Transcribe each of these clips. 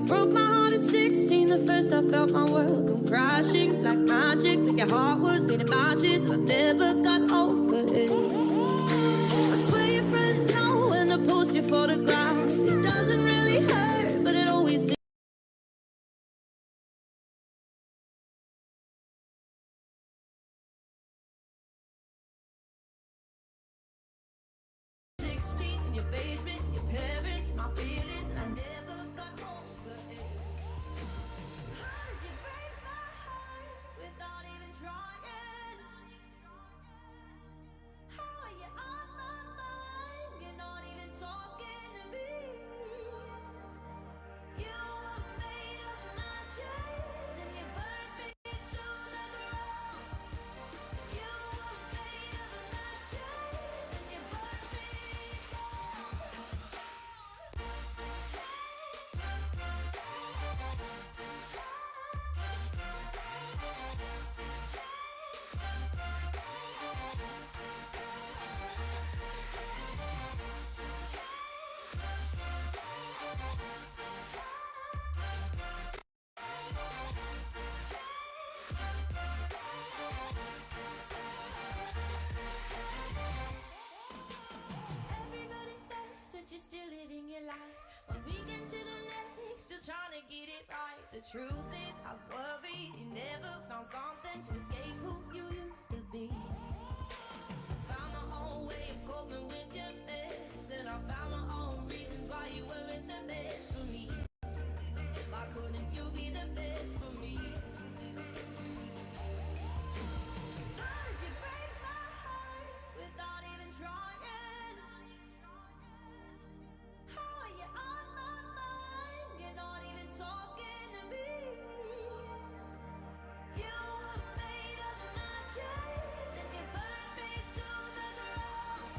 broke my heart at 16. The first I felt my world come crashing like magic. Like your heart was beating matches. I never got over it. I swear your friends know when I post your photograph. It doesn't really hurt, but it always seems 16 in your basement, your parents, my feelings, and I never got over it. How did you break my heart without even trying? How are you on my mind? You're not even talking to me. You were made of matches and you burned me to the ground. You were made of matches and you burned me down. Everybody says that you're still living your life. One weekend to the next, still trying to get it right. The truth is, I worry you never found something to escape who you used to be. Found my own way of coping with your mess, and I found my own reasons why you weren't the best for me. Why couldn't you be the best for me? How did you break my heart without even trying? How are you on my mind? You're not even talking to me. You were made of matches and you burned me to the ground.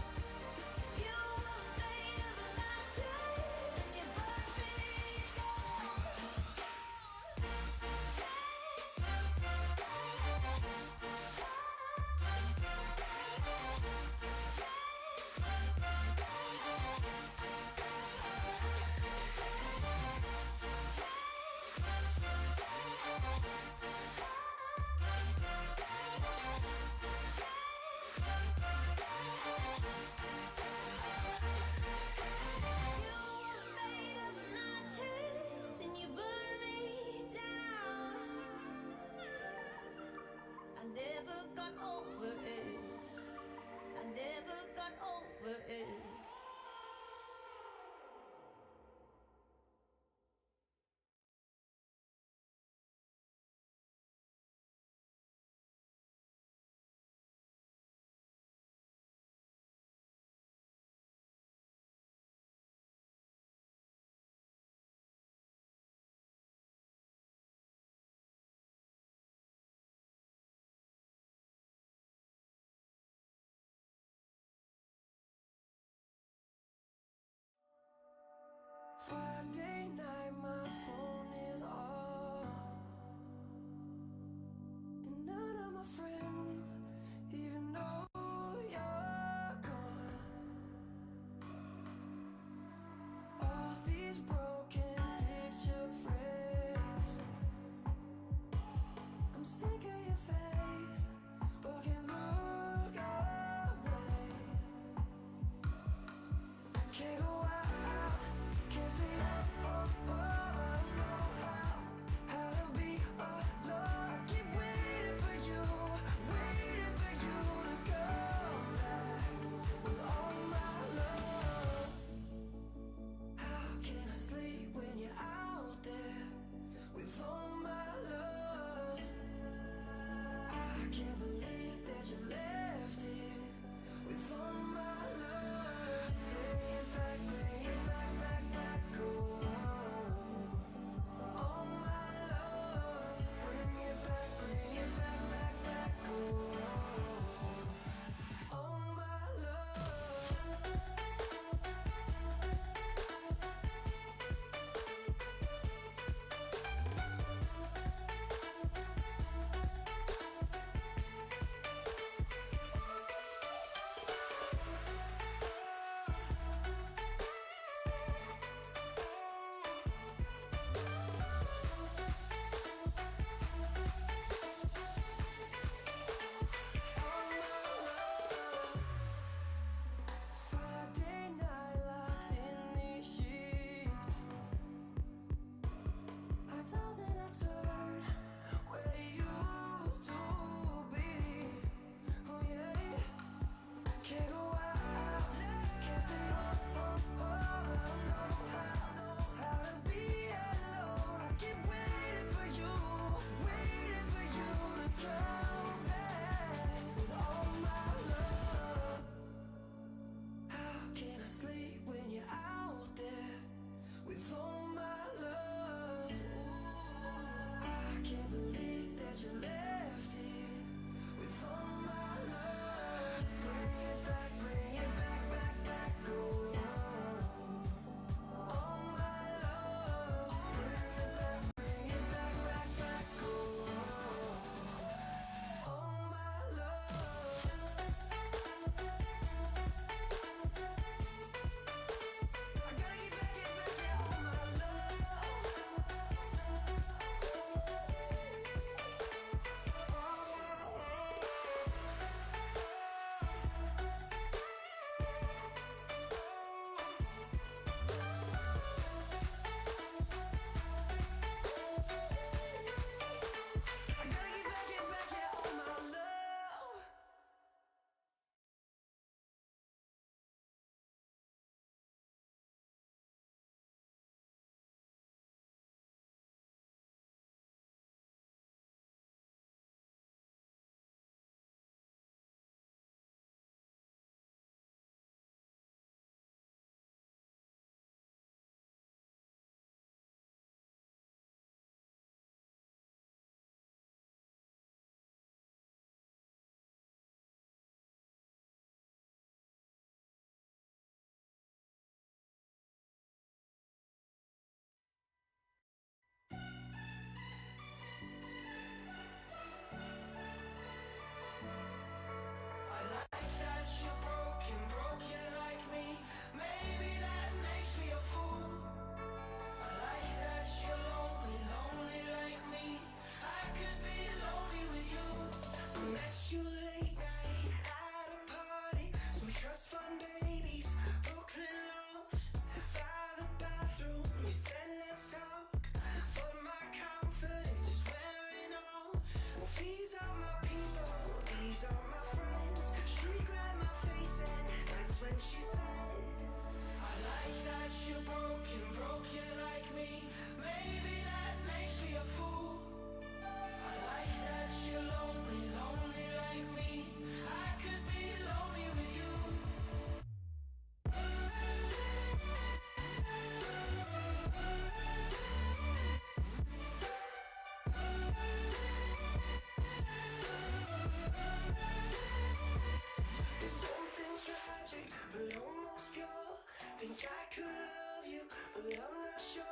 think I could love you, but I'm not sure.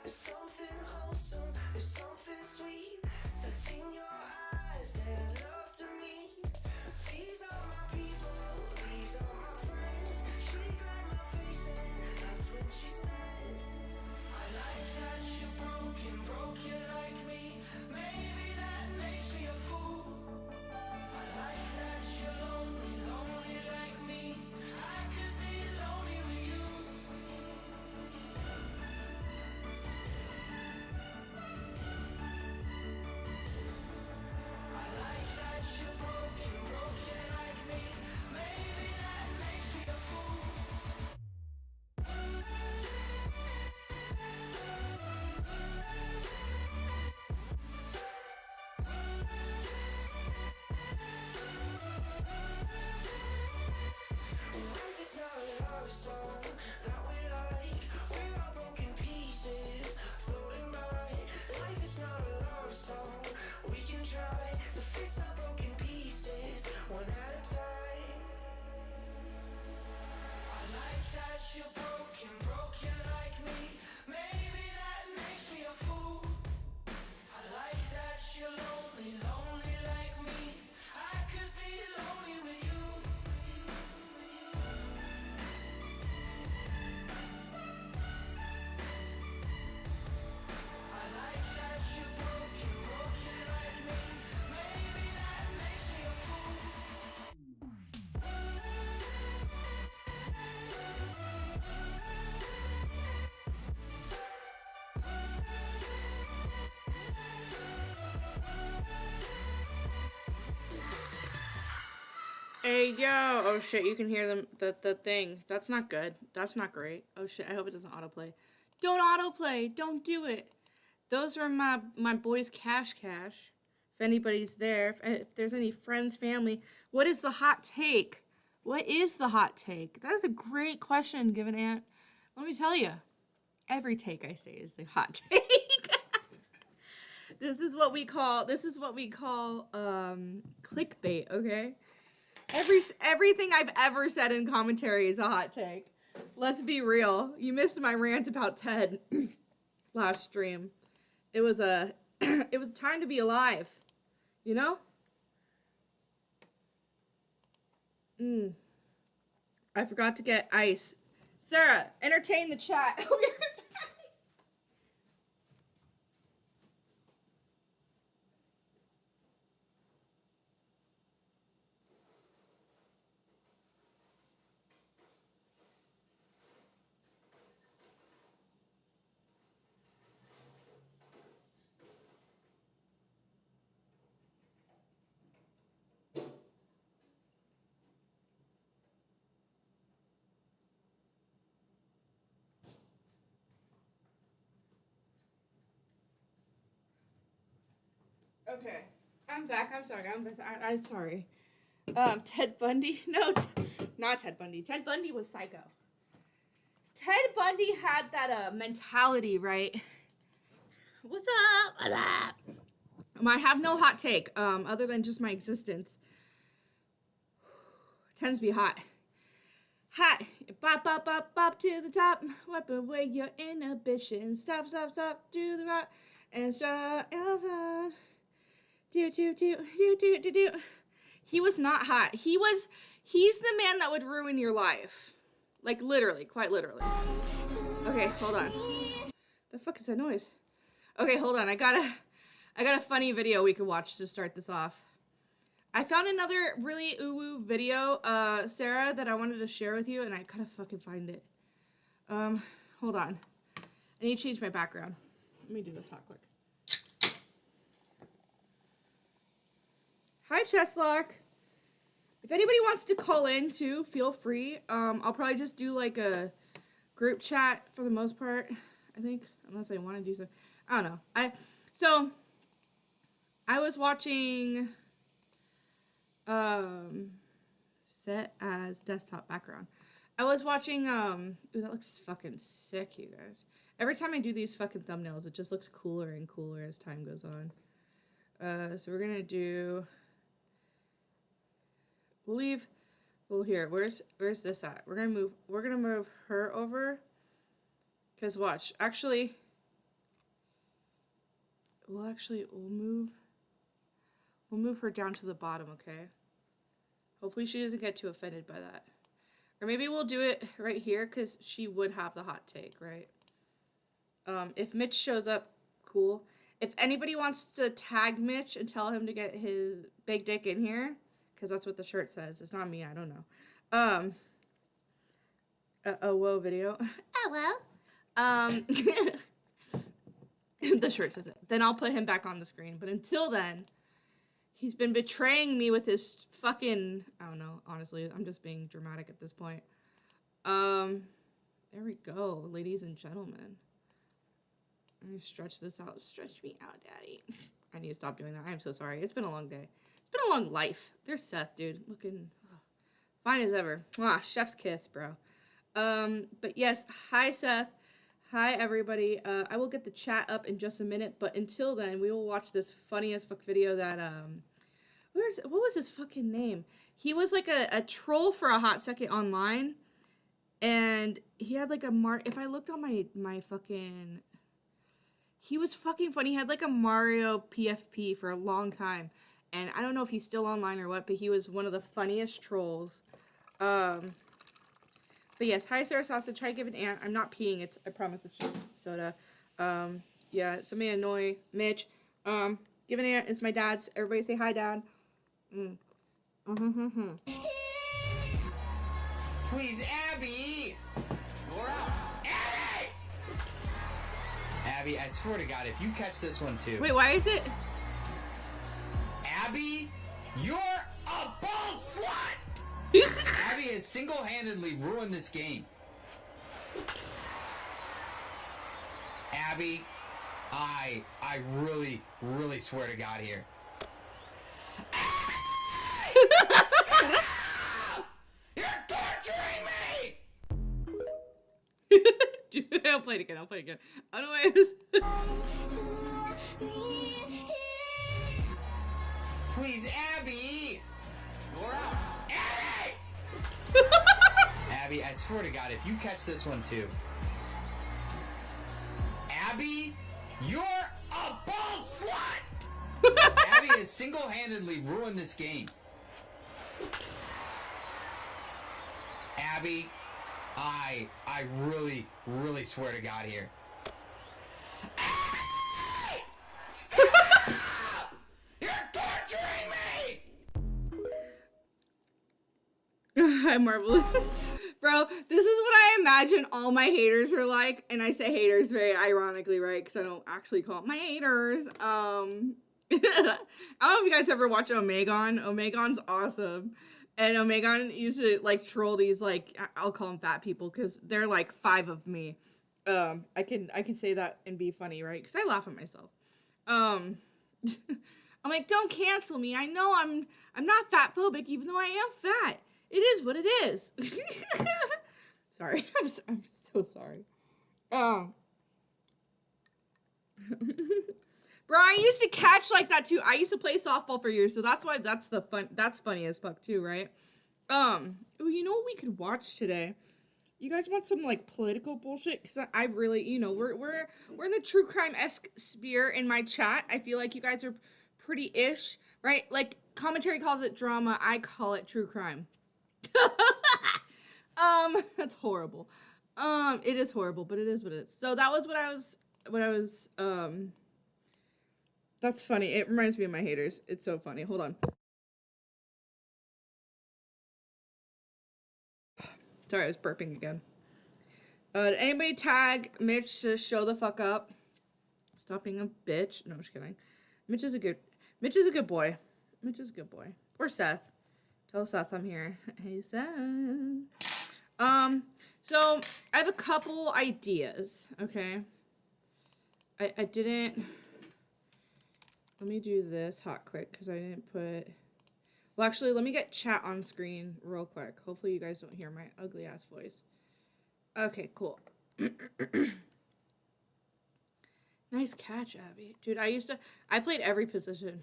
There's something wholesome, there's something sweet tucked in your eyes that I love to meet. These are my people, these are my friends. She grabbed my face and that's when she said, I like that you're broken, broken like me. Maybe that makes me a fool. I like that you're lonely, lonely like me. I could be lonely with you. I like that you're broken, broken like me. Maybe that makes me a fool. Life is not a love song that we like. We're all broken pieces floating by. Life is not a love song. We can try to fix our broken pieces one at a time. I like that you're broken, broken like me. Maybe that makes me a fool. I like that you're lonely, lonely like me. I could be lonely with you. I like that you're broken, broken like me. Maybe that makes me a fool. Hey yo! Oh shit! You can hear them. The thing. That's not good. That's not great. Oh shit! I hope it doesn't autoplay. Don't autoplay. Don't do it. Those are my boys' cash. If anybody's there, if there's any friends, family, what is the hot take? What is the hot take? That is a great question, given Aunt. Let me tell you, every take I say is the hot take. This is what we call clickbait. Okay. Everything I've ever said in commentary is a hot take. Let's be real. You missed my rant about Ted last stream. It was it was time to be alive. You know? I forgot to get ice. Sarah, entertain the chat. Okay, I'm back. I'm sorry. I'm sorry. Ted Bundy? No, not Ted Bundy. Ted Bundy was psycho. Ted Bundy had that mentality, right? What's up? What's up? I have no hot take, other than just my existence. Tends to be hot. Hot. Bop, bop, bop, bop to the top. Wipe away your inhibitions. Stop, stop, stop. Do the rock. And start over. Do. He was not hot. He's the man that would ruin your life. Like, literally. Quite literally. Okay, hold on. The fuck is that noise? Okay, hold on. I got a funny video we could watch to start this off. I found another really ooh-woo video, Sarah, that I wanted to share with you, and I gotta fucking find it. Hold on. I need to change my background. Let me do this hot quick. Hi, Chesslock. If anybody wants to call in, too, feel free. I'll probably just do, like, a group chat for the most part, I think. Unless I want to do something. I don't know. So, I was watching, set as desktop background. I was watching, ooh, that looks fucking sick, you guys. Every time I do these fucking thumbnails, it just looks cooler and cooler as time goes on. So we're gonna do, we'll leave Well, here, where's this at? We're gonna move her over. Cause watch, we'll move her down to the bottom, okay? Hopefully she doesn't get too offended by that. Or maybe we'll do it right here, cause she would have the hot take, right? If Mitch shows up, cool. If anybody wants to tag Mitch and tell him to get his big dick in here, because that's what the shirt says. It's not me, I don't know. Whoa video. Oh, well. The shirt says it. Then I'll put him back on the screen. But until then, he's been betraying me with his fucking, I don't know, honestly, I'm just being dramatic at this point. There we go, ladies and gentlemen. Let me stretch this out. Stretch me out, daddy. I need to stop doing that. I'm so sorry. It's been a long day. It's been a long life. There's Seth, dude. Looking fine as ever. Mwah, chef's kiss, bro. But yes, hi, Seth. Hi, everybody. I will get the chat up in just a minute, but until then, we will watch this funny as fuck video that, what was his fucking name? He was like a troll for a hot second online, and he had like if I looked on my fucking... He was fucking funny. He had like a Mario PFP for a long time. And I don't know if he's still online or what, but he was one of the funniest trolls. But yes, hi Sarah Sausage. Try to give an aunt. I'm not peeing. I promise it's just soda. Yeah, somebody annoy Mitch. Give an aunt. It's my dad's. Everybody say hi, Dad. Please, Abby! You're out. Abby, I swear to God, if you catch this one too. Wait, why is it? Abby, you're a ball slut! Abby has single-handedly ruined this game. Abby, I really, really swear to God here. Abby! Stop! You're torturing me! I'll play it again. I don't know why it was... Please, Abby! You're out. Abby! Abby, I swear to God, if you catch this one too. Abby, you're a ball slut! Abby has single-handedly ruined this game. Abby, I really, really swear to God here. Abby! Stop! You're torturing me! I'm marvelous. Bro, this is what I imagine all my haters are like, and I say haters very ironically, right? Because I don't actually call them my haters. I don't know if you guys ever watch Omegon. Omegon's awesome. And Omegon used to, like, troll these, like, I'll call them fat people, because they're, like, 5 of me. I can say that and be funny, right? Because I laugh at myself. I'm like, don't cancel me. I know I'm not fat phobic, even though I am fat. It is what it is. Sorry. I'm so sorry. Bro, I used to catch like that too. I used to play softball for years, so that's why that's funny as fuck too, right? Oh, you know what we could watch today? You guys want some like political bullshit? Because I really, you know, we're in the true crime-esque sphere in my chat. I feel like you guys are pretty ish, right? Like commentary calls it drama, I call it true crime. That's horrible. It is horrible, but it is what it is. So that was what I was that's funny. It reminds me of my haters. It's so funny. Hold on. Sorry, I was burping again. Did anybody tag Mitch to show the fuck up? Stop being a bitch. No, I'm just kidding. Mitch is a good boy. Mitch is a good boy. Or Seth. Tell Seth I'm here. Hey, Seth. So I have a couple ideas, okay? I didn't... Let me do this hot quick, because I didn't put... Well, actually, let me get chat on screen real quick. Hopefully you guys don't hear my ugly-ass voice. Okay, cool. Nice catch, Abby. Dude, I played every position.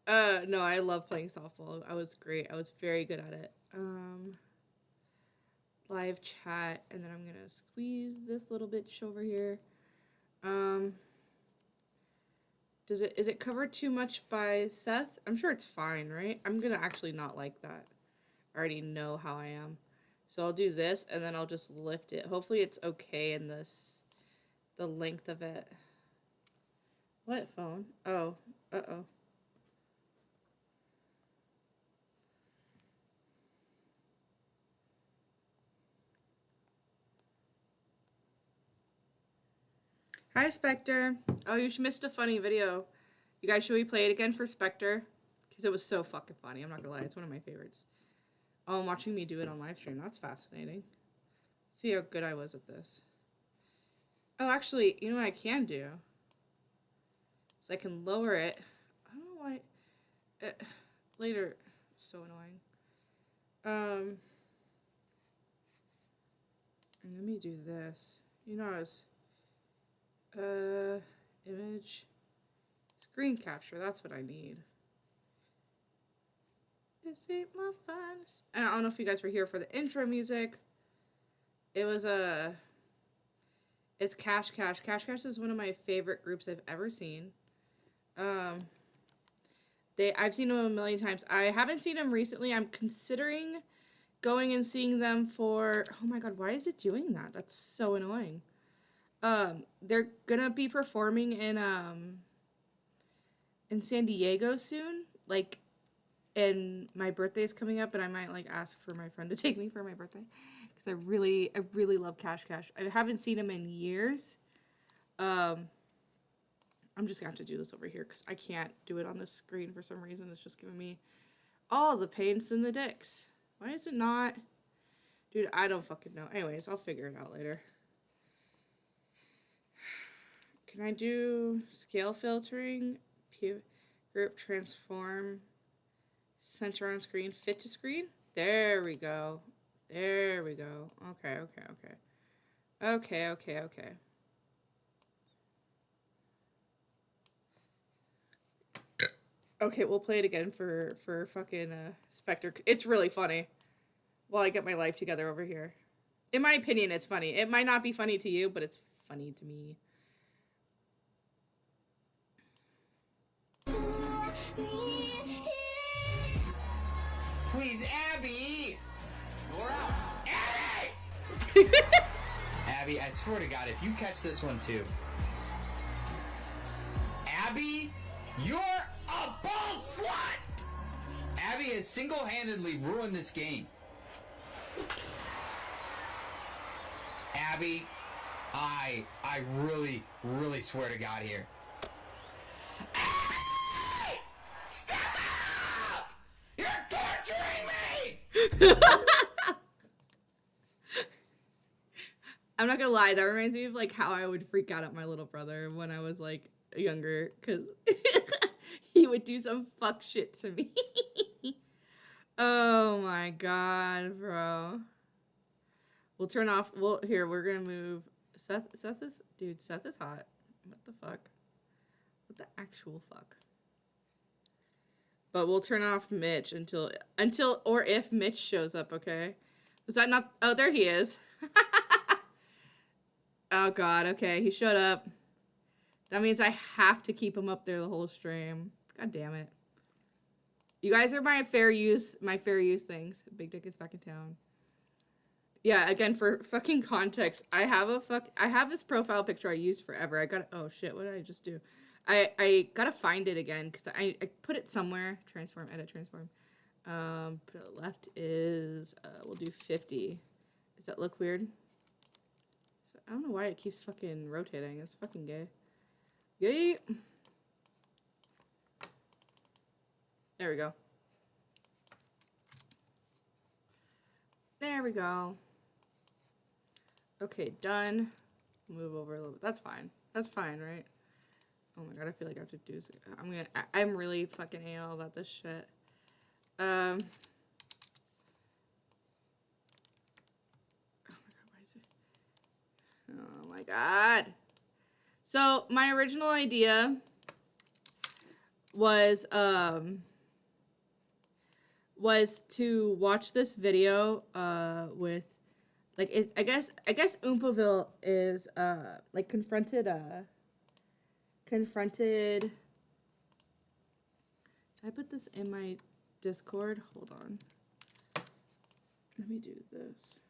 No, I love playing softball. I was great. I was very good at it. Live chat, and then I'm gonna squeeze this little bitch over here. Is it covered too much by Seth? I'm sure it's fine, right? I'm gonna actually not like that. I already know how I am. So I'll do this, and then I'll just lift it. Hopefully it's okay in this, the length of it. What phone? Oh, uh-oh. Hi, Spectre. Oh, you missed a funny video. You guys, should we play it again for Spectre? Because it was so fucking funny. I'm not gonna lie. It's one of my favorites. Oh, I'm watching me do it on live stream. That's fascinating. See how good I was at this. Oh, actually, you know what I can do? So I can lower it. I don't know why. Later. So annoying. Let me do this. You know, I was... image, screen capture, that's what I need. This ain't my finest. And I don't know if you guys were here for the intro music. It was it's Cash Cash. Cash Cash is one of my favorite groups I've ever seen. I've seen them a million times. I haven't seen them recently. I'm considering going and seeing them for, oh my god, why is it doing that? That's so annoying. They're gonna be performing in San Diego soon, like, and my birthday is coming up, and I might like ask for my friend to take me for my birthday, because I really love Cash Cash. I haven't seen him in years. I'm just gonna have to do this over here because I can't do it on the screen for some reason. It's just giving me all the pains in the dicks. Why is it not? Dude, I don't fucking know. Anyways, I'll figure it out later. Can I do scale filtering, group transform, center on screen, fit to screen? There we go. There we go. Okay. Okay, we'll play it again for fucking Spectre. It's really funny. While I get my life together over here. In my opinion, it's funny. It might not be funny to you, but it's funny to me. Please, Abby! You're out. Abby! Abby, I swear to God, if you catch this one too. Abby, you're a ball slut! Abby has single-handedly ruined this game. Abby, I really swear to God here. Abby! Step up! You're torturing me! I'm not gonna lie, that reminds me of like how I would freak out at my little brother when I was like younger, because he would do some fuck shit to me. Oh my god, bro. We'll turn off, here, we're gonna move. Seth is hot. What the fuck? What the actual fuck? But we'll turn off Mitch until or if Mitch shows up, okay? Was that not, oh, there he is. Oh god, okay, he showed up. That means I have to keep him up there the whole stream. God damn it. You guys are my fair use things. Big Dick is back in town. Yeah, again, for fucking context, I have this profile picture I used forever. Oh shit, what did I just do? I gotta find it again, because I put it somewhere. Transform, edit, transform. Put it left is, we'll do 50. Does that look weird? I don't know why it keeps fucking rotating. It's fucking gay. Yay! There we go. There we go. Okay, done. Move over a little bit. That's fine. That's fine, right? Oh my god, I feel like I have to do this. I'm really fucking AL about this shit. Oh my god. So, my original idea was to watch this video with like I guess Oompaville is like confronted did I put this in my Discord? Hold on. Let me do this.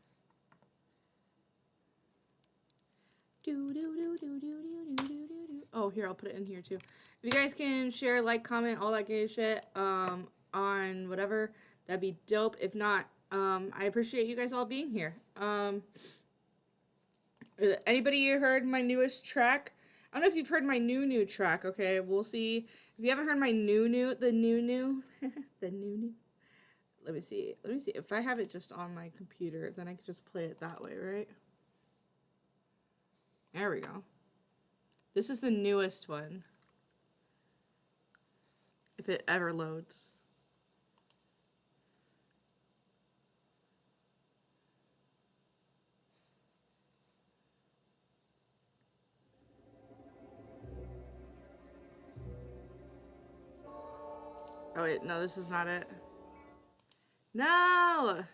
Oh, here, I'll put it in here too. If you guys can share, like, comment, all that gay shit on whatever, that'd be dope. If not, I appreciate you guys all being here. Anybody heard my newest track? I don't know if you've heard my new track, okay? We'll see. If you haven't heard my the new, the new. Let me see. If I have it just on my computer, then I can just play it that way, right? There we go. This is the newest one. If it ever loads. Oh wait, no, this is not it. No!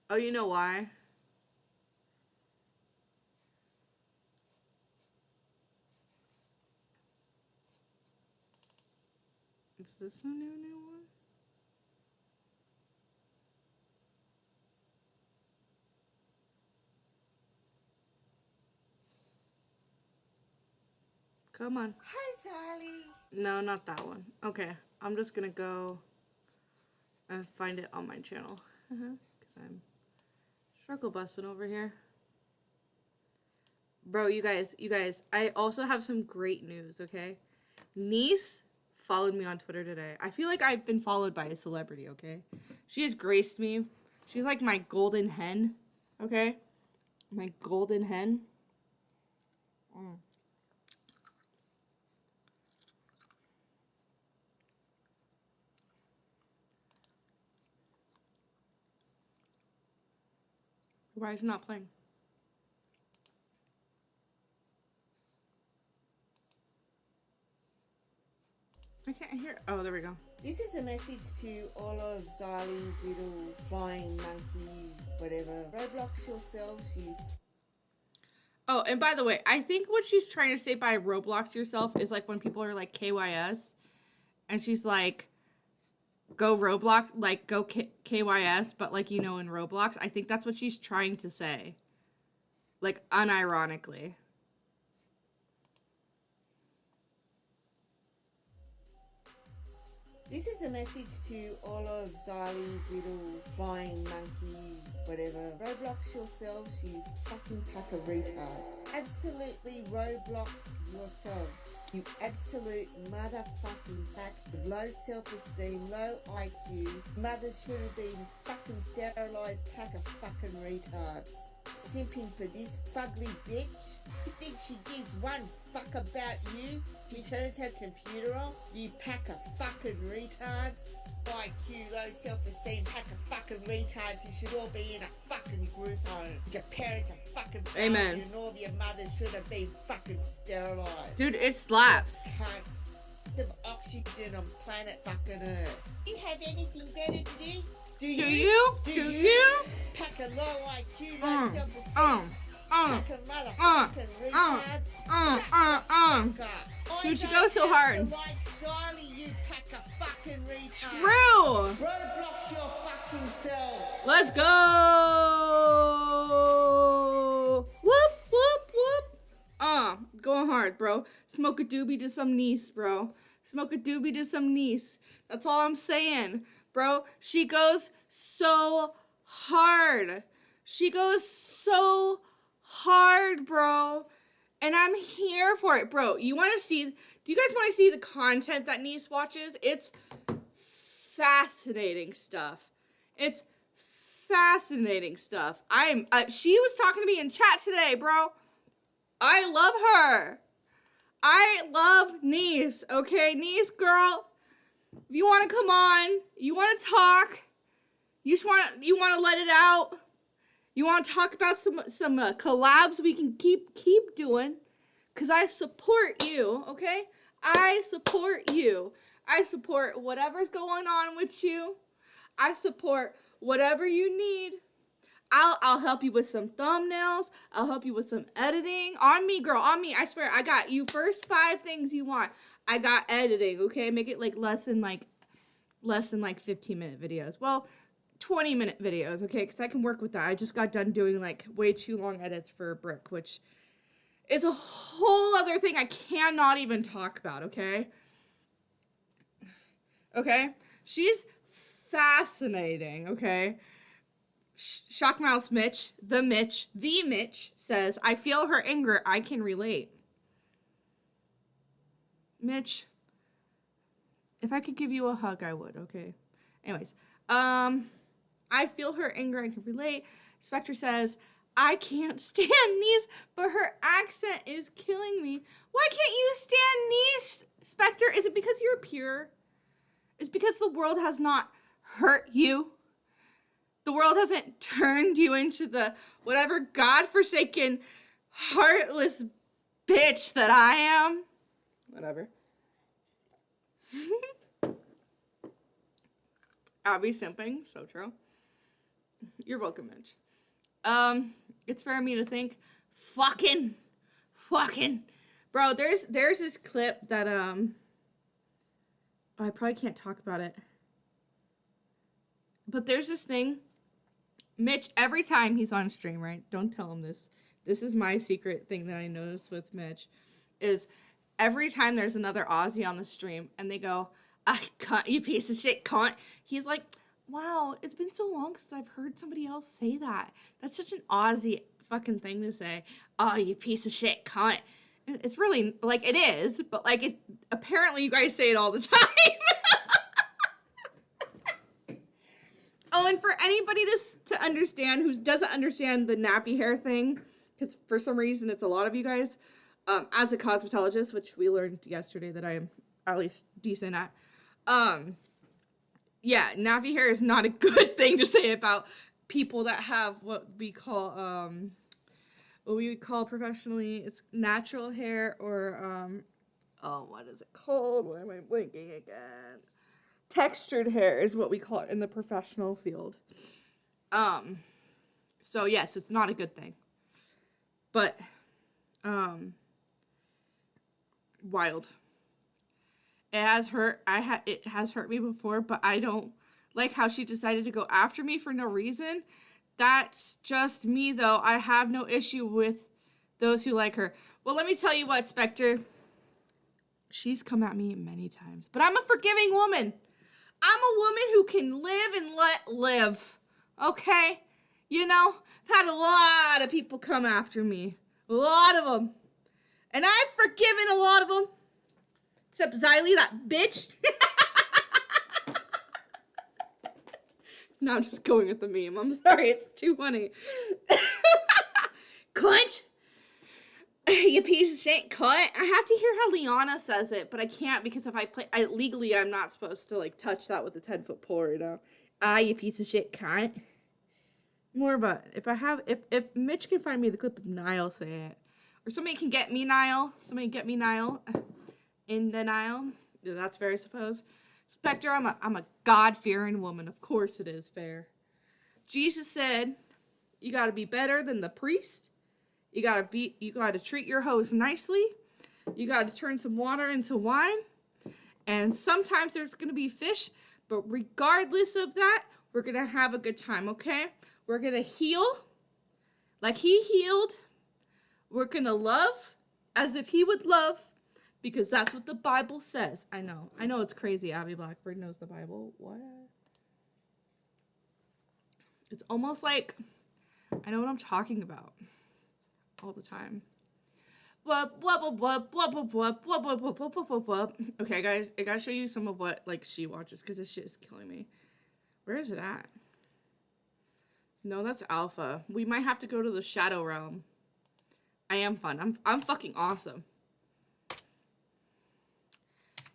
Oh, you know why? Is this a new one? Come on. Hi, Zali. No, not that one. Okay, I'm just gonna go and find it on my channel. Because I'm struggle busting over here. Bro, you guys, I also have some great news, okay? Niece followed me on Twitter today. I feel like I've been followed by a celebrity, okay? She has graced me. She's like my golden hen, okay? My golden hen. Why is it not playing? I can't hear. Oh, there we go. This is a message to all of Zali's little flying monkey, whatever. Roblox yourselves, you. Oh, and by the way, I think what she's trying to say by Roblox yourself is like when people are like KYS, and she's like, go Roblox, like go KYS, but like, you know, in Roblox. I think that's what she's trying to say. Like, unironically. This is a message to all of Zali's little flying monkey, whatever. Roblox yourselves, you fucking pack of retards. Absolutely Roblox yourselves. You absolute motherfucking pack of low self-esteem, low IQ. Mothers should have been fucking sterilized pack of fucking retards. Simping for this fugly bitch. You think she gives one fuck about you? She turns her computer off? You pack of fucking retards. IQ, low self-esteem, pack of fucking retards. You should all be in a fucking group home. Your parents are fucking Amen. you and all of your mothers should have been fucking sterilized. Dude, it slaps. Cunts of oxygen on planet fucking Earth. You have anything better to do? Do you? Pack a low IQ, low self-esteem. Pack of motherfucking retards. Dude, she goes so hard. Like Styly, you pack a fucking retard. True. Roblox your fucking selves. Let's go. Whoop, whoop, whoop. Going hard, bro. Smoke a doobie to some niece, bro. Smoke a doobie to some niece. That's all I'm saying, bro. She goes so hard. She goes so hard, bro. And I'm here for it, bro. You want to see, do you guys want to see the content that niece watches? It's fascinating stuff. It's fascinating stuff. She was talking to me in chat today, bro. I love her. I love niece, okay? Niece girl, if you want to come on, you want to talk, you want to let it out, you want to talk about some collabs we can keep doing, because I support you, okay? I support you. I support whatever's going on with you. I support whatever you need. I'll help you with some thumbnails. I'll help you with some editing. On me, girl. On me. I swear. I got you. First 5 things you want. I got editing. Okay, make it like less than 15-minute videos. Well, 20-minute videos. Okay, because I can work with that. I just got done doing like way too long edits for Brick, which is a whole other thing I cannot even talk about. Okay. Okay, she's fascinating. Okay. Shockmouse Mitch, the Mitch says, I feel her anger. I can relate. Mitch, if I could give you a hug, I would. Okay. Anyways, I feel her anger. I can relate. Spectre says, I can't stand Niece, but her accent is killing me. Why can't you stand Niece, Spectre? Is it because you're pure? Is it because the world has not hurt you? The world hasn't turned you into the whatever godforsaken, heartless bitch that I am? Whatever. Abby simping. So true. You're welcome, Mitch. It's for me to think, fucking. Bro, there's this clip that, oh, I probably can't talk about it. But there's this thing. Mitch, every time he's on stream, right? Don't tell him this. This is my secret thing that I noticed with Mitch. Is every time there's another Aussie on the stream and they go, I cunt, you piece of shit cunt. He's like, wow, it's been so long since I've heard somebody else say that. That's such an Aussie fucking thing to say. Oh, you piece of shit cunt. It's really, like, it is, but, like, it apparently you guys say it all the time. Oh, and for anybody to understand who doesn't understand the nappy hair thing, because for some reason it's a lot of you guys, as a cosmetologist, which we learned yesterday that I am at least decent at, yeah, nappy hair is not a good thing to say about people that have what we call professionally, it's natural hair or, oh, what is it called? Why am I blinking again? Textured hair is what we call it in the professional field. So yes, it's not a good thing. But, wild. It has hurt. It has hurt me before, but I don't like how she decided to go after me for no reason. That's just me, though. I have no issue with those who like her. Well, let me tell you what, Spectre. She's come at me many times, but I'm a forgiving woman. I'm a woman who can live and let live. Okay? You know, I've had a lot of people come after me. A lot of them. And I've forgiven a lot of them. Except Xylee, that bitch. No, I'm just going with the meme. I'm sorry, it's too funny. Cunt. You piece of shit, cunt. I have to hear how Liana says it, but I can't because if I play, legally I'm not supposed to like touch that with a 10-foot pole, you know. You piece of shit, cunt. More about if Mitch can find me the clip of Niall say it, or somebody can get me Niall. Somebody get me Niall in the Niall. Yeah, that's fair, I suppose. Spectre, I'm a God-fearing woman. Of course it is fair. Jesus said, you gotta be better than the priest. You gotta treat your hoes nicely. You gotta turn some water into wine. And sometimes there's gonna be fish, but regardless of that, we're gonna have a good time, okay? We're gonna heal like he healed. We're gonna love as if he would love, because that's what the Bible says. I know it's crazy. Abby Blackbird knows the Bible. What? It's almost like I know what I'm talking about all the time. Okay, guys, I gotta show you some of what like she watches because this shit is killing me. Where is it at? No, that's Alpha. We might have to go to the Shadow Realm. I am fun. I'm fucking awesome.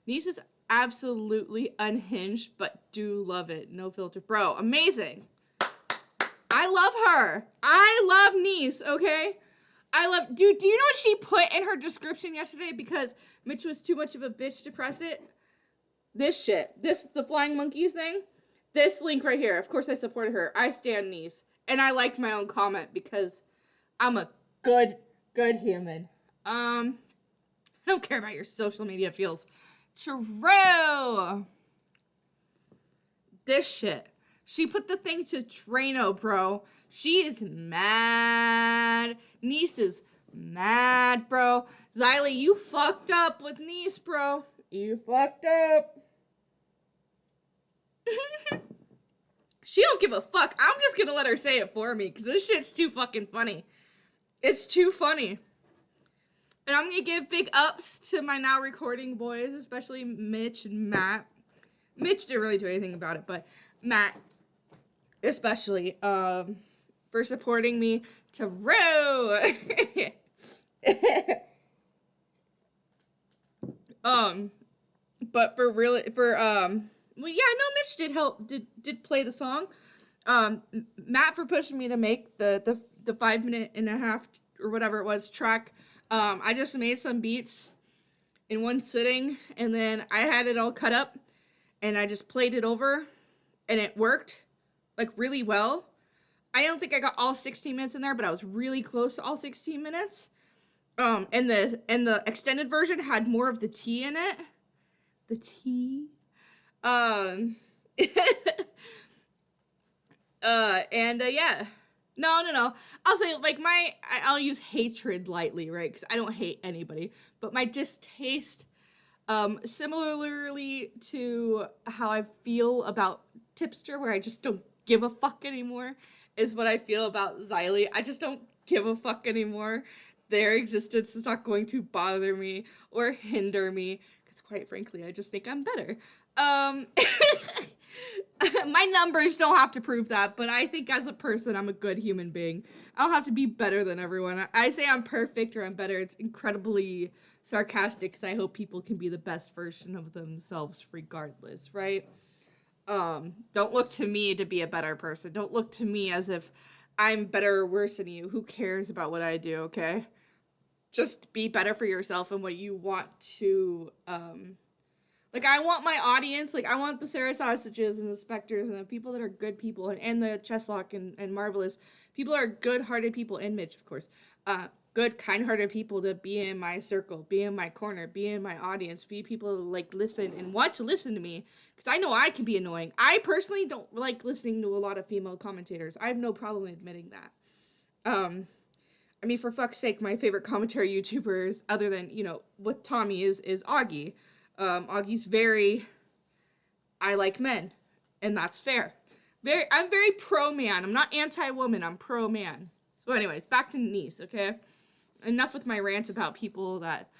Niece is absolutely unhinged, but do love it. No filter. Bro, amazing. I love her. I love Niece, okay? I love, dude, do you know what she put in her description yesterday because Mitch was too much of a bitch to press it? This shit. The flying monkeys thing. This link right here. Of course I supported her. I stand Nice. And I liked my own comment because I'm a good human. I don't care about your social media feels. True. This shit. She put the thing to Drano, bro. She is mad. Nice is mad, bro. Xylee, you fucked up with Nice, bro. You fucked up. She don't give a fuck. I'm just gonna let her say it for me because this shit's too fucking funny. It's too funny. And I'm gonna give big ups to my now recording boys, especially Mitch and Matt. Mitch didn't really do anything about it, but Matt especially, for supporting me to row. But for really, well, yeah, no, Mitch did play the song. Matt for pushing me to make the 5.5 or whatever it was track. I just made some beats in one sitting, and then I had it all cut up, and I just played it over, and it worked, like, really well. I don't think I got all 16 minutes in there, but I was really close to all 16 minutes. And the extended version had more of the tea in it. The tea. Yeah. No. I'll say, like, I'll use hatred lightly, right? Because I don't hate anybody. But my distaste, similarly to how I feel about Tipster, where I just don't give a fuck anymore, is what I feel about Xylee. I just don't give a fuck anymore. Their existence is not going to bother me or hinder me. Because quite frankly, I just think I'm better. My numbers don't have to prove that, but I think as a person, I'm a good human being. I don't have to be better than everyone. I say I'm perfect or I'm better. It's incredibly sarcastic because I hope people can be the best version of themselves regardless, right? Don't look to me to be a better person. Don't look to me as if I'm better or worse than you. Who cares about what I do, okay? Just be better for yourself and what you want to, like, I want my audience, like, I want the Sarah Sausages and the Spectres and the people that are good people, and the Chesslock and Marvelous. People are good-hearted people, and Mitch, of course. Good, kind-hearted people to be in my circle, be in my corner, be in my audience, be people who, like, listen and want to listen to me, because I know I can be annoying. I personally don't like listening to a lot of female commentators. I have no problem admitting that. I mean, for fuck's sake, my favorite commentary YouTubers, other than, you know, what Tommy is Augie. Augie's very, I like men, and that's fair. I'm very pro-man. I'm not anti-woman, I'm pro-man. So anyways, back to Nice, okay? Enough with my rant about people that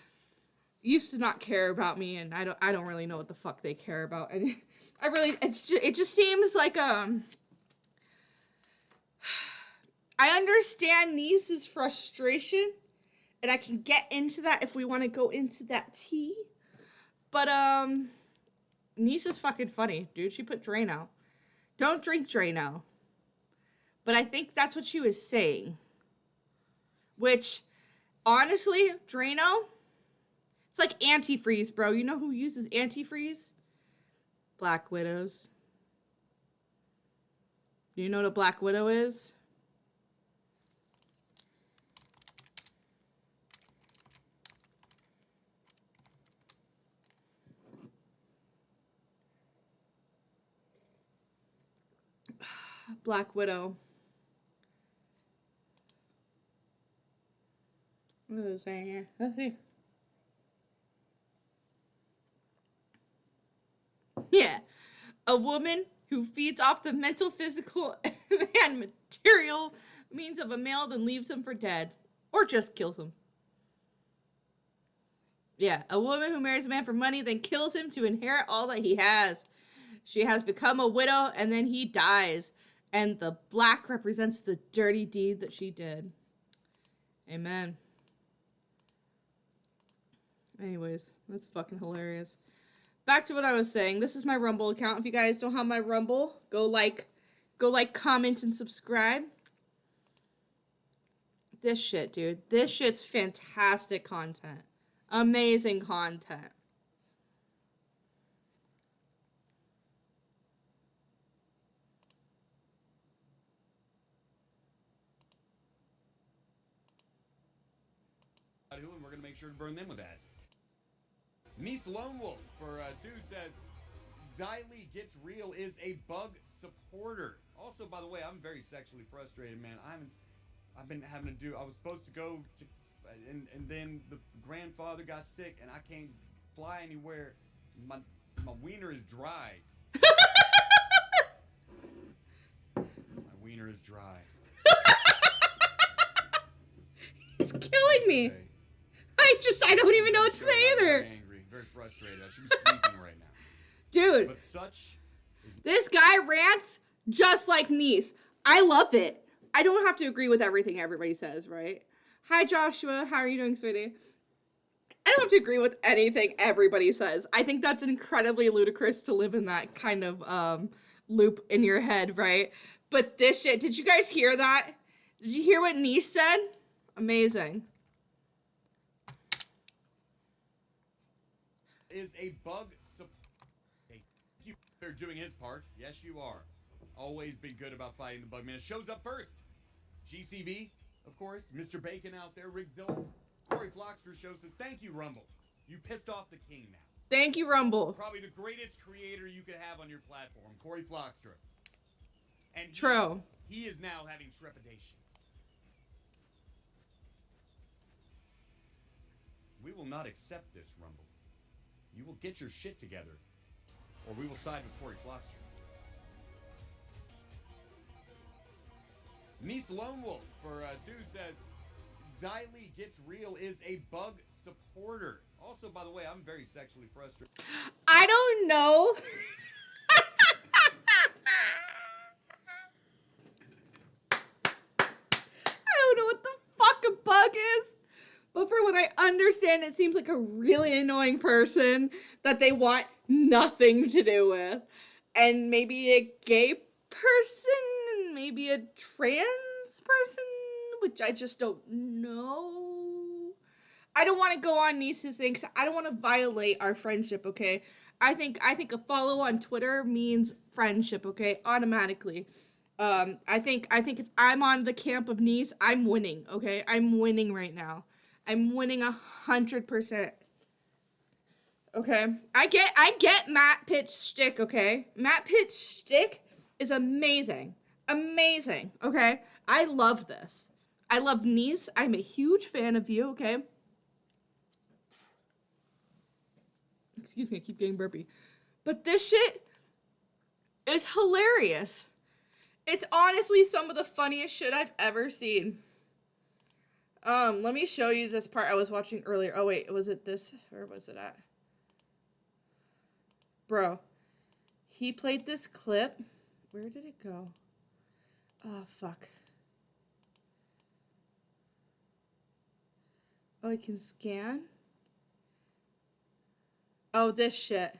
used to not care about me, and I don't really know what the fuck they care about. And it just seems like, I understand Nice's frustration, and I can get into that if we want to go into that tea. But, Nice is fucking funny, dude. She put Drano. Don't drink Drano. But I think that's what she was saying. Which, honestly, Drano, it's like antifreeze, bro. You know who uses antifreeze? Black Widows. Do you know what a Black Widow is? Black Widow. What was I saying here? Let's see. Yeah. A woman who feeds off the mental, physical, and material means of a male, then leaves him for dead. Or just kills him. Yeah. A woman who marries a man for money, then kills him to inherit all that he has. She has become a widow, and then he dies. And the black represents the dirty deed that she did. Amen. Anyways, that's fucking hilarious. Back to what I was saying. This is my Rumble account. If you guys don't have my Rumble, go like, comment, and subscribe. This shit, dude. This shit's fantastic content. Amazing content. Who, and we're going to make sure to burn them with ads. Niece Lone Wolf for 2 says, Xylee Gets Real is a bug supporter. Also, by the way, I'm very sexually frustrated, man. I've been having to do, I was supposed to go to, and then the grandfather got sick, and I can't fly anywhere. My wiener is dry. My wiener is dry. He's killing me. I don't even know what to say either. Very angry, very frustrated. I should be sleeping right now. Dude, But such is this guy rants just like Niece. I love it. I don't have to agree with everything everybody says, right? Hi, Joshua. How are you doing, sweetie? I don't have to agree with anything everybody says. I think that's incredibly ludicrous to live in that kind of loop in your head, right? But this shit, did you guys hear that? Did you hear what Niece said? Amazing. is a bug support. They're doing his part. Yes, you are. Always been good about fighting the bug man. It shows up first. GCV, of course. Mr. Bacon out there. Rigzilla. Corey Flockster show says, thank you, Rumble. You pissed off the king now. Thank you, Rumble. Probably the greatest creator you could have on your platform, Corey Flockster. And True. He is now having trepidation. We will not accept this, Rumble. You will get your shit together, or we will side with Corey Flockster. Niece Lone Wolf for 2 says, Xylee Gets Real is a bug supporter. Also, by the way, I'm very sexually frustrated. I don't know. I don't know what the fuck a bug is. But for what I understand, it seems like a really annoying person that they want nothing to do with. And maybe a gay person, maybe a trans person, which I just don't know. I don't want to go on Niece's thing because I don't want to violate our friendship, okay? I think a follow on Twitter means friendship, okay? Automatically. I think if I'm on the camp of Niece, I'm winning, okay? I'm winning right now. I'm winning 100%. Okay? I get Matt Pitt's shtick, okay? Matt Pitt's shtick is amazing. Amazing, okay? I love this. I love Niece. I'm a huge fan of you, okay? Excuse me, I keep getting burpy. But this shit is hilarious. It's honestly some of the funniest shit I've ever seen. Let me show you this part I was watching earlier. Oh, wait, was it this? Where was it at? Bro, he played this clip. Where did it go? Oh, fuck. Oh, I can scan? Oh, this shit.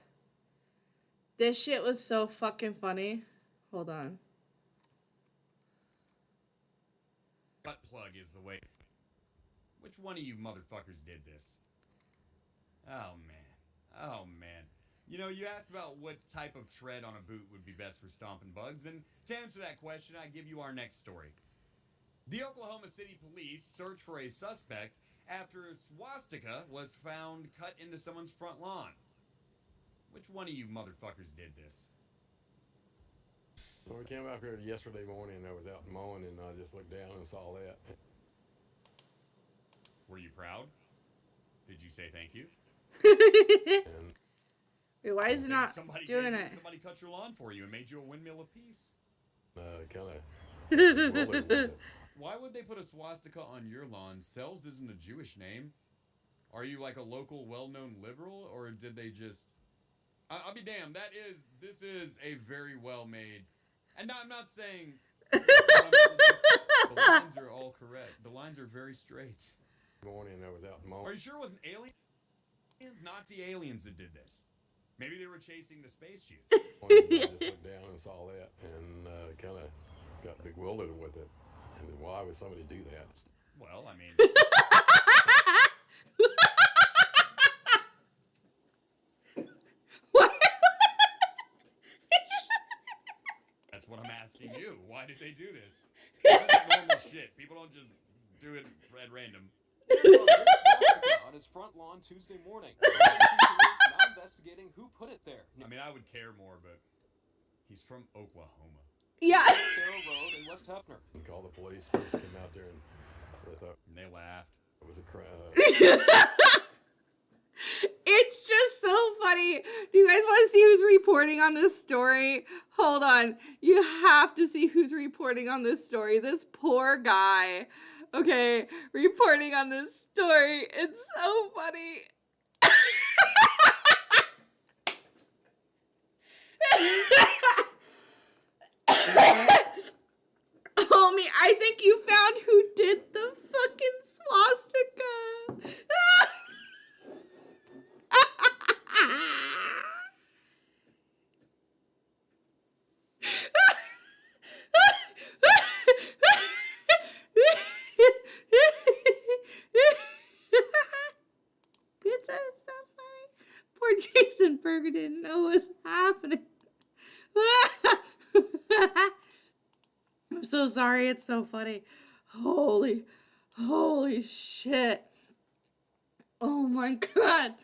This shit was so fucking funny. Hold on. Butt plug is the way. Which one of you motherfuckers did this? Oh, man. Oh, man. You know, you asked about what type of tread on a boot would be best for stomping bugs, and to answer that question, I give you our next story. The Oklahoma City police search for a suspect after a swastika was found cut into someone's front lawn. Which one of you motherfuckers did this? Well, we came out here yesterday morning and I was out mowing and I just looked down and saw that. Were you proud? Did you say thank you? And Wait, why is it not Somebody doing it? Somebody cut your lawn for you and made you a windmill of peace. kind of Why would they put a swastika on your lawn? Sells isn't a Jewish name. Are you like a local well-known liberal, or did they just... I'll be damned. This is a very well-made... And I'm not saying... the lines are all correct. The lines are very straight. morning and I was out Are mowing. you sure it wasn't aliens? Nazi aliens that did this. Maybe they were chasing the space Jews. And I just looked down and saw that and kind of got bewildered with it. And why would somebody do that? Well, I mean, What? that's what I'm asking you. Why did they do this? This isn't normal shit. People don't just do it at random. On his front lawn Tuesday morning. Now investigating who put it there. I mean, I would care more, but he's from Oklahoma. Yeah. Sarah Road in West Hefner. And called the police. Police came out there and they thought And they laughed. it was a crime. It's just so funny. Do you guys want to see who's reporting on this story? Hold on. You have to see who's reporting on this story. This poor guy. Okay, reporting on this story. It's so funny. Homie, I think you found who did the fucking swastika. It's so funny. Poor Jason Berger didn't know what was happening. I'm so sorry. It's so funny. Holy shit. Oh my god.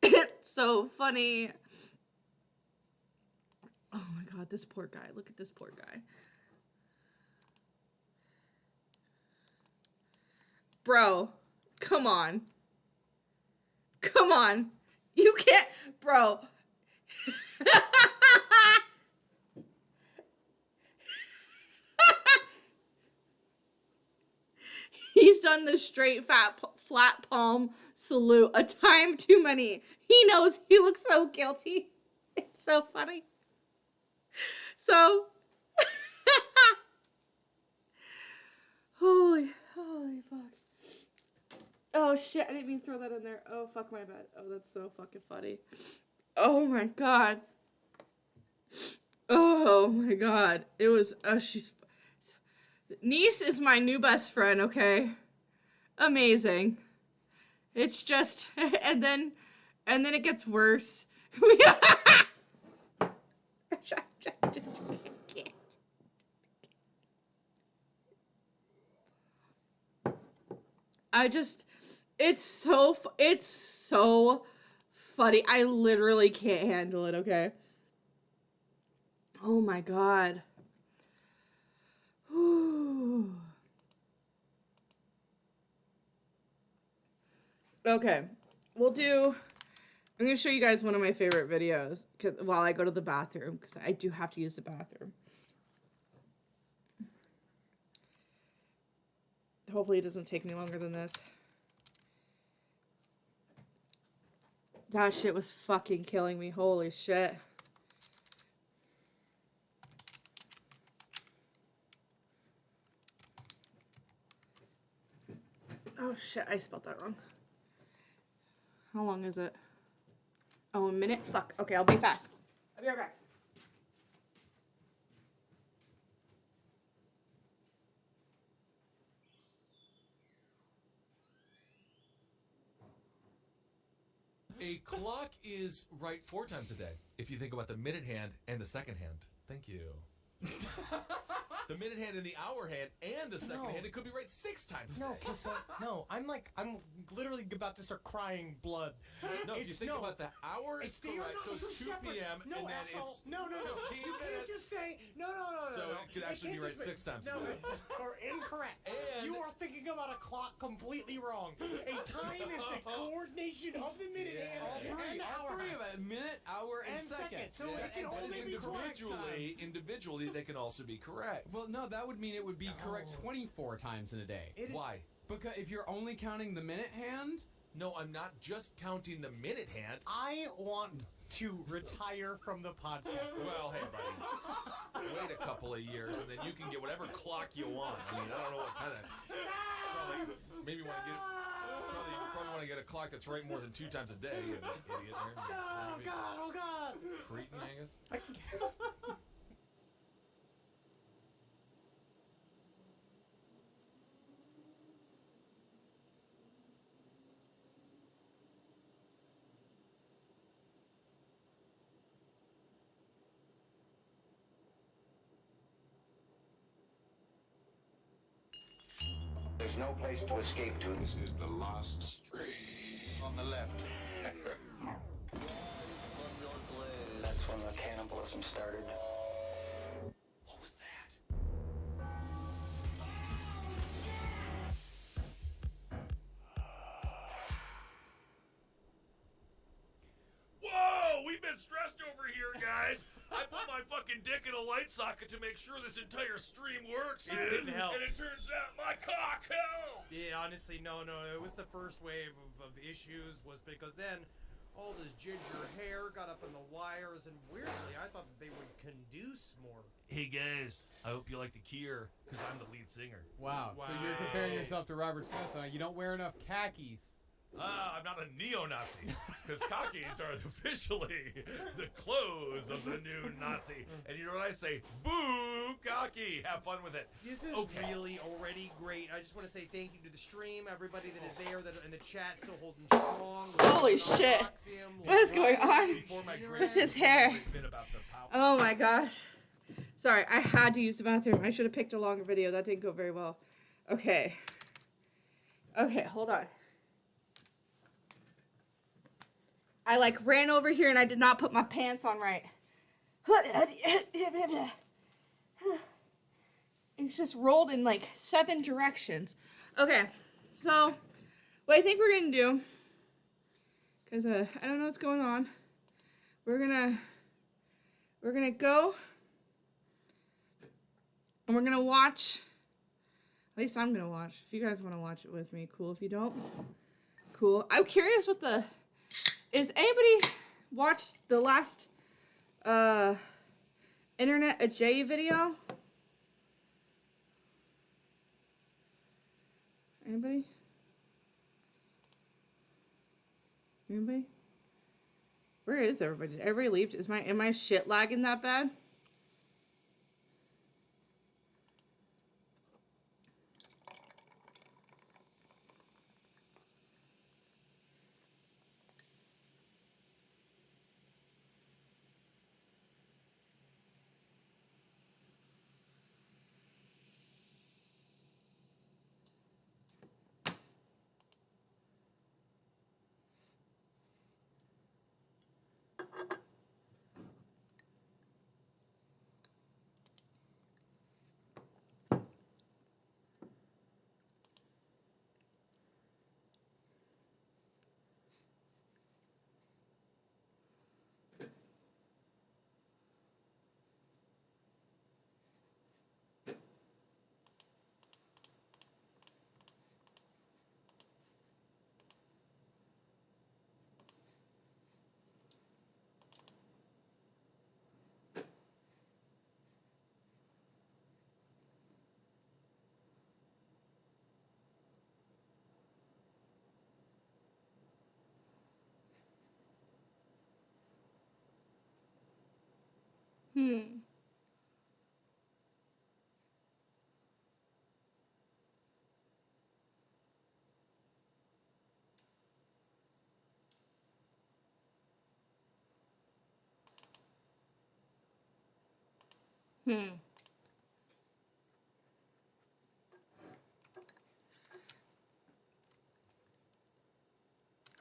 It's so funny. Oh my god, this poor guy. Look at this poor guy. Bro, come on. Come on. You can't, bro. He's done the straight flat palm salute a time too many. He knows he looks so guilty. It's so funny. So, holy fuck. Oh shit, I didn't mean to throw that in there. Oh fuck, my bad. Oh, that's so fucking funny. Oh my god. Oh my god. It was, niece is my new best friend, okay? Amazing. It's just, and then it gets worse. It's so funny. I literally can't handle it, okay? Oh my god. Okay, I'm gonna show you guys one of my favorite videos while I go to the bathroom, because I do have to use the bathroom. Hopefully it doesn't take me longer than this. That shit was fucking killing me. Holy shit. Oh shit, I spelled that wrong. How long is it? Oh, a minute? Fuck. Okay, I'll be fast. I'll be right back. A clock is right 4 times a day, if you think about the minute hand and the second hand. Thank you. The minute hand and the hour hand and the second hand, it could be right 6 times a day. No, Kissa, no. I'm literally about to start crying blood. No, if you think about the hour, it's correct. So it's 2 p.m. No, and then asshole. it's No. 15 You can't minutes. just say, no. So it could actually be right 6 times a No, day. or incorrect. And- you are thinking about a clock completely wrong. A time is the coordination of the minute hand and the hour All three hand. of it, minute, hour, and And second. So Yeah, it can and only be correct. individually, they can also be correct. Well, no, that would mean it would be correct 24 times in a day. Why? Because if you're only counting the minute hand, No, I'm not just counting the minute hand. I want to retire from the podcast. Well, hey, buddy. Wait a couple of years, and then you can get whatever clock you want. I mean, I don't know what kind of. Maybe you probably want to get a clock that's right more than 2 times a day. You idiot. Oh God. Cretin, I guess. There's no place to escape to. This is the last street. On the left. That's when the cannibalism started. What was that? Whoa! We've been stressed over here, guys. I put my fucking dick in a light socket to make sure this entire stream works. It didn't help. And it turns out my cock helped. Yeah, honestly, no. It was the first wave of issues was because then all this ginger hair got up in the wires, and weirdly, I thought that they would conduce more. Hey guys, I hope you like the Cure, because I'm the lead singer. Wow. So you're comparing yourself to Robert Smith, huh? You don't wear enough khakis. I'm not a neo-Nazi, because khakis are officially the clothes of the new Nazi. And you know what I say? Boo, khaki. Have fun with it. This is really already great. I just want to say thank you to the stream, everybody that is there, that in the chat still holding strong. Holy shit. What is going on with his hair? Oh my gosh. Sorry, I had to use the bathroom. I should have picked a longer video. That didn't go very well. Okay. Okay, hold on. I ran over here and I did not put my pants on right. It's just rolled in 7 directions. Okay, so what I think we're gonna do, because I don't know what's going on, we're gonna go and we're gonna watch. At least I'm gonna watch. If you guys want to watch it with me, cool. If you don't, cool. I'm curious what the. Is anybody watched the last Internet a J video? Anybody? Anybody? Where is everybody? Did everybody leave? Am I shit lagging that bad?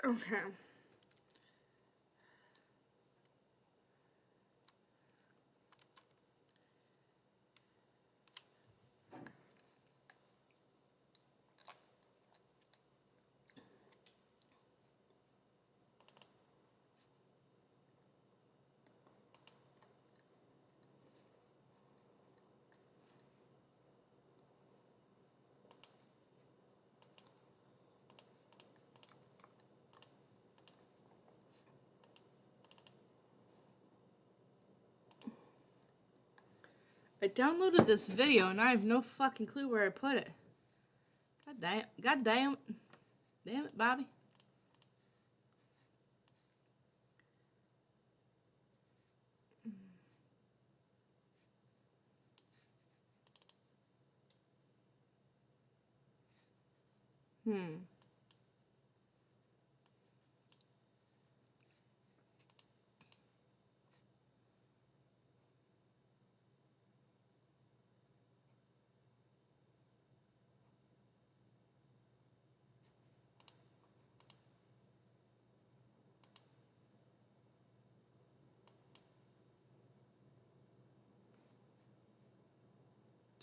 Okay. I downloaded this video and I have no fucking clue where I put it. God damn it, Bobby.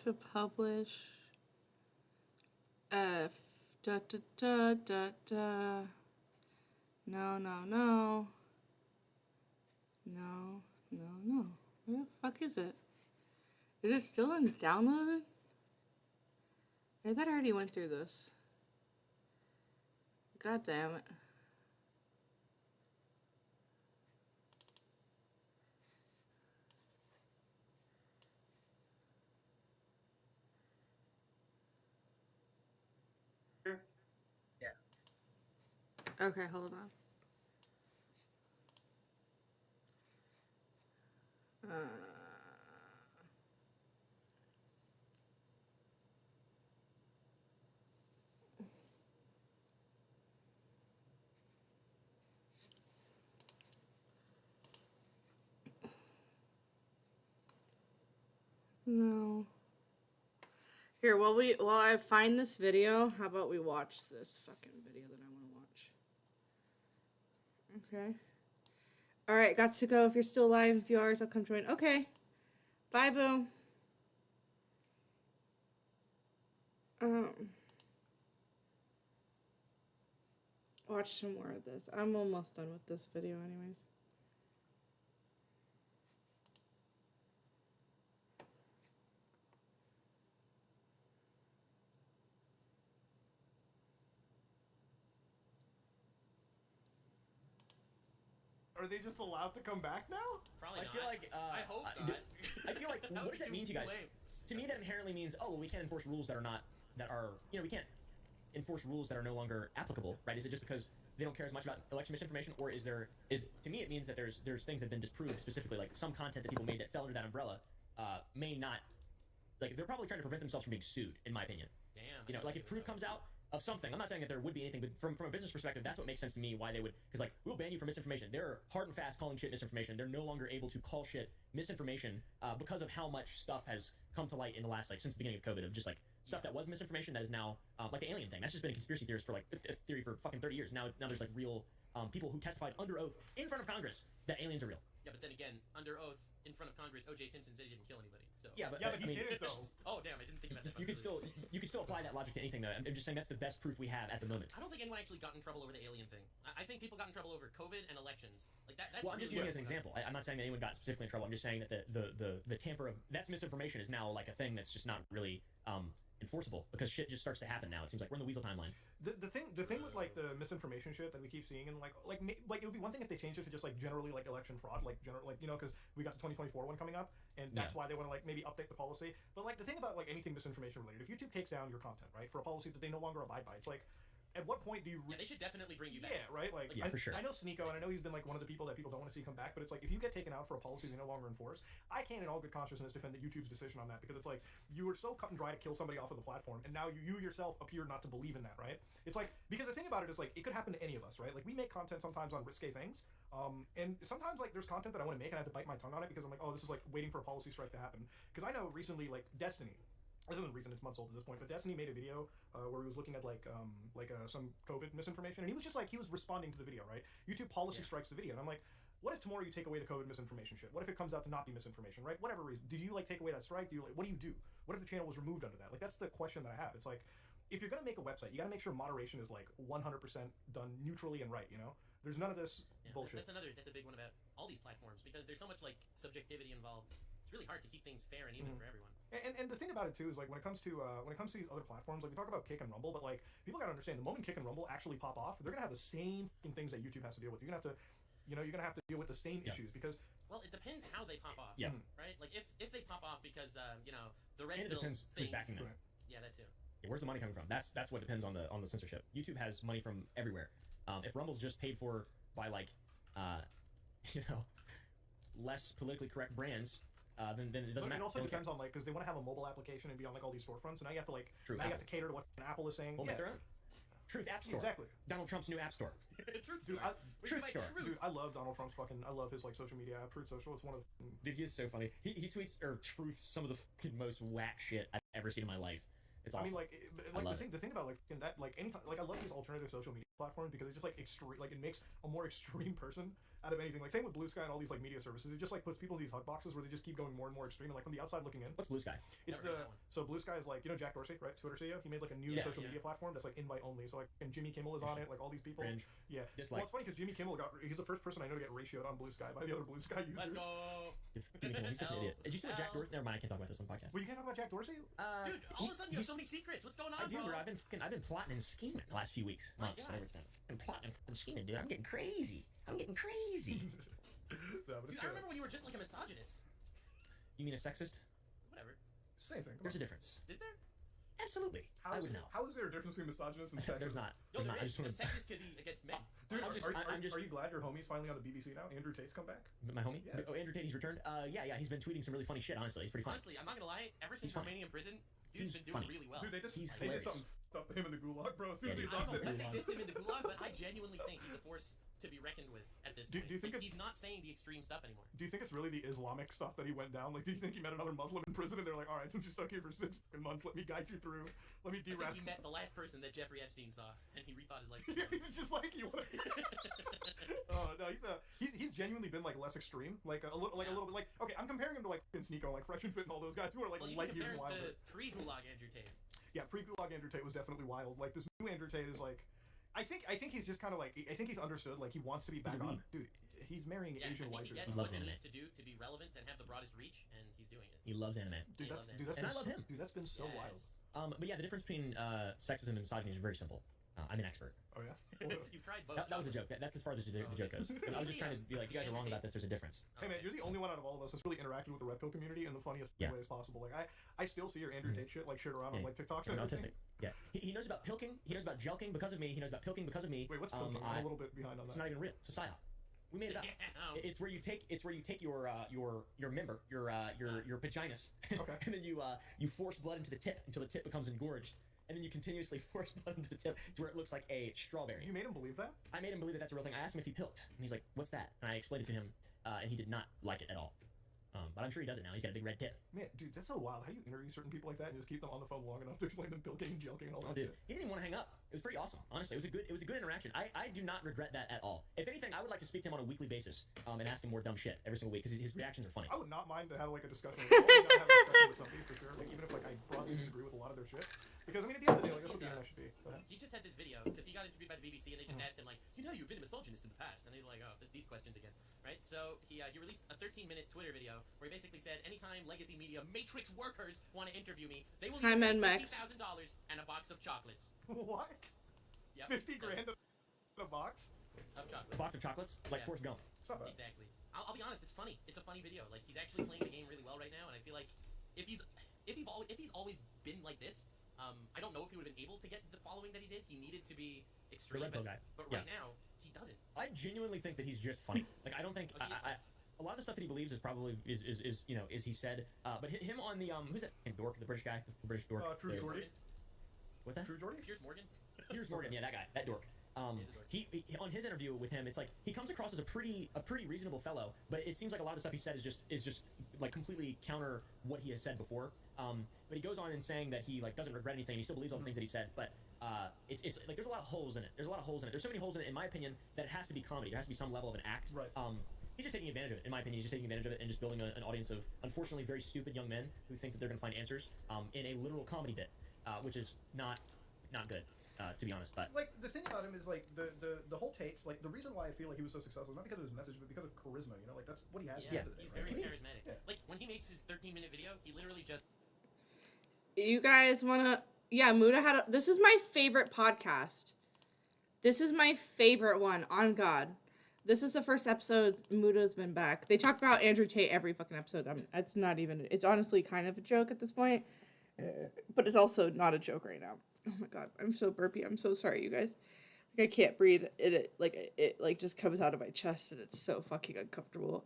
to publish. F. Da da da da da. No, no, no. No, no, no. Where the fuck is it? Is it still in downloaded? I thought I already went through this. God damn it. Yeah. Okay, hold on. No. Here, while I find this video, how about we watch this fucking video that I want to watch? Okay. Alright, got to go. If you're still alive in a few hours, I'll come join. Okay. Bye, boo. Watch some more of this. I'm almost done with this video anyways. Are they just allowed to come back now? Probably not. I feel like I hope not. I feel like what does that mean to you guys? To me, that inherently means, oh, well, we can't enforce rules that are we can't enforce rules that are no longer applicable, right? Is it just because they don't care as much about election misinformation, or is to me it means that there's things that have been disproved specifically, like some content that people made that fell under that umbrella may not, like they're probably trying to prevent themselves from being sued, in my opinion. Damn. You know, like if proof comes out of something, I'm not saying that there would be anything, but from a business perspective, that's what makes sense to me why they would, because like, we'll ban you for misinformation. They're hard and fast calling shit misinformation. They're no longer able to call shit misinformation because of how much stuff has come to light in the last, like, since the beginning of COVID, of just like stuff that was misinformation that is now like the alien thing. That's just been a conspiracy theorist for like a theory for fucking 30 years. Now there's like real people who testified under oath in front of Congress that aliens are real. Yeah, but then again, under oath in front of Congress, O.J. Simpson said he didn't kill anybody. So Yeah, but he didn't though. Oh damn, I didn't think about that. you could still apply that logic to anything though. I'm just saying that's the best proof we have at the moment. I don't think anyone actually got in trouble over the alien thing. I think people got in trouble over COVID and elections. Like that. That's Well, I'm just using it as an example. I'm not saying that anyone got specifically in trouble. I'm just saying that the tamper of that's misinformation is now like a thing that's just not really enforceable because shit just starts to happen now. It seems like we're in the weasel timeline. The thing with like the misinformation shit that we keep seeing, and like it would be one thing if they changed it to just like generally like election fraud, like because we got the 2024 one coming up, and that's why they want to like maybe update the policy. But like the thing about like anything misinformation related, if YouTube takes down your content, right, for a policy that they no longer abide by, it's like, at what point do you? Yeah, they should definitely bring you back. Yeah, right. Like, for sure. I know Sneeko, and I know he's been like one of the people that people don't want to see come back. But it's like if you get taken out for a policy they no longer enforce, I can't in all good consciousness defend YouTube's decision on that because it's like you were so cut and dry to kill somebody off of the platform, and now you yourself appear not to believe in that, right? It's like because the thing about it is like it could happen to any of us, right? Like we make content sometimes on risque things, and sometimes like there's content that I want to make and I have to bite my tongue on it because I'm like, oh, this is like waiting for a policy strike to happen. Because I know recently like Destiny. This isn't the reason, it's months old at this point, but Destiny made a video where he was looking at some COVID misinformation, and he was just like, he was responding to the video, right? YouTube policy strikes the video, and I'm like, what if tomorrow you take away the COVID misinformation shit? What if it comes out to not be misinformation, right? Whatever reason. Did you like take away that strike? What do you do? What if the channel was removed under that? Like, that's the question that I have. It's like, if you're gonna make a website, you gotta make sure moderation is like 100% done neutrally and right, you know? There's none of this bullshit. That's a big one about all these platforms because there's so much like subjectivity involved. It's really hard to keep things fair and even for everyone. And the thing about it too is like when it comes to these other platforms, like we talk about Kick and Rumble, but like people gotta understand the moment Kick and Rumble actually pop off, they're gonna have the same things that YouTube has to deal with. You're gonna have to deal with the same issues because. Well, it depends how they pop off. Yeah. Right. Like if they pop off because the red And it pill depends who's thing. backing them. Yeah, that too. Yeah, where's the money coming from? That's what depends on the censorship. YouTube has money from everywhere. If Rumble's just paid for by like, less politically correct brands. Then it doesn't matter. It also depends on like because they want to have a mobile application and be on like all these storefronts, and now you have to like you have to cater to what Apple is saying. Make their own. Truth App Store. Exactly. Donald Trump's new app store. Truth Dude, Store. Dude, I love Donald Trump's I love his like social media app, Truth Social. It's one of the. Dude, he is so funny. He tweets or truths some of the most whack shit I've ever seen in my life. It's awesome. I mean, like the thing about like that, like anytime, like I love these alternative social media platforms because it's just like extreme, like it makes a more extreme person out of anything. Like same with Blue Sky and all these like media services. It just like puts people in these hug boxes where they just keep going more and more extreme. And like from the outside looking in, What's Blue Sky? it's so Blue Sky is like, you know, Jack Dorsey, right? Twitter CEO. He made like a new social media platform that's like invite only. So like, and Jimmy Kimmel is on it. Like all these people. Cringe. Yeah. Dislike. Well, it's funny because Jimmy Kimmel he's the first person I know to get ratioed on Blue Sky by the other Blue Sky users. Let's go. Jimmy Kimmel, he's such an idiot. Did you see what Jack Dorsey? Never mind, I can't talk about this on the podcast. Well, you can't talk about Jack Dorsey. Dude, all of a sudden you have so many secrets. What's going on, I do, bro? bro. I've been plotting and scheming the last few weeks, months, whatever it's been. I've been plotting and scheming, dude. I'm getting crazy. I'm getting crazy. No, but Dude, I remember when you were just like a misogynist. You mean a sexist? Whatever. Same thing. There's a difference. Is there? Absolutely. I would know. How is there a difference between misogynist and sexist? There's not. Yo, There's there not. I is. just want A sexist could be against men. Dude, I'm just are you glad your homie's finally on the BBC now? Andrew Tate's come back? My homie? Yeah. Oh, Andrew Tate, he's returned? Yeah, he's been tweeting some really funny shit, honestly. He's pretty funny. Honestly, I'm not gonna lie. Ever since He's funny. Romania in prison, dude's He's been doing funny. really well. Dude, they did hilarious. something f***ed up to him in the gulag, bro. As soon as he I don't lost know it. what they did to him in the gulag, but I genuinely think he's a force to be reckoned with at this Do point. you think Like, he's not saying the extreme stuff anymore. Do you think it's really the Islamic stuff that he went down? Like, do you think he met another Muslim in prison and they're like, all right, since you're stuck here for 6 months, let me guide you through. Let me I think de-rap. he met the last person that Jeffrey Epstein saw, and he rethought his life. Yeah, he's just like you. Oh no, he's genuinely been like less extreme, like a little bit. Like, okay, I'm comparing him to like Sneeko, like Fresh and Fit, and all those guys who are like Well, you light can years compare him wilder. to pre-Gulag Andrew Tate. Yeah, pre-Gulag Andrew Tate was definitely wild. Like this new Andrew Tate is like, I think he's just kind of like, I think he's understood. Like he wants to be back on, dude. He's marrying Yeah, Asian I think he wifers. gets what he needs to do to be relevant and have the broadest reach, and he's doing it. He loves anime. Dude, and I love him. Dude, that's been so wild. But yeah, the difference between sexism and misogyny is very simple. I'm an expert. Oh yeah. You've tried both. That was a joke. That's as far as the joke goes. I was just trying to be like, you guys are wrong about this. There's a difference. Hey man, you're the only one out of all of us that's really interacted with the Red Pill community in the funniest ways possible. Like I still see your Andrew Tate shit like shared around on like TikToks and I'm everything. autistic. Yeah, he knows about pilking. He knows about jelking because of me. He knows about pilking because of me. Wait, what's pilking? I'm a little bit behind on that. It's not even real. It's a psyop. We made it up. It's where you take your member, your vaginas, and then you force blood into the tip until the tip becomes engorged, and then you continuously force blood into the tip to where it looks like a strawberry. You made him believe that? I made him believe that that's a real thing. I asked him if he pilked, and he's like, "What's that?" And I explained it to him, and he did not like it at all. But I'm sure he does it now. He's got a big red tip. Man, dude, that's so wild. How do you interview certain people like that and just keep them on the phone long enough to explain them pilking and jelking and all that dude, shit? he didn't even want to hang up. It was pretty awesome. Honestly, it was a good interaction. I do not regret that at all. If anything, I would like to speak to him on a weekly basis and ask him more dumb shit every single week because his reactions are funny. I would not mind to have like a discussion. I would not have a discussion with somebody for sure. Like even if like I broadly disagree with a lot of their shit, because I mean at the end of the day, like that's what the internet should be. He just had this video because he got interviewed by the BBC and they just asked him like, you've been a misogynist in the past, and he's like, oh, these questions again, right? So he released a 13-minute Twitter video where he basically said, anytime legacy media matrix workers want to interview me, they will give me $50,000 and a box of chocolates. What? Yep. 50 grand in a box? Of chocolates. A box of chocolates, like Forrest Gump. It's not bad. Exactly. I'll be honest, it's funny. It's a funny video. Like he's actually playing the game really well right now, and I feel like if he's always been like this, I don't know if he would have been able to get the following that he did. He needed to be extreme, The Red Pill guy. but right now he doesn't. I genuinely think that he's just funny. Like I don't think a lot of the stuff that he believes is probably is he said. But him on the who's that dork, the British guy, the British dork. True Jordy. What's that? True Jordy. Piers Morgan. Piers Morgan, yeah, that guy, that dork. He on his interview with him, it's like he comes across as a pretty reasonable fellow, but it seems like a lot of the stuff he said is just like completely counter what he has said before. But he goes on in saying that he like doesn't regret anything. He still believes all the things that he said, but it's like there's a lot of holes in it. There's so many holes in it, in my opinion, that it has to be comedy. There has to be some level of an act. Right. He's just taking advantage of it. In my opinion, he's just taking advantage of it and just building an audience of unfortunately very stupid young men who think that they're going to find answers in a literal comedy bit, which is not good. To be honest, but like the thing about him is like the whole Tate's like the reason why I feel like he was so successful is not because of his message but because of charisma. You know, like that's what he has. Yeah, at the end of the he's day, very right? charismatic. Yeah. Like when he makes his 13-minute video, he literally just. You guys wanna? Yeah, Muda had. This is my favorite podcast. This is my favorite one. On God, this is the first episode Muda's been back. They talk about Andrew Tate every fucking episode. It's not even. It's honestly kind of a joke at this point, but it's also not a joke right now. Oh my God, I'm so burpy. I'm so sorry, you guys. Like I can't breathe. It just comes out of my chest and it's so fucking uncomfortable.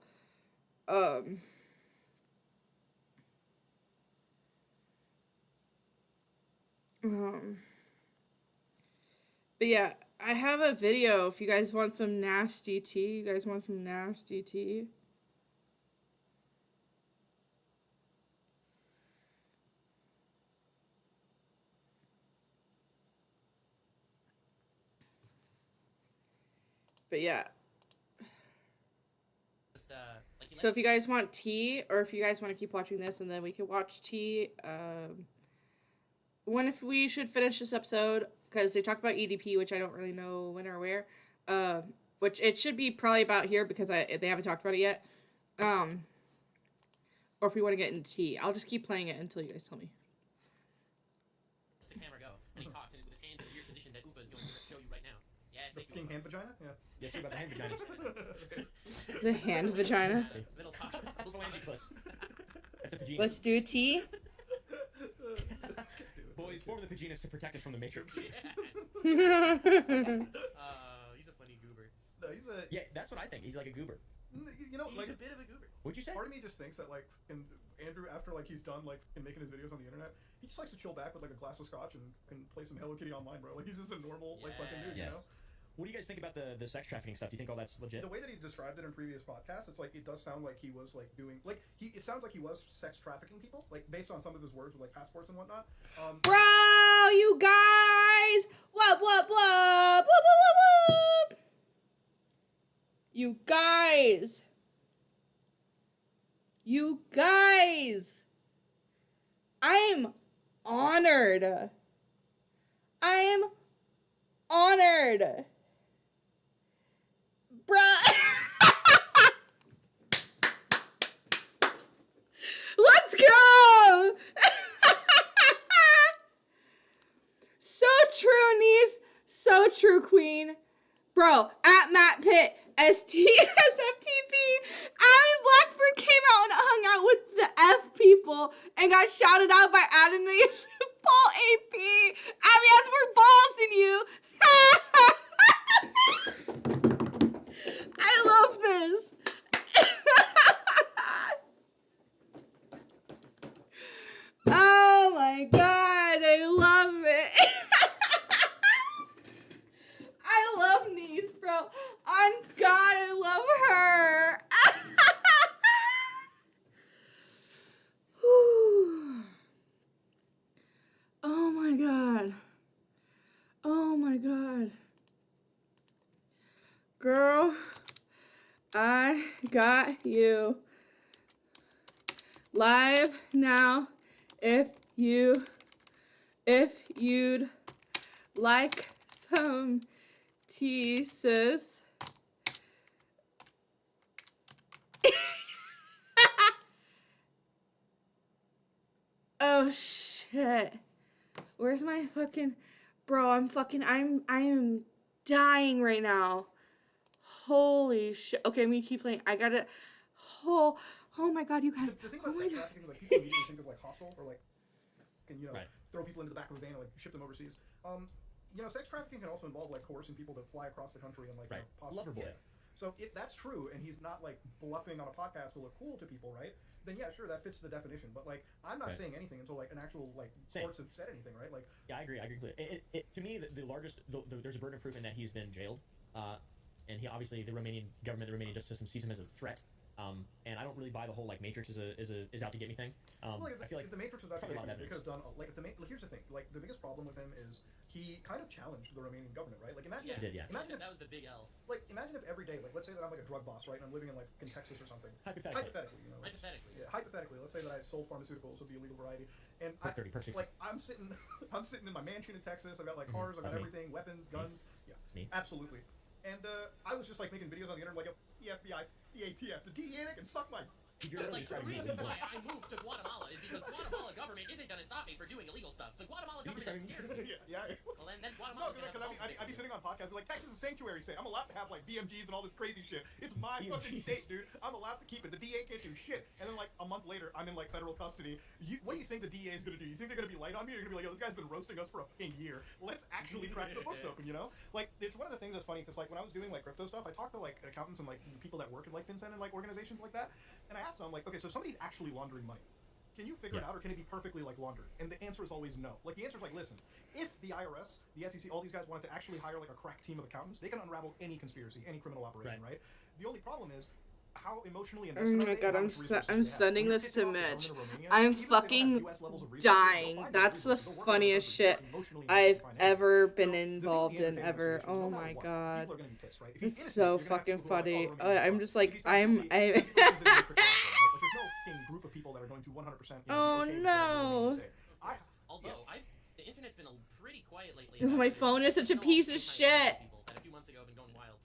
But yeah, I have a video if you guys want some nasty tea. You guys want some nasty tea? But yeah. Just, So if you guys want tea, or if you guys want to keep watching this, and then we can watch tea. When if we should finish this episode, because they talk about EDP, which I don't really know when or where. Which it should be probably about here because they haven't talked about it yet. Or if we want to get into tea, I'll just keep playing it until you guys tell me. Let's the camera go. And he talks with his hand in the weird position that Oompa is going to show you right now. Yes, The thank you. king hand vagina? Yeah. Yes, sir, about the hand vagina. The hand vagina. Little talk. Phalangipuss. That's a Paginas. Let's do tea. Boys, form the Paginas to protect us from the Matrix. He's a funny goober. No, he's a... Yeah, that's what I think. He's like a goober. You know, He's like... a bit of a goober. What'd you say? Part of me just thinks that, like, Andrew, after, like, he's done, like, in making his videos on the internet, he just likes to chill back with, like, a glass of scotch and can play some Hello Kitty online, bro. Like, he's just a normal, like, fucking dude, you know? What do you guys think about the sex trafficking stuff? Do you think all that's legit? The way that he described it in previous podcasts, it's like, it does sound like he was, like, doing, like, it sounds like he was sex trafficking people, like, based on some of his words with, like, passports and whatnot. Bro, you guys! Whoop, whoop, whoop! Whoop, whoop, whoop, whoop! You guys! You guys! I'm honored. I'm honored. Bruh. Let's go! So true, niece. So true, queen. Bro, at Matt Pitt, STSFTP, Abby Blackford came out and hung out with the F people and got shouted out by Adam Nice, Paul AP. Abby has more balls than you. I love this. Oh my god, I love it. I love Niece, bro. On God, I love her. Oh my god. Oh my god. Girl, I got you. Live now if you'd like some tea, sis. Oh shit. Where's my fucking bro? I am dying right now. Holy shit. Okay, I'm gonna keep playing. I gotta oh my god, you guys. The thing Oh about my sex god. trafficking is, like, people immediately think of, like, hostel or, like, can, you know, throw people into the back of a van and, like, ship them overseas. You know, sex trafficking can also involve, like, coercing people to fly across the country and, like, you know, Lover boy. Yeah. So if that's true and he's not, like, bluffing on a podcast to look cool to people, right? Then yeah, sure, that fits the definition. But, like, I'm not saying anything until, like, an actual, like, courts have said anything, right? Like, yeah, I agree. Completely. To me, the largest, there's a burden of proof in that he's been jailed, and he obviously the Romanian government, the Romanian justice system sees him as a threat. And I don't really buy the whole like Matrix is out to get me thing. Well, I feel like if the Matrix was out to probably get a lot me, of they could evidence. have done like if the here's the thing, like the biggest problem with him is he kind of challenged the Romanian government, right? Like imagine Yeah, if, He did, yeah. imagine if, that was the big L. like imagine if every day, like let's say that I'm like a drug boss, right, and I'm living in like in Texas or something. Hypothetically. You know. Hypothetically. Yeah, hypothetically. Let's say that I sold pharmaceuticals of the illegal variety, and Perk 30, Perk 60. like I'm sitting in my mansion in Texas. I've got like cars, I've got Me. everything, weapons, guns. Yeah, Me. absolutely. And I was just like making videos on the internet, like the FBI, the ATF, the DEA, they can suck my. It's like the reason why I moved to Guatemala is because Guatemala government isn't going to stop me for doing illegal stuff. The Guatemala government is scared of me. Yeah. Well, then No, Guatemala's because going to have I'd be sitting on podcasts like Texas is a sanctuary state. I'm allowed to have like BMGs and all this crazy shit. It's my fucking state, dude. I'm allowed to keep it. The DA can't do shit. And then like a month later, I'm in like federal custody. What do you think the DA is gonna do? You think they're gonna be light on me? Or you're gonna be like, yo, this guy's been roasting us for a fucking year. Let's actually crack the books open, you know? Like it's one of the things that's funny because like when I was doing like crypto stuff, I talked to like accountants and like people that work in like FinCEN and like organizations like that, and I asked them like, okay, so somebody's actually laundering money. Can you figure it out, or can it be perfectly like laundered? And the answer is always no. Like the answer is like, listen, if the IRS, the SEC, all these guys wanted to actually hire like a crack team of accountants, they can unravel any conspiracy, any criminal operation, right? The only problem is how emotionally Oh invested my are they god, and how I'm much resources they I'm have. sending When you're this kicking to off a Mitch. government of Romania, I'm even if they don't have fucking US levels of resources, dying. they'll find those That's the resources. They'll work on those funniest countries. shit They're emotionally I've invested financially. ever been So, the thing with the involved in entertainment ever. industry is Oh no matter my what, god. people are gonna be pissed, right? If he's It's innocent, so you're gonna have fucking people who are like, funny. "Oh, Romania's I'm fucked." just If like he's found guilty, I that person's gonna be matrix awful, right? Like, there's no fucking group of people that are going to 100%, you know, Oh be okay with whatever no. Romanians say. Although the internet's been pretty quiet lately. My about it. phone is such a I know piece all of kinds shit. people that a few months ago have been going wild.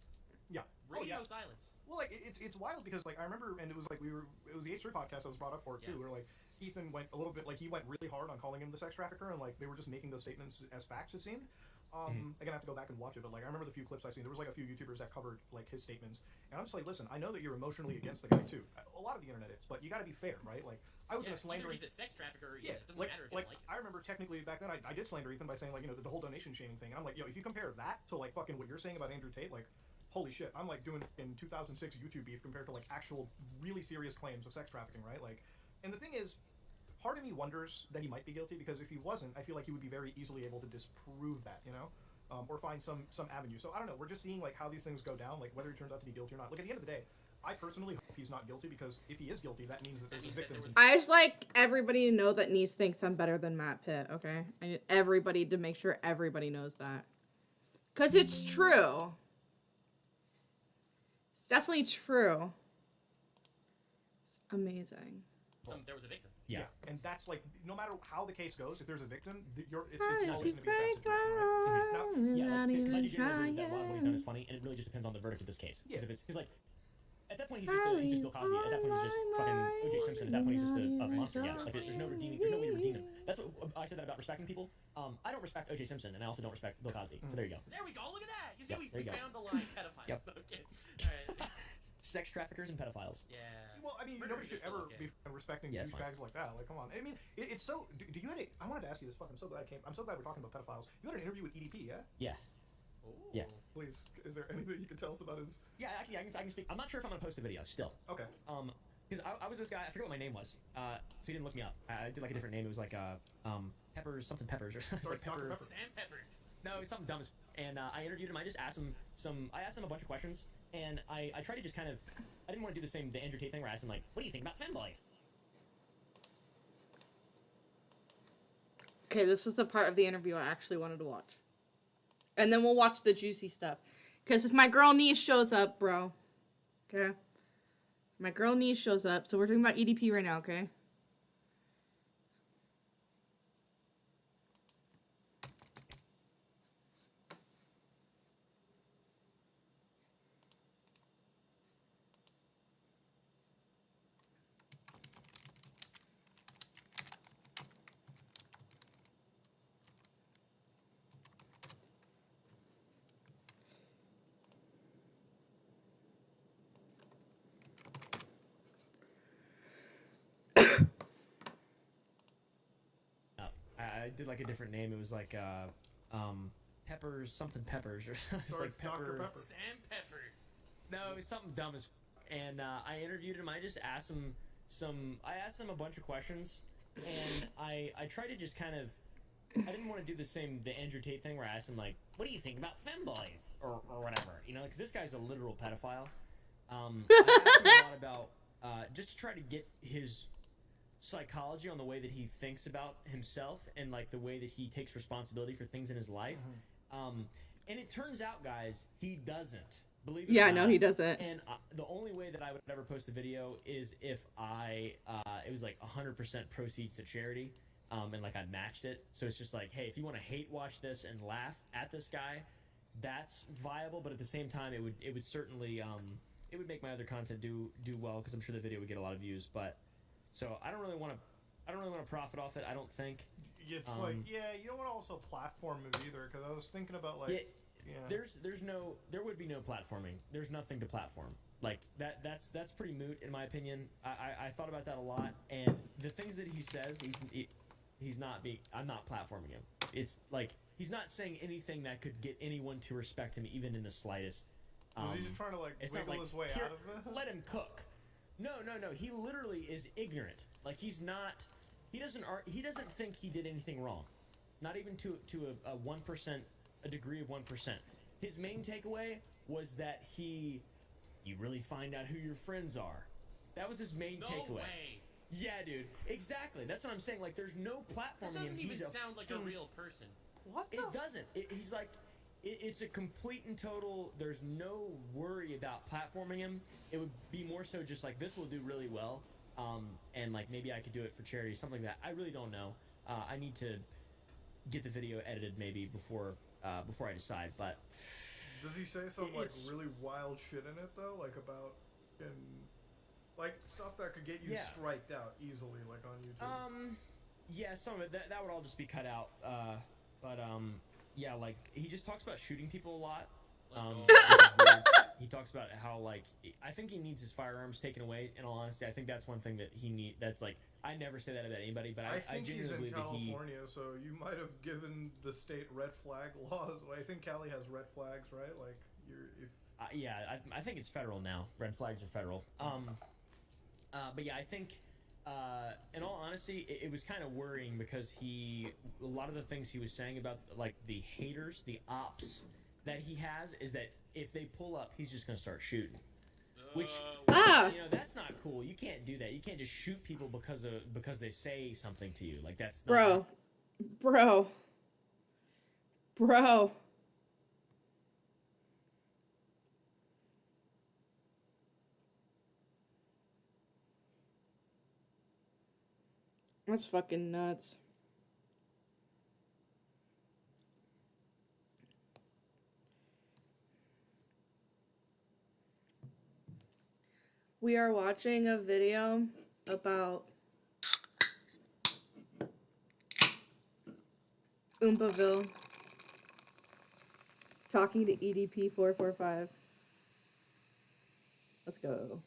Yeah. Radio silence. Well, like it's wild because like I remember, and it was like it was the H3 podcast that was brought up for it too. Where like Ethan went a little bit, like he went really hard on calling him the sex trafficker, and like they were just making those statements as facts. It seemed. Again, I have to go back and watch it, but like I remember the few clips I've seen. There was like a few YouTubers that covered like his statements, and I'm just like, listen, I know that you're emotionally against the guy too. A lot of the internet is, but you got to be fair, right? Like I was gonna slander. Either he's a sex trafficker. Or Yeah, it doesn't like, matter if you like, like. I remember technically back then I did slander Ethan by saying like, you know, the whole donation shaming thing. And I'm like, yo, if you compare that to like fucking what you're saying about Andrew Tate, like, holy shit, I'm like doing in 2006 YouTube beef compared to like actual really serious claims of sex trafficking, right? Like, and the thing is, part of me wonders that he might be guilty because if he wasn't, I feel like he would be very easily able to disprove that, you know, or find some avenue. So I don't know. We're just seeing like how these things go down, like whether he turns out to be guilty or not. Like at the end of the day, I personally hope he's not guilty because if he is guilty, that means that there's a victim. I just like everybody to know that Nice thinks I'm better than Matt Pitt, okay? I need everybody to make sure everybody knows that. Because it's true. It's definitely true. It's amazing. There was a victim. Yeah. And that's like, no matter how the case goes, if there's a victim, it's How always did going you to be a sad break situation, right? Now, Yeah, Without like, because I even do genuinely believe that a lot of what he's done is trying. funny, and it really just depends on the verdict of this case. Because Yeah. if it's because like at that point he's just Bill Cosby. At that point he's just fucking O.J. Simpson. At that point he's just a monster. Yeah, like there's no redeeming. There's no way to redeem him. That's what I said that about respecting people. I don't respect O.J. Simpson, and I also don't respect Bill Cosby. So there you go. There we go. Look at that. You see, Yeah, we there you go. found the line. Pedophile. Yep. Okay. All right. Sex traffickers and pedophiles. Yeah. Well, I mean, Murderers nobody should are still ever okay. be respecting Yeah, it's fine. douchebags like that. Like, come on. I mean, it's so. Do you had a? I wanted to ask you this. Fuck, I'm so glad I'm so glad we're talking about pedophiles. You had an interview with EDP, yeah? Yeah. Yeah. Please, is there anything you can tell us about his? Yeah, I can speak. I'm not sure if I'm gonna post the video still. Okay. Because I was this guy. I forget what my name was. So he didn't look me up. I did like a different name. It was like Peppers something Peppers or something. Like Pepper. Sam Pepper. No, it was something dumb as. And I interviewed him. I just asked him I asked him a bunch of questions, and I tried to just kind of. I didn't want to do the Andrew Tate thing where I asked him like, "What do you think about femboy?" Okay, this is the part of the interview I actually wanted to watch. And then we'll watch the juicy stuff. Because if my girl niece shows up, bro. Okay? My girl niece shows up. So we're talking about EDP right now, okay? I did like a different name. It was like Peppers something Peppers or it's like Pepper. Sam Pepper. No, it was something dumb as. And I interviewed him. I just asked him I asked him a bunch of questions, and I tried to just kind of. I didn't want to do the Andrew Tate thing where I asked him like, "What do you think about femboys?" or whatever, you know, because this guy's a literal pedophile. I asked him a lot about just to try to get his psychology on the way that he thinks about himself and like the way that he takes responsibility for things in his life. And it turns out, guys, he doesn't. Believe it or not. No, he doesn't. And the only way that I would ever post a video is if it was like 100% proceeds to charity, and like I matched it. So it's just like, hey, if you want to hate watch this and laugh at this guy, that's viable. But at the same time, it would certainly it would make my other content do well because I'm sure the video would get a lot of views. But so I don't really want to profit off it. I don't think. It's like, yeah, you don't want to also platform it either because I was thinking about like. Yeah. There would be no platforming. There's nothing to platform. Like that's pretty moot in my opinion. I thought about that a lot, and the things that he says, I'm not platforming him. It's like he's not saying anything that could get anyone to respect him even in the slightest. Was he just trying to like wiggle his way out of it? Let him cook. No. He literally is ignorant. Like he doesn't think he did anything wrong. Not even to a 1%. A degree of 1%. His main takeaway was that he you really find out who your friends are. That was his main takeaway. No way. Yeah, dude. Exactly. That's what I'm saying. Like, there's no platforming That doesn't him. even sound like a real person. What? It doesn't. He's like, it's a complete and total. There's no worry about platforming him. It would be more so just like, this will do really well, and like maybe I could do it for charity, something like that. I really don't know. I need to get the video edited maybe before I decide. But does he say some like really wild shit in it though, like about like stuff that could get you striked out easily, like on YouTube? Yeah, some of it that would all just be cut out. But yeah, like he just talks about shooting people a lot. He talks about how like I think he needs his firearms taken away. In all honesty, I think that's one thing that he need. That's like I never say that about anybody, but I genuinely believe that he. He's in California, so you might have given the state red flag laws. I think Cali has red flags, right? Like yeah, I think it's federal now. Red flags are federal. But yeah, I think. In all honesty, it was kind of worrying because a lot of the things he was saying about like the haters, the ops that he has is that if they pull up, he's just gonna start shooting. Which that's not cool. You can't do that. You can't just shoot people because they say something to you. Like that's not bro. That's fucking nuts. We are watching a video about Oompaville talking to EDP 445. Let's go.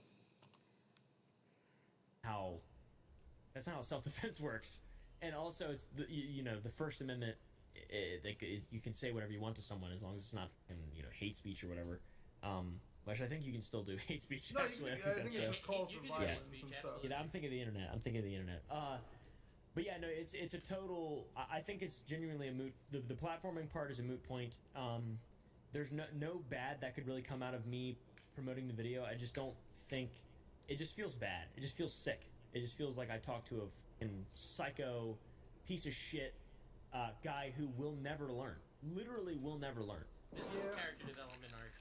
That's not how self-defense works. And also, it's the First Amendment. You can say whatever you want to someone as long as it's not hate speech or whatever. Which I think you can still do hate speech. No, actually, I think it's just calls for violence and stuff. Yeah, I'm thinking of the internet. But yeah, no, it's a total. I think it's genuinely a moot. The platforming part is a moot point. There's no bad that could really come out of me promoting the video. I just don't think. It just feels bad. It just feels sick. It just feels like I talked to a fucking psycho piece of shit guy who will never learn. Literally will never learn. This was a character development arc.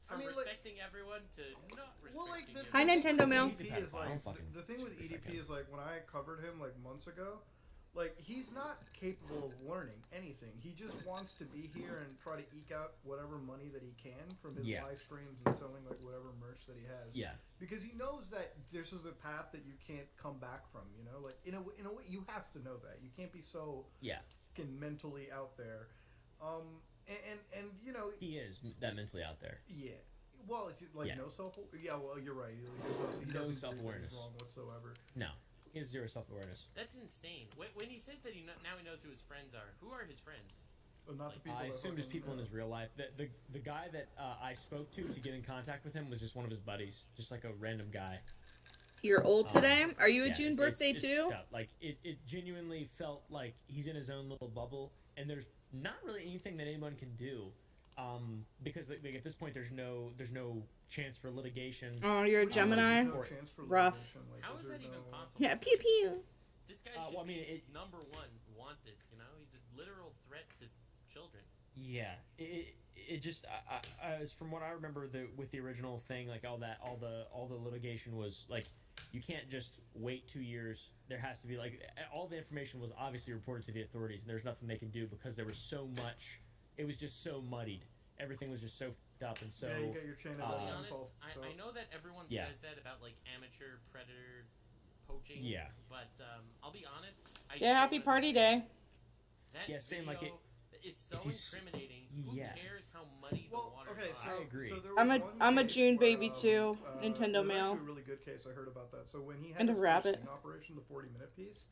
From respecting everyone to not respecting everyone. Hi, Nintendo Mail. The thing with EDP is like when I covered him like months ago, like he's not capable of learning anything. He just wants to be here and try to eke out whatever money that he can from his live streams and selling like whatever merch that he has. Yeah. Because he knows that this is a path that you can't come back from. You know, like in a way, you have to know that you can't be so mentally out there. And you know he is that mentally out there. Yeah. Well, if you no self. Yeah. Well, you're right. He no doesn't self-awareness. wrong whatsoever. No. He has zero self-awareness. That's insane. When he says that now he knows who his friends are, who are his friends? Well, not the people I assume there's people in his real life. The guy that I spoke to get in contact with him was just one of his buddies, just like a random guy. You're old today? Are you a June birthday too? Like it genuinely felt like he's in his own little bubble, and there's not really anything that anyone can do, because like, at this point there's no chance for litigation. Oh, you're a Gemini. Rough. How is that even possible? Yeah, pew pew. This guy should be number one wanted. You know, he's a literal threat to children. Yeah, it just from what I remember with the original thing, like all the litigation was like you can't just wait 2 years. There has to be like all the information was obviously reported to the authorities, and there's nothing they can do because there was so much. It was just so muddied. Everything was just so f***ed up and so. Yeah, you got your chain of evidence. I know that everyone says that about like amateur predator poaching. Yeah. But I'll be honest. Happy party day. That same like it. Is so incriminating. Who cares how muddy the water is? I agree. So I'm a June baby too. Nintendo Mail. Actually a really good case. I heard about that. So when he had And a his rabbit. sting operation, the 40-minute piece,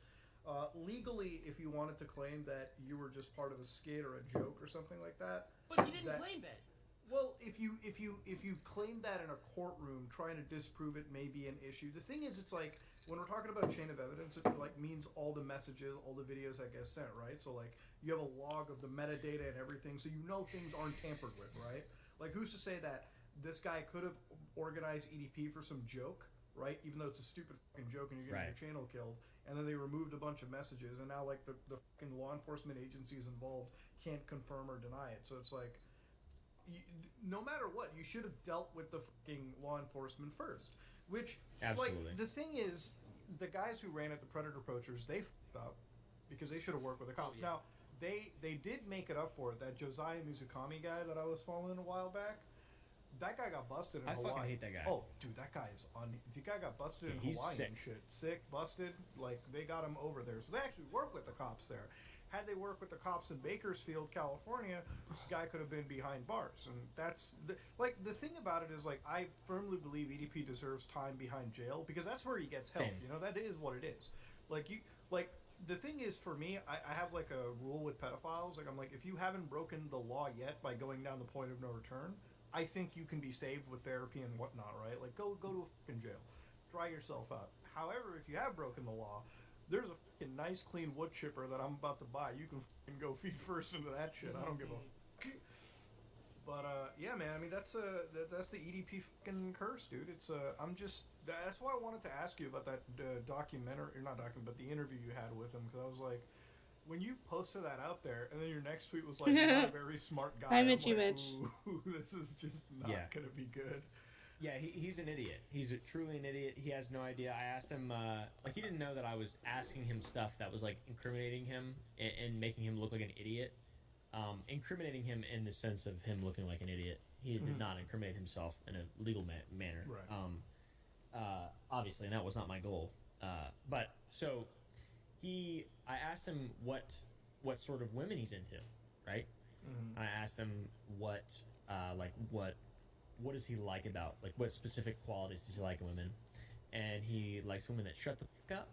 legally, if you wanted to claim that you were just part of a skit or a joke or something like that, but he didn't claim that. Well, if you claim that in a courtroom, trying to disprove it may be an issue. The thing is, it's like when we're talking about chain of evidence, it like means all the messages, all the videos that get sent, right? So like you have a log of the metadata and everything, so you know things aren't tampered with, right? Like who's to say that this guy could have organized EDP for some joke, right? Even though it's a stupid fucking joke and you're getting your channel killed. And then they removed a bunch of messages, and now like the fucking law enforcement agencies involved can't confirm or deny it. So it's like, no matter what, you should have dealt with the fucking law enforcement first. Which, Absolutely. like, the thing is, the guys who ran at the Predator Poachers, they fucked up because they should have worked with the cops. Now, they did make it up for it. That Josiah Mizukami guy that I was following a while back, that guy got busted in Hawaii. I fucking hate that guy. Oh, dude, that guy is the guy got busted in he's Hawaii sick. and shit. Sick, busted. Like, they got him over there. So they actually work with the cops there. Had they worked with the cops in Bakersfield, California, the guy could have been behind bars. And that's the thing about it is, like, I firmly believe EDP deserves time behind jail because that's where he gets help. Same. You know, that is what it is. The thing is, for me, I have like a rule with pedophiles. Like, I'm like, if you haven't broken the law yet by going down the point of no return, I think you can be saved with therapy and whatnot, right? Like, go to a fucking jail. Dry yourself out. However, if you have broken the law, there's a fucking nice, clean wood chipper that I'm about to buy. You can fucking go feet first into that shit. I don't give a fuck. But, yeah, man, I mean, that's the EDP fucking curse, dude. It's, that's why I wanted to ask you about that documentary, or not documentary, but the interview you had with him, because I was like, when you posted that out there, and then your next tweet was like, you're not a very smart guy. Hi, I'm Mitchy like, Mitch. ooh, this is just not gonna be good. Yeah, he's an idiot. He's truly an idiot. He has no idea. I asked him, like, he didn't know that I was asking him stuff that was, like, incriminating him and making him look like an idiot. Incriminating him in the sense of him looking like an idiot. He did not incriminate himself in a legal manner. Right. Obviously, and that was not my goal. But, so, I asked him what sort of women he's into, right? I asked him what does he like about, like, what specific qualities does he like in women? And he likes women that shut the fuck up,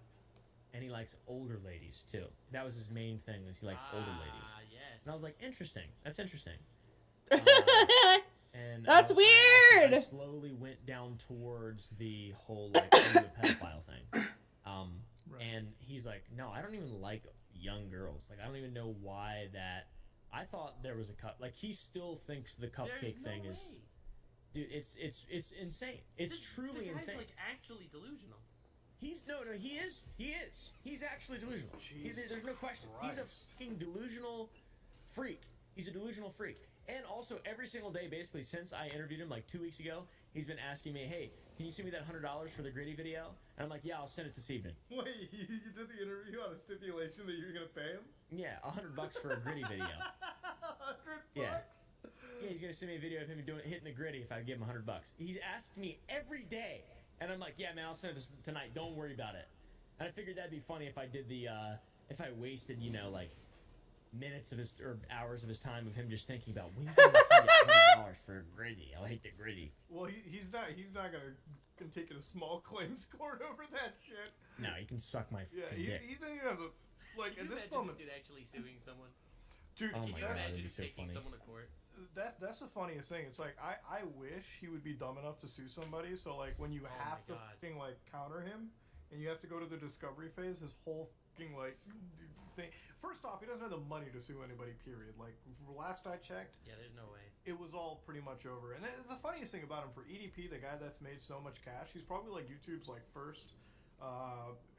and he likes older ladies too. That was his main thing, is he likes older ladies. Yes. And I was like, interesting. That's interesting. And That's weird. I slowly went down towards the whole, like, are you a pedophile thing. And he's like, no, I don't even like young girls. Like, I don't even know why that. I thought there was a cut. Like, he still thinks the cupcake thing is. Dude, it's insane. It's truly the guy's insane. like actually delusional. He is. He's actually delusional. There's no question. He's a fucking delusional freak. He's a delusional freak. And also, every single day, basically, since I interviewed him like 2 weeks ago, he's been asking me, hey, can you send me that $100 for the gritty video? And I'm like, yeah, I'll send it this evening. Wait, you did the interview on a stipulation that you were going to pay him? Yeah, $100 for a gritty video. $100? Yeah. Yeah, he's gonna send me a video of him hitting the gritty if I give him $100. He's asked me every day, and I'm like, yeah, man, I'll send this tonight. Don't worry about it. And I figured that'd be funny if I did if I wasted, like, minutes of his or hours of his time of him just thinking about when's he gonna get $100 for gritty. I hate the gritty. Well, he's not gonna take it a small claims court over that shit. No, he can suck my fucking dick. He's not gonna have the like Can at you this imagine moment. this dude actually suing someone? Dude, oh Can my you god, imagine that'd be so taking funny. someone to court? That's the funniest thing. It's like I wish he would be dumb enough to sue somebody. So like when you have to fucking like counter him and you have to go to the discovery phase, his whole fucking like thing. First off, he doesn't have the money to sue anybody. Period. Like last I checked, Yeah, there's no way. it was all pretty much over. And the funniest thing about him, for EDP, the guy that's made so much cash, he's probably like YouTube's like first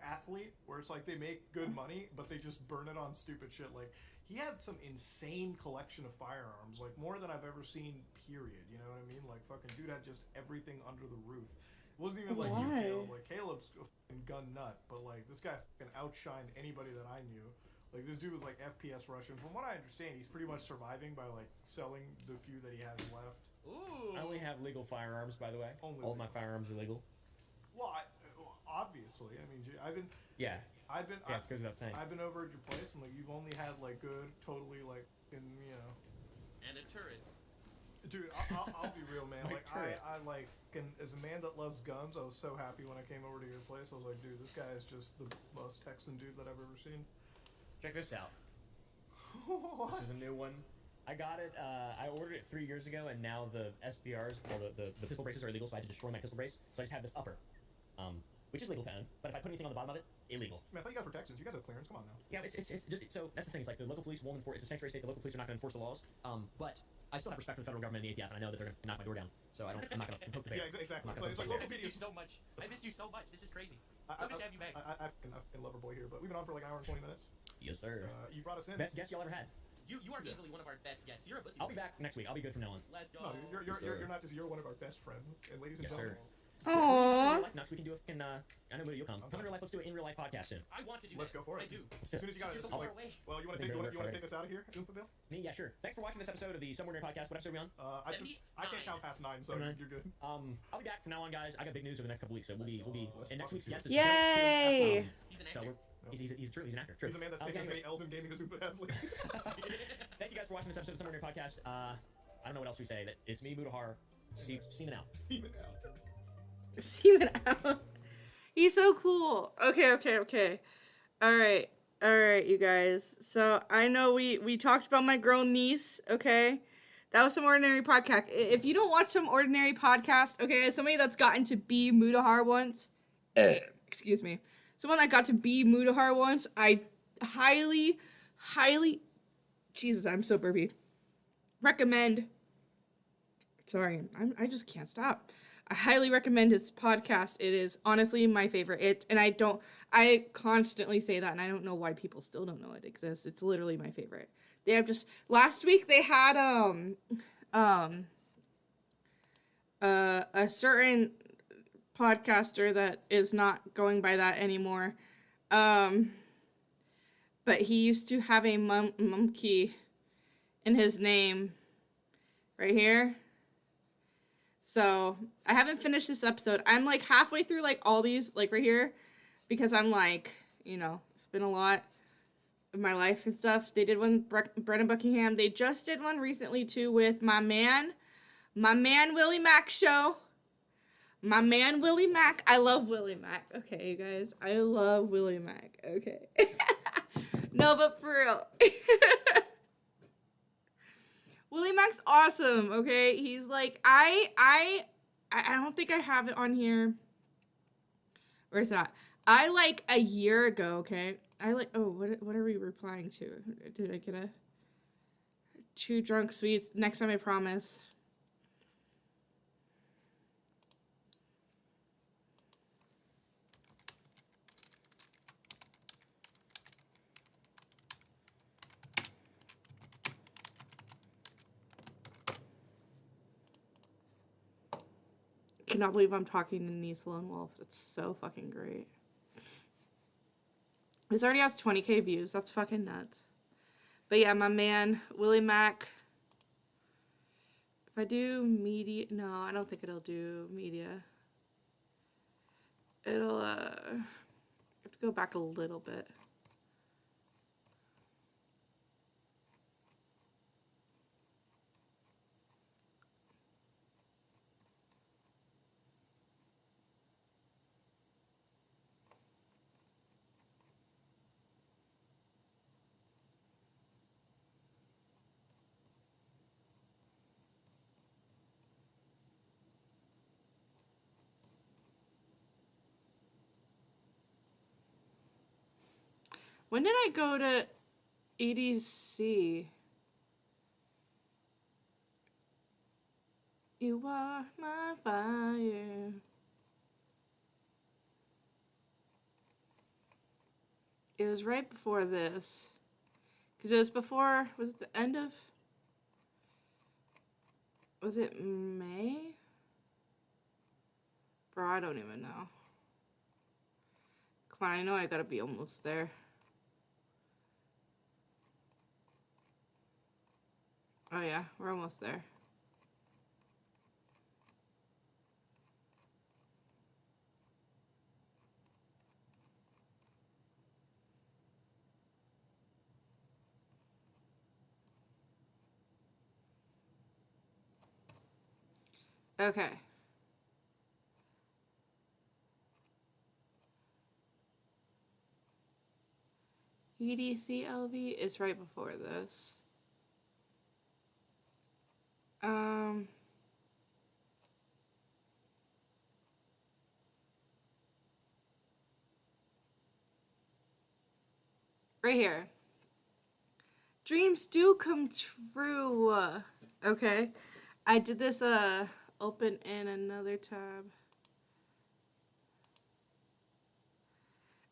athlete, where it's like they make good money, but they just burn it on stupid shit. Like he had some insane collection of firearms, like more than I've ever seen. Period. You know what I mean? Like fucking dude had just everything under the roof. It wasn't even like you, Caleb. Like Caleb's a fucking gun nut, but like this guy fucking outshined anybody that I knew. Like this dude was like FPS Russian. From what I understand, he's pretty much surviving by like selling the few that he has left. Ooh. I only have legal firearms, by the way. Only All my firearms are legal. Well, obviously. I mean, I've been. Yeah. Yeah, it goes without saying. I've been over at your place, and like you've only had like good, totally like, And a turret. Dude, I'll be real, man. Like I like, and as a man that loves guns, I was so happy when I came over to your place. I was like, dude, this guy is just the most Texan dude that I've ever seen. Check this out. What? This is a new one. I got it. I ordered it 3 years ago, and now the SBRs, well, the pistol braces are illegal, so I had to destroy my pistol brace. So I just have this upper, which is legal to own. But if I put anything on the bottom of it, illegal. Man, I thought you guys were Texans. You guys have clearance. Come on now. Yeah, it's just so that's the thing. It's like the local police won't enforce. It's a sanctuary state. The local police are not going to enforce the laws. But I still have respect for the federal government and the ATF, and I know that they're going to knock my door down. So I'm not going to poke the bear. Yeah, exactly. I'm not It's gonna like poke the bear. local I missed you videos. so much. I missed you so much. This is crazy. I So good to have you back. I've been Loverboy here, but we've been on for like an hour and 20 minutes. Yes, sir. You brought us in. Best guest y'all ever had. You are easily one of our best guests. You're a pussy. I'll be back next week. I'll be good from now on. Let's go. No, dude, you're not just, you're one of our best friends. And ladies and Yes, gentlemen. sir. Aww. Next we can do a fucking, I know you'll come. Come in real life. Let's do an in real life podcast soon. I want to do Let's that. go for it. I do. As soon as you got it. You're so far away. Well, you want to take us out of here, Oompaville? Me, yeah, sure. Thanks for watching this episode of the Somewhere Near Podcast. What episode are we on? I can't count past 9, so 79. you're good. I'll be back from now on, guys. I got big news over the next couple weeks, so we'll be. And next week's guest is Yay! He's an So actor. he's true. He's an actor. True. He's a man that's taken as many L's in gaming as Oompa has lately. Thank you guys for watching this episode of Somewhere Near Podcast. I don't know what else we say. That it's me, Mudahar. Seaman out. Seaman out. He's so cool. Okay. All right, you guys. So I know we talked about my girl niece. Okay, that was Some Ordinary Podcast. If you don't watch Some Ordinary Podcast, okay, as somebody that's gotten to be Mudahar once, excuse me, someone that got to be Mudahar once, I highly, Jesus, I'm so burpy. Recommend. Sorry, I just can't stop. I highly recommend his podcast. It is honestly my favorite. I constantly say that, and I don't know why people still don't know it exists. It's literally my favorite. They have last week they had a certain podcaster that is not going by that anymore. But he used to have a monkey in his name right here. So I haven't finished this episode. I'm like halfway through like all these like right here because I'm like, it's been a lot of my life and stuff. They did one, Brennan Buckingham. They just did one recently too with my man Willie Mack show. My man Willie Mack. I love Willie Mack. Okay, you guys. I love Willie Mack. Okay. No, but for real. Willie Mack's awesome, okay? He's like, I don't think I have it on here. Or it's not. I like a year ago, okay? What are we replying to? Did I get a 2 drunk sweets? Next time I promise. Cannot believe I'm talking to Niece Lone Wolf. It's so fucking great. This already has 20k views. That's fucking nuts. But yeah, my man, Willie Mack. If I do media... No, I don't think it'll do media. It'll, I have to go back a little bit. When did I go to EDC? You are my fire. It was right before this. Because it was before, was it the end of? Was it May? Bro, I don't even know. Come on, I know I gotta be almost there. Oh yeah, we're almost there. Okay. EDCLV is right before this. Right here. Dreams do come true. Okay. I did this open in another tab.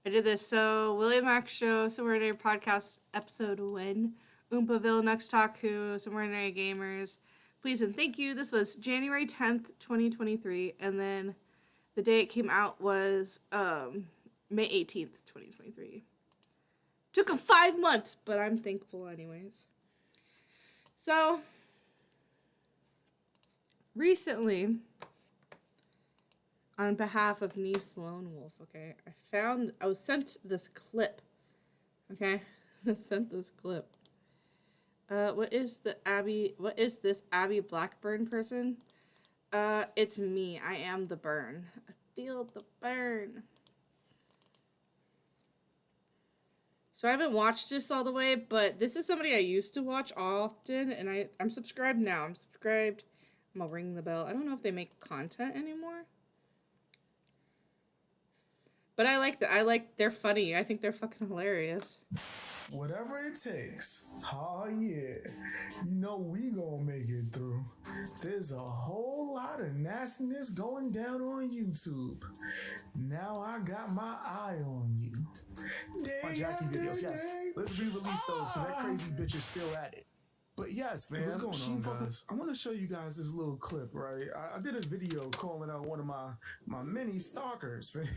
I did this. So William Max Show, Somewhere Near Podcast episode 1. Oompaville, Nux Talk Who, Somewhere Near Gamers. Please and thank you. This was January 10th, 2023. And then the day it came out was May 18th, 2023. Took them 5 months, but I'm thankful anyways. So, recently, on behalf of niece Lone Wolf, okay, I was sent this clip, okay, I sent this clip. What is this Abby Blackburn person? It's me, I am the burn. I feel the burn. So I haven't watched this all the way, but this is somebody I used to watch often, and I'm subscribed now. I'm subscribed. I'm gonna ring the bell. I don't know if they make content anymore. But I like they're funny. I think they're fucking hilarious. Whatever it takes. Oh yeah. You know we gonna make it through. There's a whole lot of nastiness going down on YouTube. Now I got my eye on you. My Jackie videos, yes. Let's re-release those because that crazy bitch is still at it. But yes, man. What's going on, guys? I want to show you guys this little clip, right? I did a video calling out one of my many stalkers, man.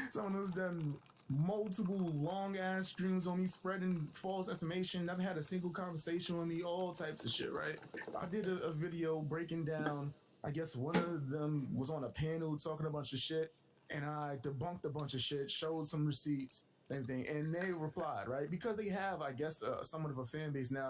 Someone who's done multiple long-ass streams on me, spreading false information, never had a single conversation with me, all types of shit, right? I did a video breaking down, I guess one of them was on a panel talking a bunch of shit, and I debunked a bunch of shit, showed some receipts, everything, and they replied, right? Because they have, I guess, somewhat of a fan base now.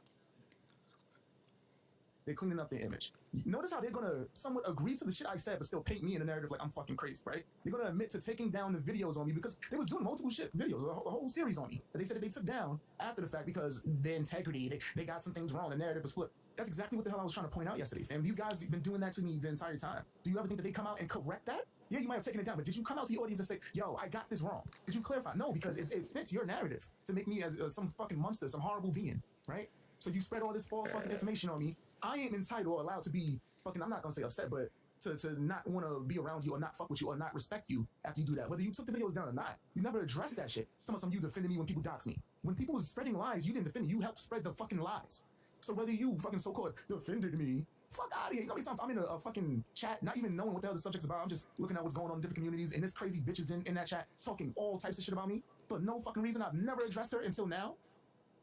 They're cleaning up their image. Notice how they're gonna somewhat agree to the shit I said, but still paint me in a narrative like I'm fucking crazy, right? They're gonna admit to taking down the videos on me because they was doing multiple shit videos, a whole series on me that they said that they took down after the fact because their integrity, they got some things wrong, the narrative was flipped. That's exactly what the hell I was trying to point out yesterday, fam. These guys have been doing that to me the entire time. Do you ever think that they come out and correct that? Yeah, you might have taken it down, but did you come out to the audience and say, yo, I got this wrong? Did you clarify? No, because it fits your narrative to make me as some fucking monster, some horrible being, right? So you spread all this false fucking information on me. I ain't entitled or allowed to be fucking, I'm not gonna say upset, but to not want to be around you or not fuck with you or not respect you after you do that. Whether you took the videos down or not, you never addressed that shit. Some you defended me when people doxed me. When people was spreading lies, you didn't defend me. You helped spread the fucking lies. So whether you fucking so-called defended me, fuck out of here. You know how many times I'm in a fucking chat, not even knowing what the hell the subject's about. I'm just looking at what's going on in different communities, and this crazy bitch is in that chat talking all types of shit about me for no fucking reason. I've never addressed her until now.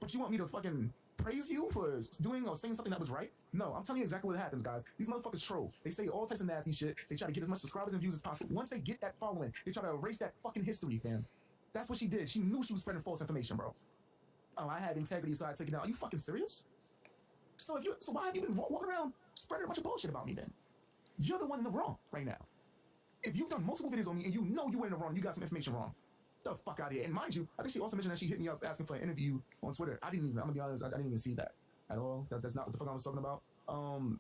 But you want me to fucking praise you for doing or saying something that was right? No, I'm telling you exactly what happens, guys. These motherfuckers troll. They say all types of nasty shit. They try to get as much subscribers and views as possible. Once they get that following, they try to erase that fucking history, fam. That's what she did. She knew she was spreading false information, bro. Oh, I had integrity, so I take it down. Are you fucking serious? So why have you been walking around spreading a bunch of bullshit about me then? You're the one in the wrong right now. If you've done multiple videos on me and you know you were in the wrong, you got some information wrong, the fuck out of here. And mind you, I think she also mentioned that she hit me up asking for an interview on Twitter. I'm gonna be honest, I didn't even see that at all. That's not what the fuck I was talking about.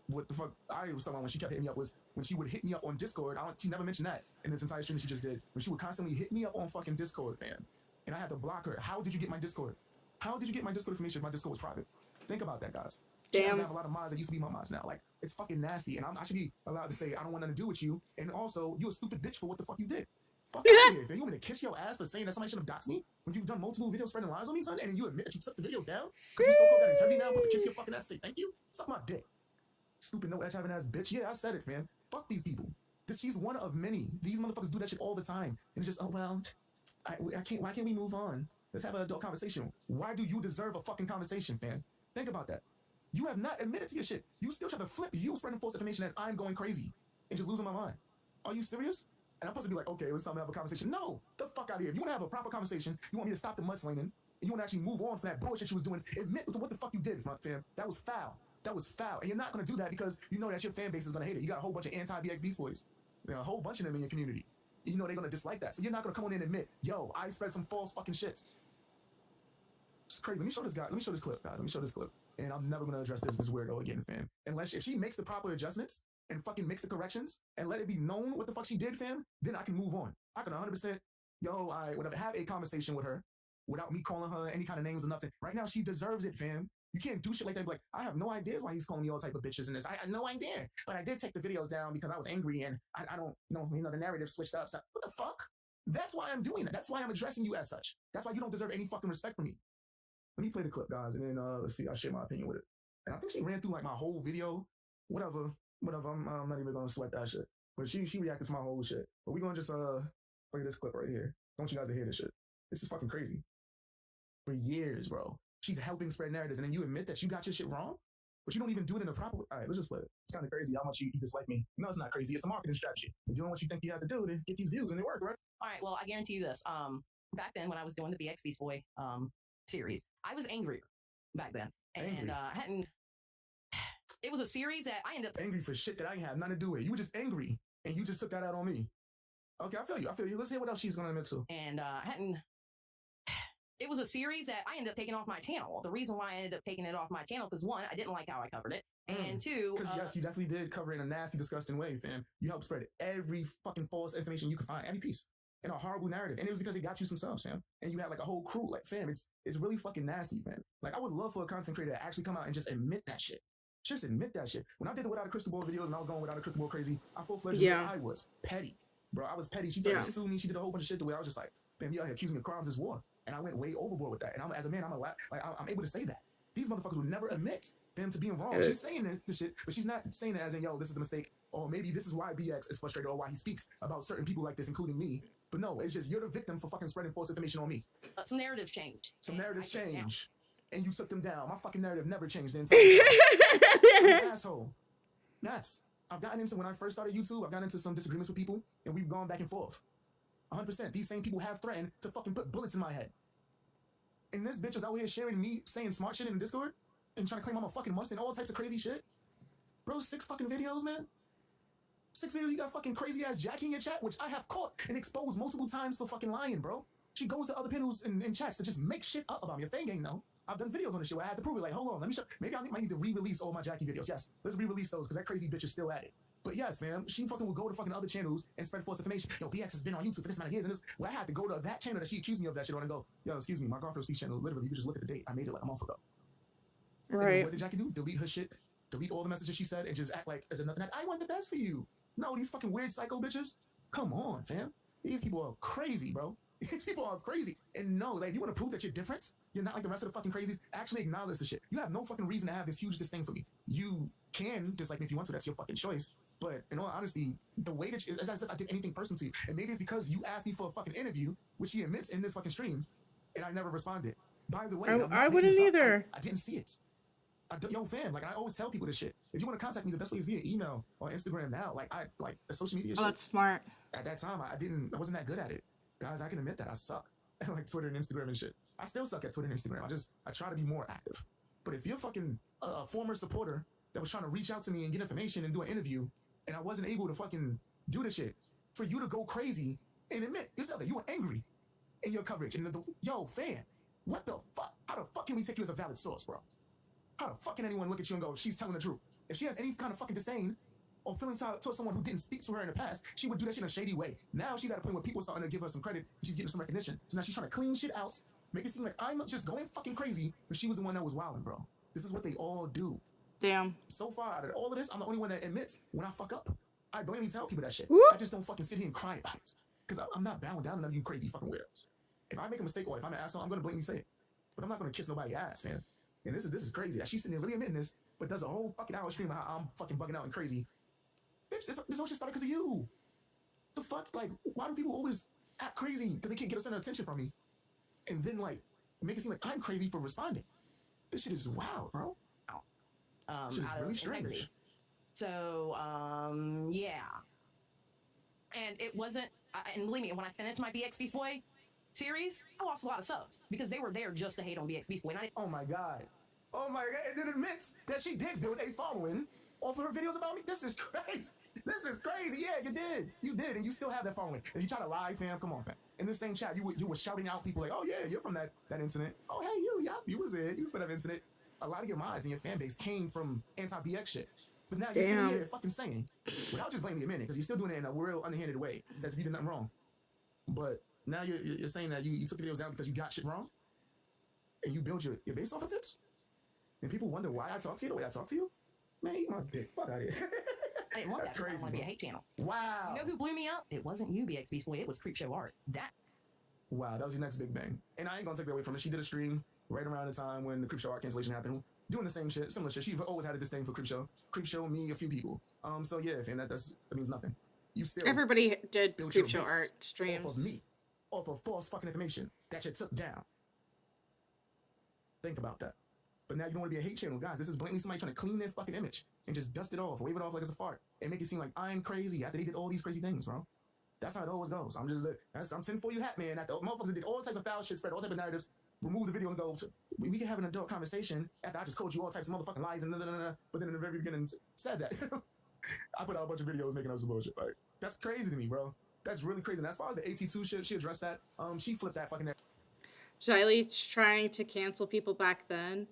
What the fuck I was talking about when she kept hitting me up was when she would hit me up on Discord. She never mentioned that in this entire stream that she just did. When she would constantly hit me up on fucking Discord, fam. And I had to block her. How did you get my Discord? How did you get my Discord information if my Discord was private? Think about that, guys. Damn. I have a lot of mods that used to be my mods now. Like, it's fucking nasty. And I should be allowed to say I don't want nothing to do with you. And also, you a stupid bitch for what the fuck you did. Fuck out of here, fam. You want me to kiss your ass for saying that somebody should have doxed me? When you've done multiple videos spreading lies on me, son, and you admit that you took the videos down? Because you so-called got integrity now, supposed to kiss your fucking ass, say thank you? Suck my dick. Stupid no having ass bitch. Yeah, I said it, fam. Fuck these people. She's one of many. These motherfuckers do that shit all the time. And it's just, oh, well, I can't, why can't we move on? Let's have an adult conversation. Why do you deserve a fucking conversation, fam? Think about that. You have not admitted to your shit. You still try to flip you spreading false information as I'm going crazy and just losing my mind. Are you serious? And I'm supposed to be like, okay, let's have a conversation. No, the fuck out of here. If you want to have a proper conversation, you want me to stop the mudslinging, and you want to actually move on from that bullshit you was doing, admit to what the fuck you did, fam. That was foul. That was foul. And you're not going to do that because you know that your fan base is going to hate it. You got a whole bunch of anti-BXB boys. There are a whole bunch of them in your community. You know they're going to dislike that. So you're not going to come on in and admit, yo, I spread some false fucking shits. It's crazy. Let me show this guy. Let me show this clip, guys. Let me show this clip. And I'm never going to address this weirdo again, fam. Unless if she makes the proper adjustments and fucking makes the corrections and let it be known what the fuck she did, fam, then I can move on. I can 100%, whatever, have a conversation with her without me calling her any kind of names or nothing. Right now, she deserves it, fam. You can't do shit like that and be like, I have no idea why he's calling me all type of bitches in this. I had no idea. But I did take the videos down because I was angry and I don't, the narrative switched up. So what the fuck? That's why I'm doing that. That's why I'm addressing you as such. That's why you don't deserve any fucking respect from me. Let me play the clip, guys, and then let's see. I'll share my opinion with it. And I think she ran through like my whole video. Whatever. I'm not even gonna select that shit. But she reacted to my whole shit. But we're gonna just play this clip right here. I want you guys to hear this shit. This is fucking crazy. For years, bro. She's helping spread narratives, and then you admit that you got your shit wrong, but you don't even do it in a proper way. All right, let's just play it. It's kind of crazy how much you dislike me. No, it's not crazy. It's a marketing strategy. You're doing what you think you have to do to get these views, and it worked, right? All right, well, I guarantee you this. Back then when I was doing the BX Beast Boy series, I was angrier back then. And I hadn't... It was a series that I ended up... Angry for shit that I ain't have nothing to do with. You were just angry, and you just took that out on me. Okay, I feel you. Let's hear what else she's gonna admit to. And I hadn't... It was a series that I ended up taking off my channel. The reason why I ended up taking it off my channel, because one, I didn't like how I covered it. And two... Because yes, you definitely did cover it in a nasty, disgusting way, fam. You helped spread every fucking false information you could find, every piece. In a horrible narrative. And it was because it got you some subs, fam. And you had like a whole crew. Like, fam, it's really fucking nasty, fam. Like, I would love for a content creator to actually come out and just admit that shit. Just admit that shit. When I did the Without a Crystal Ball videos and I was going Without a Crystal Ball crazy, I full-fledged I was petty. Bro, I was petty. She tried to sue me. She did a whole bunch of shit the way I was just like, fam, you out here accusing me of crimes is war. And I went way overboard with that. And as a man, I'm able to say that. These motherfuckers would never admit them to being wrong. She's saying this shit, but she's not saying it as in, yo, this is the mistake. Or maybe this is why BX is frustrated or why he speaks about certain people like this, including me. But no, it's just you're the victim for fucking spreading false information on me. Some narrative changed. Some narratives changed. And you took them down. My fucking narrative never changed the entire time. I'm an asshole. Yes. I've gotten into, when I first started YouTube, I've gotten into some disagreements with people, and we've gone back and forth. 100%. These same people have threatened to fucking put bullets in my head. And this bitch is out here sharing me saying smart shit in the Discord and trying to claim I'm a fucking must and all types of crazy shit. Bro, 6 fucking videos, man. 6 videos, you got fucking crazy ass Jackie in your chat, which I have caught and exposed multiple times for fucking lying, bro. She goes to other panels and chats to just make shit up about me. A thing ain't no. I've done videos on this shit where I had to prove it. Like, hold on, let me show. Maybe I might need to re-release all my Jackie videos. Yes, let's re-release those because that crazy bitch is still at it. But yes, man, she fucking would go to fucking other channels and spread false information. Yo, BX has been on YouTube for this amount of years, and this. Well, I had to go to that channel that she accused me of that shit on and go, yo, excuse me, my Garfield Speech channel. Literally, you can just look at the date. I made it like a month ago. Right. What did Jackie do? Delete her shit, delete all the messages she said, and just act like as if nothing happened. I want the best for you. No, these fucking weird psycho bitches. Come on, fam. These people are crazy, bro. These people are crazy. And no, like, if you want to prove that you're different, you're not like the rest of the fucking crazies, actually acknowledge the shit. You have no fucking reason to have this huge disdain for me. You can dislike me if you want to. That's your fucking choice. But in all honesty, the way that it's as if I did anything personal to you. And maybe it's because you asked me for a fucking interview, which she admits in this fucking stream, and I never responded. By the way, I wouldn't either. I didn't see it. Yo, fam, like, I always tell people this shit. If you want to contact me, the best way is via email or Instagram now. Like, the social media shit. Oh, that's smart. At that time, I wasn't that good at it. Guys, I can admit that I suck at like Twitter and Instagram and shit. I still suck at Twitter and Instagram. I try to be more active. But if you're fucking a former supporter that was trying to reach out to me and get information and do an interview, and I wasn't able to fucking do the shit, for you to go crazy and admit yourself that you were angry in your coverage. And yo, fan, what the fuck? How the fuck can we take you as a valid source, bro? How the fuck can anyone look at you and go, she's telling the truth? If she has any kind of fucking disdain or feelings towards someone who didn't speak to her in the past, she would do that shit in a shady way. Now she's at a point where people are starting to give her some credit. And she's getting some recognition. So now she's trying to clean shit out, make it seem like I'm just going fucking crazy, but she was the one that was wilding, bro. This is what they all do. Damn. So far, out of all of this, I'm the only one that admits when I fuck up. I blatantly tell people that shit. Whoop. I just don't fucking sit here and cry about it. Because I'm not bowing down to none of you crazy fucking weirdos. If I make a mistake or if I'm an asshole, I'm going to blatantly say it. But I'm not going to kiss nobody's ass, man. And this is crazy. She's sitting there really admitting this, but does a whole fucking hour stream about how I'm fucking bugging out and crazy. Bitch, this whole shit started because of you. The fuck? Like, why do people always act crazy because they can't get a center of attention from me? And then, like, make it seem like I'm crazy for responding. This shit is wild, bro. Shit is really strange. So, yeah. And it wasn't, and believe me, when I finished my BX Beast Boy series, I lost a lot of subs because they were there just to hate on BX Beast Boy. Oh my god. Oh my god. And it admits that she did build a following off of her videos about me. This is crazy. This is crazy. Yeah, you did. You did, and you still have that following. If you try to lie, fam, come on, fam. In the same chat, you were shouting out people like, oh yeah, you're from that incident. Oh hey, you was it. You was from that incident. A lot of your mods and your fan base came from anti-BX shit. But now you're sitting here fucking saying, without just blaming me a minute, because you're still doing it in a real underhanded way. It's as if you did nothing wrong. But now you're saying that you took the videos down because you got shit wrong? And you build your base off of it? and people wonder why I talk to you the way I talk to you, man, eat my dick. Fuck out of here. I didn't want That's that. I crazy, want to be a bro. hate channel. Wow. You know who blew me up? It wasn't you, BX Beast Boy. It was Creepshow Art. That. Wow, that was your next big bang. And I ain't gonna take that away from it. She did a stream right around the time when the Creepshow art cancellation happened, doing the same shit, similar shit. She's always had a disdain for Creepshow, me, a few people. So yeah, and that means nothing. You still Everybody did built your Creepshow base art streams. off of me, off of false fucking information that you took down. Think about that. But now you don't want to be a hate channel, guys. This is blatantly somebody trying to clean their fucking image and just dust it off, wave it off like it's a fart, and make it seem like I'm crazy after they did all these crazy things, bro. That's how it always goes. I'm 10 for you hat man. After motherfuckers that did all types of foul shit, spread all types of narratives, remove the video and go, we can have an adult conversation after I just told you all types of motherfucking lies and but then in the very beginning said that. I put out a bunch of videos making up some bullshit. Like, that's crazy to me, bro. That's really crazy. And as far as the AT2 shit, she addressed that. She flipped that fucking. Xylee trying to cancel people back then.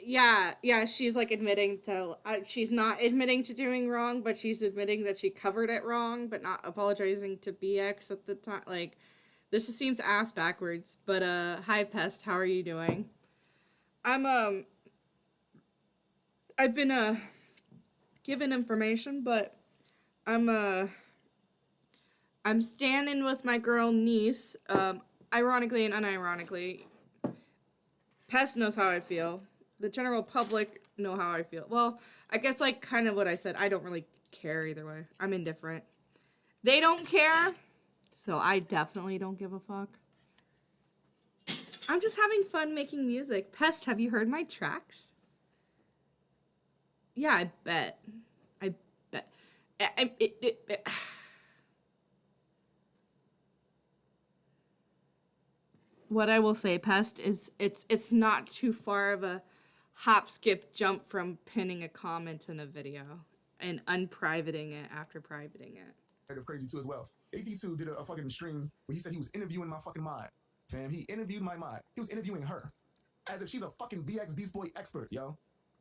Yeah, she's like admitting to, she's not admitting to doing wrong, but she's admitting that she covered it wrong, but not apologizing to BX at the time. Like, this just seems ass backwards. But, hi Pest, how are you doing? I've been, given information, but I'm standing with my girl niece, ironically and unironically. Pest knows how I feel. The general public know how I feel. Well, I guess like kind of what I said. I don't really care either way. I'm indifferent. They don't care, so I definitely don't give a fuck. I'm just having fun making music. Pest, have you heard my tracks? Yeah, I bet. What I will say, Pest, is it's not too far of a hop, skip, jump from pinning a comment in a video and unprivating it after privating it. Of crazy too as well. AT2 did a fucking stream where he said he was interviewing my fucking mod. Fam, he interviewed my mod. He was interviewing her. As if she's a fucking BX Beast Boy expert, yo.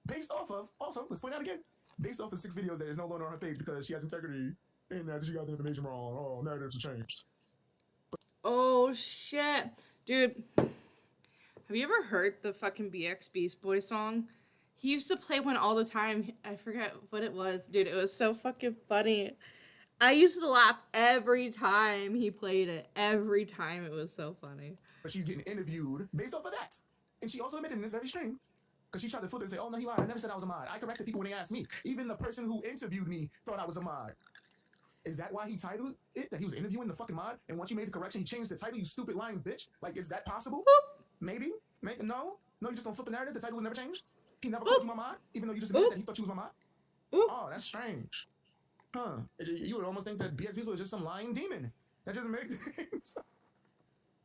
Based off of, also, let's point out again, based off of 6 videos that is no longer on her page because she has integrity and that she got the information wrong. Oh, narratives have changed. Oh, shit. Dude, have you ever heard the fucking BX Beast Boy song? He used to play one all the time. I forget what it was. Dude, it was so fucking funny. I used to laugh every time he played it. Every time. It was so funny. But she's getting interviewed based off of that. And she also admitted in this very stream, because she tried to flip it and say, oh, no, he lied. I never said I was a mod. I corrected people when they asked me. Even the person who interviewed me thought I was a mod. Is that why he titled it? That he was interviewing the fucking mod? And once you made the correction, he changed the title, you stupid lying bitch? Like, is that possible? Boop. Maybe? No? No, you just gonna flip the narrative? The title was never changed? He never called you my mod? Even though you just admitted that he thought you was my mod? Oh, that's strange. Huh. You would almost think that BX Visual is just some lying demon. That doesn't make things.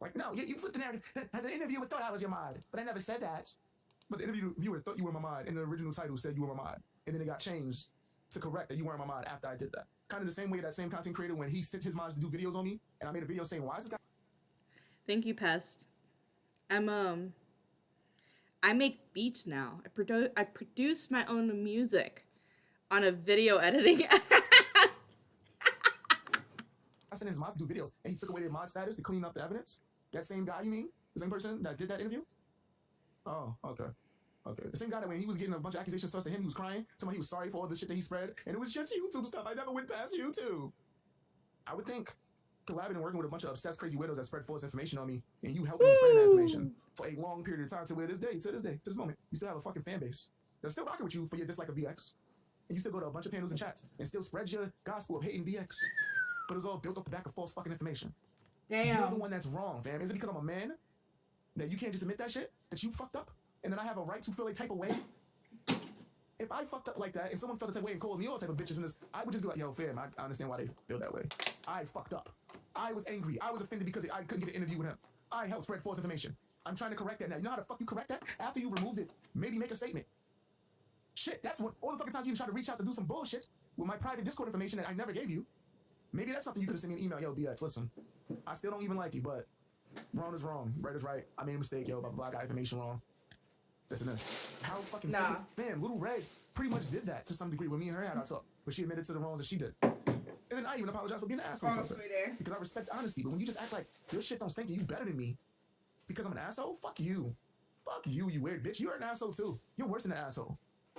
Like, no, you flipped the narrative. The interviewer thought I was your mod, but I never said that. But the interviewer thought you were my mod, and the original title said you were my mod. And then it got changed to correct that you weren't my mod after I did that. Kind of the same way that same content creator, when he sent his mods to do videos on me, and I made a video saying, why is this guy... Thank you, Pest. I make beats now. I produce my own music on a video editing app. I sent his mods to do videos, and he took away their mod status to clean up the evidence. That same guy, you mean? The same person that did that interview? Oh, okay. Okay. The same guy that when he was getting a bunch of accusations tossed to him, he was crying. Somebody he was sorry for all the shit that he spread, and it was just YouTube stuff. I never went past YouTube. I would think collabing and working with a bunch of obsessed, crazy widows that spread false information on me, and you helping them spread that information for a long period of time to where to this moment, you still have a fucking fan base. They're still rocking with you for your dislike of BX. And you still go to a bunch of panels and chats and still spread your gospel of hating BX. But it's all built off the back of false fucking information. Damn. You're the one that's wrong, fam. Is it because I'm a man that you can't just admit that shit? That you fucked up? And then I have a right to feel a type of way? If I fucked up like that and someone felt a type of way and called me all type of bitches in this, I would just be like, yo, fam, I understand why they feel that way. I fucked up. I was angry. I was offended because I couldn't get an interview with him. I helped spread false information. I'm trying to correct that now. You know how the fuck you correct that? After you removed it, maybe make a statement. Shit, that's what all the fucking times you try to reach out to do some bullshit with my private Discord information that I never gave you. Maybe that's something you could have sent me an email. Yo, BX, listen, I still don't even like you, but wrong is wrong, right is right. I made a mistake, yo, blah, blah, blah, I got information wrong. This and this. How fucking simple. Man, Little Red pretty much did that to some degree when me and her had our talk, but she admitted to the wrongs that she did. And then I even apologized for being an asshole. Because I respect honesty, but when you just act like your shit don't stink and you better than me because I'm an asshole, fuck you. Fuck you, you weird bitch. You're an asshole too. You're worse than an asshole.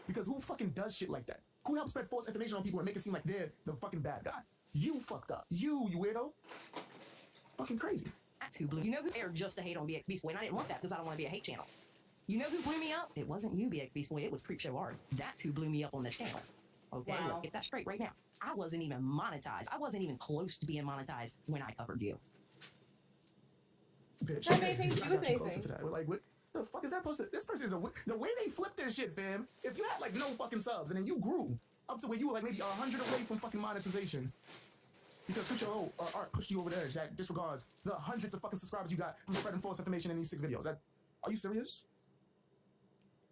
Because who fucking does shit like that? Who helps spread false information on people and make it seem like they're the fucking bad guy? You fucked up. You weirdo. Fucking crazy. That's who blew. You know who aired just to hate on BX Beast Boy, and I didn't want that because I don't want to be a hate channel. You know who blew me up? It wasn't you, BX Beast Boy. It was Creepshow Art. That's who blew me up on this channel. Okay, Wow. let's get that straight right now. I wasn't even monetized. I wasn't even close to being monetized when I covered you. Bitch. That made things I do got with you closer anything. to that. Like, what the fuck is that supposed to? This person is the way they flip their shit, fam. If you had like no fucking subs and then you grew up to where you were like maybe 100 away from fucking monetization, because Creepshow Art pushed you over the edge. That disregards the hundreds of fucking subscribers you got from spreading false information in these 6 videos. Are you serious?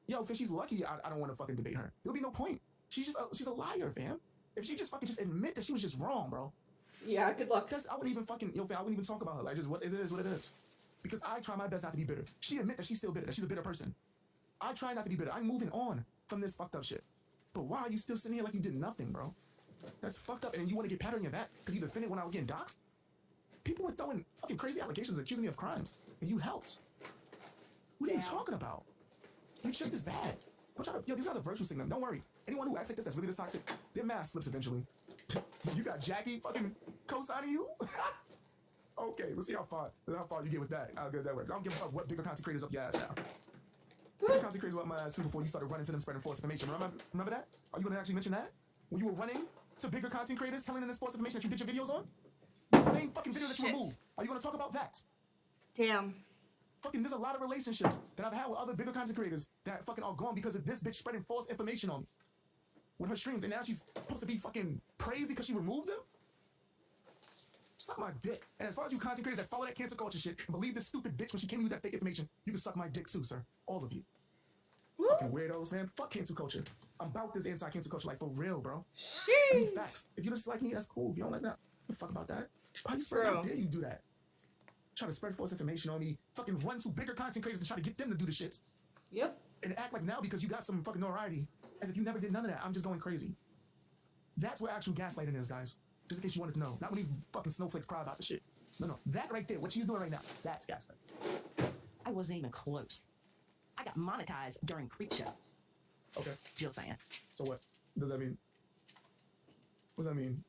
Yo, if she's lucky, I don't want to fucking debate her. There'll be no point. She's a liar, fam. If she just fucking just admit that she was just wrong, bro. Yeah, good luck. I wouldn't even fucking, fam, I wouldn't even talk about her. Like, just what it is, what it is. Because I try my best not to be bitter. She admit that she's still bitter, that she's a bitter person. I try not to be bitter. I'm moving on from this fucked up shit. But why are you still sitting here like you did nothing, bro? That's fucked up. And you want to get patted on your back because you defended when I was getting doxxed? People were throwing fucking crazy allegations accusing me of crimes. And you helped. What are you talking about? You're just as bad. Yo, these guys are virtue signaling. Don't worry. Anyone who acts like this that's really this toxic, their mask slips eventually. You got Jackie fucking co-signing you? Okay, let's see how far you get with that. How good that works. I don't give a fuck what bigger content creators up your ass now. Bigger content creators up my ass too before you started running to them spreading false information. Remember that? Are you gonna actually mention that? When you were running to bigger content creators telling them this false information that you did your videos on? The same fucking videos that you removed. Are you gonna talk about that? Damn. Fucking, there's a lot of relationships that I've had with other bigger content creators that fucking are gone because of this bitch spreading false information on me. With her streams, and now she's supposed to be fucking praised because she removed them? Suck my dick. And as far as you content creators that follow that cancel culture shit and believe this stupid bitch when she came to you with that fake information, you can suck my dick too, sir. All of you. Fucking weirdos, man. Fuck cancel culture. I'm about this anti-cancel culture, like, for real, bro. I need facts. If you just like me, that's cool. If you don't like that, the fuck about that. Why you spread? How dare you do that? Try to spread false information on me. Fucking run to bigger content creators and try to get them to do the shit. Yep. And act like now because you got some fucking notoriety, as if you never did none of that. I'm just going crazy. That's where actual gaslighting is, guys. Just in case you wanted to know. Not when these fucking snowflakes cry about the shit. No. That right there, what she's doing right now, that's gaslighting. I wasn't even close. I got monetized during Creepshow. Okay. Just saying. So what does that mean? What does that mean?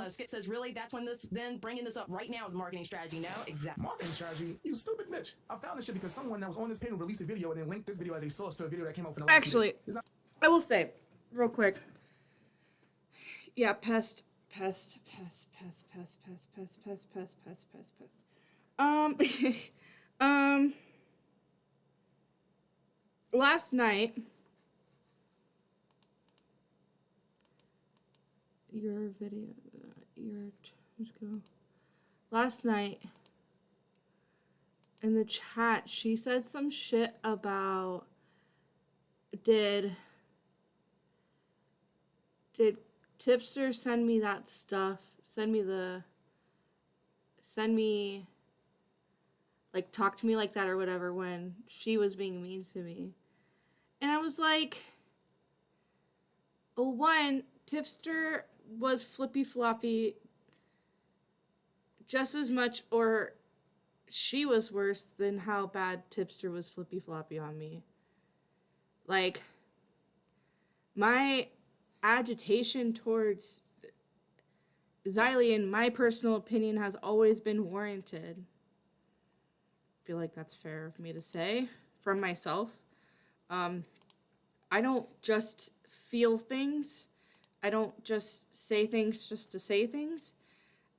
Skip says, really? That's when then bringing this up right now is marketing strategy. No, exactly. Marketing strategy? You stupid bitch. I found this shit because someone that was on this panel released a video and then linked this video as a source to a video that came out from the last Actually, I will say, real quick. Yeah, pest. Last night, let's go. Last night, in the chat, she said some shit about, did Tipster send me that stuff? Send me, like, talk to me like that or whatever when she was being mean to me. And I was like, oh, one, Tipster was flippy floppy just as much, or she was worse than how bad Tipster was flippy floppy on me. Like, my agitation towards Xylee, in my personal opinion, has always been warranted. I feel like that's fair of me to say from myself. I don't just feel things. I don't just say things just to say things.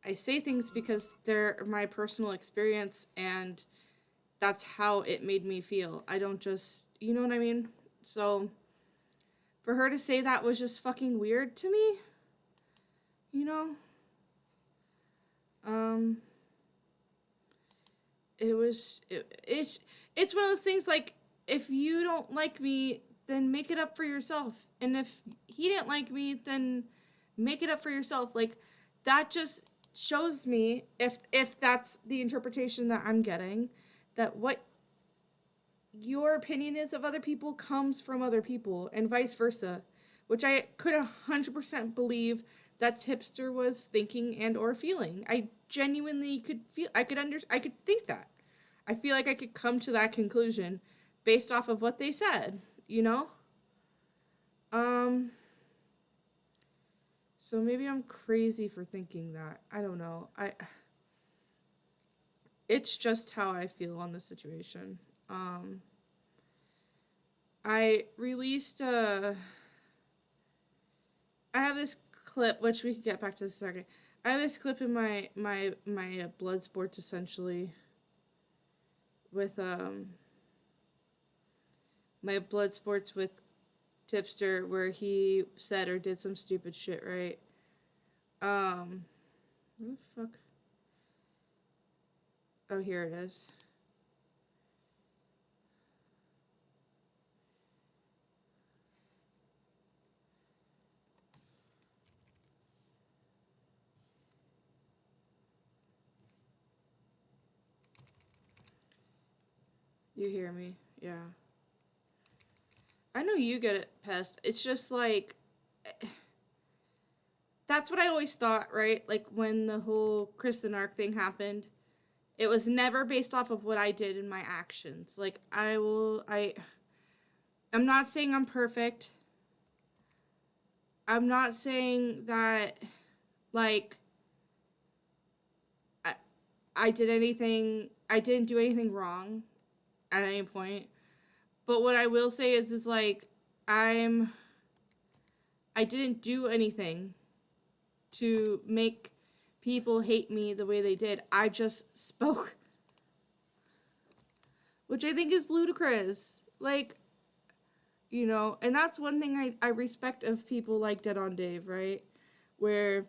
I say things because they're my personal experience and that's how it made me feel. I don't just, you know what I mean? So for her to say that was just fucking weird to me, you know? It's one of those things like, if you don't like me, then make it up for yourself. And if he didn't like me, then make it up for yourself. Like, that just shows me, if that's the interpretation that I'm getting, that what your opinion is of other people comes from other people, and vice versa. Which I could 100% believe that Tipster was thinking and or feeling. I genuinely could feel, I could think that. I feel like I could come to that conclusion based off of what they said, you know? So maybe I'm crazy for thinking that. I don't know. It's just how I feel on the situation. I released I have this clip, which we can get back to in a second. I have this clip in my blood sports, essentially, with my blood sports with Tipster, where he said or did some stupid shit, right? Where the fuck? Oh, here it is. You hear me? Yeah. I know you get it, Pest. It's just like... That's what I always thought, right? Like, when the whole Kristen Ark thing happened, it was never based off of what I did in my actions. Like, I'm not saying I'm perfect. I'm not saying that, like, I didn't do anything wrong at any point. But what I will say is like, I didn't do anything to make people hate me the way they did. I just spoke. Which I think is ludicrous. Like, you know, and that's one thing I respect of people like Dead on Dave, right? Where,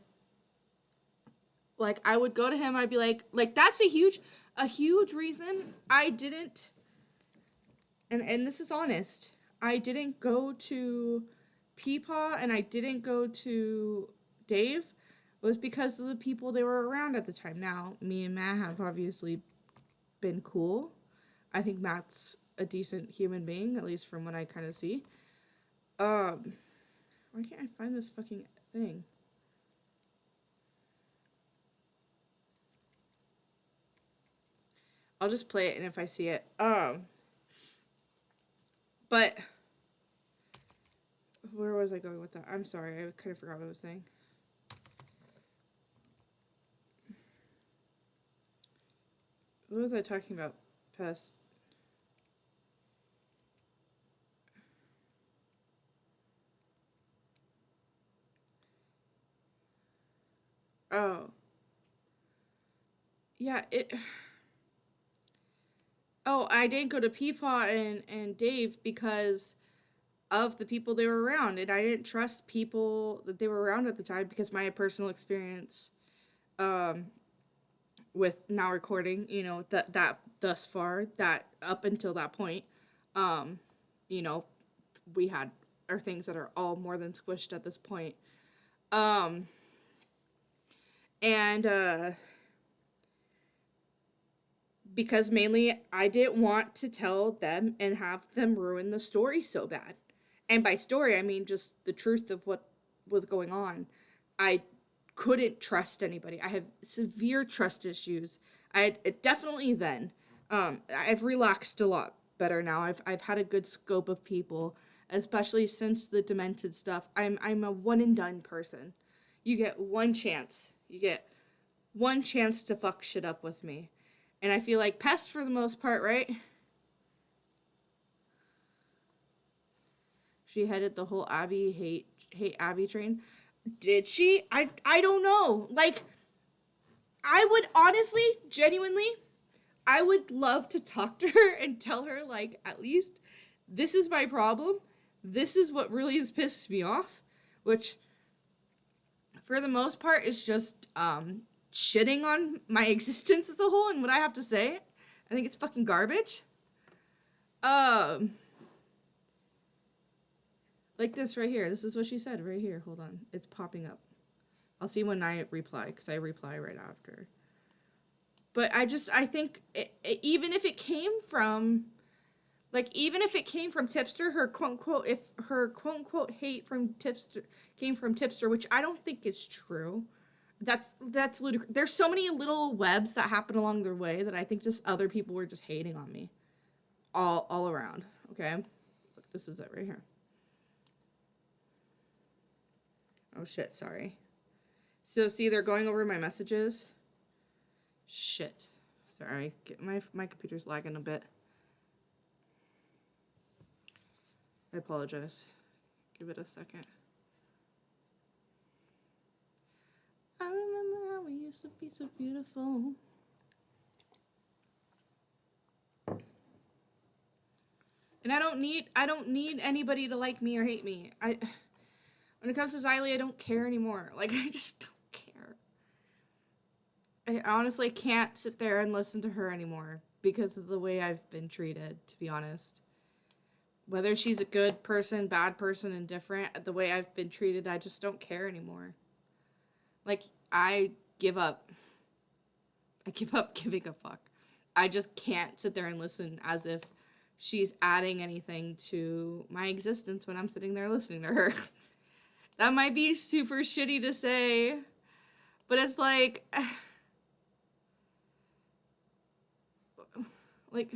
like, I would go to him, I'd be like, that's a huge reason I didn't, and this is honest, I didn't go to Peepaw and I didn't go to Dave, was because of the people they were around at the time. Now, me and Matt have obviously been cool. I think Matt's a decent human being, at least from what I kind of see. Why can't I find this fucking thing? I'll just play it, and if I see it, but where was I going with that? I'm sorry, I kind of forgot what I was saying. What was I talking about? Pest. Oh. Yeah, Oh, I didn't go to Peepaw and Dave because of the people they were around, and I didn't trust people that they were around at the time because my personal experience, with now recording, you know, that thus far, that up until that point, you know, we had our things that are all more than squished at this point, and because mainly I didn't want to tell them and have them ruin the story so bad. And by story, I mean just the truth of what was going on. I couldn't trust anybody. I have severe trust issues. I definitely then. I've relaxed a lot better now. I've had a good scope of people, especially since the demented stuff. I'm a one and done person. You get one chance. You get one chance to fuck shit up with me. And I feel like Pest for the most part, right? She headed the whole Abby hate Abby train. Did she? I don't know. Like, I would honestly, genuinely, I would love to talk to her and tell her, like, at least this is my problem. This is what really has pissed me off. Which, for the most part, is just, shitting on my existence as a whole and what I have to say. I think it's fucking garbage. Like this right here. This is what she said right here. Hold on. It's popping up. I'll see when I reply, because I reply right after. But I think even if it came from, like, even if it came from Tipster, her quote-unquote, if her quote-unquote hate from Tipster came from Tipster, which I don't think is true. That's ludicrous. There's so many little webs that happen along their way that I think just other people were just hating on me. all around, okay? Look, this is it right here. Oh shit, sorry. So see, they're going over my messages. Shit. Sorry, my computer's lagging a bit. I apologize. Give it a second. I remember how we used to be so beautiful. And I don't need anybody to like me or hate me. When it comes to Xylee, I don't care anymore. Like, I just don't care. I honestly can't sit there and listen to her anymore because of the way I've been treated, to be honest. Whether she's a good person, bad person, indifferent, the way I've been treated, I just don't care anymore. Like, I give up. I give up giving a fuck. I just can't sit there and listen as if she's adding anything to my existence when I'm sitting there listening to her. That might be super shitty to say, but it's like, what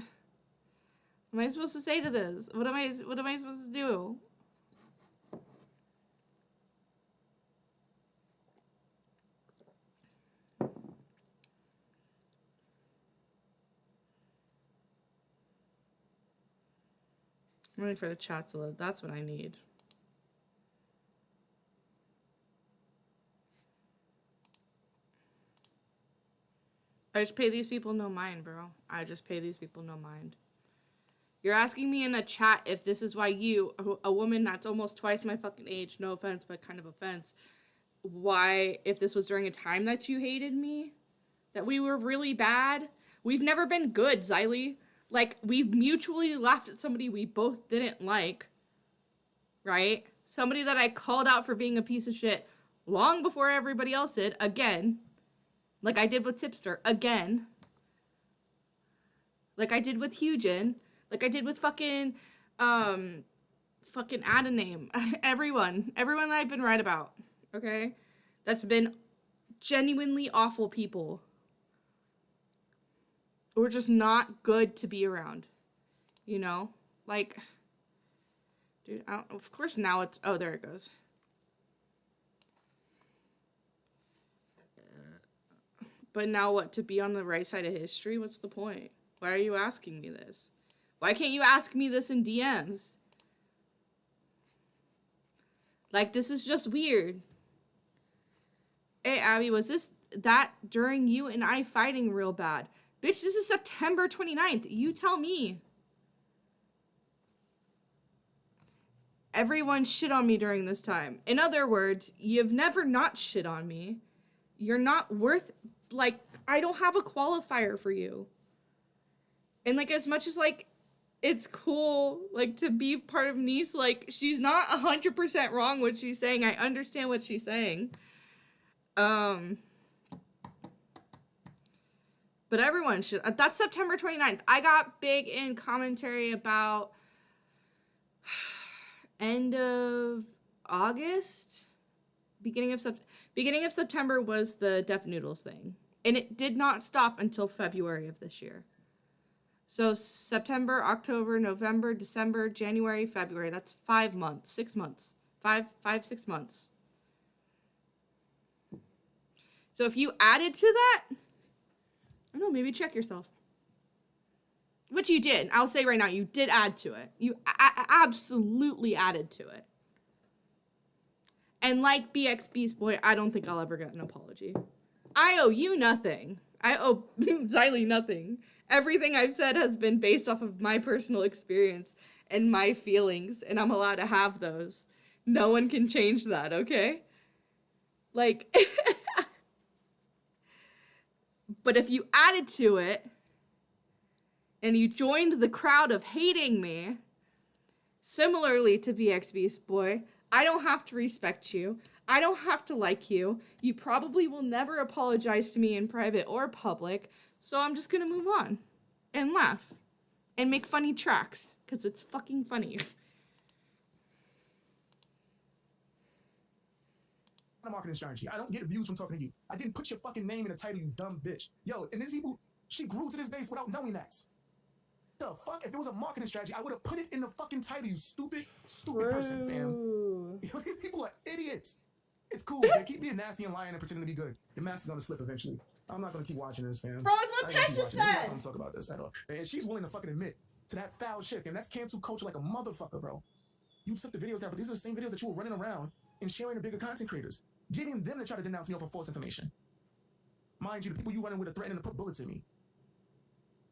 am I supposed to say to this? What am I supposed to do? I'm waiting for the chat to load. That's what I need. I just pay these people no mind, bro. I just pay these people no mind. You're asking me in a chat if this is why you, a woman that's almost twice my fucking age, no offense, but kind of offense, why, if this was during a time that you hated me, that we were really bad. We've never been good, Xylee. Like, we've mutually laughed at somebody we both didn't like, right? Somebody that I called out for being a piece of shit long before everybody else did, again. Like I did with Tipster, again. Like I did with Hugin. Like I did with fucking add a name. Everyone that I've been right about, okay? That's been genuinely awful people. We're just not good to be around, you know? Like, dude, of course now it's, oh, there it goes. But now what, to be on the right side of history? What's the point? Why are you asking me this? Why can't you ask me this in DMs? Like, this is just weird. Hey, Abby, was that during you and I fighting real bad? Bitch, this is September 29th. You tell me. Everyone shit on me during this time. In other words, you've never not shit on me. You're not worth... Like, I don't have a qualifier for you. And, like, as much as, like, it's cool, like, to be part of Nice, like, she's not 100% wrong what she's saying. I understand what she's saying. But everyone should... That's September 29th. I got big in commentary about end of August? Beginning of September was the Deaf Noodles thing. And it did not stop until February of this year. So September, October, November, December, January, February. That's 5 months, 6 months. 6 months. So if you added to that, I don't know, maybe check yourself. Which you did. I'll say right now, you did add to it. You absolutely added to it. And like BX Beast Boy, I don't think I'll ever get an apology. I owe you nothing. I owe Xylee nothing. Everything I've said has been based off of my personal experience and my feelings, and I'm allowed to have those. No one can change that, okay? Like, but if you added to it, and you joined the crowd of hating me, similarly to BX Beast Boy, I don't have to respect you. I don't have to like you. You probably will never apologize to me in private or public, so I'm just gonna move on and laugh and make funny tracks, because it's fucking funny. A marketing strategy. I don't get views from talking to you. I didn't put your fucking name in the title, you dumb bitch. Yo, and these people, she grew to this base without knowing that. the fuck? If it was a marketing strategy, I would have put it in the fucking title, you stupid person, fam. These people are idiots. It's cool, man. Keep being nasty and lying and pretending to be good. The mask is gonna slip eventually. I'm not gonna keep watching this, fam. Bro, it's what I ain't gonna keep Pesha watching this. I'm not said. gonna talk about this at all. And she's willing to fucking admit to that foul shit, fam. That's cancel culture like a motherfucker, bro. You took the videos down, but these are the same videos that you were running around and sharing to bigger content creators, getting them to try to denounce me over false information. Mind you, the people you running with are threatening to put bullets in me.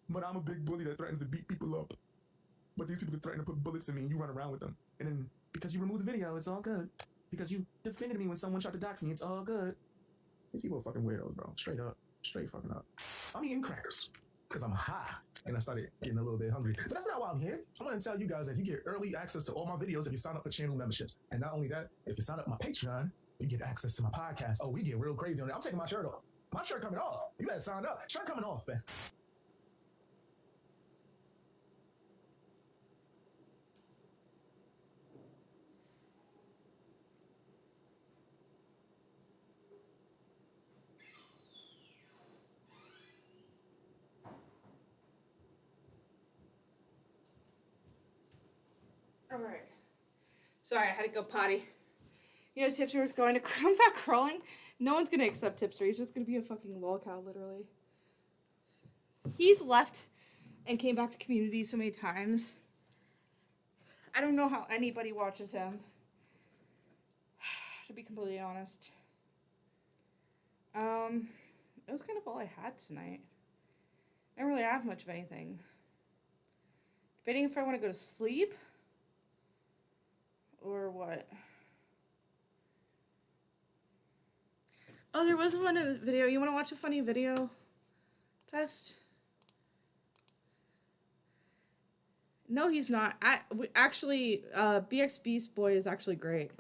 But I'm a big bully that threatens to beat people up. But these people can threaten to put bullets in me and you run around with them. And then because you removed the video, it's all good. Because you defended me when someone tried to dox me, it's all good. These people are fucking weirdos, bro. Straight up. Straight fucking up. I'm eating crackers because I'm high and I started getting a little bit hungry. But that's not why I'm here. I want to tell you guys that you get early access to all my videos if you sign up for channel memberships. And not only that, if you sign up for my Patreon, you get access to my podcast. Oh, we get real crazy on it. I'm taking my shirt off. My shirt coming off. You better sign up. Shirt coming off, man. All right. Sorry, I had to go potty. You know, Tipster was going to come back crawling. No one's going to accept Tipster. He's just going to be a fucking lolcow, literally. He's left and came back to community so many times. I don't know how anybody watches him. To be completely honest. It was kind of all I had tonight. I don't really have much of anything. Debating if I want to go to sleep or what. Oh, there was one video. You want to watch a funny video test? No, he's not. Actually, BX Beast Boy is actually great.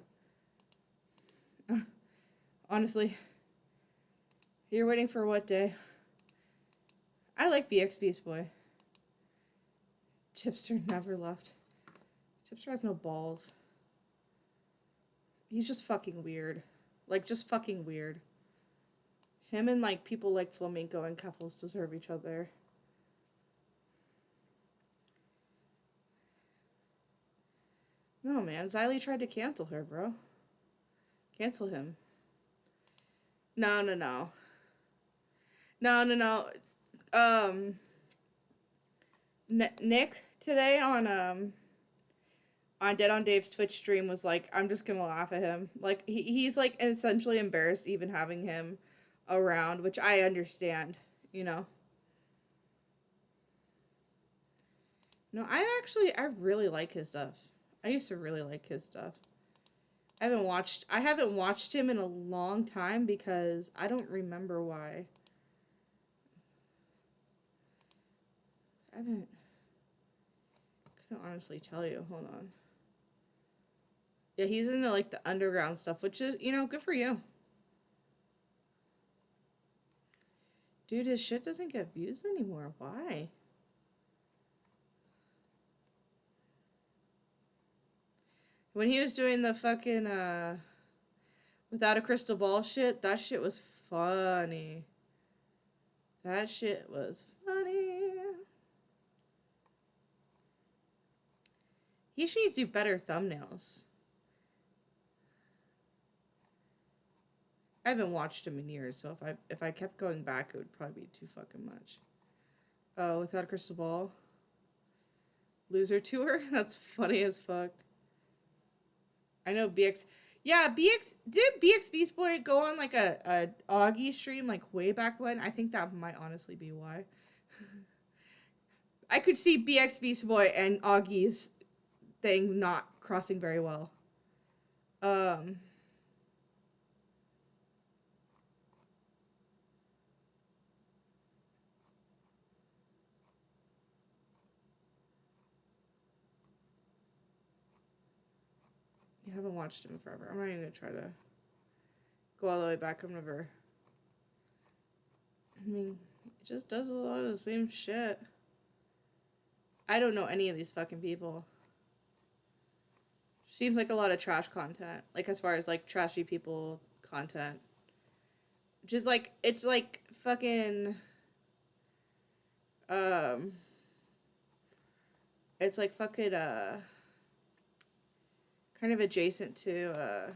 Honestly. You're waiting for what day? I like BX Beast Boy. Tipster never left. Tipster has no balls. He's just fucking weird. Like, just fucking weird. Him and, like, people like Flamenco and Cuffles deserve each other. No, man. Xylee tried to cancel her, bro. Cancel him. No. Nick today on Dead on Dave's Twitch stream was like, I'm just gonna laugh at him. Like, he's like essentially embarrassed even having him around, which I understand, you know. No, I really like his stuff. I used to really like his stuff. I haven't watched him in a long time because I don't remember why. Couldn't honestly tell you. Hold on. Yeah, he's into like the underground stuff, which is, you know, good for you. Dude, his shit doesn't get views anymore. Why? When he was doing the fucking, Without a Crystal Ball shit, that shit was funny. That shit was funny. He should do better thumbnails. I haven't watched him in years, so if I kept going back, it would probably be too fucking much. Oh, Without a Crystal Ball. Loser Tour? That's funny as fuck. I know BX. Yeah, did BX Beast Boy go on like a Augie stream like way back when? I think that might honestly be why. I could see BX Beast Boy and Augie's thing not crossing very well. I haven't watched him forever. I'm not even gonna try to go all the way back. I mean, he just does a lot of the same shit. I don't know any of these fucking people. Seems like a lot of trash content. Like, as far as, like, trashy people content. Which is, like, it's, like, fucking, It's like fucking kind of adjacent to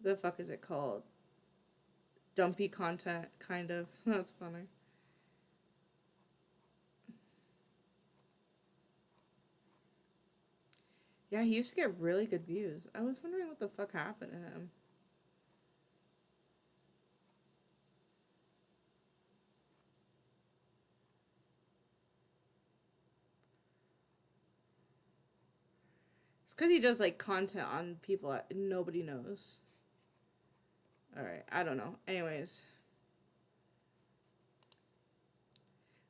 the fuck is it called? Dumpy content, kind of. That's funny. Yeah, he used to get really good views. I was wondering what the fuck happened to him. It's because he does like content on people that nobody knows. Alright, I don't know. Anyways.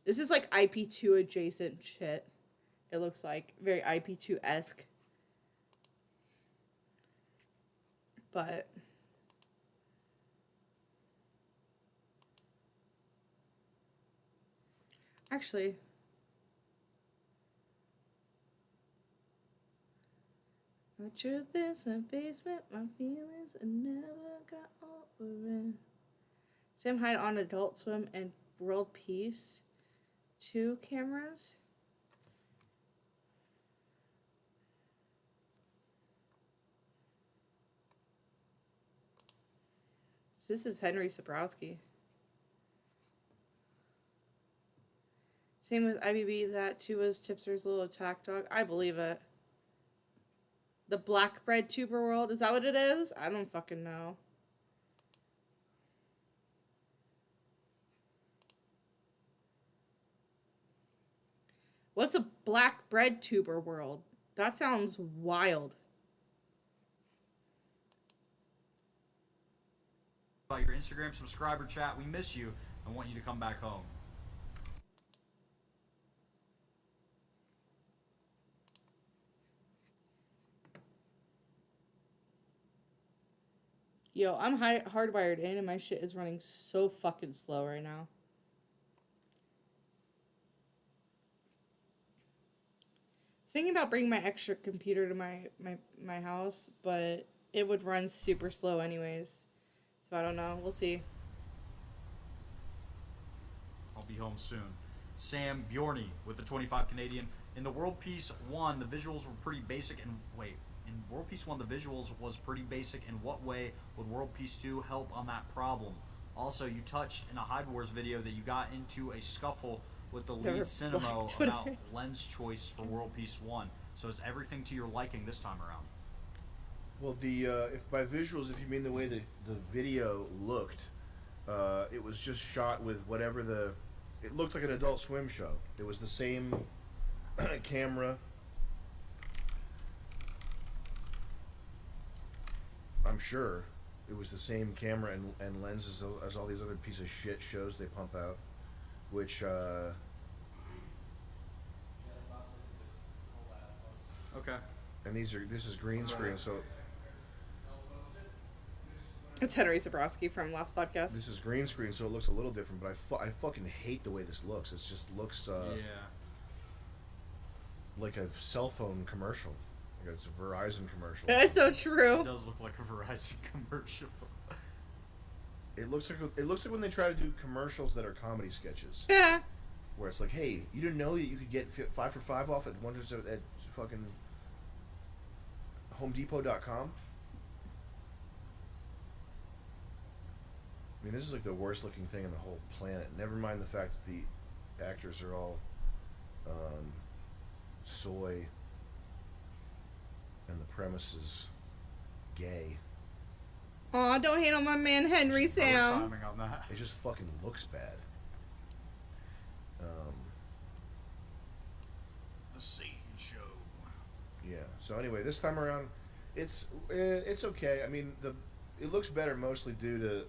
This is like IP2 adjacent shit. It looks like very IP2-esque. But actually, the truth is, my basement, my feelings, I never got over it. Sam Hyde on Adult Swim and World Peace 2 cameras. So this is Henry Sabrowski. Same with IBB. That too was Tipster's little attack dog. I believe it. The black bread tuber world. Is that what it is? I don't fucking know. What's a black bread tuber world? That sounds wild. About your Instagram subscriber chat, we miss you and want you to come back home. Yo, I'm hardwired in and my shit is running so fucking slow right now. I was thinking about bringing my extra computer to my house, but it would run super slow anyways. So I don't know. We'll see. I'll be home soon. Sam Bjorny with the 25 Canadian. In the World Peace 1, the visuals were pretty basic and in World Peace 1, the visuals was pretty basic. In what way would World Peace 2 help on that problem? Also, you touched in a Hide Wars video that you got into a scuffle with the lead Cinemo about lens choice for World Peace 1. So is everything to your liking this time around? Well, if by visuals, if you mean the way the video looked, it was just shot with whatever it looked like an Adult Swim show. It was the same camera. I'm sure it was the same camera and lenses as all these other piece of shit shows they pump out, which okay. And this is green screen, so it's Henry Zabrowski from last podcast. This is green screen, so it looks a little different, but I fucking hate the way this looks. It just looks like a cell phone commercial. Like it's a Verizon commercial. That's so true. It does look like a Verizon commercial. It looks like when they try to do commercials that are comedy sketches. Yeah. Where it's like, hey, you didn't know that you could get 5 for 5 off at fucking HomeDepot.com. I mean, this is like the worst looking thing in the whole planet. Never mind the fact that the actors are all soy and the premise is gay. Aw, don't hate on my man Henry, Sam. Timing on that. It just fucking looks bad. The Satan Show. Yeah. So anyway, this time around, it's okay. I mean, it looks better mostly due to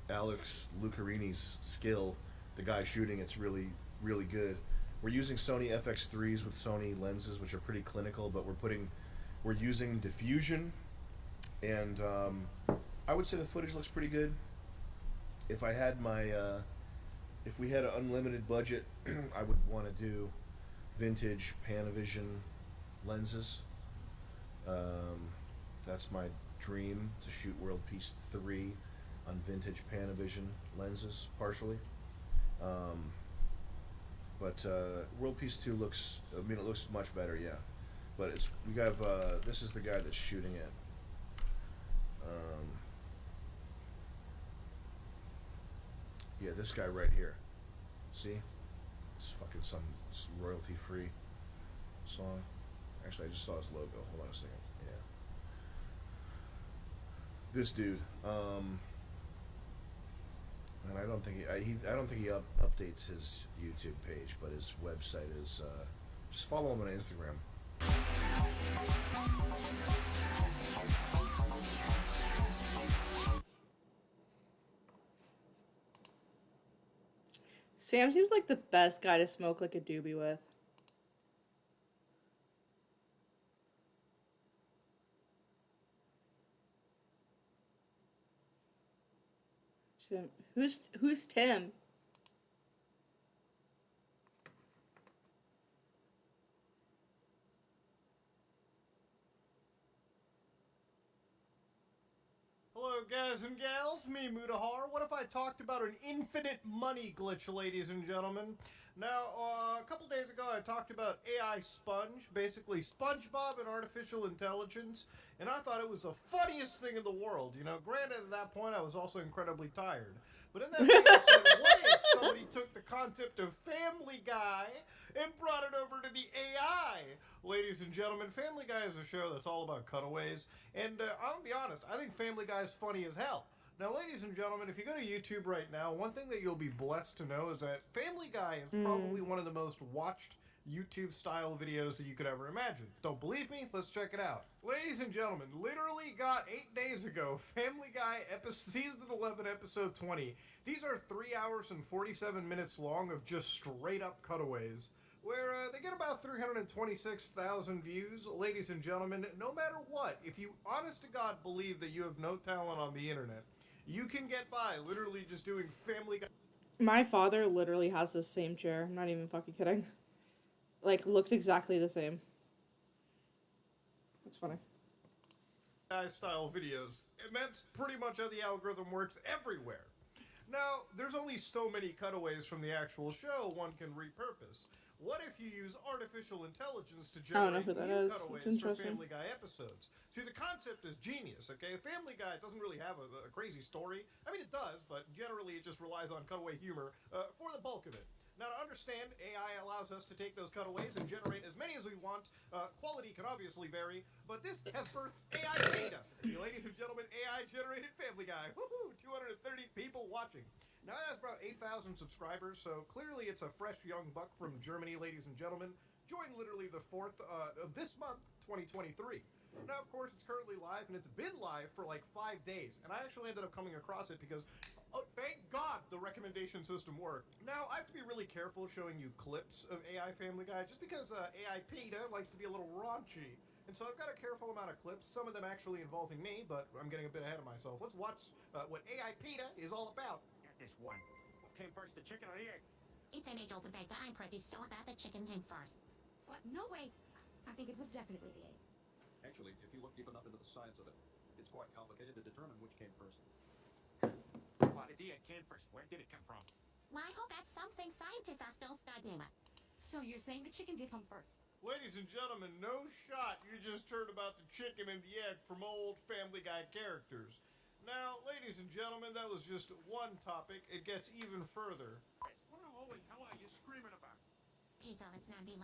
Alex Lucarini's skill. The guy shooting it's really good. We're using Sony FX3s with Sony lenses, which are pretty clinical, but we're using diffusion, and I would say the footage looks pretty good. If I had if we had an unlimited budget, I would want to do vintage Panavision lenses. That's my dream, to shoot World Peace 3 on vintage Panavision lenses, partially. But World Peace 2 looks, I mean, it looks much better, yeah. But it's, we have, this is the guy that's shooting it. Yeah, this guy right here. See? It's fucking some royalty-free song. Actually, I just saw his logo. Hold on a second. Yeah. This dude. And I don't think I don't think he updates his YouTube page, but his website is. Just follow him on Instagram. Sam seems like the best guy to smoke like a doobie with. Tim. Who's Tim? Hello, guys and gals. Me, Mudahar. What if I talked about an infinite money glitch, ladies and gentlemen? Now, a couple days ago, I talked about AI Sponge, basically SpongeBob and artificial intelligence, and I thought it was the funniest thing in the world. You know, granted, at that point, I was also incredibly tired. But in that video, I said, what if somebody took the concept of Family Guy and brought it over to the AI? Ladies and gentlemen, Family Guy is a show that's all about cutaways, and I'll be honest, I think Family Guy is funny as hell. Now, ladies and gentlemen, if you go to YouTube right now, one thing that you'll be blessed to know is that Family Guy is probably one of the most watched YouTube-style videos that you could ever imagine. Don't believe me? Let's check it out. Ladies and gentlemen, literally got 8 days ago, Family Guy Season 11, Episode 20. These are 3 hours and 47 minutes long of just straight-up cutaways, where they get about 326,000 views. Ladies and gentlemen, no matter what, if you honest to God believe that you have no talent on the internet, you can get by literally just doing Family Guy. My father literally has the same chair. I'm not even fucking kidding. Like, looks exactly the same. That's funny. Style videos, and that's pretty much how the algorithm works everywhere. Now, there's only so many cutaways from the actual show one can repurpose. What if you use artificial intelligence to generate new cutaways for Family Guy episodes? See, the concept is genius, okay? Family Guy doesn't really have a crazy story. I mean, it does, but generally it just relies on cutaway humor for the bulk of it. Now, to understand, AI allows us to take those cutaways and generate as many as we want. Quality can obviously vary, but this has birthed AI data. Ladies and gentlemen, AI-generated Family Guy. Woohoo! 230 people watching. Now, it has about 8,000 subscribers, so clearly it's a fresh young buck from Germany, ladies and gentlemen. Joined literally the 4th of this month, 2023. Now, of course, it's currently live, and it's been live for like 5 days. And I actually ended up coming across it because, thank God, the recommendation system worked. Now, I have to be really careful showing you clips of AI Family Guy, just because AI PETA likes to be a little raunchy. And so I've got a careful amount of clips, some of them actually involving me, but I'm getting a bit ahead of myself. Let's watch what AI PETA is all about. This one. What came first, the chicken or the egg? It's an age-old debate, but I'm pretty sure that the chicken came first. What? No way. I think it was definitely the egg. Actually, if you look deep enough into the science of it, it's quite complicated to determine which came first. Why did the egg came first? Where did it come from? Well, I hope that's something scientists are still studying. So you're saying the chicken did come first? Ladies and gentlemen, no shot you just heard about the chicken and the egg from old Family Guy characters. Now, ladies and gentlemen, that was just one topic. It gets even further. What the holy hell are you screaming about? People, it's 9/11.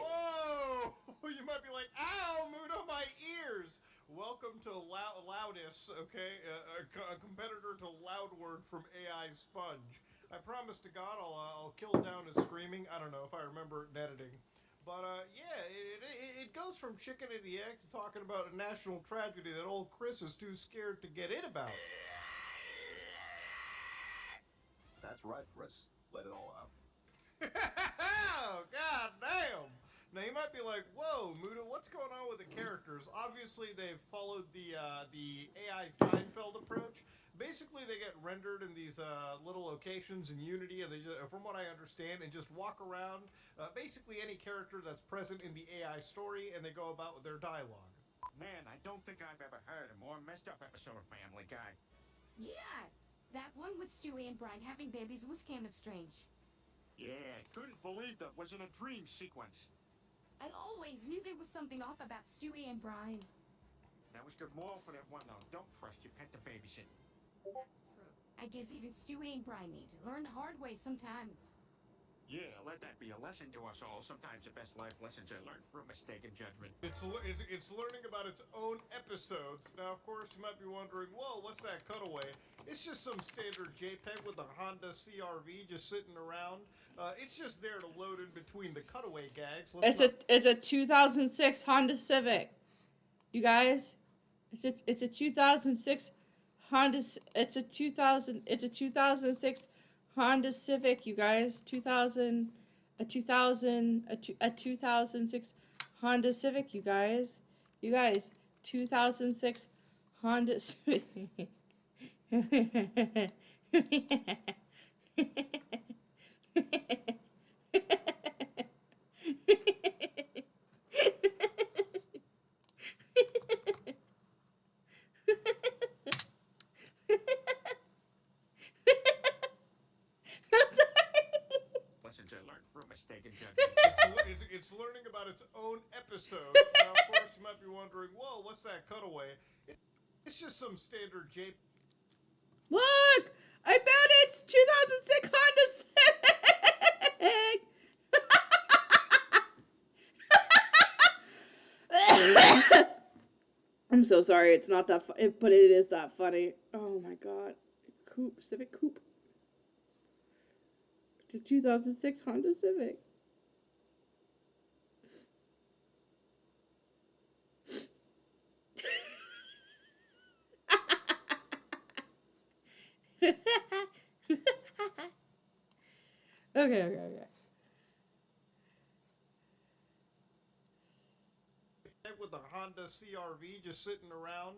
Whoa! You might be like, ow, Mudo, my ears! Welcome to Loudest, okay? A competitor to Loudword from AI Sponge. I promise to God I'll kill down his screaming. I don't know if I remember it in editing. But, yeah, it goes from chicken and the egg to talking about a national tragedy that old Chris is too scared to get in about. That's right, Chris. Let it all out. Oh, god damn! Now, you might be like, whoa, Muda, what's going on with the characters? Obviously, they've followed the AI Seinfeld approach. Basically, they get rendered in these little locations in Unity, and they just, from what I understand, and just walk around basically any character that's present in the AI story, and they go about with their dialogue. Man, I don't think I've ever heard a more messed up episode of Family Guy. Yeah. That one with Stewie and Brian having babies was kind of strange. Yeah, couldn't believe that was in a dream sequence. I always knew there was something off about Stewie and Brian. That was good moral for that one, though. Don't trust your pet to babysit. That's true. I guess even Stewie and Brian need to learn the hard way sometimes. Yeah, let that be a lesson to us all. Sometimes the best life lessons are learned from mistaken judgment. It's learning about its own episodes. Now, of course, you might be wondering, whoa, what's that cutaway? It's just some standard JPEG with a Honda CRV just sitting around. It's just there to load in between the cutaway gags. It's a 2006 Honda Civic. You guys, it's a 2006 Honda. It's a 2006 Honda Civic. You guys, 2006 Honda Civic. You guys, 2006 Honda Civic. Lessons are learned from mistaken judgment. It's learning about its own episodes. Now, of course, you might be wondering, whoa, what's that cutaway? It's just some standard JPEG. Look! I found it! It's 2006 Honda Civic! I'm so sorry, it's not that funny, but it is that funny. Oh my god. Civic Coupe. It's a 2006 Honda Civic. Okay. With a Honda CRV just sitting around.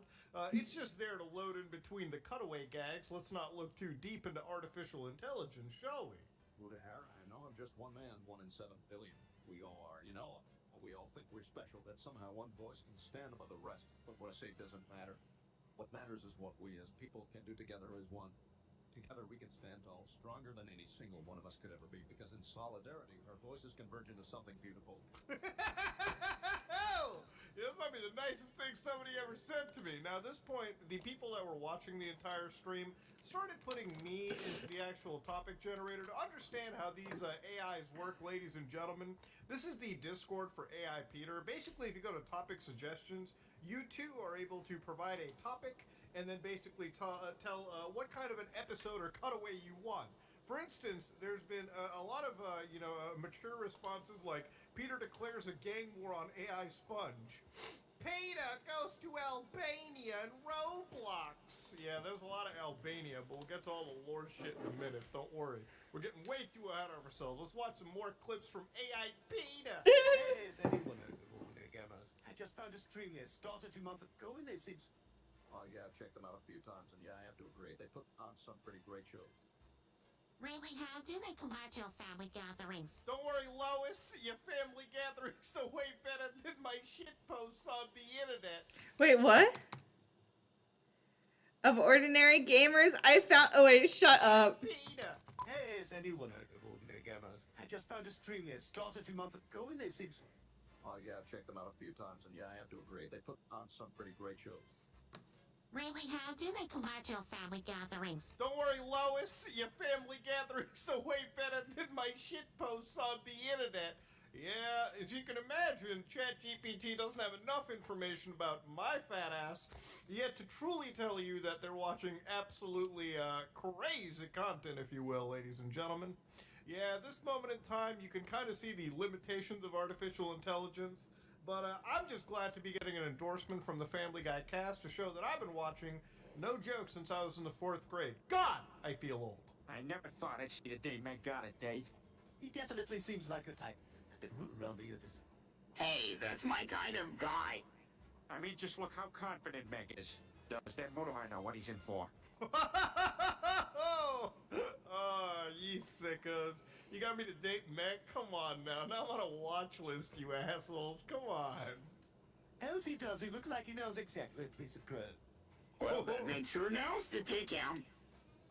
It's just there to load in between the cutaway gags. Let's not look too deep into artificial intelligence, shall we? Buddha Hare, I know I'm just one man, 1 in 7 billion. We all are, you know. We all think we're special, that somehow one voice can stand above the rest. But what I say doesn't matter. What matters is what we as people can do together as one. Together we can stand tall, stronger than any single one of us could ever be, because in solidarity, our voices converge into something beautiful. Oh, this might be the nicest thing somebody ever said to me. Now, at this point, the people that were watching the entire stream started putting me into the actual topic generator to understand how these AIs work, ladies and gentlemen. This is the Discord for AI Peter. Basically, if you go to topic suggestions, you too are able to provide a topic and then basically tell what kind of an episode or cutaway you want. For instance, there's been a lot of mature responses like Peter declares a gang war on AI Sponge. Peter goes to Albania and Roblox. Yeah, there's a lot of Albania, but we'll get to all the lore shit in a minute. Don't worry. We're getting way too ahead of ourselves. Let's watch some more clips from AI Peter. Hey, is anyone out there, gamers? I just found a stream they started a few months ago and they seem... Oh yeah, I've checked them out a few times, and yeah, I have to agree. They put on some pretty great shows. Really, how do they compare to your family gatherings? Don't worry, Lois. Your family gatherings are way better than my shit posts on the internet. Wait, what? Of ordinary gamers, I found... Oh, wait, shut up. Peter! Hey, is anyone out there, ordinary gamers? I just found a stream they started a few months ago and they seem... Oh yeah, I've checked them out a few times, and yeah, I have to agree. They put on some pretty great shows. Really, how do they compare to your family gatherings? Don't worry, Lois. Your family gatherings are way better than my shit posts on the internet. Yeah, as you can imagine, ChatGPT doesn't have enough information about my fat ass yet to truly tell you that they're watching absolutely crazy content, if you will, ladies and gentlemen. Yeah, at this moment in time, you can kind of see the limitations of artificial intelligence. But I'm just glad to be getting an endorsement from the Family Guy cast to show that I've been watching, no joke, since I was in the 4th grade. God, I feel old. I never thought I'd see the day Meg got it, Dave. He definitely seems like her type. A bit rude around the edges. Hey, that's my kind of guy. I mean, just look how confident Meg is. Does that motorhide know what he's in for? Oh, ye sickos. You got me to date Meg? Come on now. Now I'm on a watch list, you assholes. Come on. Else he does. He looks like he knows exactly a piece of crud. Well, that makes her nose to pick him.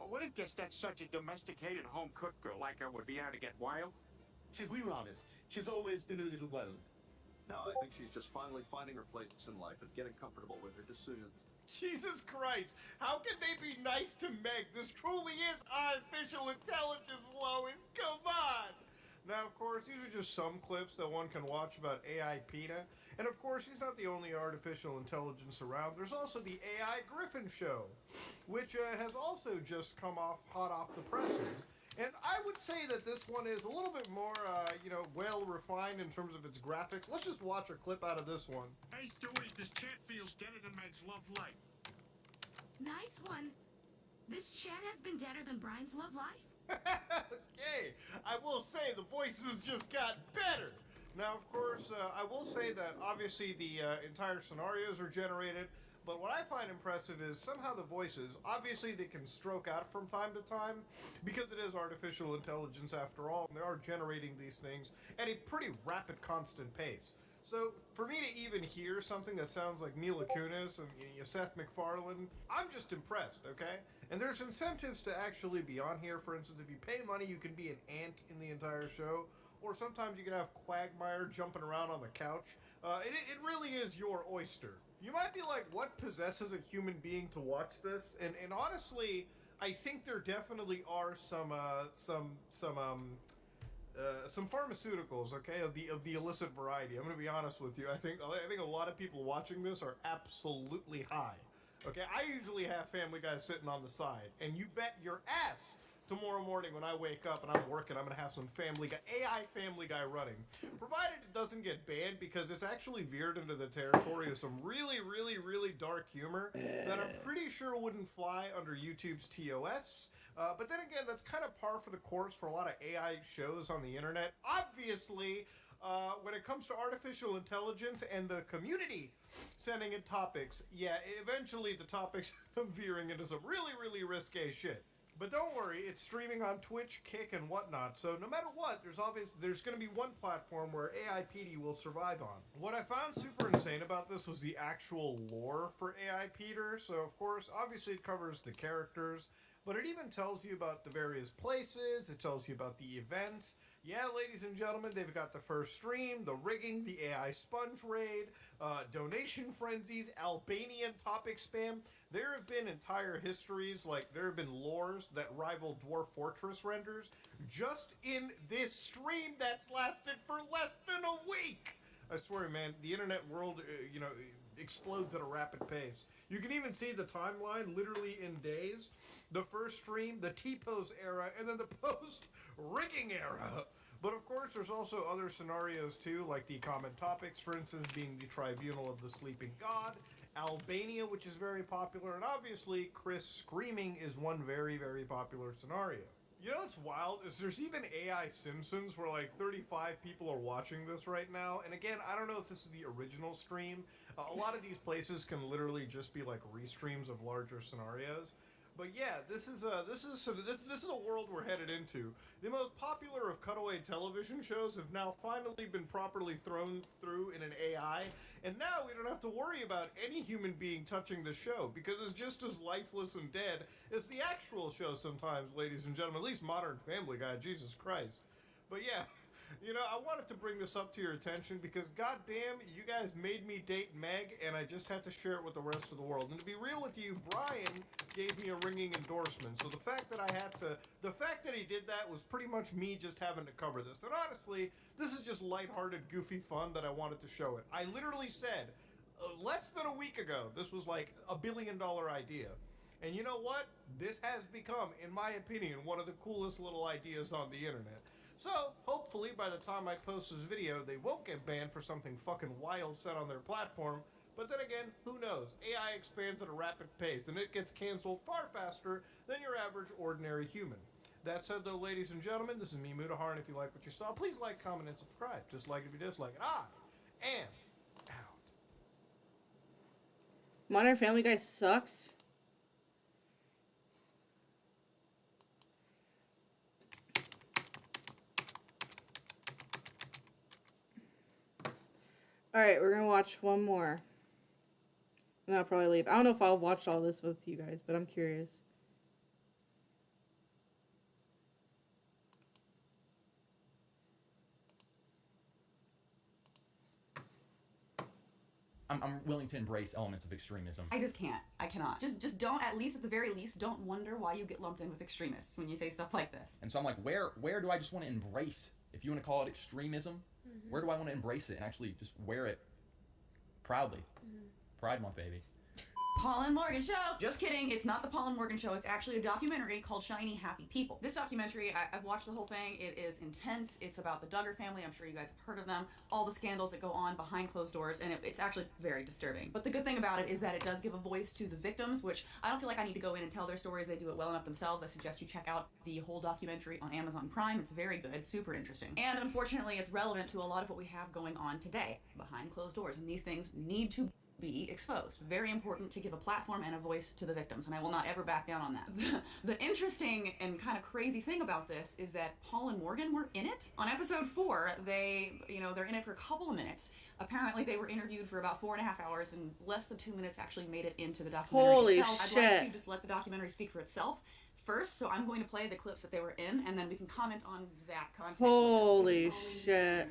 I wouldn't guess that's such a domesticated home-cooked girl like her would be out to get wild. If we were honest, she's always been a little wild. No, I think she's just finally finding her place in life and getting comfortable with her decisions. Jesus Christ, how can they be nice to Meg? This truly is artificial intelligence, Lois. Come on! Now, of course, these are just some clips that one can watch about AI PETA. And of course, he's not the only artificial intelligence around. There's also the AI Griffin show, which has also just come hot off the presses. And I would say that this one is a little bit more, well refined in terms of its graphics. Let's just watch a clip out of this one. Hey, Stewie, this chat feels deader than Meg's love life. Nice one. This chat has been deader than Brian's love life. Okay, I will say the voices just got better. Now, of course, I will say that obviously the entire scenarios are generated, but what I find impressive is somehow the voices, obviously they can stroke out from time to time, because it is artificial intelligence after all, and they are generating these things at a pretty rapid, constant pace. So, for me to even hear something that sounds like Mila Kunis and Seth MacFarlane, I'm just impressed, okay? And there's incentives to actually be on here. For instance, if you pay money, you can be an ant in the entire show, or sometimes you can have Quagmire jumping around on the couch. It really is your oyster. You might be like, what possesses a human being to watch this? And honestly, I think there definitely are some pharmaceuticals, okay, of the illicit variety. I'm gonna be honest with you. I think a lot of people watching this are absolutely high. Okay, I usually have Family Guy sitting on the side, and you bet your ass tomorrow morning when I wake up and I'm working, I'm gonna have some AI Family Guy running. Provided it doesn't get banned, because it's actually veered into the territory of some really, really, really dark humor that I'm pretty sure wouldn't fly under YouTube's TOS. But then again, that's kind of par for the course for a lot of AI shows on the internet. Obviously, when it comes to artificial intelligence and the community sending in topics, yeah, eventually the topics are veering into some really, really risque shit. But don't worry, it's streaming on Twitch, Kick, and whatnot, so no matter what, there's going to be one platform where AI PD will survive on. What I found super insane about this was the actual lore for AI Peter. So of course, obviously it covers the characters, but it even tells you about the various places, it tells you about the events. Yeah, ladies and gentlemen, they've got the first stream, the rigging, the AI sponge raid, donation frenzies, Albanian topic spam. There have been entire histories, like there have been lores that rival Dwarf Fortress renders just in this stream that's lasted for less than a week. I swear, man, the internet world, explodes at a rapid pace. You can even see the timeline literally in days. The first stream, the T-pose era, and then the post-rigging era. But of course, there's also other scenarios too, like the common topics, for instance, being the Tribunal of the Sleeping God, Albania, which is very popular, and obviously Chris screaming is one very, very popular scenario. You know what's wild is there's even AI Simpsons where like 35 people are watching this right now. And again, I don't know if this is the original stream. A lot of these places can literally just be like restreams of larger scenarios. But yeah, this is a world we're headed into. The most popular of cutaway television shows have now finally been properly thrown through in an AI, and now we don't have to worry about any human being touching the show, because it's just as lifeless and dead as the actual show sometimes, ladies and gentlemen. At least Modern Family Guy, Jesus Christ. But yeah, I wanted to bring this up to your attention because goddamn, you guys made me date Meg, and I just had to share it with the rest of the world. And to be real with you, Brian gave me a ringing endorsement. So the fact that he did that was pretty much me just having to cover this. And honestly, this is just lighthearted, goofy fun that I wanted to show it. I literally said, less than a week ago, this was like $1 billion idea. And you know what? This has become, in my opinion, one of the coolest little ideas on the internet. So, hopefully, by the time I post this video, they won't get banned for something fucking wild said on their platform. But then again, who knows? AI expands at a rapid pace, and it gets canceled far faster than your average ordinary human. That said, though, ladies and gentlemen, this is me, Mudahar, and if you like what you saw, please like, comment, and subscribe. Dislike if you dislike it. I am out. Modern Family Guy sucks. Alright, we're gonna watch one more. And I'll probably leave. I don't know if I'll watch all this with you guys, but I'm curious. I'm willing to embrace elements of extremism. I just can't. I cannot. Just don't, at least at the very least, don't wonder why you get lumped in with extremists when you say stuff like this. And so I'm like, where do I just want to embrace, if you want to call it extremism, where do I want to embrace it and actually just wear it proudly? Pride Month, baby. Paul and Morgan Show. Just kidding. It's not the Paul and Morgan Show. It's actually a documentary called Shiny Happy People. This documentary, I've watched the whole thing. It is intense. It's about the Duggar family. I'm sure you guys have heard of them. All the scandals that go on behind closed doors, and it's actually very disturbing. But the good thing about it is that it does give a voice to the victims, which I don't feel like I need to go in and tell their stories. They do it well enough themselves. I suggest you check out the whole documentary on Amazon Prime. It's very good, super interesting. And unfortunately, it's relevant to a lot of what we have going on today behind closed doors, and these things need to be exposed. Very important to give a platform and a voice to the victims, and I will not ever back down on that. The interesting and kind of crazy thing about this is that Paul and Morgan were in it. On episode 4, they're in it for a couple of minutes. Apparently they were interviewed for about 4.5 hours, and less than 2 minutes actually made it into the documentary Holy itself. shit. I'd like to just let the documentary speak for itself first, so I'm going to play the clips that they were in, and then we can comment on that context. Holy shit.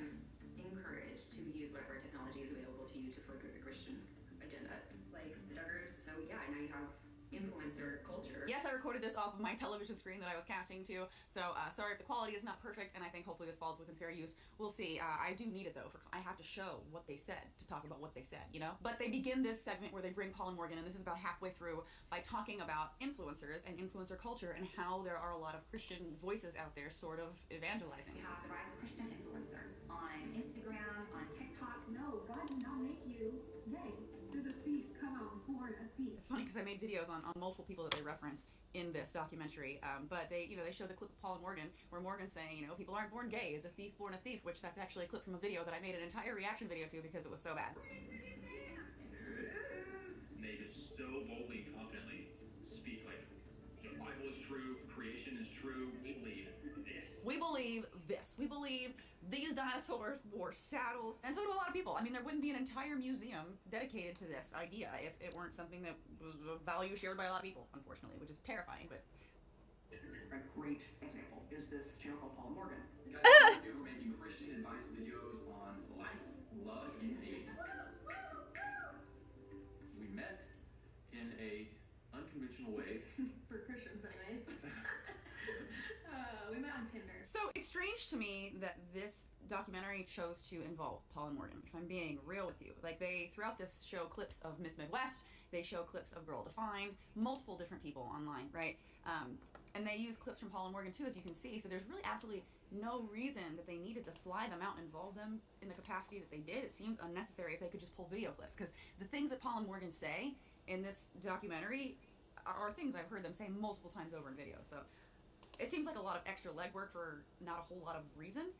Encouraged to use whatever technology is available to you to further the Christian agenda, like the Duggars. So yeah, now you have influencer culture. Yes, I recorded this off of my television screen that I was casting to, so sorry if the quality is not perfect, and I think hopefully this falls within fair use. We'll see. I do need it though. I have to show what they said to talk about what they said, you know? But they begin this segment where they bring Paul and Morgan, and this is about halfway through, by talking about influencers and influencer culture and how there are a lot of Christian voices out there sort of evangelizing. We have the rise of Christian influencers on Instagram, on TikTok. No, God did not make you gay. There's a thief come out born a thief. It's funny because I made videos on multiple people that they reference in this documentary, but they show the clip of Paul and Morgan where Morgan's saying, people aren't born gay, is a thief born a thief, which that's actually a clip from a video that I made an entire reaction video to because it was so bad. They just so boldly and confidently speak like, the Bible is true, creation is true, we believe this. We believe this. We believe these dinosaurs wore saddles, and so do a lot of people. I mean, there wouldn't be an entire museum dedicated to this idea if it weren't something that was a value shared by a lot of people, unfortunately, which is terrifying, but... A great example is this channel called Paul and Morgan. They were making Christian advice videos on life, love, and dating. We met in a unconventional way. For Christians, anyways. We met on Tinder. So it's strange to me that this documentary chose to involve Paul and Morgan, if I'm being real with you. Like, they, throughout this show clips of Miss Midwest, they show clips of Girl Defined, multiple different people online, right? And they use clips from Paul and Morgan too, as you can see, so there's really absolutely no reason that they needed to fly them out and involve them in the capacity that they did. It seems unnecessary if they could just pull video clips, because the things that Paul and Morgan say in this documentary are things I've heard them say multiple times over in videos, so it seems like a lot of extra legwork for not a whole lot of reason,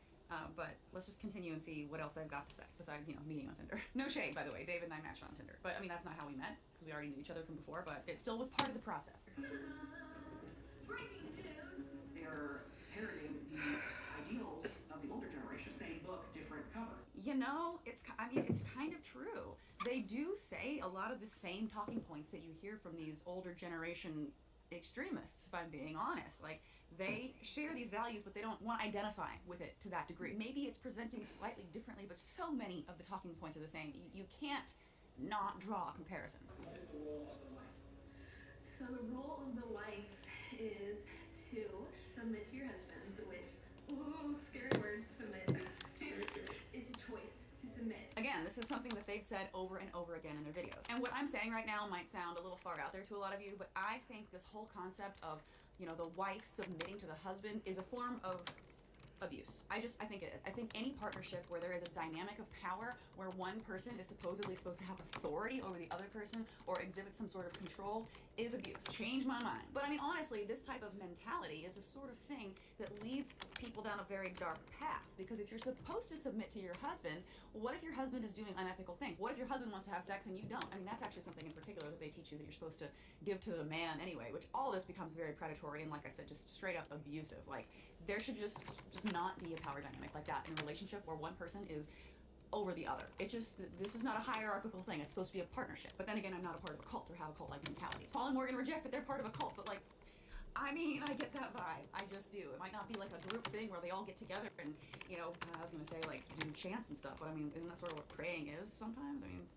but let's just continue and see what else they've got to say, besides, meeting on Tinder. No shade, by the way, David and I matched on Tinder, but I mean, that's not how we met, because we already knew each other from before, but it still was part of the process. Breaking news! They're parroting the ideals of the older generation, same book, different cover. It's kind of true. They do say a lot of the same talking points that you hear from these older generation extremists, if I'm being honest. Like, they share these values, but they don't want to identify with it to that degree. Maybe it's presenting slightly differently, but so many of the talking points are the same. You can't not draw a comparison. What is the role of the wife? So the role of the wife is to submit to your husbands, which, ooh, scary word, submit, is a choice to submit. Again, this is something that they've said over and over again in their videos. And what I'm saying right now might sound a little far out there to a lot of you, but I think this whole concept of, the wife submitting to the husband is a form of abuse. I think it is. I think any partnership where there is a dynamic of power, where one person is supposedly supposed to have authority over the other person or exhibit some sort of control, is abuse. Change my mind. But I mean, honestly, this type of mentality is the sort of thing that leads people down a very dark path. Because if you're supposed to submit to your husband, what if your husband is doing unethical things? What if your husband wants to have sex and you don't? I mean, that's actually something in particular that they teach you that you're supposed to give to the man anyway, which all this becomes very predatory and, like I said, just straight up abusive. Like, there should just not be a power dynamic like that in a relationship where one person is over the other. This is not a hierarchical thing. It's supposed to be a partnership. But then again, I'm not a part of a cult or have a cult-like mentality. Paul and Morgan reject that they're part of a cult, but I get that vibe. I just do. It might not be like a group thing where they all get together and, I was gonna say, do chants and stuff, but I mean, isn't that sort of what praying is sometimes? I mean,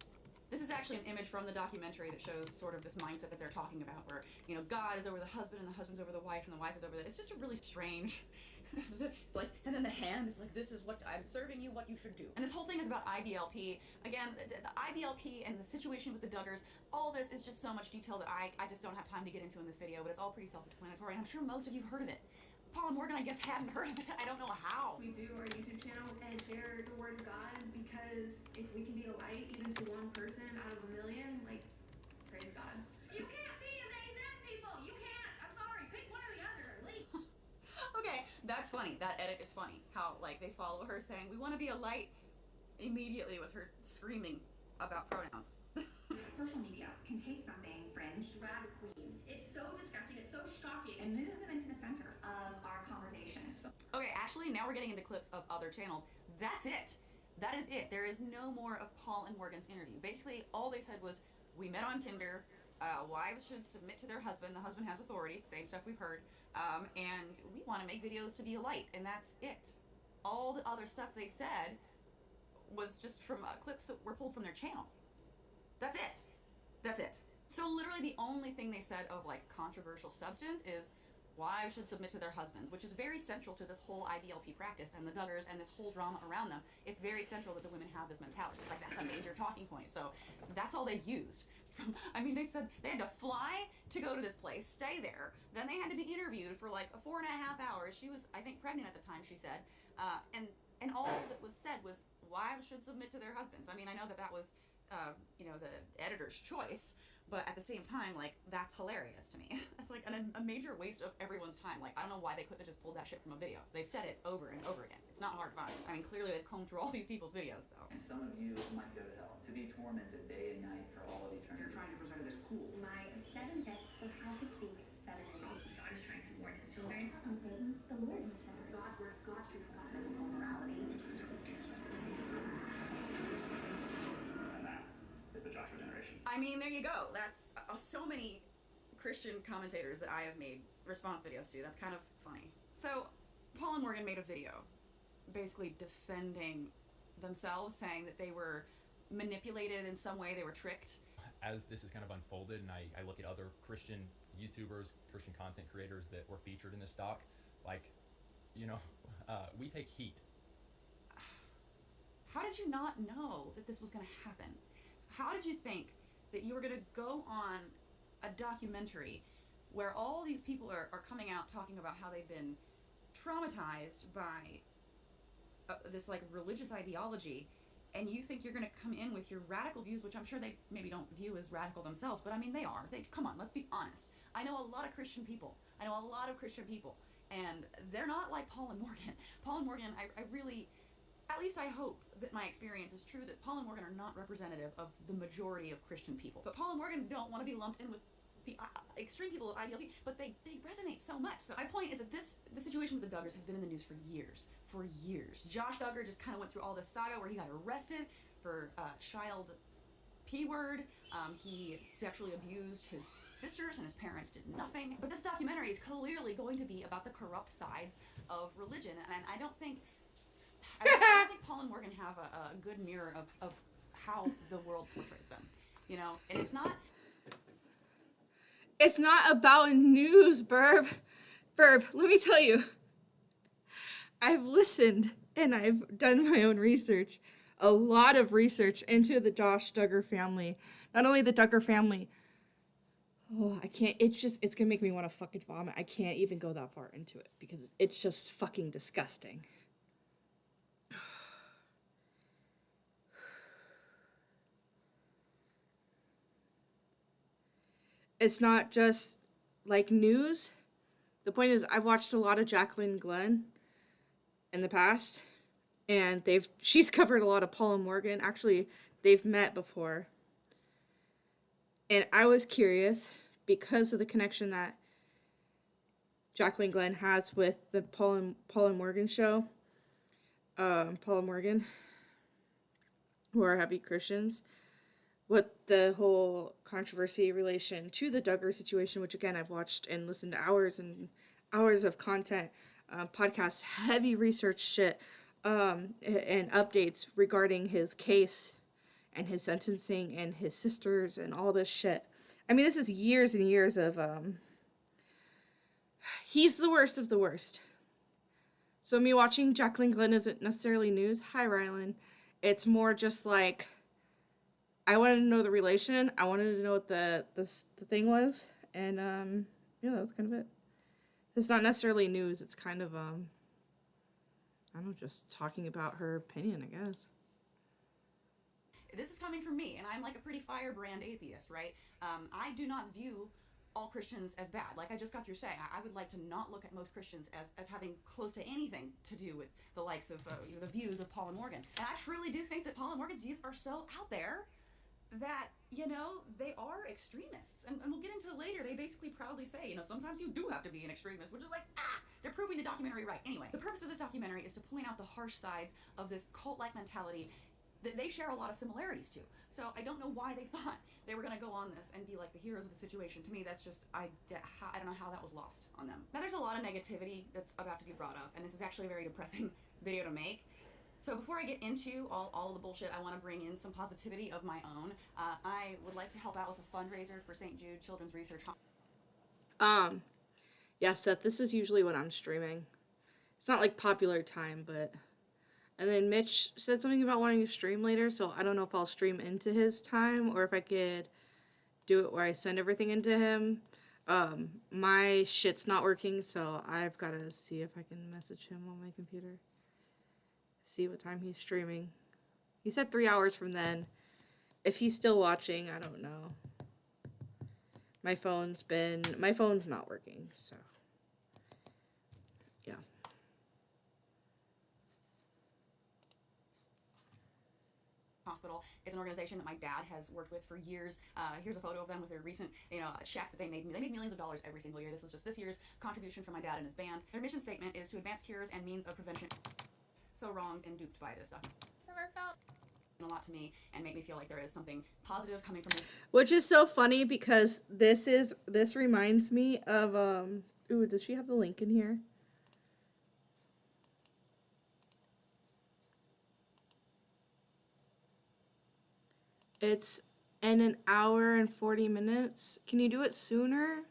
This is actually an image from the documentary that shows sort of this mindset that they're talking about, where, you know, God is over the husband and the husband's over the wife and the wife is over the... It's just a really strange... It's like, and then the hand is like, this is what I'm serving you, what you should do. And this whole thing is about IBLP. Again, the IBLP and the situation with the Duggars, all this is just so much detail that I just don't have time to get into in this video, but it's all pretty self-explanatory, and I'm sure most of you have heard of it. Paul and Morgan, I guess, hadn't heard of it. I don't know how. We do our YouTube channel and share the word of God, because if we can be a light even to one person out of a million, like, praise God. You can't be they them people. You can't. I'm sorry. Pick one or the other. Leave. Okay, that's funny. That edit is funny. How, like, they follow her saying, we want to be a light, immediately with her screaming about pronouns. Social media can take something fringe, drag queens. It's so disgusting, it's so shocking, and move them into the center of our conversation. Okay, actually, now we're getting into clips of other channels. That's it. That is it. There is no more of Paul and Morgan's interview. Basically, all they said was, we met on Tinder, wives should submit to their husband, the husband has authority, same stuff we've heard, and we want to make videos to be a light, and that's it. All the other stuff they said was just from clips that were pulled from their channel. That's it. That's it. So literally the only thing they said of like controversial substance is wives should submit to their husbands, which is very central to this whole IBLP practice and the Duggars and this whole drama around them. It's very central that the women have this mentality. Like, that's a major talking point. So that's all they used. I mean, they said they had to fly to go to this place, stay there. Then they had to be interviewed for like 4.5 hours. She was, I think, pregnant at the time, she said. And all that was said was wives should submit to their husbands. I mean, I know that was, you know, the editor's choice, but at the same time, like, that's hilarious to me. That's like a major waste of everyone's time. Like, I don't know why they couldn't have just pulled that shit from a video. They've said it over and over again. It's not hard to find. I mean, clearly they've combed through all these people's videos, though. And some of you might go to hell, to be tormented day and night for all of eternity. You're trying to present it as cool. My 7 bits of how to speak feminine. God is trying to warn his children. Satan, the Lord is your shepherd. God's word, God's truth, God's ethical morality. And that is the Joshua generation. I mean, there you go. That's so many Christian commentators that I have made response videos to. That's kind of funny. So, Paul and Morgan made a video basically defending themselves, saying that they were manipulated in some way, they were tricked. As this is kind of unfolded and I look at other Christian YouTubers, Christian content creators that were featured in this doc, like, you know, we take heat. How did you not know that this was going to happen? How did you think that you were going to go on a documentary where all these people are coming out talking about how they've been traumatized by this like religious ideology, and you think you're going to come in with your radical views, which I'm sure they maybe don't view as radical themselves, but I mean, they are. Come on, let's be honest. I know a lot of Christian people. And they're not like Paul and Morgan. Paul and Morgan, I really, at least I hope that my experience is true, that Paul and Morgan are not representative of the majority of Christian people. But Paul and Morgan don't want to be lumped in with the extreme people of IBLP, but they resonate so much. So my point is that the situation with the Duggars has been in the news for years. Josh Duggar just kind of went through all this saga where he got arrested for child P-word. He sexually abused his sisters and his parents did nothing. But this documentary is clearly going to be about the corrupt sides of religion, and I don't think Paul and Morgan have a good mirror of how the world portrays them. You know, and it's not about news, Burb. Let me tell you. I've listened and I've done my own research. A lot of research into the Josh Duggar family. Not only the Duggar family. Oh, I can't. It's going to make me want to fucking vomit. I can't even go that far into it because it's just fucking disgusting. It's not just like news. The point is, I've watched a lot of Jacqueline Glenn in the past, and she's covered a lot of Paul and Morgan. Actually, they've met before. And I was curious because of the connection that Jacqueline Glenn has with the Paul and Morgan show. Paul and Morgan, who are happy Christians. What the whole controversy relation to the Duggar situation, which again I've watched and listened to hours and hours of content, podcasts, heavy research shit, and updates regarding his case and his sentencing and his sisters and all this shit. I mean, this is years and years of, he's the worst of the worst. So me watching Jacqueline Glenn isn't necessarily news. Hi, Rylan. It's more just like, I wanted to know the relation. I wanted to know what the thing was. And, yeah, that was kind of it. It's not necessarily news. It's kind of, I don't know, just talking about her opinion, I guess. This is coming from me, and I'm like a pretty firebrand atheist, right? I do not view all Christians as bad. Like I just got through saying, I would like to not look at most Christians as having close to anything to do with the likes of the views of Paul and Morgan. And I truly do think that Paul and Morgan's views are so out there that, you know, they are extremists. And we'll get into it later. They basically proudly say, you know, sometimes you do have to be an extremist, which is like, they're proving the documentary right. Anyway, the purpose of this documentary is to point out the harsh sides of this cult-like mentality that they share a lot of similarities to. So I don't know why they thought they were going to go on this and be like the heroes of the situation. To me, that's just, I don't know how that was lost on them. Now, there's a lot of negativity that's about to be brought up, and this is actually a very depressing video to make. So before I get into all of the bullshit, I want to bring in some positivity of my own. I would like to help out with a fundraiser for St. Jude Children's Research. Yeah, Seth, this is usually when I'm streaming. It's not like popular time, but... And then Mitch said something about wanting to stream later, so I don't know if I'll stream into his time or if I could do it where I send everything into him. My shit's not working, so I've got to see if I can message him on my computer. See what time he's streaming. He said 3 hours from then. If he's still watching, I don't know. My phone's not working, so... Yeah. Hospital. It's an organization that my dad has worked with for years. Here's a photo of them with their recent, shack that they made. They made millions of dollars every single year. This was just this year's contribution from my dad and his band. Their mission statement is to advance cures and means of prevention. So wronged and duped by this stuff. Never felt a lot to me and make me feel like there is something positive coming from this. Which is so funny because this reminds me of ooh, does she have the link in here? It's in an hour and 40 minutes. Can you do it sooner?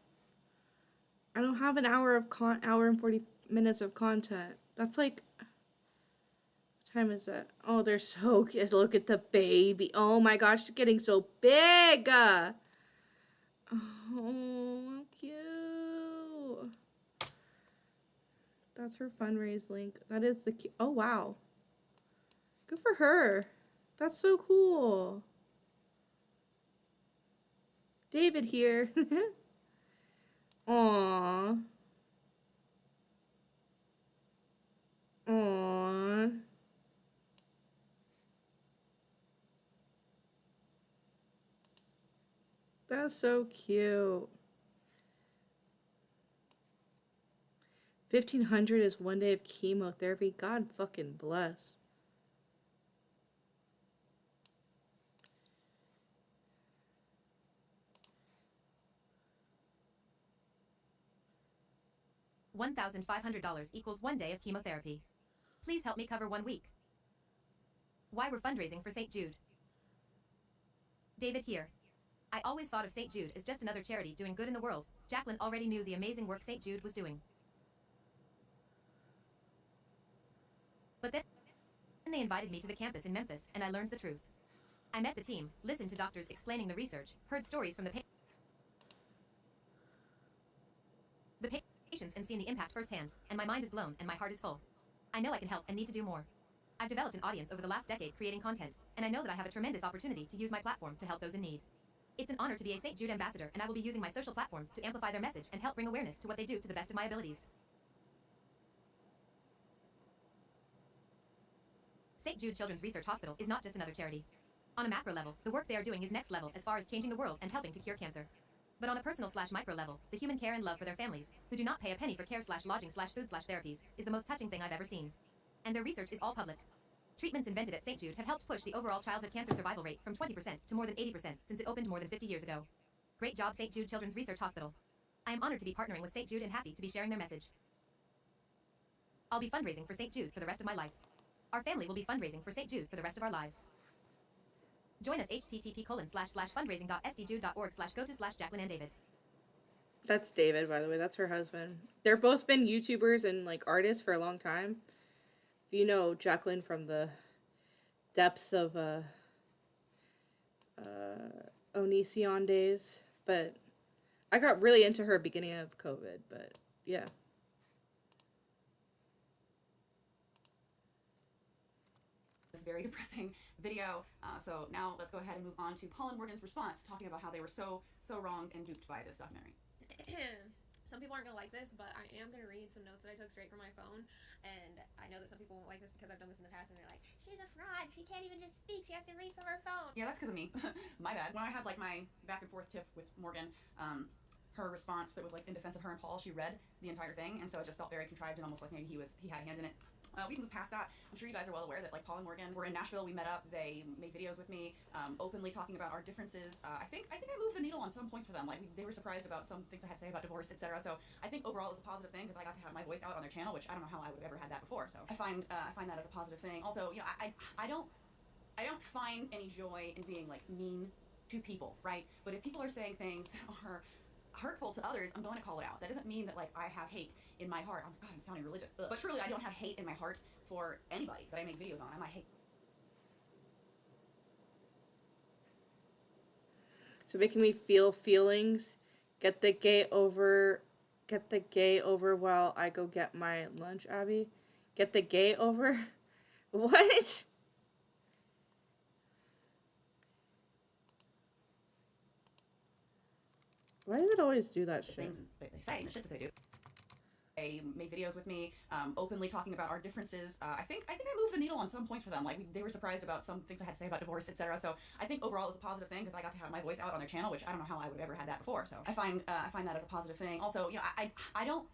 I don't have an hour and 40 minutes of content. That's like, what time is that? Oh, they're so cute. Look at the baby. Oh my gosh, it's getting so big. Oh, how cute. That's her fundraise link. That is the cute. Oh, wow. Good for her. That's so cool. David here. Aww. Aww. That's so cute. 1,500 is 1 day of chemotherapy. God fucking bless. $1,500 equals 1 day of chemotherapy. Please help me cover 1 week. Why we're fundraising for St. Jude. David here. I always thought of St. Jude as just another charity doing good in the world. Jacqueline already knew the amazing work St. Jude was doing. But then they invited me to the campus in Memphis, and I learned the truth. I met the team, listened to doctors explaining the research, heard stories from the patients and seen the impact firsthand, and my mind is blown and my heart is full. I know I can help and need to do more. I've developed an audience over the last decade creating content, and I know that I have a tremendous opportunity to use my platform to help those in need. It's an honor to be a St. Jude ambassador, and I will be using my social platforms to amplify their message and help bring awareness to what they do to the best of my abilities. St. Jude Children's Research Hospital is not just another charity. On a macro level, the work they are doing is next level as far as changing the world and helping to cure cancer. But on a personal/micro level, the human care and love for their families, who do not pay a penny for care/lodging/food/therapies, is the most touching thing I've ever seen. And their research is all public. Treatments invented at St. Jude have helped push the overall childhood cancer survival rate from 20% to more than 80% since it opened more than 50 years ago. Great job, St. Jude Children's Research Hospital. I am honored to be partnering with St. Jude and happy to be sharing their message. I'll be fundraising for St. Jude for the rest of my life. Our family will be fundraising for St. Jude for the rest of our lives. Join us http://fundraising.sdjude.org/go/to/Jacqueline and David. That's David, by the way. That's her husband. They're both been YouTubers and like artists for a long time. You know Jacqueline from the depths of Onision days, but I got really into her beginning of COVID, but yeah. This very depressing video. So now let's go ahead and move on to Paul and Morgan's response, talking about how they were so wronged and duped by this documentary. Some people aren't going to like this, but I am going to read some notes that I took straight from my phone. And I know that some people won't like this because I've done this in the past and they're like, she's a fraud. She can't even just speak. She has to read from her phone. Yeah, that's because of me. My bad. When I had like my back and forth tiff with Morgan, her response that was like in defense of her and Paul, she read the entire thing, and so it just felt very contrived and almost like maybe he had a hand in it. We can move past that. I'm sure you guys are well aware that like Paul and Morgan were in Nashville. We met up. They made videos with me, openly talking about our differences. I think I moved the needle on some points for them. Like they were surprised about some things I had to say about divorce, etc. So I think overall it was a positive thing because I got to have my voice out on their channel, which I don't know how I would have ever had that before. So I find that as a positive thing. Also, you know, I don't find any joy in being like mean to people, right? But if people are saying things that are hurtful to others, I'm going to call it out. That doesn't mean that like I have hate in my heart. God, I'm sounding religious. Ugh. But truly, I don't have hate in my heart for anybody that I make videos on. I might hate. So making me feel feelings. Get the gay over while I go get my lunch, Abby. Get the gay over? What? Why does it always do that shit? Things they say and the shit that they do. They made videos with me, openly talking about our differences. I think I moved the needle on some points for them. Like they were surprised about some things I had to say about divorce, etc. So I think overall it was a positive thing because I got to have my voice out on their channel, which I don't know how I would have ever had that before. So I find that as a positive thing. Also, you know, I don't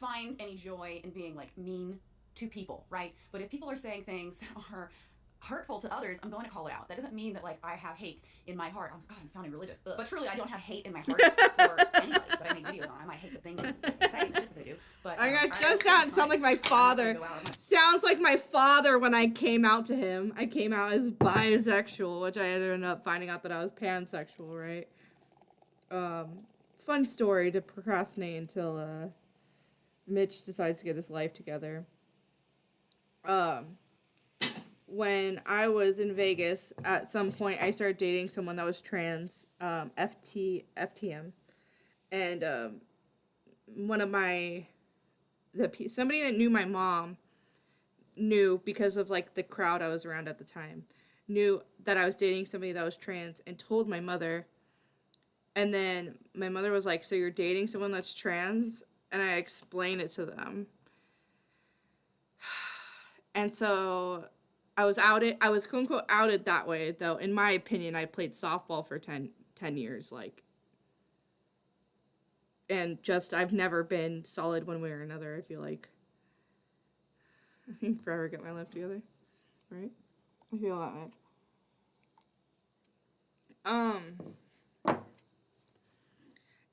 find any joy in being like mean to people, right? But if people are saying things that are hurtful to others, I'm going to call it out. That doesn't mean that like I have hate in my heart. God, I'm sounding religious. Ugh. But truly, I don't have hate in my heart for anybody that I make videos on. I might hate the things that they say and the shit that they do. But I does sound like my father. Sounds like my father when I came out to him. I came out as bisexual, which I ended up finding out that I was pansexual, right? Fun story to procrastinate until Mitch decides to get his life together. When I was in Vegas, at some point I started dating someone that was trans, FTM, and one of somebody that knew my mom knew because of like the crowd I was around at the time, knew that I was dating somebody that was trans and told my mother, and then my mother was like, "So you're dating someone that's trans?" And I explained it to them, and so I was outed. I was quote unquote outed that way, though. In my opinion, I played softball for 10 years, like, and just I've never been solid one way or another. I feel like I can forever get my life together, right? I feel that much.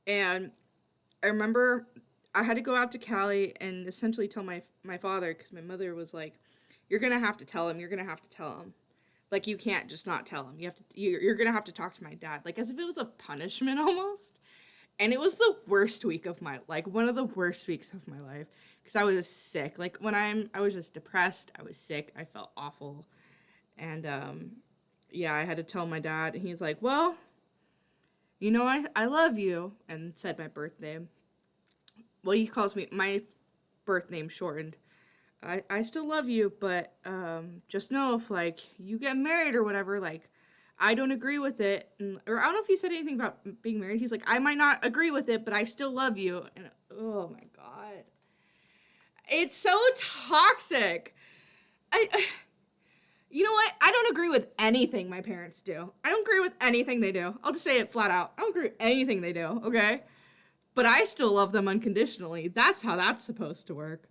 And I remember I had to go out to Cali and essentially tell my father, because my mother was like, "You're gonna have to tell him. You're gonna have to tell him. Like, you can't just not tell him. You have to. You're gonna have to talk to my dad." Like, as if it was a punishment almost. And it was the worst week of one of the worst weeks of my life, because I was sick. Like, when I was just depressed. I was sick. I felt awful, and yeah, I had to tell my dad, and he's like, "Well, you know, I love you," and said my birthday. Well, he calls me my birth name shortened. I still love you, but just know if, like, you get married or whatever, like, I don't agree with it. Or I don't know if he said anything about being married. He's like, I might not agree with it, but I still love you. And, oh, my God. It's so toxic. You know what? I don't agree with anything my parents do. I don't agree with anything they do. I'll just say it flat out. I don't agree with anything they do, okay? But I still love them unconditionally. That's how that's supposed to work.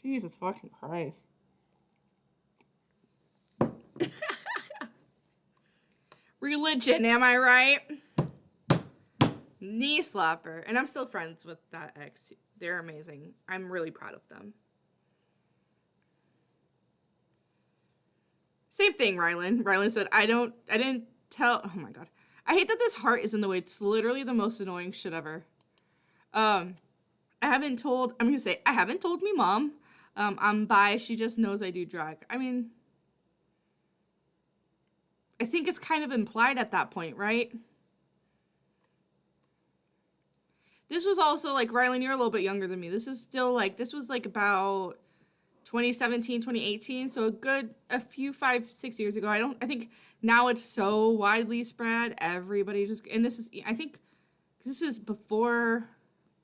Jesus fucking Christ. Religion, am I right? Knee slapper. And I'm still friends with that ex. They're amazing. I'm really proud of them. Same thing, Rylan. Rylan said, I didn't tell. Oh my god. I hate that this heart is in the way. It's literally the most annoying shit ever. I'm gonna say, I haven't told me mom. I'm bi. She just knows I do drag. I mean, I think it's kind of implied at that point, right? This was also, like, Rylan, you're a little bit younger than me. This is still, like, this was, like, about 2017, 2018. So a few 5-6 years ago. I think now it's so widely spread. Everybody just, and this is, I think, this is before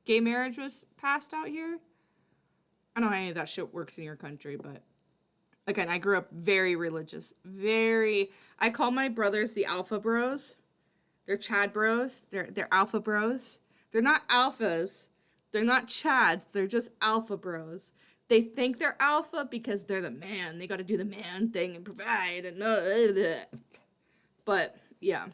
gay marriage was passed out here. I don't know how any of that shit works in your country, but again, I grew up very religious. I call my brothers the alpha bros. They're Chad bros. They're alpha bros. They're not alphas. They're not Chads. They're just alpha bros. They think they're alpha because they're the man. They got to do the man thing and provide and but yeah.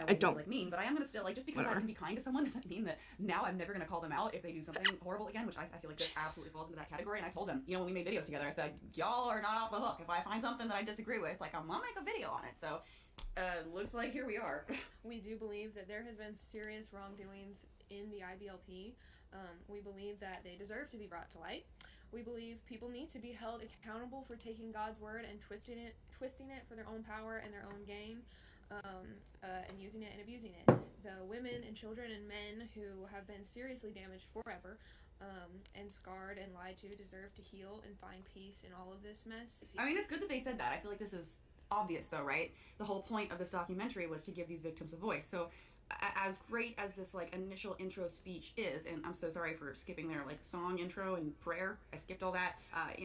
I don't like mean, but I am gonna still, like, just because whatever. I can be kind to someone doesn't mean that now I'm never gonna call them out if they do something horrible again, which I feel like this absolutely falls into that category. And I told them, you know, when we made videos together, I said, y'all are not off the hook. If I find something that I disagree with, like, I'm gonna make a video on it. So looks like here we are. We do believe that there has been serious wrongdoings in the IBLP. We believe that they deserve to be brought to light. We believe people need to be held accountable for taking God's word and twisting it for their own power and their own gain. And using it and abusing it. The women and children and men who have been seriously damaged forever and scarred and lied to deserve to heal and find peace in all of this mess. I mean, it's good that they said that. I feel like this is obvious, though, right? The whole point of this documentary was to give these victims a voice. So as great as this, like, initial intro speech is, and I'm so sorry for skipping their, like, song intro and prayer, I skipped all that.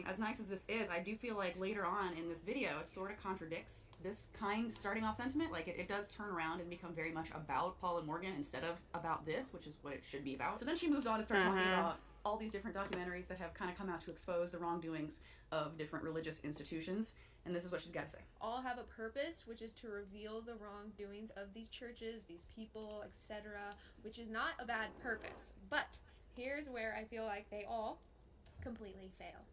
As nice as this is, I do feel like later on in this video it sort of contradicts this kind starting off sentiment. Like, it does turn around and become very much about Paul and Morgan instead of about this, which is what it should be about. So then she moves on to start talking about all these different documentaries that have kind of come out to expose the wrongdoings of different religious institutions, and this is what she's got to say. All have a purpose, which is to reveal the wrongdoings of these churches, these people, etc., which is not a bad purpose. But here's where I feel like they all completely fail.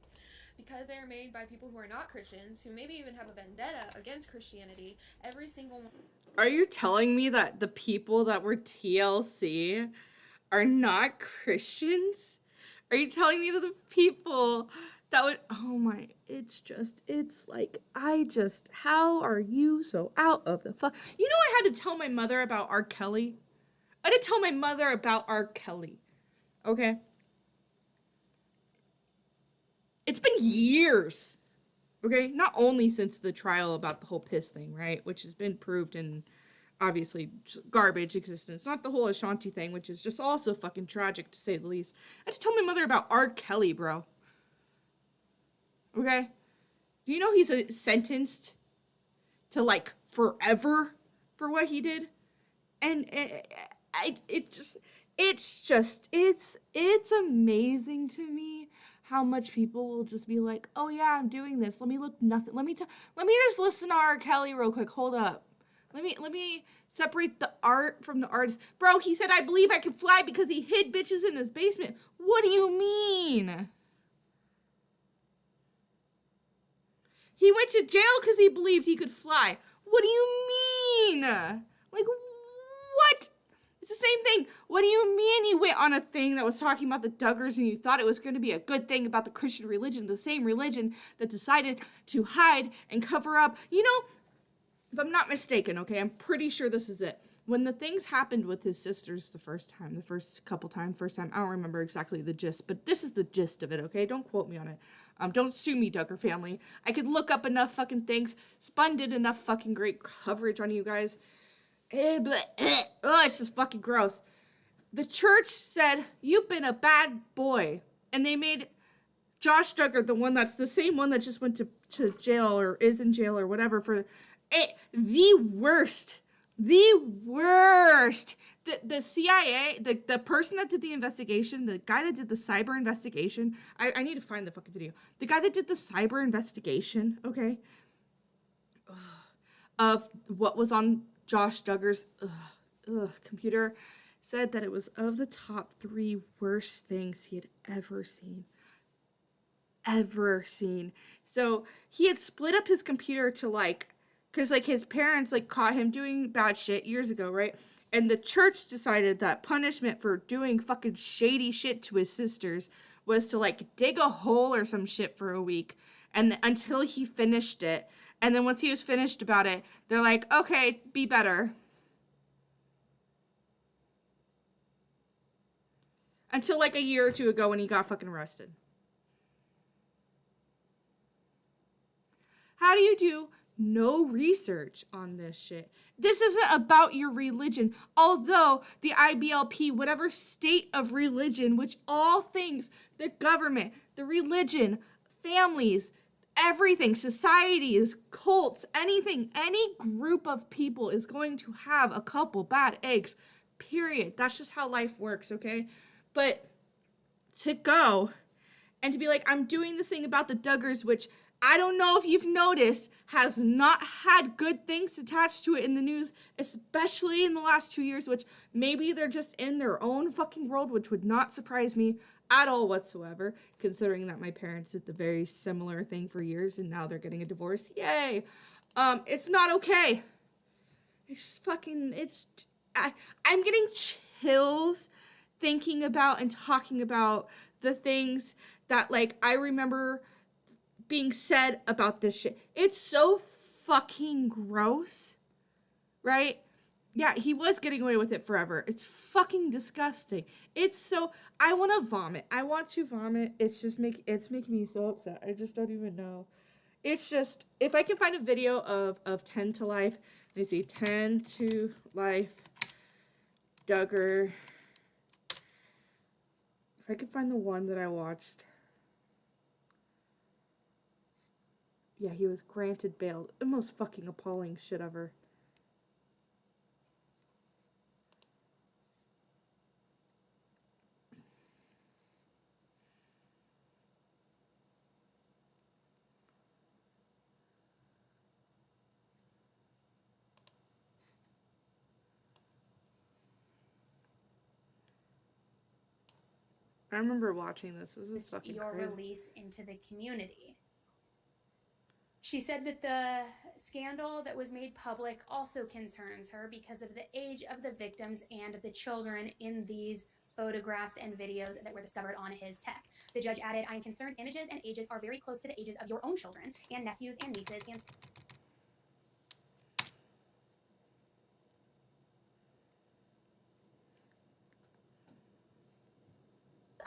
Because they are made by people who are not Christians, who maybe even have a vendetta against Christianity, every single one. Are you telling me that the people that were TLC are not Christians? Are you telling me that the people that would, oh my, it's like, how are you so out of the fuck? You know, I had to tell my mother about R. Kelly. I had to tell my mother about R. Kelly. Okay? It's been years. Okay? Not only since the trial about the whole piss thing, right? Which has been proved in, obviously, just garbage existence. Not the whole Ashanti thing, which is just also fucking tragic, to say the least. I had to tell my mother about R. Kelly, bro. Okay? Do you know he's sentenced to, like, forever for what he did? And it's amazing to me how much people will just be like, oh yeah, I'm doing this. Let me look nothing. Let me just listen to R. Kelly real quick. Hold up. Let me separate the art from the artist. Bro, he said, I believe I can fly because he hid bitches in his basement. What do you mean? He went to jail because he believed he could fly. What do you mean? Like, what? It's the same thing. What do you mean you went on a thing that was talking about the Duggars and you thought it was going to be a good thing about the Christian religion, the same religion that decided to hide and cover up? You know, if I'm not mistaken, okay, I'm pretty sure this is it. When the things happened with his sisters the first time, I don't remember exactly the gist, but this is the gist of it, okay? Don't quote me on it. Don't sue me, Duggar family. I could look up enough fucking things. Spun did enough fucking great coverage on you guys. It's just fucking gross. The church said, you've been a bad boy. And they made Josh Duggar, the same one that just went to jail or is in jail or whatever, for it, the worst. The CIA, the person that did the investigation, the guy that did the cyber investigation, I need to find the fucking video. The guy that did the cyber investigation, okay, of what was on Josh Duggar's computer, said that it was of the top 3 worst things he had ever seen. ever seen. So he had split up his computer to like, because like his parents like caught him doing bad shit years ago, right? And the church decided that punishment for doing fucking shady shit to his sisters was to like dig a hole or some shit for a week, and until he finished it. And then once he was finished about it, they're like, okay, be better. Until like a year or two ago when he got fucking arrested. How do you do no research on this shit? This isn't about your religion. Although the IBLP, whatever state of religion, which all things, the government, the religion, families, everything, societies, cults, anything, any group of people is going to have a couple bad eggs, period. That's just how life works, okay? But to go and to be like, I'm doing this thing about the Duggars, which I don't know if you've noticed, has not had good things attached to it in the news, especially in the last 2 years, which maybe they're just in their own fucking world, which would not surprise me at all whatsoever, considering that my parents did the very similar thing for years and now they're getting a divorce. Yay! It's not okay. It's just fucking, I'm getting chills thinking about and talking about the things that, like, I remember being said about this shit. It's so fucking gross, right? Yeah, he was getting away with it forever. It's fucking disgusting. It's so, I want to vomit. I want to vomit. It's making me so upset. I just don't even know. It's just, if I can find a video of 10 to Life, let me see, 10 to Life, Duggar. If I could find the one that I watched. Yeah, he was granted bail. The most fucking appalling shit ever. I remember watching this. This is fucking your crazy. release into the community. She said that the scandal that was made public also concerns her because of the age of the victims and the children in these photographs and videos that were discovered on his tech. The judge added, I am concerned images and ages are very close to the ages of your own children and nephews and nieces and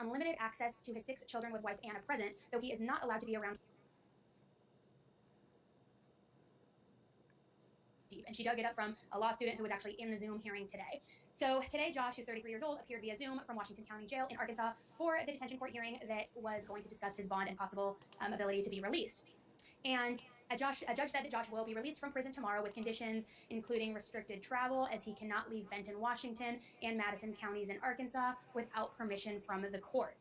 unlimited access to his 6 children with wife Anna present, though he is not allowed to be around. And she dug it up from a law student who was actually in the Zoom hearing today. So today, Josh, who's 33 years old, appeared via Zoom from Washington County Jail in Arkansas for the detention court hearing that was going to discuss his bond and possible ability to be released. And a judge said that Josh will be released from prison tomorrow with conditions including restricted travel, as he cannot leave Benton, Washington, and Madison counties in Arkansas without permission from the court.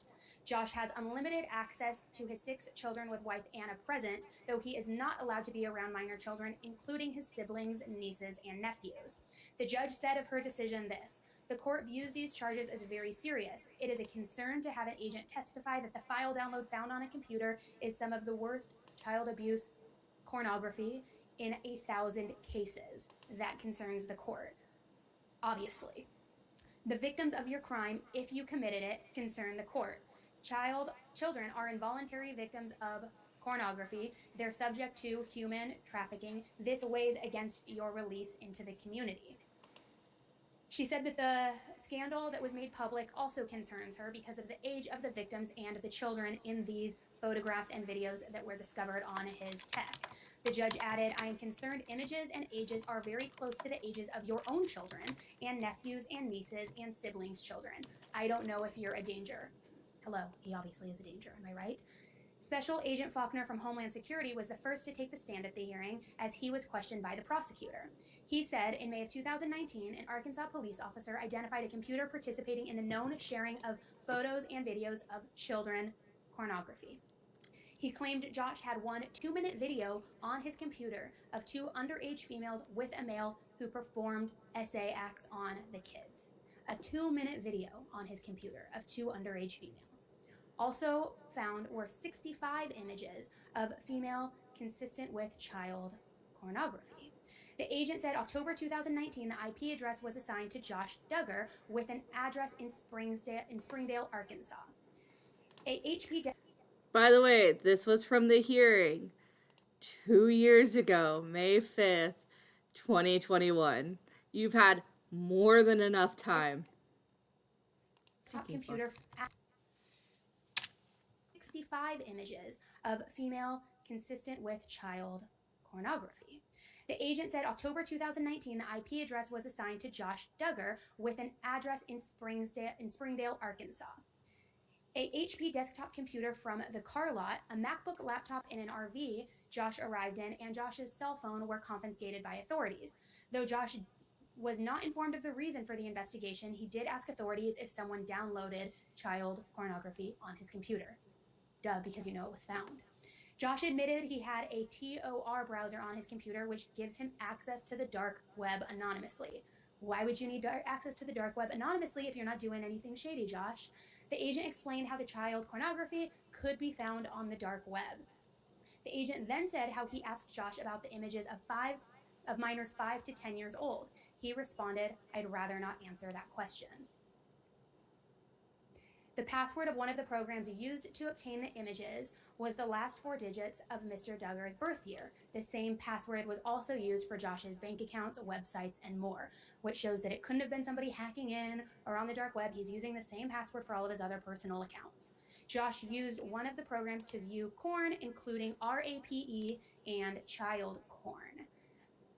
Josh has unlimited access to his 6 children with wife Anna present, though he is not allowed to be around minor children, including his siblings, nieces, and nephews. The judge said of her decision this: the court views these charges as very serious. It is a concern to have an agent testify that the file download found on a computer is some of the worst child abuse pornography in 1,000 cases. That concerns the court. Obviously. The victims of your crime, if you committed it, concern the court. Children are involuntary victims of pornography. They're subject to human trafficking. This weighs against your release into the community. She said that the scandal that was made public also concerns her because of the age of the victims and the children in these photographs and videos that were discovered on his tech. The judge added, I am concerned images and ages are very close to the ages of your own children and nephews and nieces and siblings' children. I don't know if you're a danger. Hello, he obviously is a danger, am I right? Special Agent Faulkner from Homeland Security was the first to take the stand at the hearing as he was questioned by the prosecutor. He said in May of 2019, an Arkansas police officer identified a computer participating in the known sharing of photos and videos of children pornography. He claimed Josh had one 2-minute video on his computer of 2 underage females with a male who performed SA acts on the kids. A 2-minute video on his computer of 2 underage females. Also found were 65 images of female consistent with child pornography. The agent said October 2019, the IP address was assigned to Josh Duggar with an address in Springdale, Arkansas. A HP. By the way, this was from the hearing 2 years ago, May 5th, 2021. You've had more than enough time. Top computer. 65 images of female consistent with child pornography. The agent said October 2019, the IP address was assigned to Josh Duggar with an address in Springdale, Arkansas. A HP desktop computer from the car lot, a MacBook laptop in an RV Josh arrived in, and Josh's cell phone were confiscated by authorities. Though Josh was not informed of the reason for the investigation, he did ask authorities if someone downloaded child pornography on his computer. Duh, because you know it was found. Josh admitted he had a Tor browser on his computer, which gives him access to the dark web anonymously. Why would you need access to the dark web anonymously if you're not doing anything shady, Josh? The agent explained how the child pornography could be found on the dark web. The agent then said how he asked Josh about the images of minors 5 to 10 years old. He responded, "I'd rather not answer that question." The password of one of the programs used to obtain the images was the last 4 digits of Mr. Duggar's birth year. The same password was also used for Josh's bank accounts, websites, and more, which shows that it couldn't have been somebody hacking in or on the dark web. He's using the same password for all of his other personal accounts. Josh used one of the programs to view porn, including RAPE and child porn.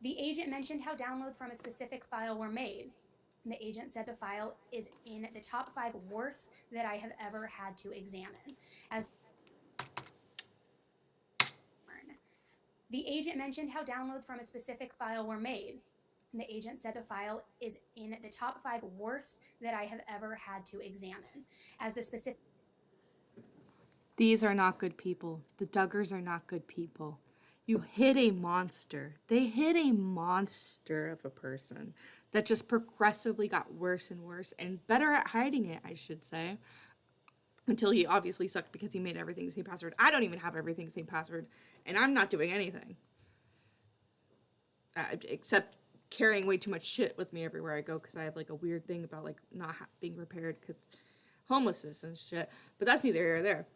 The agent mentioned how downloads from a specific file were made. The agent said the file is in the top 5 worst that I have ever had to examine. As the agent mentioned how downloads from a specific file were made. The agent said the file is in the top 5 worst that I have ever had to examine. As the specific. These are not good people. The Duggars are not good people. You hit a monster. They hit a monster of a person that just progressively got worse and worse and better at hiding it, I should say. Until he obviously sucked because he made everything the same password. I don't even have everything the same password, and I'm not doing anything. Except carrying way too much shit with me everywhere I go because I have like a weird thing about like not being prepared because homelessness and shit. But that's neither here nor there.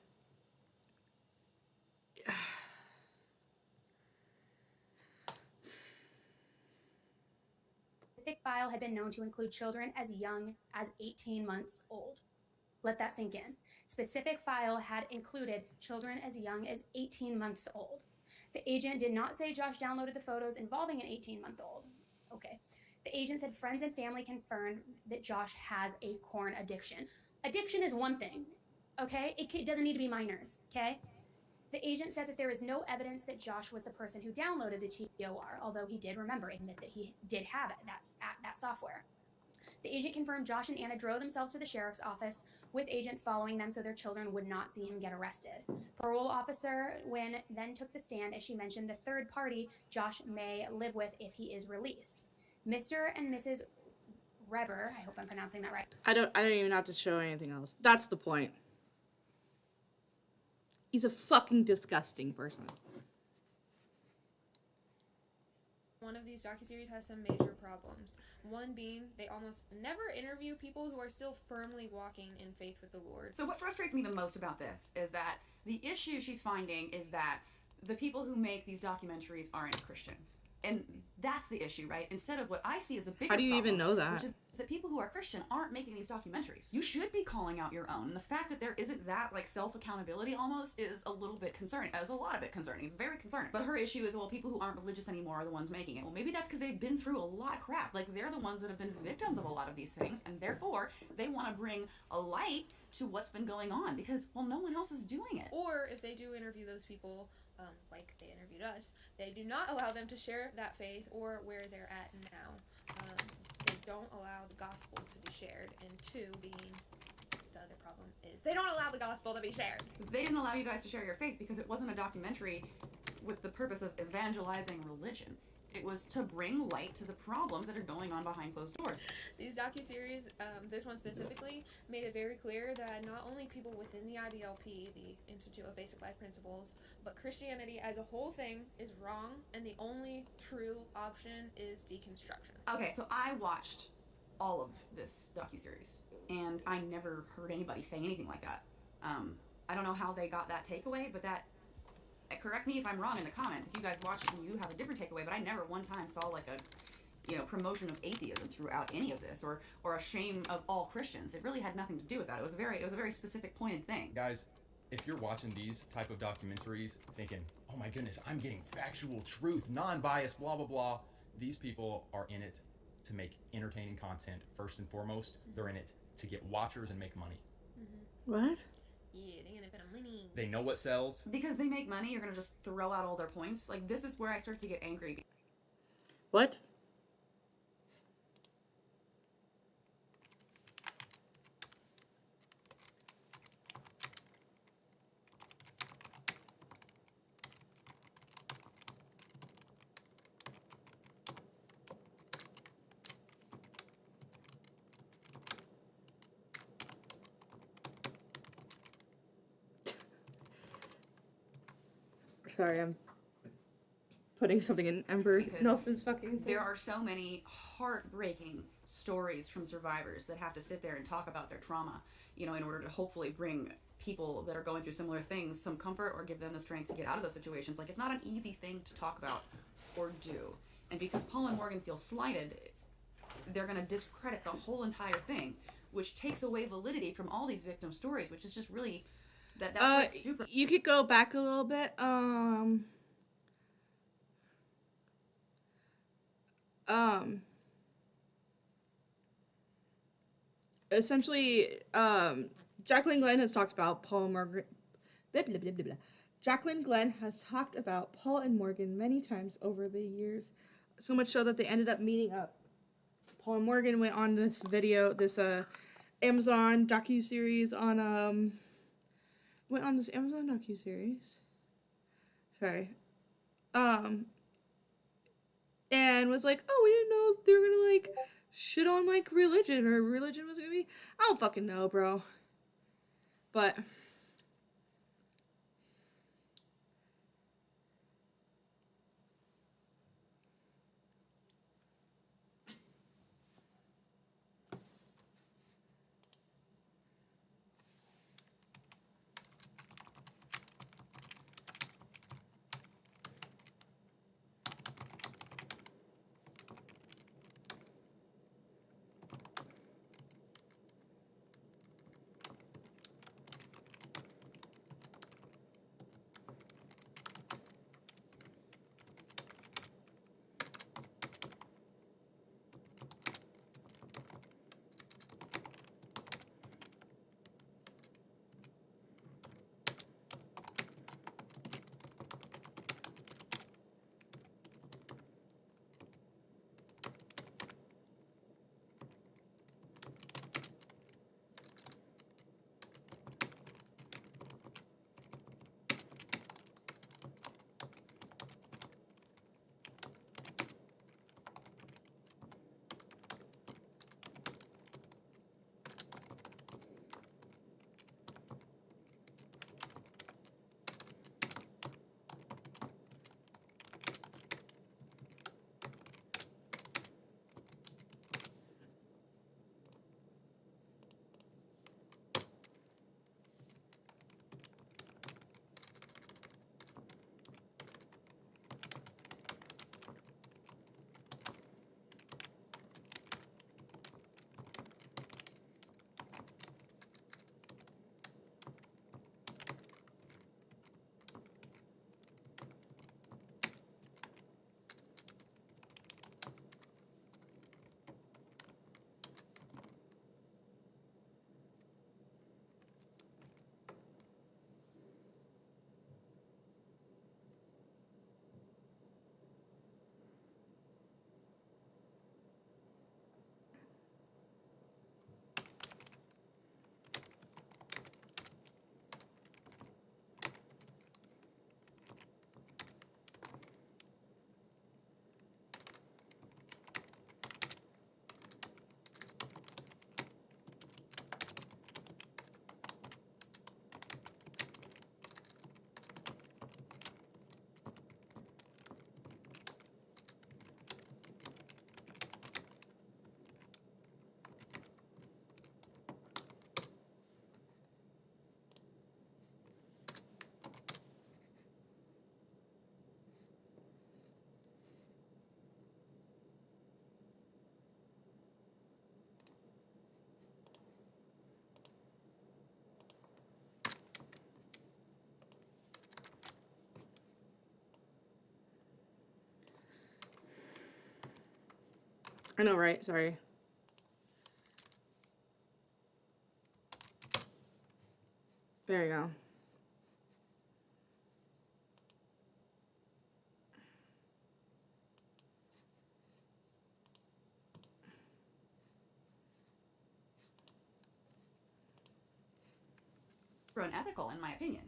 Specific file had been known to include children as young as 18 months old. Let that sink in. Specific file had included children as young as 18 months old. The agent did not say Josh downloaded the photos involving an 18-month-old. Okay. The agent said friends and family confirmed that Josh has a porn addiction. Addiction is one thing, okay? It doesn't need to be minors, okay? The agent said that there is no evidence that Josh was the person who downloaded the TOR, although he did admit that he did have it, that software. The agent confirmed Josh and Anna drove themselves to the sheriff's office with agents following them so their children would not see him get arrested. Parole officer Wynn then took the stand as she mentioned the third party Josh may live with if he is released. Mr. and Mrs. Reber, I hope I'm pronouncing that right. I don't even have to show anything else. That's the point. He's a fucking disgusting person. One of these docuseries has some major problems. One being they almost never interview people who are still firmly walking in faith with the Lord. So what frustrates me the most about this is that the issue she's finding is that the people who make these documentaries aren't Christian. And that's the issue, right? Instead of what I see as the bigger How do you problem, even know that? which is that people who are Christian aren't making these documentaries. You should be calling out your own. And the fact that there isn't that like self-accountability almost is a little bit concerning. It's a lot of it concerning. It's very concerning. But her issue is, well, people who aren't religious anymore are the ones making it. Well, maybe that's because they've been through a lot of crap. Like they're the ones that have been victims of a lot of these things, and therefore they want to bring a light to what's been going on because, well, no one else is doing it. Or if they do interview those people, like they interviewed us, they do not allow them to share that faith or where they're at now. They don't allow the gospel to be shared, and 2 being the other problem is they don't allow the gospel to be shared. They didn't allow you guys to share your faith because it wasn't a documentary with the purpose of evangelizing religion. It was to bring light to the problems that are going on behind closed doors. These docuseries, this one specifically, made it very clear that not only people within the IBLP, the Institute of Basic Life Principles, but Christianity as a whole thing is wrong, and the only true option is deconstruction. Okay, so I watched all of this docuseries, and I never heard anybody say anything like that. I don't know how they got that takeaway, but that, correct me if I'm wrong in the comments, if you guys watch it and you have a different takeaway, but I never one time saw like a, you know, promotion of atheism throughout any of this, or a shame of all Christians. It really had nothing to do with that. It was a very specific pointed thing. Guys, if you're watching these type of documentaries thinking, oh my goodness, I'm getting factual truth, non-biased, blah, blah, blah, these people are in it to make entertaining content first and foremost. They're in it to get watchers and make money. What? Yeah, they're gonna put on money. They know what sells. Because they make money, you're gonna just throw out all their points. Like, this is where I start to get angry. What? Sorry, I'm putting something in Ember. Because No offense, fucking. There are so many heartbreaking stories from survivors that have to sit there and talk about their trauma, you know, in order to hopefully bring people that are going through similar things some comfort or give them the strength to get out of those situations. Like, it's not an easy thing to talk about or do. And because Paul and Morgan feel slighted, they're going to discredit the whole entire thing, which takes away validity from all these victim stories, which is just really... That's like super. You could go back a little bit. Essentially, Jacqueline Glenn has talked about Paul and Margaret. Blah, blah, blah, blah, blah. Jacqueline Glenn has talked about Paul and Morgan many times over the years, so much so that they ended up meeting up. Paul and Morgan went on this Amazon docuseries on went on this Amazon docuseries. Sorry. And was like, oh, we didn't know they were gonna like shit on like religion, or religion was gonna be, I don't fucking know, bro. But I know, right? Sorry. There you go. unethical, in my opinion.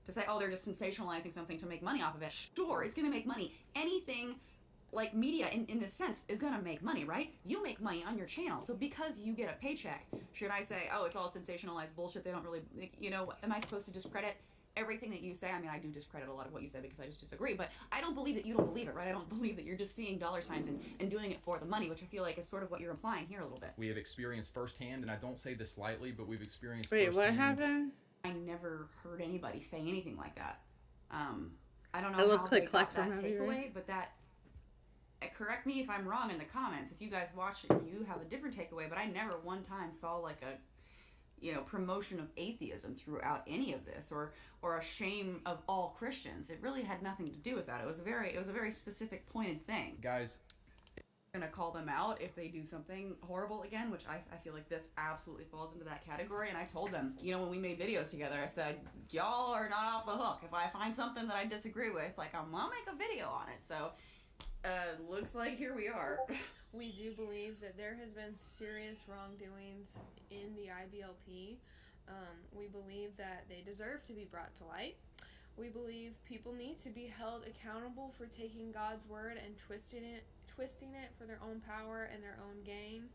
To say, oh, they're just sensationalizing something to make money off of it. Sure, it's going to make money. Anything like media, in this sense, is going to make money, right? You make money on your channel. So because you get a paycheck, should I say, oh, it's all sensationalized bullshit, they don't really, you know, am I supposed to discredit everything that you say? I mean, I do discredit a lot of what you say because I just disagree, but I don't believe that you don't believe it, right? I don't believe that you're just seeing dollar signs and doing it for the money, which I feel like is sort of what you're implying here a little bit. We have experienced firsthand, and I don't say this lightly, but we've experienced Wait, firsthand. what happened? I never heard anybody say anything like that. I don't know I love how click they clack got from that Heavy takeaway, Rain. but that, correct me if I'm wrong in the comments, if you guys watch it and you have a different takeaway, but I never one time saw like a, you know, promotion of atheism throughout any of this, or a shame of all Christians. It really had nothing to do with that. It was a very specific pointed thing. Guys, Gonna call them out if they do something horrible again, which I feel like this absolutely falls into that category. And I told them, you know, when we made videos together, I said, y'all are not off the hook. If I find something that I disagree with, like, I'll make a video on it. So looks like here we are. We do believe that there has been serious wrongdoings in the IBLP. We believe that they deserve to be brought to light. We believe people need to be held accountable for taking God's word and twisting it for their own power and their own gain,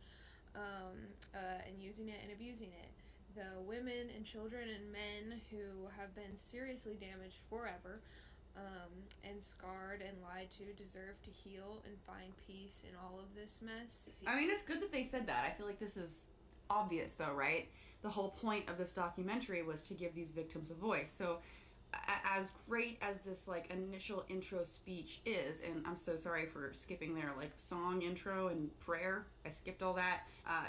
and using it and abusing it. The women and children and men who have been seriously damaged forever, and scarred and lied to, deserve to heal and find peace in all of this mess. I mean, it's good that they said that. I feel like this is obvious, though, right? The whole point of this documentary was to give these victims a voice. So as great as this like initial intro speech is, and I'm so sorry for skipping their like song intro and prayer, I skipped all that,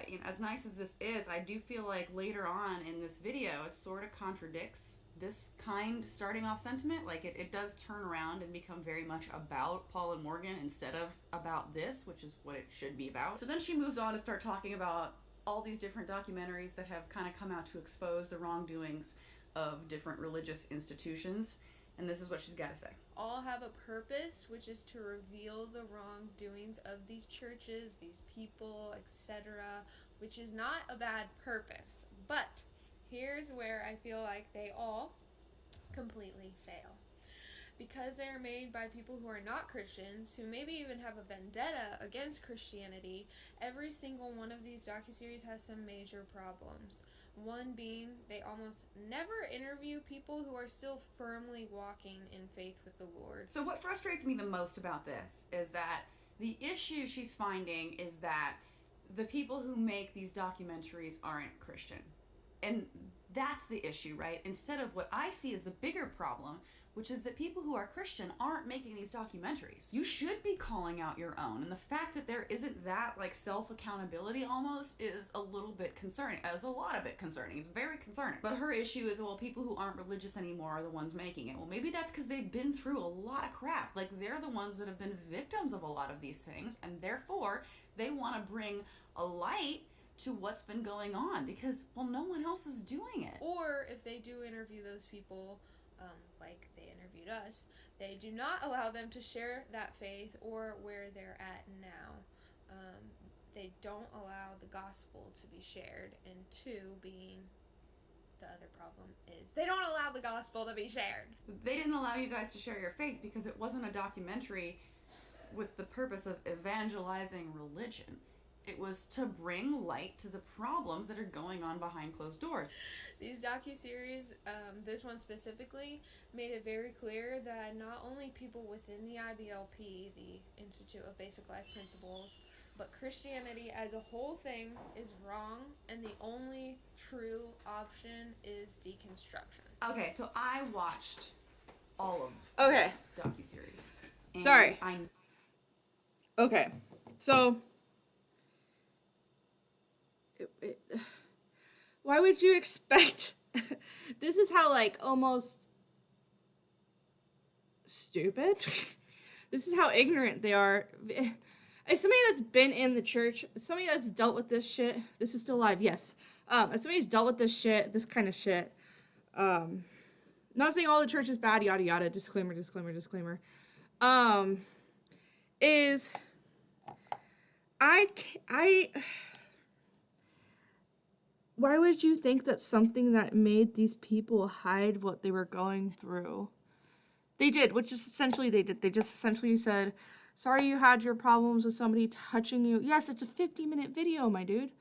you know, as nice as this is, I do feel like later on in this video it sort of contradicts this kind starting off sentiment. Like it does turn around and become very much about Paul and Morgan instead of about this, which is what it should be about. So then she moves on to start talking about all these different documentaries that have kind of come out to expose the wrongdoings of different religious institutions, and this is what she's got to say. All have a purpose, which is to reveal the wrongdoings of these churches, these people, etc., which is not a bad purpose. But here's where I feel like they all completely fail. Because they are made by people who are not Christians, who maybe even have a vendetta against Christianity, every single one of these docuseries has some major problems. One being, they almost never interview people who are still firmly walking in faith with the Lord. So what frustrates me the most about this is that the issue she's finding is that the people who make these documentaries aren't Christian. And that's the issue, right? Instead of what I see as the bigger problem, which is that people who are Christian aren't making these documentaries. You should be calling out your own. And the fact that there isn't that like self-accountability almost is a little bit concerning. As a lot of it concerning. It's very concerning. But her issue is, well, people who aren't religious anymore are the ones making it. Well, maybe that's because they've been through a lot of crap. Like they're the ones that have been victims of a lot of these things. And therefore, they want to bring a light to what's been going on because, well, no one else is doing it. Or if they do interview those people, like they interviewed us, they do not allow them to share that faith or where they're at now. They don't allow the gospel to be shared, and two being the other problem is they don't allow the gospel to be shared. They didn't allow you guys to share your faith because it wasn't a documentary with the purpose of evangelizing religion. It was to bring light to the problems that are going on behind closed doors. These docuseries, this one specifically, made it very clear that not only people within the IBLP, the Institute of Basic Life Principles, but Christianity as a whole thing is wrong, and the only true option is deconstruction. Okay, so I watched all of this docuseries. Sorry. Okay, so why would you expect this is how like almost stupid this is how ignorant they are. as somebody that's been in the church, somebody that's dealt with this shit, this is still live, yes. As somebody who's dealt with this shit, this kind of shit, not saying all the church is bad, yada yada, disclaimer, is why would you think that something that made these people hide what they were going through? They did, which is essentially they did. They just essentially said, sorry you had your problems with somebody touching you. Yes, it's a 50-minute video, my dude.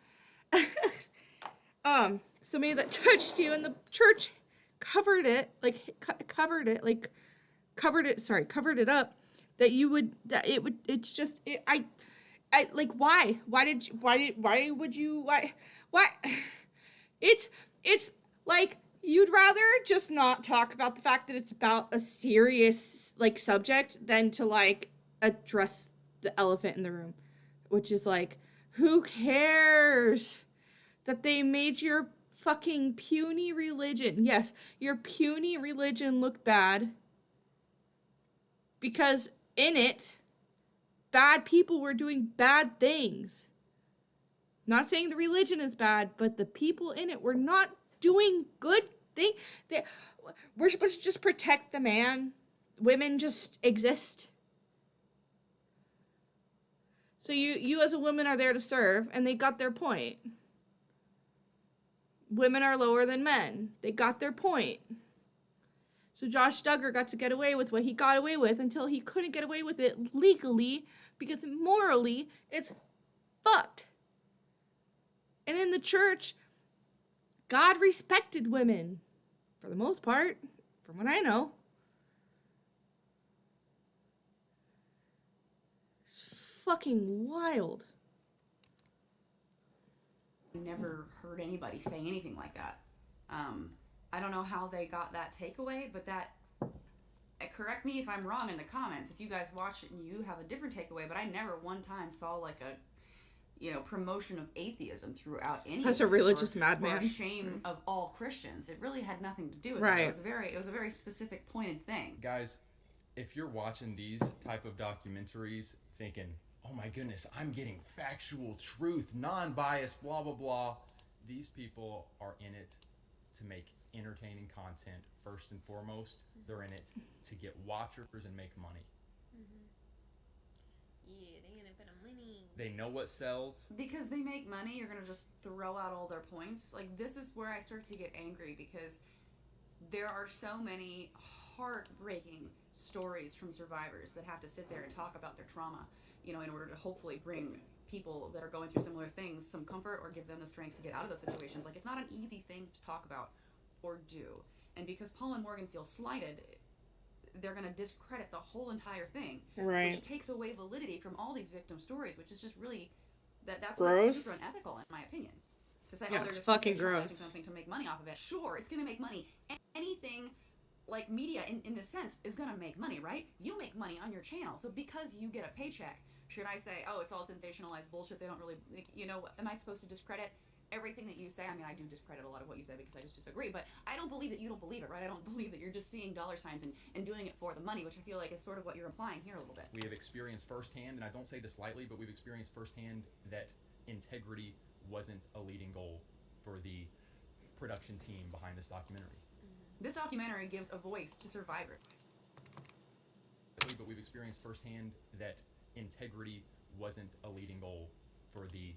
Somebody that touched you, and the church covered it up, it's like, you'd rather just not talk about the fact that it's about a serious, like, subject than to, like, address the elephant in the room, which is, like, who cares that they made your fucking puny religion, yes, your puny religion look bad, because in it, bad people were doing bad things. Not saying the religion is bad, but the people in it were not doing good things. We're supposed to just protect the man. Women just exist. So you as a woman are there to serve, and they got their point. Women are lower than men. They got their point. So Josh Duggar got to get away with what he got away with until he couldn't get away with it legally, because morally it's fucked. And in the church, God respected women, for the most part, from what I know. It's fucking wild. Never heard anybody say anything like that. I don't know how they got that takeaway, but that, correct me if I'm wrong in the comments, if you guys watch it and you have a different takeaway, but I never one time saw like a, promotion of atheism throughout any. That's a religious madman. Or a shame of all Christians. It really had nothing to do with right. it. It was a very specific pointed thing. Guys, if you're watching these type of documentaries thinking, oh my goodness, I'm getting factual truth, non-biased, blah, blah, blah, these people are in it to make entertaining content first and foremost. They're in it to get watchers and make money. Yeah, they're gonna put money. They know what sells. Because they make money, you're gonna just throw out all their points. Like, this is where I start to get angry, because there are so many heartbreaking stories from survivors that have to sit there and talk about their trauma, in order to hopefully bring people that are going through similar things some comfort or give them the strength to get out of those situations. Like, it's not an easy thing to talk about or do. And because Paul and Morgan feel slighted, they're going to discredit the whole entire thing, right? Which takes away validity from all these victim stories, which is just really that's gross. Super unethical, in my opinion. To say, yeah, they're it's just fucking gross. Something to make money off of it. Sure, it's going to make money. Anything like media, in this sense, is going to make money, right? You make money on your channel, so because you get a paycheck, should I say, oh, it's all sensationalized bullshit? They don't really, am I supposed to discredit everything that you say? I mean, I do discredit a lot of what you say because I just disagree, but I don't believe that you don't believe it, right? I don't believe that you're just seeing dollar signs and doing it for the money, which I feel like is sort of what you're implying here a little bit. We have experienced firsthand, and I don't say this lightly, but we've experienced firsthand that integrity wasn't a leading goal for the production team behind this documentary. This documentary gives a voice to survivors. But we've experienced firsthand that integrity wasn't a leading goal for the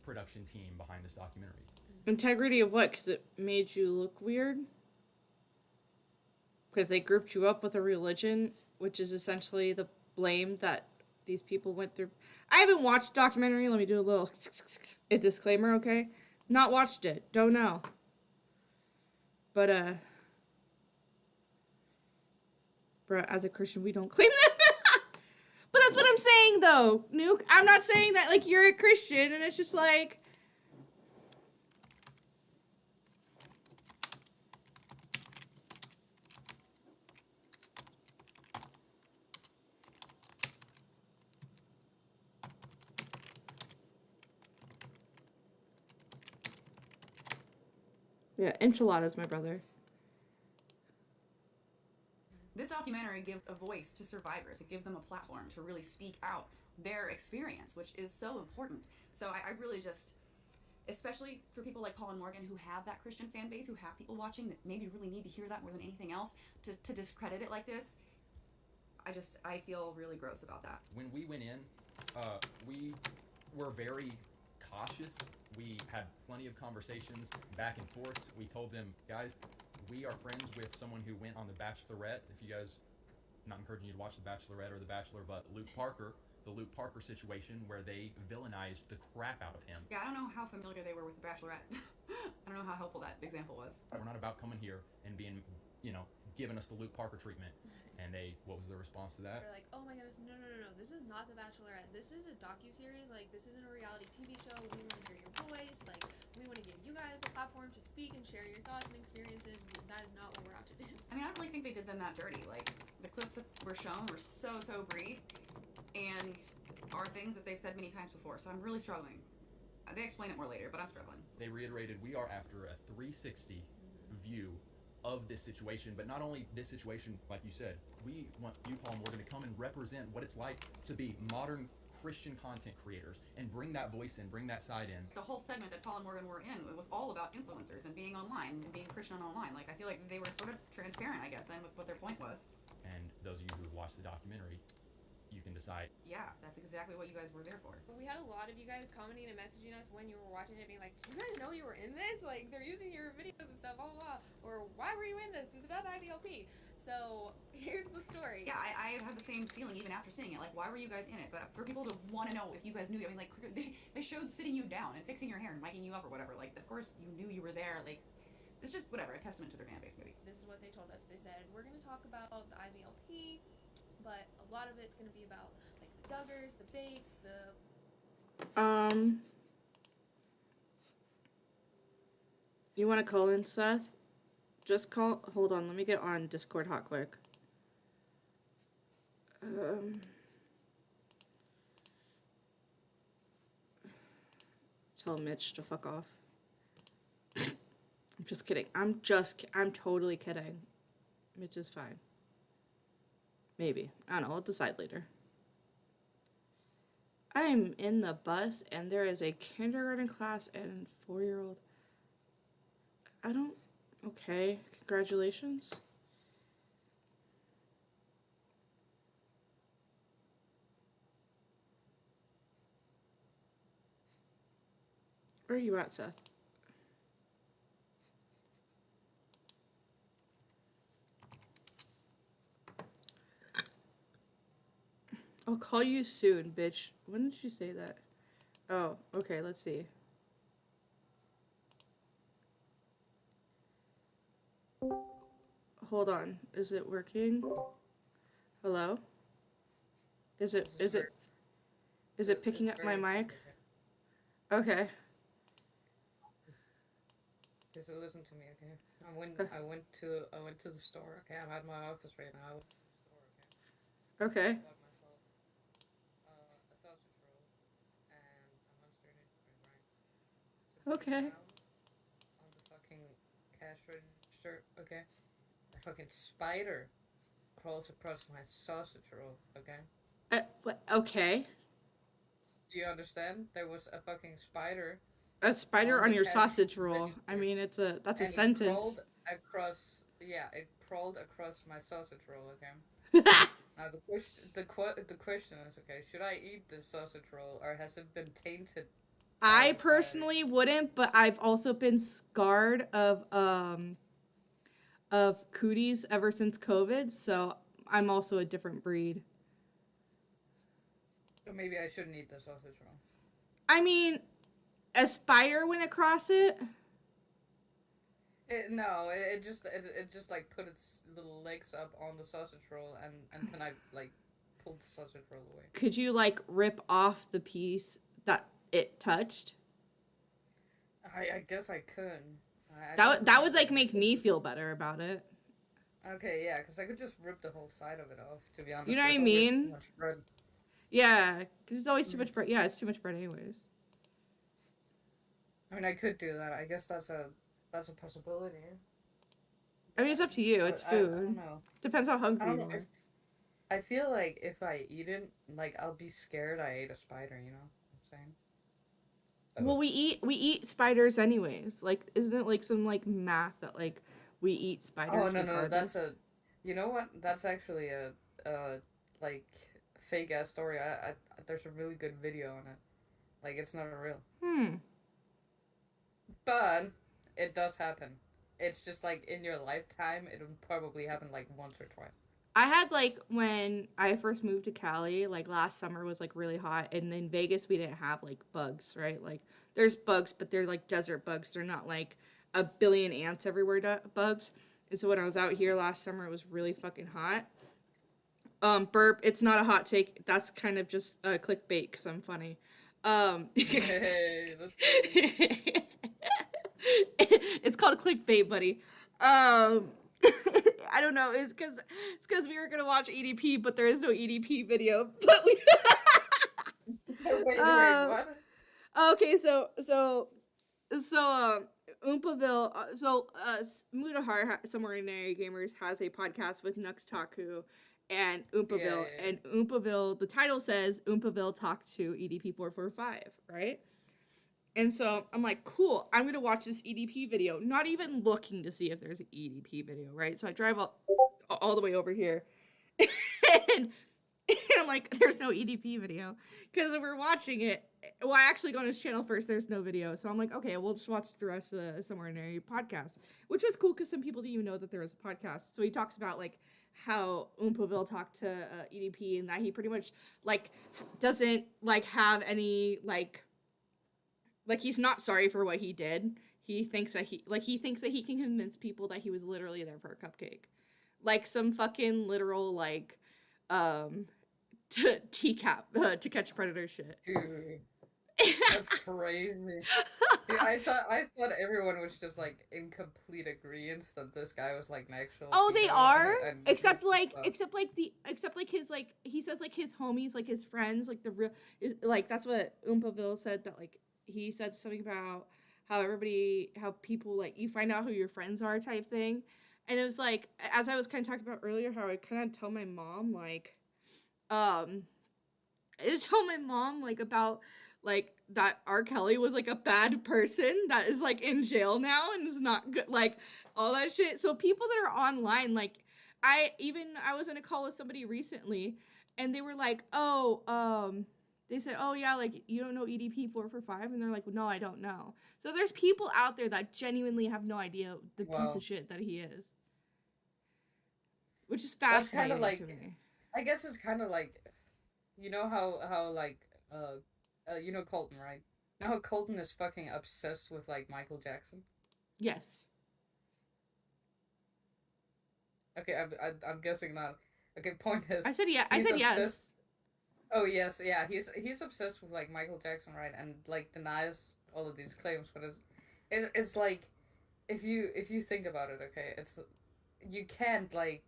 production team behind this documentary. Integrity of what? Because it made you look weird? Because they grouped you up with a religion, which is essentially the blame that these people went through. I haven't watched the documentary. Let me do a disclaimer, okay? Not watched it. Don't know. But, bruh, as a Christian, we don't claim that. But that's what I'm saying, though, Nuke. I'm not saying that, like, you're a Christian, and it's just like... Yeah, enchiladas, my brother. This documentary gives a voice to survivors. It gives them a platform to really speak out their experience, which is so important. So I really just, especially for people like Paul and Morgan who have that Christian fan base, who have people watching that maybe really need to hear that more than anything else, to discredit it like this, I feel really gross about that. When we went in, we were very cautious. We had plenty of conversations back and forth. We told them, guys, we are friends with someone who went on The Bachelorette. If you guys, not encouraging you to watch The Bachelorette or The Bachelor, but Luke Parker, the Luke Parker situation where they villainized the crap out of him. Yeah, I don't know how familiar they were with The Bachelorette. I don't know how helpful that example was. We're not about coming here and being, giving us the Luke Parker treatment. And what was their response to that? They're like, oh my goodness, no, this is not The Bachelorette. This is a docuseries. Like, this isn't a reality TV show. We want to hear your voice. Like, we want to give you guys a platform to speak and share your thoughts and experiences. That is not what we're out to do. I mean, I don't really think they did them that dirty. Like, the clips that were shown were so brief and are things that they've said many times before. So I'm really struggling. They explain it more later, but I'm struggling. They reiterated, we are after a 360 view of this situation, but not only this situation, like you said, we want you, Paul and Morgan, to come and represent what it's like to be modern Christian content creators and bring that voice in, bring that side in. The whole segment that Paul and Morgan were in, it was all about influencers and being online and being Christian online. Like, I feel like they were sort of transparent, I guess, then with what their point was. And those of you who have watched the documentary, you can decide. Yeah, that's exactly what you guys were there for. We had a lot of you guys commenting and messaging us when you were watching it, being like, "Do you guys know you were in this? Like, they're using your videos and stuff, blah blah blah." Or, "Why were you in this? It's about the IBLP." So here's the story. Yeah, I have the same feeling even after seeing it. Like, why were you guys in it? But for people to want to know if you guys knew, I mean, like, they showed sitting you down and fixing your hair and miking you up or whatever. Like, of course you knew you were there. Like, it's just whatever, a testament to their fan base, maybe. This is what they told us. They said, we're going to talk about the IBLP, but a lot of it's going to be about like the Duggars, the Bates, You want to call in, Seth? Just call. Hold on, let me get on Discord hot quick. Tell Mitch to fuck off. I'm just kidding. I'm totally kidding. Mitch is fine. Maybe. I don't know. I'll decide later. I'm in the bus and there is a kindergarten class and 4-year-old. Okay. Congratulations. Where are you at, Seth? I'll call you soon, bitch. When did she say that? Oh, okay, let's see. Hold on. Is it working? Hello? Is it picking up my mic? Okay. Okay, so listen to me, okay? I went to the store, okay? I'm at my office right now. I went to the store, okay? Okay. I bought myself a sausage roll, and I'm uncertain, right? Okay. On the fucking cash register, okay? A fucking spider crawls across my sausage roll, okay? What? Okay. Do you understand? There was a fucking spider. A spider on your sausage roll. I mean, that's a sentence. It crawled across my sausage roll, okay? Now the question is, okay, should I eat this sausage roll or has it been tainted? I personally wouldn't, but I've also been scarred of cooties ever since COVID, so I'm also a different breed. So maybe I shouldn't eat the sausage roll. I mean, a spider went across it. It just like put its little legs up on the sausage roll and then I like pulled the sausage roll away. Could you like rip off the piece that it touched? I guess I could. That would like make me feel better about it. Okay, yeah, because I could just rip the whole side of it off, to be honest. You know what I mean? Yeah, because it's always too much bread. Yeah, it's too much bread anyways. I mean, I could do that. I guess that's a possibility. I mean, it's up to you. It's food. I don't know. Depends how hungry I don't you know are. I feel like if I eat it, like I'll be scared I ate a spider. You know what I'm saying? Well, we eat spiders anyways. Like, isn't it like some like math that like we eat spiders Oh no, regardless? that's a. You know what? That's actually a like fake ass story. There's a really good video on it. Like it's not real. But it does happen. It's just like in your lifetime, it'll probably happen like once or twice. I had like when I first moved to Cali, like last summer was like really hot, and in Vegas we didn't have like bugs, right? Like there's bugs, but they're like desert bugs. They're not like a billion ants everywhere bugs. And so when I was out here last summer, it was really fucking hot. Burp. It's not a hot take. That's kind of just clickbait because I'm funny. Hey, that's It's called clickbait, buddy. I don't know. It's because we were gonna watch EDP, but there is no EDP video. But we. wait, what? Okay, so Oompaville. Mutahar Somewhere in There Gamers has a podcast with Nux Taku and Oompaville, Yeah. and Oompaville. The title says Oompaville talked to EDP 445, right? And so I'm like, cool, I'm going to watch this EDP video, not even looking to see if there's an EDP video, right? So I drive all the way over here, and I'm like, there's no EDP video. Because we're watching it. Well, I actually go on his channel first, there's no video. So I'm like, okay, we'll just watch the rest of the Somewhere in There podcast, which was cool because some people didn't even know that there was a podcast. So he talks about, like, how Oompaville talked to EDP and that he pretty much, like, doesn't, like, have any, like, he's not sorry for what he did. He thinks that he can convince people that he was literally there for a cupcake. Like some fucking literal, like, TCAP, to catch a predator shit. Dude, that's crazy. Dude, I thought everyone was just like in complete agreement that this guy was like an actual. Oh, they are? Except his, like, he says, like, his homies, like, his friends, like, the real, like, that's what Oompaville said, that, like, he said something about how people, like, you find out who your friends are type thing. And it was, like, as I was kind of talking about earlier, how I kind of tell my mom, like, I just told my mom, like, about, like, that R. Kelly was, like, a bad person that is, like, in jail now and is not good, like, all that shit. So people that are online, like, I was in a call with somebody recently, and they were like, they said, oh, yeah, like, you don't know EDP 445? And they're like, no, I don't know. So there's people out there that genuinely have no idea the piece of shit that he is. Which is fascinating. That's kind of like, to me. I guess it's kind of like, you know how like, you know Colton, right? You know how Colton is fucking obsessed with, like, Michael Jackson? Yes. Okay, I'm guessing not. Okay, point is... I said yes. Oh yes, yeah, he's obsessed with, like, Michael Jackson, right? And, like, denies all of these claims, but it's like, if you think about it, okay, you can't, like,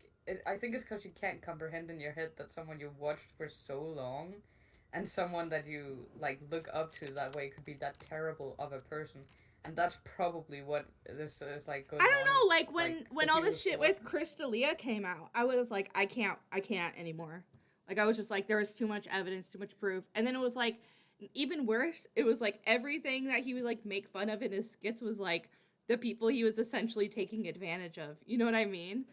I think it's because you can't comprehend in your head that someone you watched for so long, and someone that you, like, look up to that way could be that terrible of a person. And that's probably what this is, like, going on. I don't know, like, when all this shit with Chris D'Elia came out, I was like, I can't anymore. Like, I was just like, there was too much evidence, too much proof. And then it was, like, even worse, it was, like, everything that he would, like, make fun of in his skits was, like, the people he was essentially taking advantage of. You know what I mean?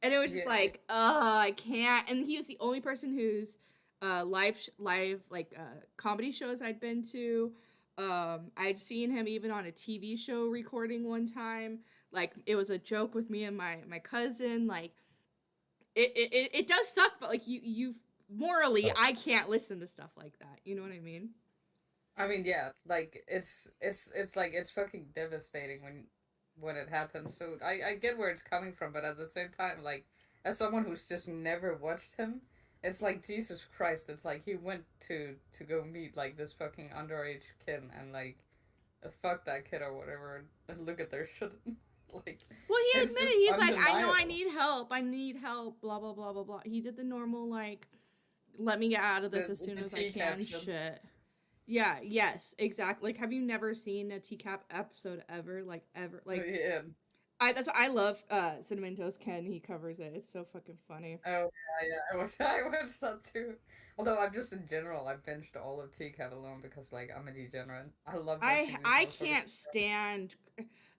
And it was just like, I can't. And he was the only person whose live comedy shows I'd been to. I'd seen him even on a TV show recording one time. Like, it was a joke with me and my cousin. Like, it does suck, but, like, you morally, I can't listen to stuff like that. You know what I mean? I mean, yeah, like, it's like, it's fucking devastating when it happens. So I get where it's coming from, but at the same time, like, as someone who's just never watched him, it's like, Jesus Christ, it's like he went to go meet, like, this fucking underage kid and, like, fuck that kid or whatever, and look at their shit. Like, well, he admitted, he's like, I know I need help, blah, blah, blah, blah, blah. He did the normal, like, let me get out of this as soon as I can shit. Yeah, yes, exactly. Like, have you never seen a TCAP episode ever? Like, ever? Like, yeah. That's what I love. Cinnamon Toast Ken. He covers it. It's so fucking funny. Oh yeah, I watched that too. Although I'm just in general, I binged all of Tea Cat alone because like I'm a degenerate. I love watching I these sort of can't stand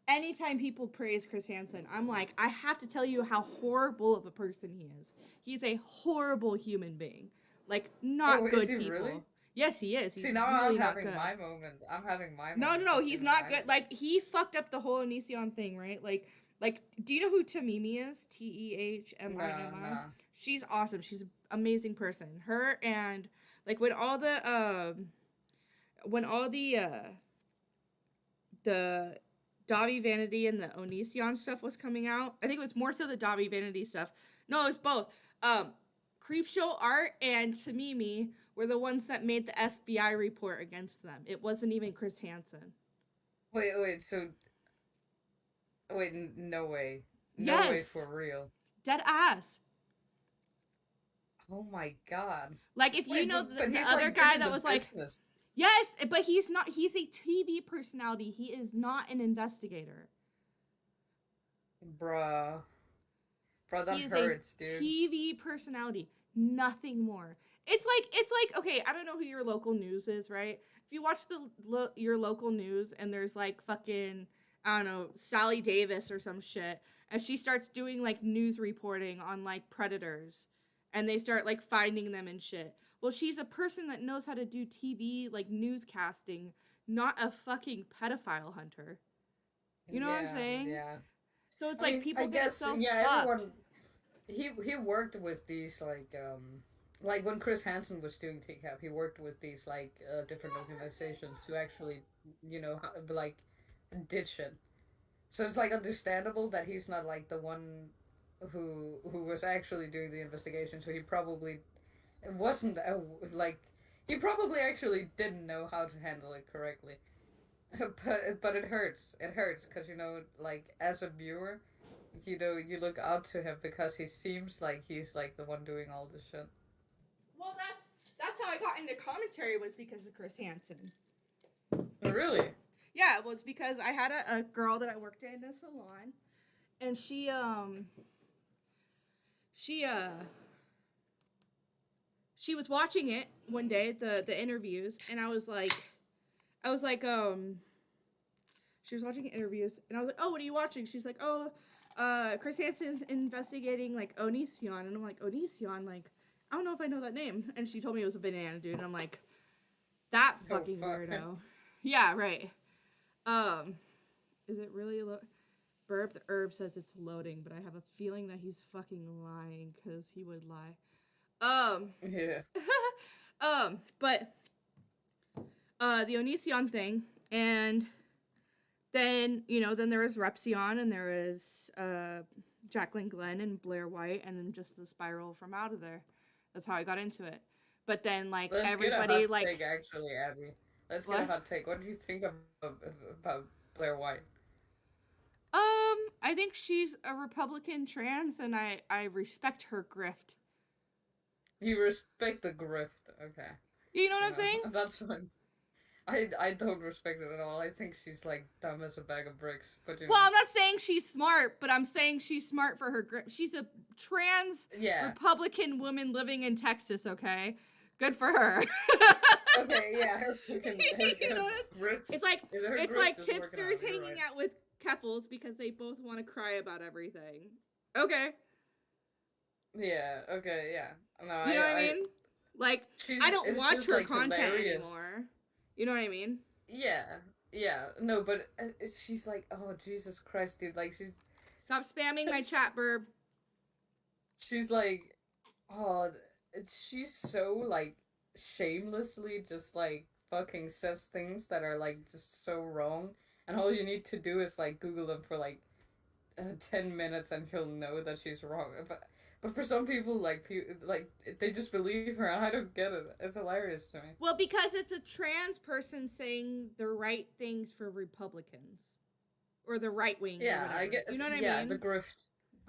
anytime people praise Chris Hansen. I'm like, I have to tell you how horrible of a person he is. He's a horrible human being. Like, not Oh, good is he people. really? Yes, he is. He's See, now really I'm not having good. my moment. I'm having my No, moment. no, no, of he's seeing not mine. good. Like, he fucked up the whole Onision thing, right? Like, do you know who Tamimi is? Tehmimi. No. She's awesome. She's an amazing person. Her and like when all the Davi Vanity and the Onision stuff was coming out. I think it was more so the Davi Vanity stuff. No, it was both. Creepshow Art and Tamimi were the ones that made the FBI report against them. It wasn't even Chris Hansen. Wait, so wait, no way. No way Yes. for real. Dead ass. Oh my god. Like, if you Wait, know but the he's, other like, guy in that the was like, business. yes, but he's not, he's a TV personality. He is not an investigator. Bruh, that He is hurts, a dude. TV personality. Nothing more. It's like, okay, I don't know who your local news is, right? If you watch your local news and there's like fucking, I don't know, Sally Davis or some shit, and she starts doing like news reporting on like predators, and they start like finding them and shit. Well, she's a person that knows how to do TV like newscasting, not a fucking pedophile hunter. You know what I'm saying? Yeah. So it's I like mean, people I get guess, so yeah, fucked. everyone. He worked with these like when Chris Hansen was doing TCAP, he worked with these like different organizations to actually, like ditch it. So it's like understandable that he's not like the one who was actually doing the investigation. So he probably wasn't like he probably actually didn't know how to handle it correctly. But it hurts. It hurts because like as a viewer, you look up to him because he seems like he's like the one doing all this shit. Well, that's how I got into commentary, was because of Chris Hansen. Really? Yeah, it was because I had a girl that I worked in a salon, and she was watching it one day, the interviews, and I was like, she was watching interviews, and I was like, oh, what are you watching? She's like, oh, Chris Hansen's investigating like Onision, and I'm like, Onision, like, I don't know if I know that name, and she told me it was a banana dude, and I'm like, that fucking weirdo. Yeah, right. Is it really Burp the Herb says it's loading, but I have a feeling that he's fucking lying, because he would lie. Yeah. But the Onision thing, and then then there was Repsion, and there was Jacqueline Glenn and Blair White, and then just the spiral from out of there. That's how I got into it. But then like Let's everybody get a hot like take, actually, Abby. Let's get What? a hot take. What do you think about Blair White? I think she's a Republican trans, and I respect her grift. You respect the grift, okay? You know what I'm saying? That's fine. I don't respect it at all. I think she's like dumb as a bag of bricks. But Well, I'm not saying she's smart, but I'm saying she's smart for her grift. She's a trans Republican woman living in Texas, okay? Good for her. Okay, yeah, her fucking You know what grift. It's like her it's grift like is working tipsters out, you're hanging right. out with Keffels because they both want to cry about everything. Okay. Yeah. Okay. Yeah. No, You know what I mean? Like, I don't it's watch just, her like, content hilarious. anymore. You know what I mean? Yeah. Yeah. No, but she's like, oh Jesus Christ, dude! Like Stop spamming my chat, Burb. she's like, oh, she's so like shamelessly just like fucking says things that are like just so wrong, and all you need to do is like Google them for like 10 minutes and you'll know that she's wrong. But for some people, like they just believe her, and I don't get it. It's hilarious to me. Well, because it's a trans person saying the right things for Republicans. Or the right wing. Yeah, or whatever. I get. You know what I yeah, mean? the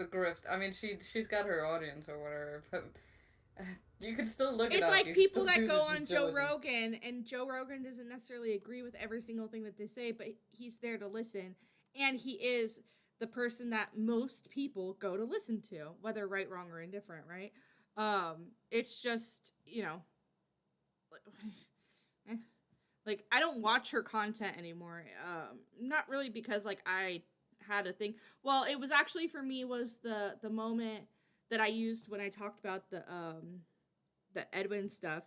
grift. I mean, she's got her audience or whatever, but you can still look it It's up. like You can people still that do go the on due Joe diligence. Rogan, and Joe Rogan doesn't necessarily agree with every single thing that they say, but he's there to listen. And he is the person that most people go to listen to, whether right, wrong, or indifferent, right? It's just, you know, like I don't watch her content anymore. Not really because like I had a thing. Well, it was actually for me was the moment that I used when I talked about the Edwin stuff.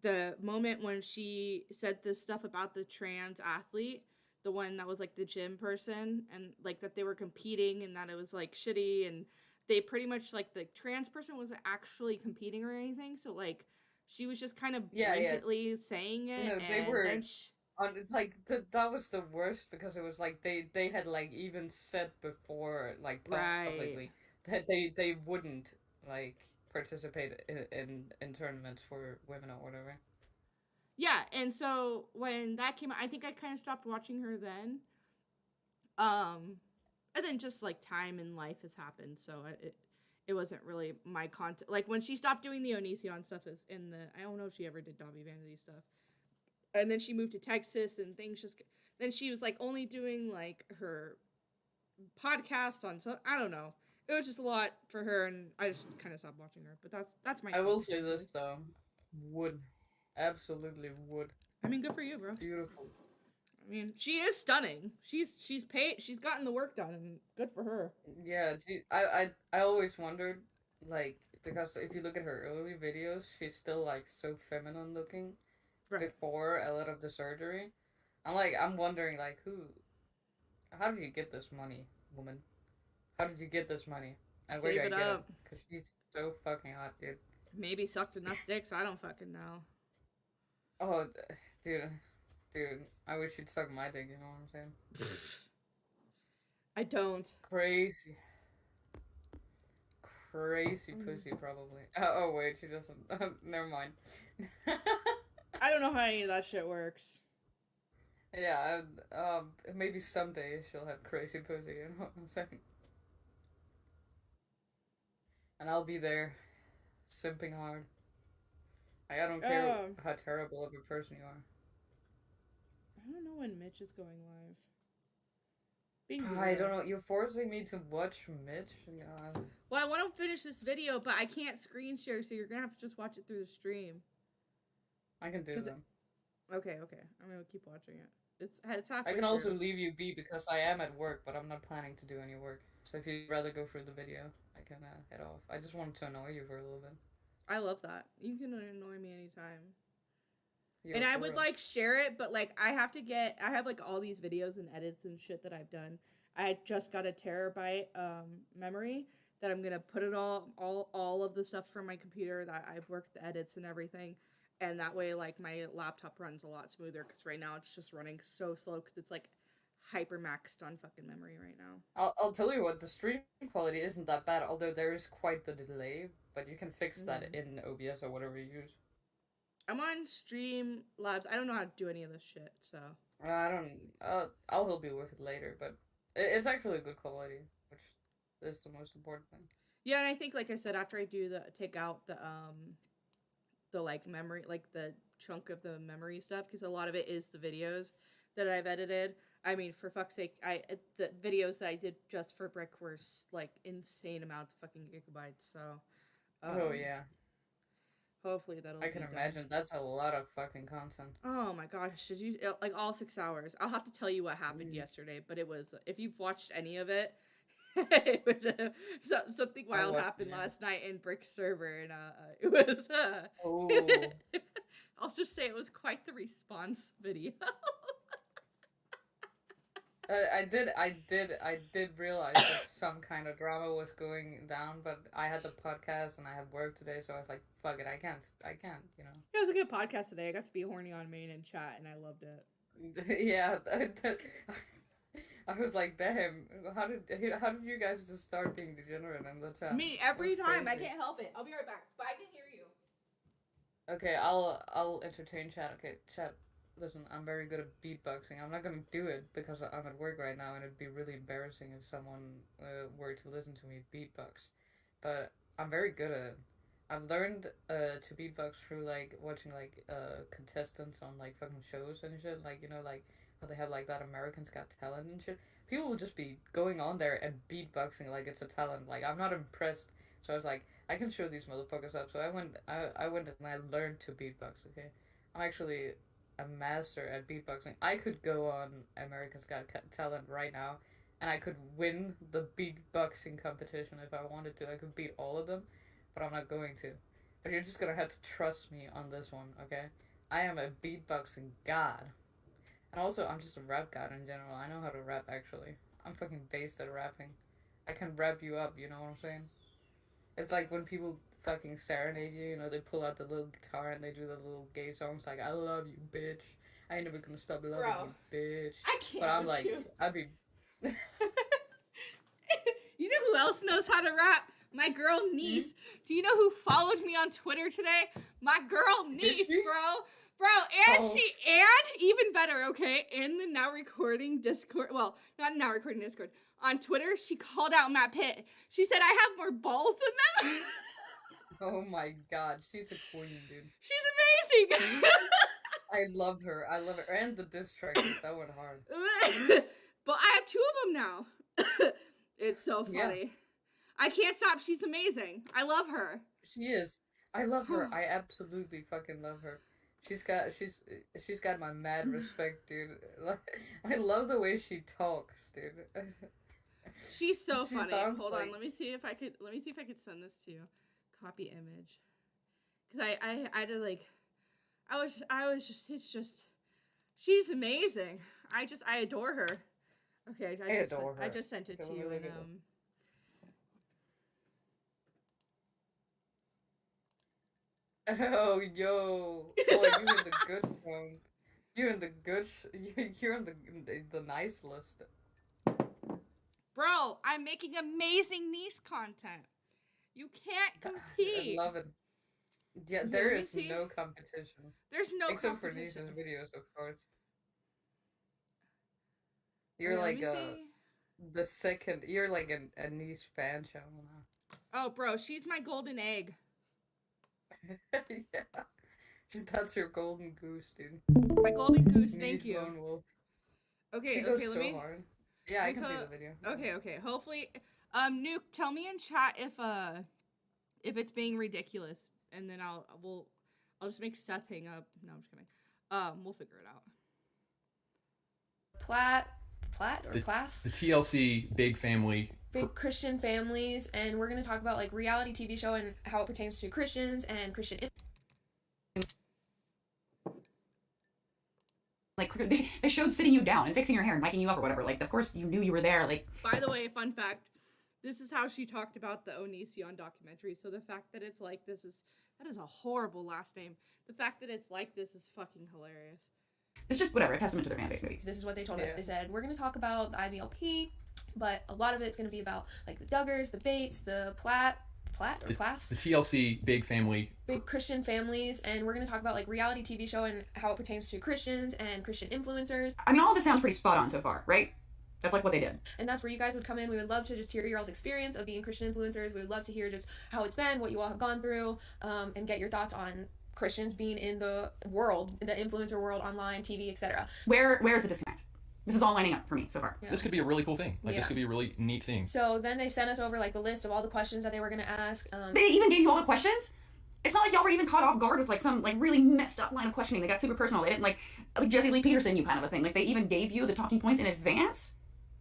The moment when she said this stuff about the trans athlete, the one that was like the gym person, and like that they were competing and that it was like shitty, and they pretty much like the trans person wasn't actually competing or anything, so like she was just kind of blanketly saying it. No, they and were then like that was the worst because it was like they had like even said before like publicly that they wouldn't like participate in tournaments for women or whatever. Yeah, and so when that came out, I think I kind of stopped watching her then. And then just like time in life has happened, so it wasn't really my content. Like when she stopped doing the Onision stuff is in the, I don't know if she ever did Dobby Vanity stuff. And then she moved to Texas and things just, then she was like only doing like her podcast on some, I don't know. It was just a lot for her and I just kind of stopped watching her. But that's my I will say this though. Would. Absolutely would. I mean, good for you, bro. Beautiful. I mean, she is stunning. She's paid. She's gotten the work done, and good for her. Yeah, I always wondered, like, because if you look at her early videos, she's still like so feminine looking before a lot of the surgery. I'm wondering like how did you get this money, woman? How did you get this money? And where did I get it? Because she's so fucking hot, dude. Maybe sucked enough dicks. I don't fucking know. Oh, dude, I wish you'd suck my dick, you know what I'm saying? I don't. Crazy pussy, probably. Oh, wait, she doesn't. Never mind. I don't know how any of that shit works. Yeah, maybe someday she'll have crazy pussy, you know what I'm saying? And I'll be there, simping hard. I don't care how terrible of a person you are. I don't know when Mitch is going live. I don't know. You're forcing me to watch Mitch. Yeah. Well, I want to finish this video, but I can't screen share, so you're gonna have to just watch it through the stream. I can do that. Okay. I'm gonna keep watching it. It's halfway. I can also leave you be because I am at work, but I'm not planning to do any work. So if you'd rather go through the video, I can head off. I just wanted to annoy you for a little bit. I love that. You can annoy me anytime. Yeah, and I would like share it, but like I have like all these videos and edits and shit that I've done. I just got a terabyte memory that I'm gonna put it all of the stuff from my computer that I've worked the edits and everything, and that way like my laptop runs a lot smoother because right now it's just running so slow because it's like hyper maxed on fucking memory right now. I'll tell you what, the stream quality isn't that bad, although there is quite the delay, but you can fix that in OBS or whatever you use. I'm on Streamlabs. I don't know how to do any of this shit, so. I'll help you with it later, but it's actually good quality, which is the most important thing. Yeah, and I think, like I said, after I do take out the like memory, like the chunk of the memory stuff, because a lot of it is the videos that I've edited. I mean, for fuck's sake, the videos that I did just for Brick were like insane amounts of fucking gigabytes. So. Oh yeah. Hopefully that'll. I can imagine that's a lot of fucking content. Oh my gosh! Did you like all 6 hours? I'll have to tell you what happened yesterday, but it was if you've watched any of it, it was, something wild happened last night in Brick's server, and it was. Oh. I'll just say it was quite the response video. I did realize that some kind of drama was going down, but I had the podcast and I had work today, so I was like, fuck it, I can't, you know. Yeah, it was a good podcast today. I got to be horny on main and chat, and I loved it. Yeah, I was like, damn, how did you guys just start being degenerate in the chat? Me, every time, I can't help it. I'll be right back, but I can hear you. Okay, I'll entertain chat. Okay, chat. Listen, I'm very good at beatboxing. I'm not gonna do it because I'm at work right now, and it'd be really embarrassing if someone were to listen to me beatbox. But I'm very good at it. I've learned to beatbox through like watching like contestants on like fucking shows and shit. Like, you know, like how they have like that Americans Got Talent and shit. People will just be going on there and beatboxing like it's a talent. Like, I'm not impressed. So I was like, I can show these motherfuckers up. So I went and I learned to beatbox. Okay, I'm actually a master at beatboxing. I could go on Americans Got Talent right now, and I could win the beatboxing competition if I wanted to. I could beat all of them, but I'm not going to. But you're just gonna have to trust me on this one, okay? I am a beatboxing god. And also, I'm just a rap god in general. I know how to rap, actually. I'm fucking based at rapping. I can rap you up, you know what I'm saying? It's like when people fucking serenade you, you know, they pull out the little guitar and they do the little gay songs like, I love you, bitch. I ain't never gonna stop loving you, bitch. I can't But I'm with like, you. I'd be... You know who else knows how to rap? My girl niece. Do you know who followed me on Twitter today? My girl niece, bro. Bro, and and even better, okay, in the Now Recording Discord, well, not Now Recording Discord, on Twitter, she called out Matt Pitt. She said, I have more balls than them. Oh my god, she's a queen, dude. She's amazing. I love her. I love her. And the diss track, that went hard. But I have 2 of them now. It's so funny. Yeah. I can't stop. She's amazing. I love her. She is. I love her. I absolutely fucking love her. She's got my mad respect, dude. I love the way she talks, dude. She's so She funny. sounds Hold like- on, let me see if I could send this to you. Copy image. Cuz I did like I was just it's just she's amazing. I adore her. Okay, I just sent it to you in Oh, yo. Boy, you in the good song. You're in the good... You're in the nice list. Bro, I'm making amazing niece content. You can't compete. I love it. Yeah, Okay, there let me is see. no competition. There's no Except for competition. Nisa's videos, of course. You're Okay, let like me see. the second... You're like a niece fan channel now. Oh, bro, she's my golden egg. Yeah. That's your golden goose, dude. My golden goose, thank Niece you. Lone Wolf. Okay, She goes okay, let so me. hard. Yeah, I can see the video. Okay. Hopefully, Nuke, tell me in chat if it's being ridiculous, and then I'll just make Seth hang up. No, I'm just kidding. We'll figure it out. Platt or Class? The TLC Big Family. Big Christian families, and we're going to talk about like reality TV show and how it pertains to Christians and Christian. Like, they showed sitting you down and fixing your hair and miking you up or whatever. Like, of course you knew you were there. Like, By the way, fun fact. This is how she talked about the Onision documentary. So the fact that it's like this that is a horrible last name. The fact that it's like this is fucking hilarious. it's just whatever, a testament to their fan base, maybe. This is what they told us. Yeah. They said, we're going to talk about the IBLP, but a lot of it's going to be about like the Duggars, the Bates, the Platt or Class? The TLC Big Family. Big Christian families, and we're going to talk about like reality TV show and how it pertains to Christians and Christian influencers. I mean, all this sounds pretty spot on so far, right? That's like what they did. And that's where you guys would come in. We would love to just hear your all's experience of being Christian influencers. We would love to hear just how it's been, what you all have gone through, and get your thoughts on Christians being in the world, the influencer world, online, TV, etc. Where's the disconnect? This is all lining up for me so far. Yeah. This could be a really cool thing. Like, Yeah. this could be a really neat thing. So then they sent us over like the list of all the questions that they were going to ask. They even gave you all the questions? It's not like y'all were even caught off guard with like some like really messed up line of questioning. They got super personal. They didn't like Jesse Lee Peterson you kind of a thing. Like they even gave you the talking points in advance.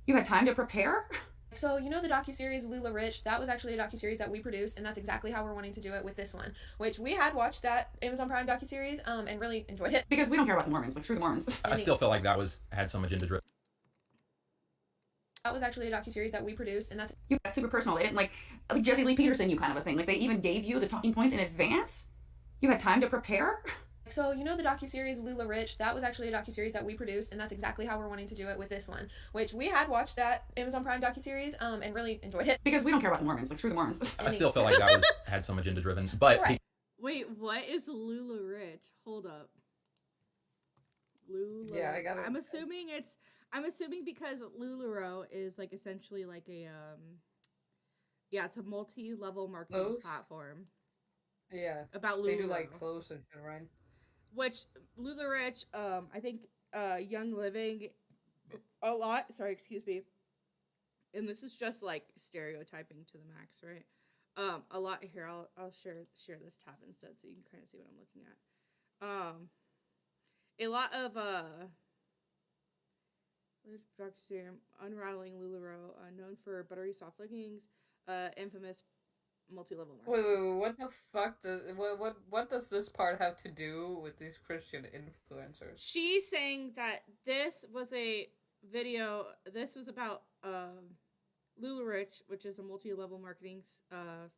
You had time to prepare. So you know the docuseries Lula Rich? That was actually a docuseries that we produced, and that's exactly how we're wanting to do it with this one, which we had watched that Amazon Prime docuseries and really enjoyed it. Because we don't care about the Mormons. Like screw the Mormons. I still felt like that had some agenda driven. That was actually a docuseries that we produced, and that's You got super personal. They didn't like Jesse Lee Peterson you kind of a thing. Like they even gave you the talking points in advance. You had time to prepare. So you know the docuseries Lula Rich? That was actually a docuseries that we produced, and that's exactly how we're wanting to do it with this one, which we had watched that Amazon Prime docuseries and really enjoyed it. Because we don't care about the Mormons. Like screw the Mormons. I still felt like that had some agenda driven. But Right. Wait, what is Lula Rich? Hold up. Lula. Yeah, I got it. I'm assuming because LuLaRoe is like essentially like a it's a multi-level marketing Host? platform. Yeah. About They do like LuLaRoe. clothes and shit, right? Which LuLaRich, I think Young Living a lot. Sorry, excuse me. And this is just like stereotyping to the max, right? A lot here. I'll share this tab instead so you can kind of see what I'm looking at. A lot of unraveling LuLaRoe, known for buttery soft leggings, infamous multi-level marketing. Wait, what the fuck does what does this part have to do with these Christian influencers? She's saying that this was a video. This was about LuLaRich, which is a multi-level marketing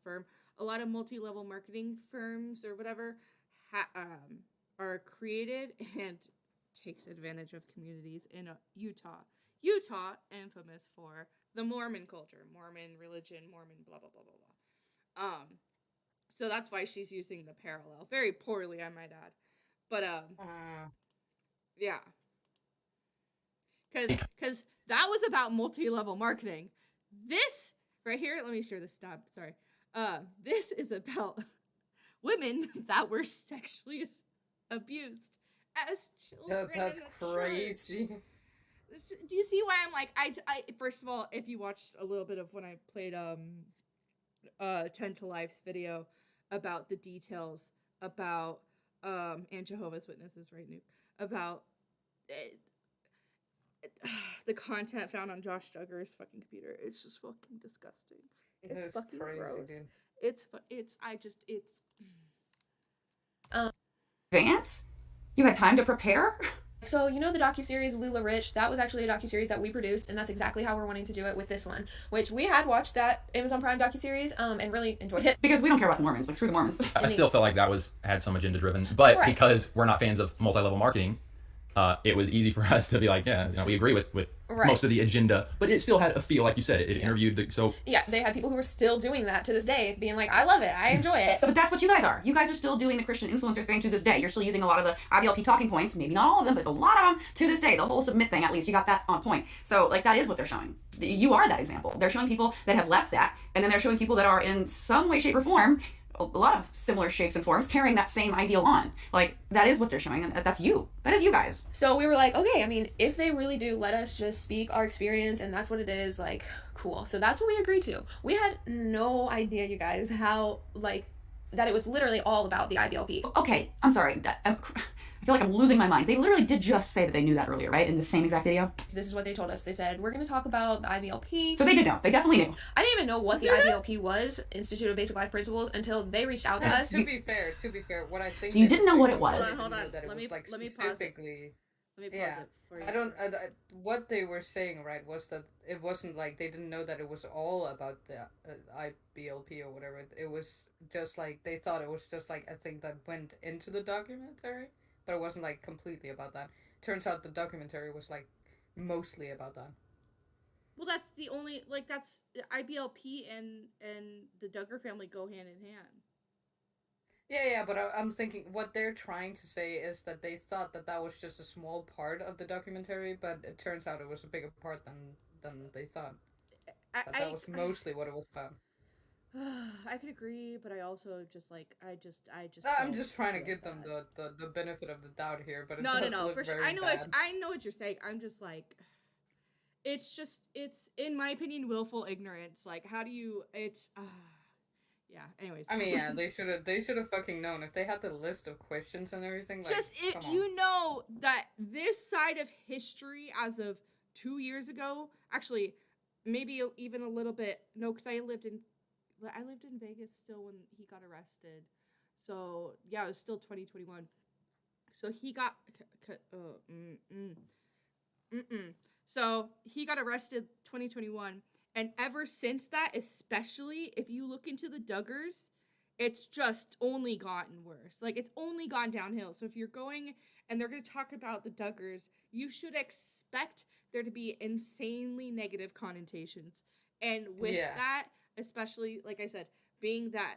firm. A lot of multi-level marketing firms or whatever are created and takes advantage of communities in Utah. Utah, infamous for the Mormon culture, Mormon religion, Mormon blah blah blah blah blah. So that's why she's using the parallel very poorly, I might add. But yeah, because that was about multi-level marketing. This right here, let me share this tab. Sorry, this is about women that were sexually abused as children. That's in the crazy. church. Do you see why I'm like I first of all, if you watched a little bit of when I played 10 to Life's video about the details about and Jehovah's Witnesses, right, Nuke, about the content found on Josh Duggar's fucking computer, it's just fucking disgusting. It's fucking crazy, gross. dude. It's Advance? You had time to prepare? So, you know the docuseries LuLaRich? That was actually a docuseries that we produced, and that's exactly how we're wanting to do it with this one, which we had watched that Amazon Prime docuseries and really enjoyed it. Because we don't care about the Mormons. Like, screw the Mormons. I still felt like that had some agenda driven, but Right. because we're not fans of multi-level marketing, it was easy for us to be like, yeah, we agree with Right. most of the agenda, but it still had a feel, like you said, it interviewed Yeah, they had people who were still doing that to this day, being like, I love it, I enjoy it. So, but that's what you guys are. You guys are still doing the Christian influencer thing to this day. You're still using a lot of the IBLP talking points, maybe not all of them, but a lot of them to this day. The whole submit thing, at least you got that on point. So, like, that is what they're showing. You are that example. They're showing people that have left that, and then they're showing people that are in some way, shape, or form, a lot of similar shapes and forms, carrying that same ideal on. Like, that is what they're showing, and that's you. That is you guys. So we were like, okay, I mean, if they really do let us just speak our experience and that's what it is, like, cool. So that's what we agreed to. We had no idea, you guys, how, like, that it was literally all about the IBLP. Okay, I'm sorry. I feel like I'm losing my mind. They literally did just say that they knew that earlier, right? In the same exact video? This is what they told us. They said, we're going to talk about the IBLP. So they did know. They definitely knew. I didn't even know what the IBLP was, Institute of Basic Life Principles, until they reached out to us. To be fair, what I think... So you didn't know what it was. Hold on. Let me pause it. Let me pause it for you. What they were saying, right, was that it wasn't like they didn't know that it was all about the IBLP or whatever. It was just like, they thought it was just like a thing that went into the documentary, but it wasn't like completely about that. Turns out the documentary was like mostly about that. Well, that's the only, like, that's IBLP and the Duggar family go hand in hand. Yeah, but I'm thinking what they're trying to say is that they thought that was just a small part of the documentary, but it turns out it was a bigger part than they thought. That was mostly what it was about. I could agree, but I also just like I'm just trying to give them the benefit of the doubt here, but it no, look for sure. very I know bad. what you're saying. I'm just like, it's in my opinion willful ignorance. Like, how do you? Yeah. Anyways. I mean, yeah, they should have fucking known if they had the list of questions and everything. Like, just if you know that this side of history, as of 2 years ago, actually, maybe even a little bit. No, because I lived in Vegas still when he got arrested. So yeah, it was still 2021. So he got So he got arrested 2021. And ever since that, especially if you look into the Duggars, it's just only gotten worse. Like, it's only gone downhill. So if you're going and they're going to talk about the Duggars, you should expect there to be insanely negative connotations. And with that, especially, like I said, being that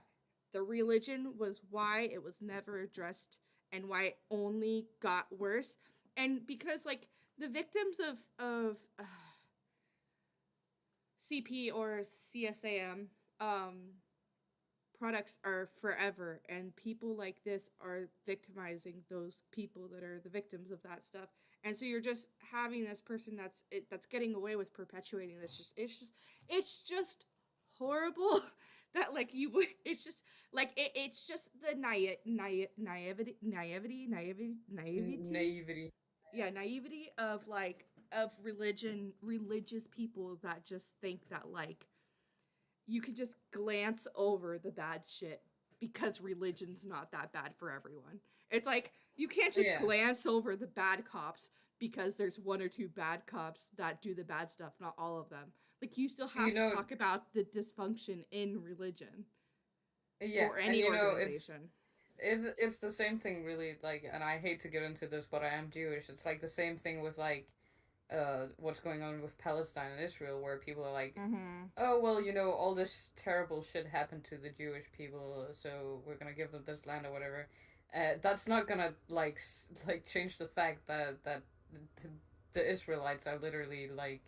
the religion was why it was never addressed and why it only got worse. And because, like, the victims of CP or CSAM, products are forever, and people like this are victimizing those people that are the victims of that stuff. And so you're just having this person that's getting away with perpetuating this. It's just horrible that like it's just like it's just the naivety of religious people that just think that like you can just glance over the bad shit because religion's not that bad for everyone. It's like you can't just glance over the bad cops because there's one or two bad cops that do the bad stuff, not all of them. Like you still have to talk about the dysfunction in religion. Or any organization. It's the same thing really, like, and I hate to get into this, but I am Jewish. It's like the same thing with like what's going on with Palestine and Israel, where people are like, oh, well, all this terrible shit happened to the Jewish people, so we're gonna give them this land or whatever. That's not gonna like change the fact that the Israelites are literally like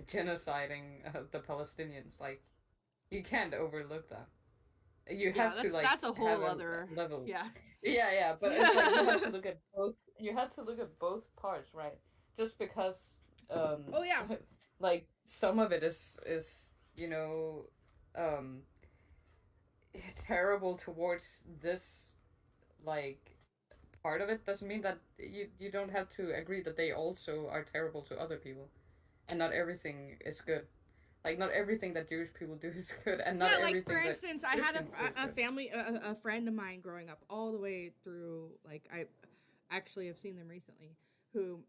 genociding the Palestinians. Like, you can't overlook that. You have to like. That's a whole have other level. Yeah. Yeah, but it's like you have to look at both. You have to look at both parts, right? Just because, like some of it is terrible towards this like part of it doesn't mean that you don't have to agree that they also are terrible to other people, and not everything is good. Like, not everything that Jewish people do is good, and not everything like, for instance, I had a friend of mine growing up all the way through, like, I actually have seen them recently, who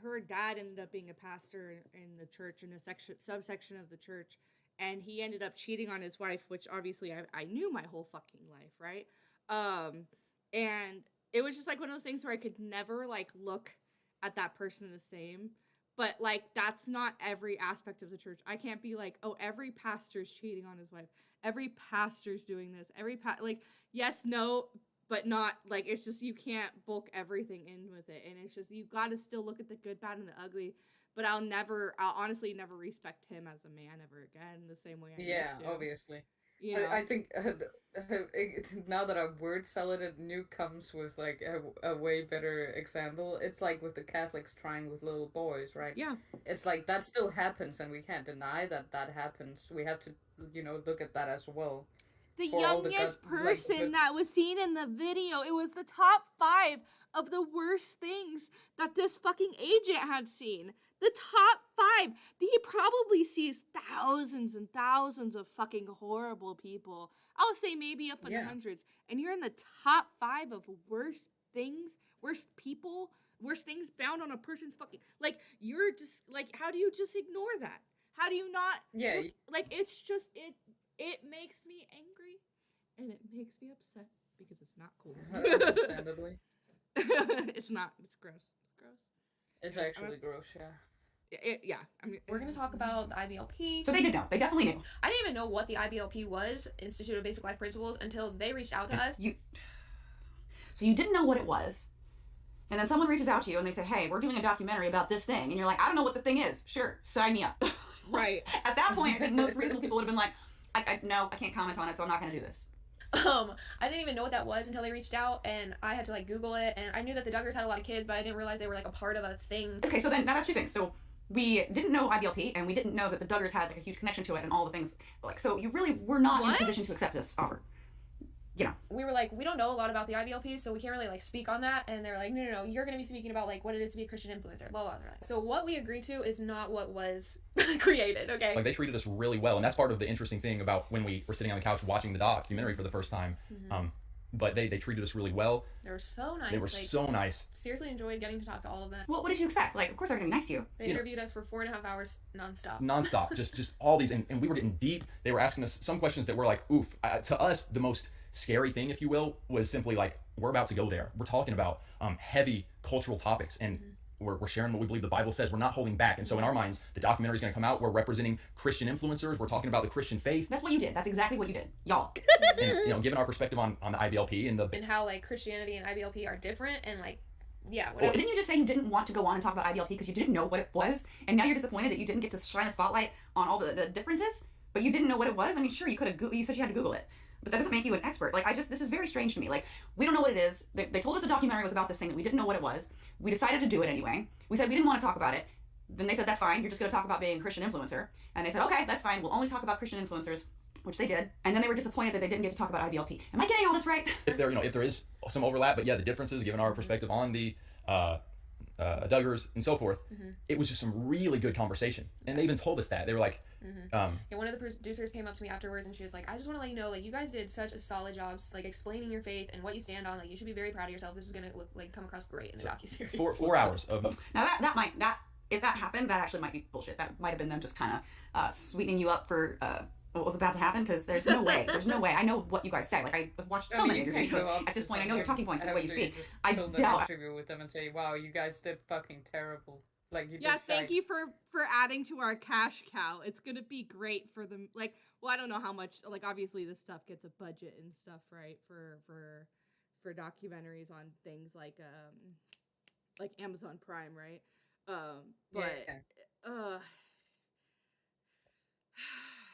her dad ended up being a pastor in the church, in a subsection of the church, and he ended up cheating on his wife, which obviously I knew my whole fucking life, right? And it was just, like, one of those things where I could never, like, look at that person the same. But, like, that's not every aspect of the church. I can't be like, oh, every pastor's cheating on his wife. Every pastor's doing this. Like, yes, no, but not, like, it's just, you can't bulk everything in with it. And it's just, you gotta still look at the good, bad, and the ugly. But I'll honestly never respect him as a man ever again the same way I used to. Yeah, obviously. You know? I think now that I've word saladed, Nuke comes with like a way better example. It's like with the Catholics trying with little boys, right? Yeah. It's like that still happens, and we can't deny that happens. We have to, look at that as well. The youngest person that was seen in the video, it was the top 5 of the worst things that this fucking agent had seen. The top 5. He probably sees thousands and thousands of fucking horrible people. I'll say maybe up in the hundreds. And you're in the top 5 of worst things, worst people, worst things found on a person's fucking... Like, you're just... Like, how do you just ignore that? How do you not... Yeah. Like, it's just... It makes me angry. And it makes me upset. Because it's not cool. Understandably. It's not. It's gross. It's gross. It's actually gross, yeah. Yeah, I mean, we're gonna talk about the IBLP. So they did know. They definitely knew. I didn't even know what the IBLP was, Institute of Basic Life Principles, until they reached out to us. So you didn't know what it was, and then someone reaches out to you and they say, "Hey, we're doing a documentary about this thing," and you're like, "I don't know what the thing is. Sure, sign me up." Right. At that point, I think most reasonable people would have been like, "No, I can't comment on it, so I'm not going to do this." I didn't even know what that was until they reached out, and I had to like Google it, and I knew that the Duggars had a lot of kids, but I didn't realize they were like a part of a thing. Okay, so then now that's 2 things. So we didn't know IBLP, and we didn't know that the Duggars had like a huge connection to it and all the things. Like, so you really were not in a position to accept this offer. We were like, we don't know a lot about the IBLP, so we can't really like speak on that. And they're like, no, you're gonna be speaking about like what it is to be a Christian influencer, blah blah blah. So what we agreed to is not what was created. Okay. Like, they treated us really well, and that's part of the interesting thing about when we were sitting on the couch watching the documentary for the first time. Mm-hmm. But they treated us really well. They were so nice. They were so nice. Seriously enjoyed getting to talk to all of them. Well, what did you expect? Like, of course they're gonna be nice to you. They interviewed us for 4.5 hours nonstop. Nonstop, just all these, and we were getting deep. They were asking us some questions that were like, oof. To us, the most scary thing, if you will, was simply like, we're about to go there. We're talking about heavy cultural topics, and we're sharing what we believe the Bible says. We're not holding back. And so in our minds, the documentary is going to come out. We're representing Christian influencers. We're talking about the Christian faith. That's what you did. That's exactly what you did, y'all. And, given our perspective on the IBLP and how like Christianity and IBLP are different, and like, yeah. Well, didn't you just say you didn't want to go on and talk about IBLP because you didn't know what it was, and now you're disappointed that you didn't get to shine a spotlight on all the differences, but you didn't know what it was? I mean, sure, you could have. You said you had to Google it. But that doesn't make you an expert. Like, this is very strange to me. Like, we don't know what it is. They told us the documentary was about this thing that we didn't know what it was. We decided to do it anyway. We said we didn't want to talk about it. Then they said, that's fine. You're just going to talk about being a Christian influencer. And they said, okay, that's fine. We'll only talk about Christian influencers, which they did. And then they were disappointed that they didn't get to talk about IBLP. Am I getting all this right? If there is some overlap, but yeah, the differences, given our perspective on the Duggars and so forth, it was just some really good conversation. And they even told us that. They were like, and one of the producers came up to me afterwards and she was like, I just want to let you know, like, you guys did such a solid job, like, explaining your faith and what you stand on. Like, you should be very proud of yourself. This is going to come across great in the docuseries. 4 hours of now if that happened, that actually might be bullshit. That might have been them just kind of sweetening you up for what was about to happen, because there's no way. I know what you guys say. Like, I've watched so many of your videos. At this point, I know your talking points and the way you speak. I doubt. Interview with them and say, wow, you guys did fucking terrible. Like, you yeah, just, thank you for adding to our cash cow. It's gonna be great for them. Like, well, I don't know how much. Like, obviously, this stuff gets a budget and stuff, right? For documentaries on things like Amazon Prime, right?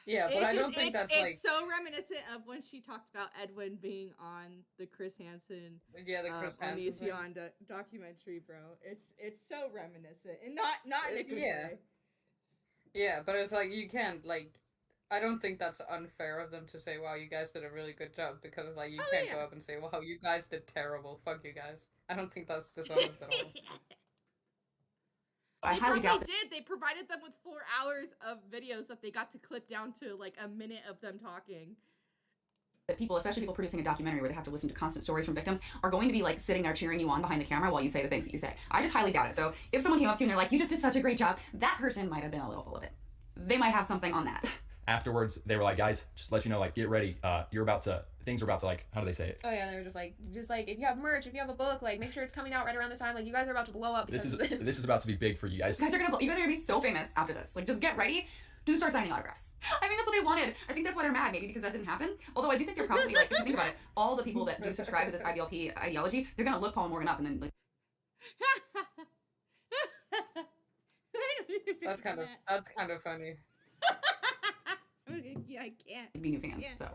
Yeah, but I don't think that's it's so reminiscent of when she talked about Edwin being on the Chris Hansen, the Chris on the Hansen Eon documentary, bro. It's so reminiscent, and not in a good way. Yeah, but it's like, you can't, like, I don't think that's unfair of them to say, wow, you guys did a really good job, because, like, you can't go up and say, wow, you guys did terrible, fuck you guys. I don't think that's dishonest at all. I highly doubt did. They provided them with 4 hours of videos that they got to clip down to like a minute of them talking. That people, especially people producing a documentary where they have to listen to constant stories from victims, are going to be like sitting there cheering you on behind the camera while you say the things that you say. I just highly doubt it. So if someone came up to you and they're like, you just did such a great job, that person might have been a little full of it. They might have something on that. Afterwards, they were like, guys, just to let you know, like, get ready. Things are about to, like, how do they say it? Oh yeah, they were just like, if you have merch, if you have a book, like, make sure it's coming out right around this time. Like, you guys are about to blow up because of this. This is about to be big for you guys. You guys are gonna be so famous after this. Like, just get ready. Do start signing autographs. I think that's what they wanted. I think that's why they're mad, maybe because that didn't happen. Although I do think they're probably, like, if you think about it, all the people that do subscribe to this IBLP ideology, they're gonna look Paul Morgan up and then, like... That's kind of funny. Yeah, I can't. Be new fans, so...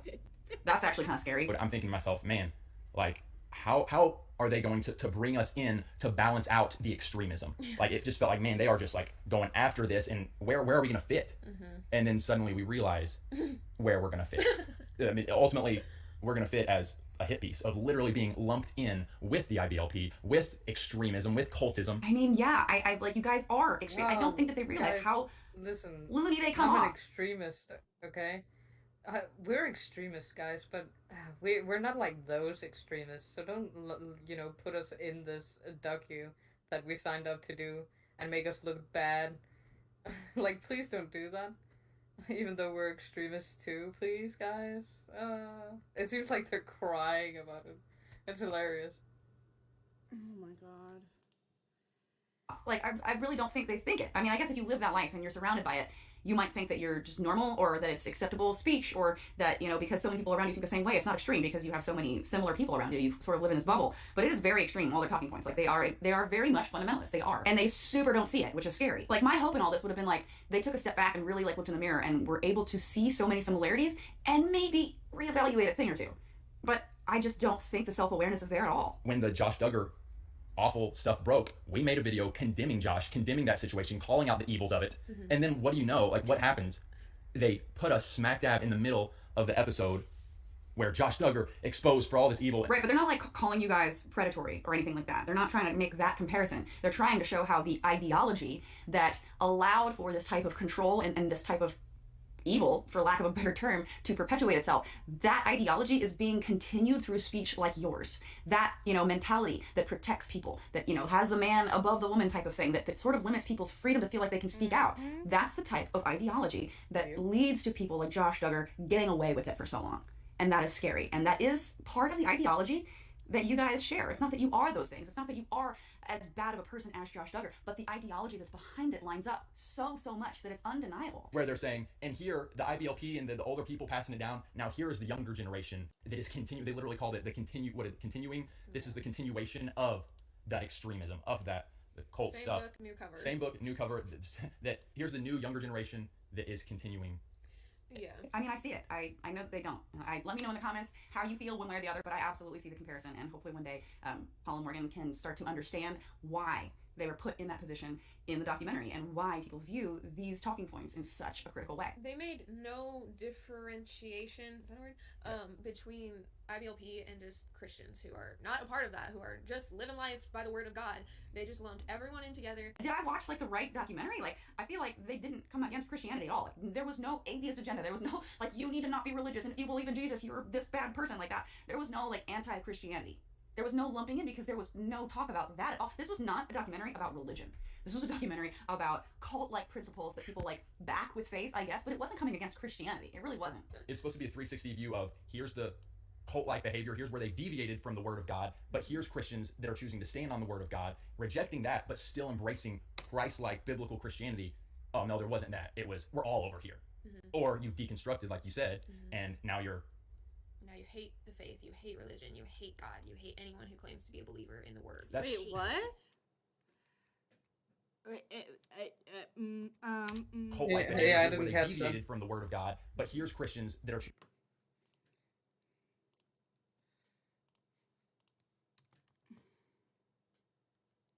That's actually kind of scary. But I'm thinking to myself, man, like, how are they going to bring us in to balance out the extremism? Like, it just felt like, man, they are just, like, going after this, and where are we going to fit? And then suddenly we realize where we're going to fit. I mean, ultimately, we're going to fit as a hit piece of literally being lumped in with the IBLP, with extremism, with cultism. I mean, yeah, I like, you guys are extreme. Wow, I don't think that they realize guys, how listen, loony they come I'm off. an extremist, okay? We're extremists, guys, but we're not like those extremists. So don't put us in this docu that we signed up to do and make us look bad. Like, please don't do that. Even though we're extremists too, please, guys. It seems like they're crying about it. It's hilarious. Oh my god. Like, I really don't think they think it. I mean, I guess if you live that life and you're surrounded by it, you might think that you're just normal, or that it's acceptable speech, or that, because so many people around you think the same way, it's not extreme because you have so many similar people around you. You sort of live in this bubble. But it is very extreme, all their talking points. Like, they are very much fundamentalists. They are. And they super don't see it, which is scary. Like, my hope in all this would have been, like, they took a step back and really, like, looked in the mirror and were able to see so many similarities and maybe reevaluate a thing or two. But I just don't think the self-awareness is there at all. When the Josh Duggar awful stuff broke, we made a video condemning Josh, condemning that situation, calling out the evils of it. And then what do you know? Like, what happens? They put us smack dab in the middle of the episode where Josh Duggar exposed for all this evil. Right, but they're not, like, calling you guys predatory or anything like that. They're not trying to make that comparison. They're trying to show how the ideology that allowed for this type of control and this type of evil, for lack of a better term, to perpetuate itself, that ideology is being continued through speech like yours. That, mentality that protects people, that, has the man above the woman type of thing, that sort of limits people's freedom to feel like they can speak out. That's the type of ideology that leads to people like Josh Duggar getting away with it for so long. And that is scary. And that is part of the ideology that you guys share. It's not that you are those things. It's not that you are as bad of a person as Josh Duggar, but the ideology that's behind it lines up so much that it's undeniable. Where they're saying, and here, the IBLP and the older people passing it down, now here is the younger generation that is they literally called it continuing. This is the continuation of that extremism, of that the cult Same stuff. Book, new cover. Same book, new cover. That here's the new younger generation that is continuing Yeah. I mean, I see it. I know that they don't. Let me know in the comments how you feel one way or the other, but I absolutely see the comparison, and hopefully one day Paul and Morgan can start to understand why they were put in that position in the documentary and why people view these talking points in such a critical way. They made no differentiation, is that a word? Between IBLP and just Christians who are not a part of that, who are just living life by the word of God. They just lumped everyone in together. Did I watch like the right documentary? Like, I feel like they didn't come against Christianity at all. Like, there was no atheist agenda. There was no like, you need to not be religious, and if you believe in Jesus, you're this bad person like that. There was no like anti-Christianity. There was no lumping in because there was no talk about that at all. This was not a documentary about religion. This was a documentary about cult-like principles that people like back with faith, I guess, but it wasn't coming against Christianity. It really wasn't. It's supposed to be a 360 view of here's the cult-like behavior, here's where they've deviated from the word of God, but here's Christians that are choosing to stand on the word of God, rejecting that, but still embracing Christ-like biblical Christianity. Oh, no, there wasn't that. It was, we're all over here. Mm-hmm. Or you've deconstructed, like you said, and now you hate the faith, you hate religion, you hate God, you hate anyone who claims to be a believer in the word. Wait, what? Cult-like behavior, I where didn't they catch deviated that. from the word of God, but here's Christians that are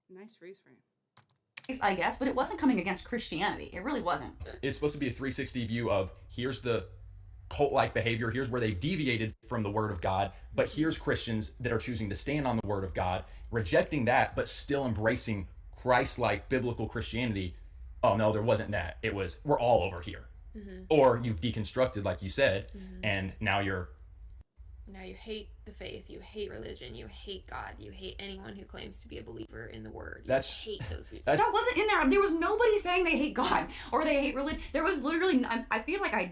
nice freeze frame. I guess, but it wasn't coming against Christianity. It really wasn't. It's supposed to be a 360 view of here's the cult-like behavior, here's where they've deviated from the word of God, but here's Christians that are choosing to stand on the word of God, rejecting that, but still embracing Christ-like biblical Christianity. Oh, no, there wasn't that. It was, we're all over here. Mm-hmm. Or you've deconstructed, like you said, and now you hate the faith, you hate religion, you hate God, you hate anyone who claims to be a believer in the word. You hate those people. That wasn't in there. There was nobody saying they hate God or they hate religion. There was literally, I feel like I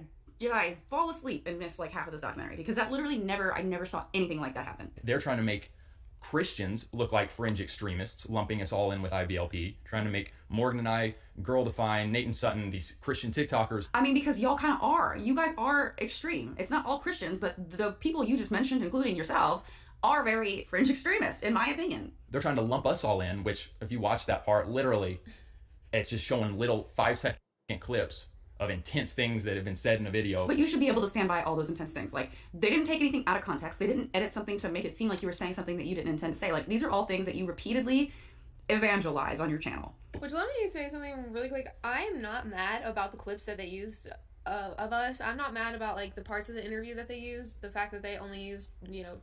fall asleep and miss like half of this documentary because that literally I never saw anything like that happen. They're trying to make Christians look like fringe extremists, lumping us all in with IBLP, trying to make Morgan and I, Girl Define, Nate and Sutton, these Christian TikTokers. I mean, because y'all kind of are. You guys are extreme. It's not all Christians, but the people you just mentioned, including yourselves, are very fringe extremists, in my opinion. They're trying to lump us all in, which, if you watch that part, literally, it's just showing little 5-second clips of intense things that have been said in a video. But you should be able to stand by all those intense things. Like, they didn't take anything out of context. They didn't edit something to make it seem like you were saying something that you didn't intend to say. Like, these are all things that you repeatedly evangelize on your channel. Which, let me say something really quick. I am not mad about the clips that they used of us. I'm not mad about like the parts of the interview that they used. The fact that they only used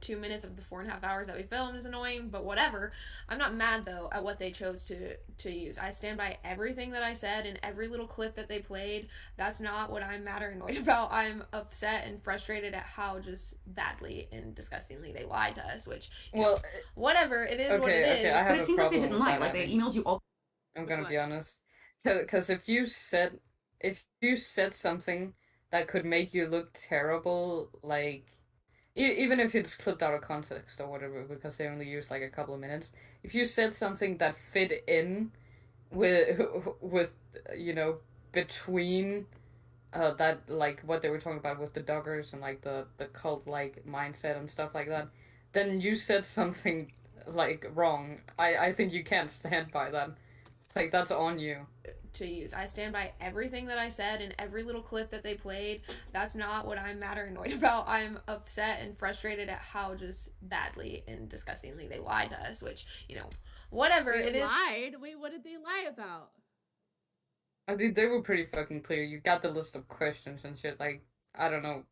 2 minutes of the 4.5 hours that we filmed is annoying, but whatever. I'm not mad though at what they chose to use. I stand by everything that I said in every little clip that they played. That's not what I'm mad or annoyed about. I'm upset and frustrated at how just badly and disgustingly they lied to us, which whatever, it is what it is. But it seems like they didn't lie. Like, they emailed you all. I'm gonna be honest, because if you said something that could make you look terrible, like even if it's clipped out of context or whatever, because they only used like a couple of minutes, if you said something that fit in with between that, like what they were talking about with the doggers and like the cult like mindset and stuff like that, then you said something like wrong. I think you can't stand by that. Like, that's on you. To use. I stand by everything that I said in every little clip that they played. That's not what I'm mad or annoyed about. I'm upset and frustrated at how just badly and disgustingly they lied to us, which, whatever it is. Lied? Wait, what did they lie about? I mean, they were pretty fucking clear. You got the list of questions and shit, like, I don't know.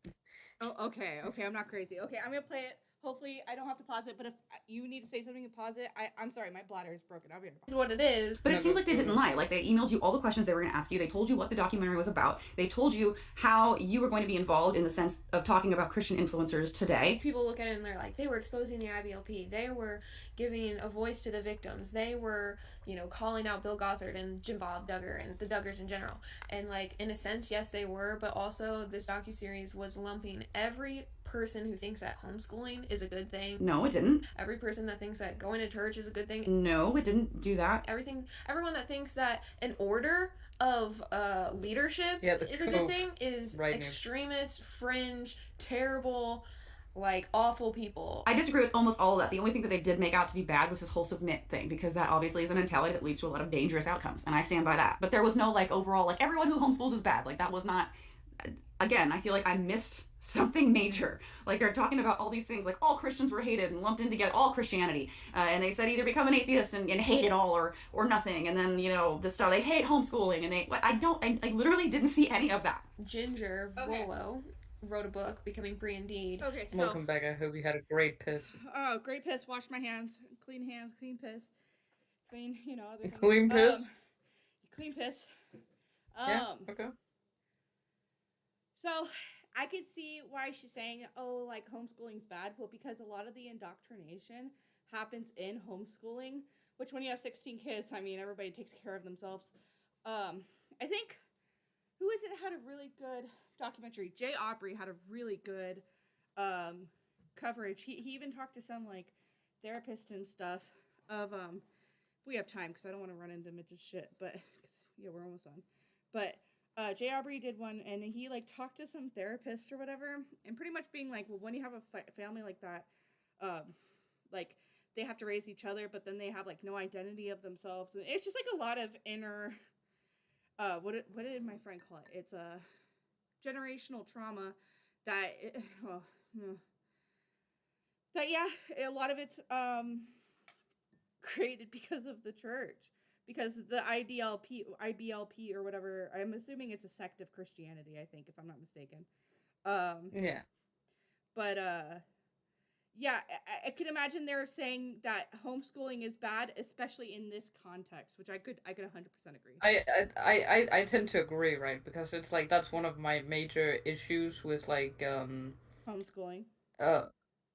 Oh, okay, I'm not crazy. Okay, I'm gonna play it. Hopefully, I don't have to pause it, but if you need to say something and pause it, I'm sorry, my bladder is broken. I'll be right back. This is what it is. But it seems like they didn't lie. Like, they emailed you all the questions they were going to ask you. They told you what the documentary was about. They told you how you were going to be involved in the sense of talking about Christian influencers today. People look at it and they're like, they were exposing the IBLP. They were giving a voice to the victims. They were, calling out Bill Gothard and Jim Bob Duggar and the Duggars in general. And, like, in a sense, yes, they were, but also this docuseries was lumping every person who thinks that homeschooling is a good thing. No, it didn't. Every person that thinks that going to church is a good thing. No, it didn't do that. Everyone that thinks that an order of leadership is a good thing is extremist, fringe, terrible, like, awful people. I disagree with almost all of that. The only thing that they did make out to be bad was this whole submit thing, because that obviously is a mentality that leads to a lot of dangerous outcomes, and I stand by that. But there was no, like, overall, like, everyone who homeschools is bad. Like, that was not... again, I feel like I missed something major. Like, they're talking about all these things, like all Christians were hated and lumped in together, all Christianity. And they said either become an atheist and hate it all or nothing. And then, this stuff, they hate homeschooling. And I literally didn't see any of that. Ginger Volo wrote a book, Becoming Brie Indeed. Okay, so... Welcome back. I hope you had a great piss. Oh, great piss. Wash my hands. Clean piss. Clean, other things. Clean piss? Clean piss. Yeah, okay. So, I could see why she's saying, like, homeschooling's bad, but because a lot of the indoctrination happens in homeschooling, which when you have 16 kids, I mean, everybody takes care of themselves. I think, who is it had a really good documentary? Jay Aubrey had a really good coverage. He even talked to some, like, therapists and stuff of, if we have time, because I don't want to run into Mitch's shit, but, yeah, we're almost done. But, Jay Aubrey did one, and he, like, talked to some therapist or whatever, and pretty much being like, well, when you have a family like that, like, they have to raise each other, but then they have, like, no identity of themselves. And it's just, like, a lot of inner, what did my friend call it? It's a generational trauma that, a lot of it's, created because of the church. Because the IBLP or whatever, I'm assuming it's a sect of Christianity, I think, if I'm not mistaken. Yeah. But, yeah, I could imagine they're saying that homeschooling is bad, especially in this context, which I could 100% agree. I tend to agree, right? Because it's like, that's one of my major issues with, like, homeschooling.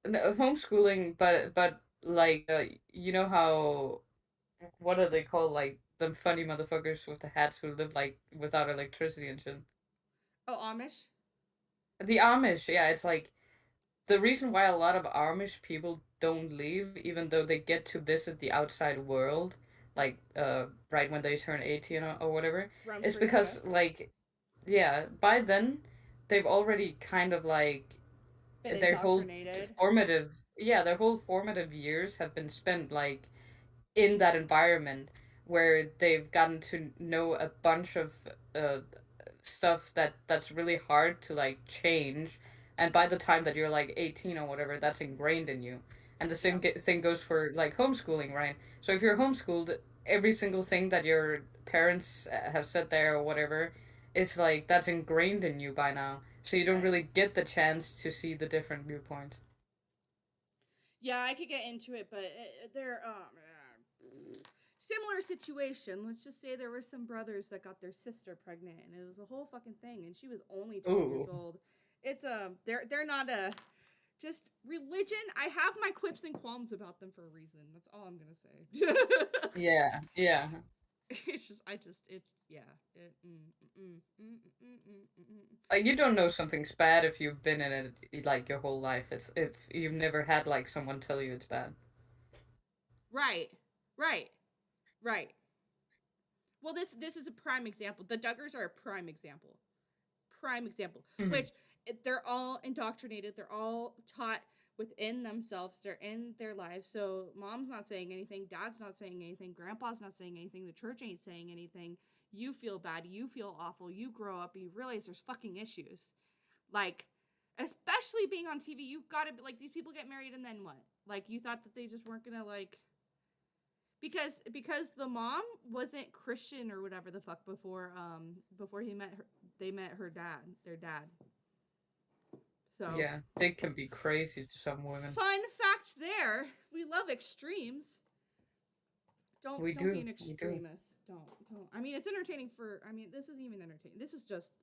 Homeschooling, but like, you know how... What are they called? Like, the funny motherfuckers with the hats who live, like, without electricity and shit. Oh, Amish? The Amish, yeah, it's like, the reason why a lot of Amish people don't leave, even though they get to visit the outside world, like, right when they turn 18 or whatever, is because, like, yeah, by then, they've already kind of, like, their whole formative years have been spent, like, in that environment where they've gotten to know a bunch of stuff that's really hard to, like, change, and by the time that you're, like, 18 or whatever, that's ingrained in you. And the same thing goes for, like, homeschooling, right? So if you're homeschooled, every single thing that your parents have said there or whatever, it's like, that's ingrained in you by now, so you don't really get the chance to see the different viewpoints. Yeah, I could get into it, but they're similar situation. Let's just say there were some brothers that got their sister pregnant, and it was a whole fucking thing, and she was only 12 years old. It's they're not just religion. I have my quips and qualms about them for a reason. That's all I'm gonna say. Yeah. Like, you don't know something's bad if you've been in it, like, your whole life. It's if you've never had, like, someone tell you it's bad. Right. Well, this is a prime example. The Duggars are a prime example. Mm-hmm. Which, they're all indoctrinated. They're all taught within themselves. They're in their lives. So mom's not saying anything. Dad's not saying anything. Grandpa's not saying anything. The church ain't saying anything. You feel bad. You feel awful. You grow up. You realize there's fucking issues. Like, especially being on TV, you gotta be like, these people get married and then what? Like, you thought that they just weren't gonna, like... Because the mom wasn't Christian or whatever the fuck before they met their dad. So yeah, they can be crazy to some women. Fun fact there. We love extremes. Don't be an extremist. Don't. I mean, it's entertaining this isn't even entertaining. This is just,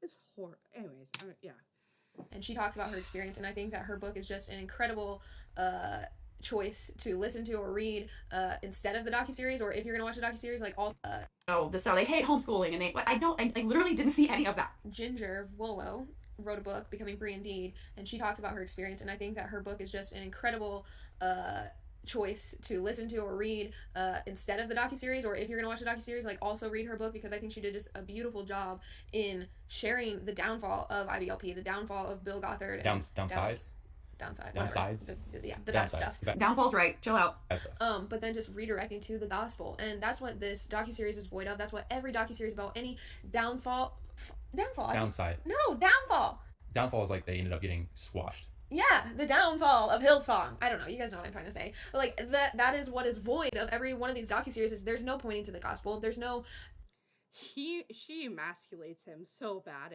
it's horror. Anyways, yeah. And she talks about her experience, and I think that her book is just an incredible choice to listen to or read instead of the docuseries, or if you're gonna watch the docuseries, like all this stuff, they hate homeschooling, and I literally didn't see any of that. Ginger Volo wrote a book, Becoming Brie Indeed, and she talks about her experience, and I think that her book is just an incredible choice to listen to or read instead of the docuseries, or if you're gonna watch the docuseries, like also read her book, because I think she did just a beautiful job in sharing the downfall of IBLP, the downfall of Bill Gothard. Downside? downside. Downsides? The bad stuff. Downfall's right. Chill out. But then just redirecting to the gospel, and that's what this docuseries is void of. That's what every docuseries about any downfall. Downside. No, downfall. Downfall is like they ended up getting squashed. Yeah, the downfall of Hillsong. I don't know. You guys know what I'm trying to say. But like that is what is void of every one of these docuseries. Is there's no pointing to the gospel. There's no. She emasculates him so bad.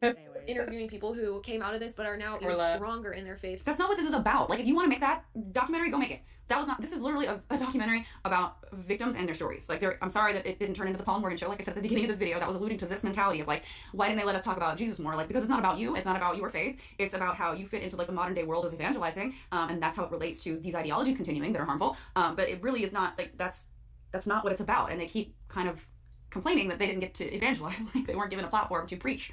Anyway. Interviewing people who came out of this but are now even stronger in their faith. That's not what this is about. Like, if you want to make that documentary, go make it. This is literally a documentary about victims and their stories. Like, I'm sorry that it didn't turn into the Paul Morgan show. Like I said at the beginning of this video, that was alluding to this mentality of like, why didn't they let us talk about Jesus more? Like, because it's not about you. It's not about your faith. It's about how you fit into like the modern day world of evangelizing. And that's how it relates to these ideologies continuing that are harmful. But it really is not like, that's not what it's about. And they keep kind of complaining that they didn't get to evangelize. Like, they weren't given a platform to preach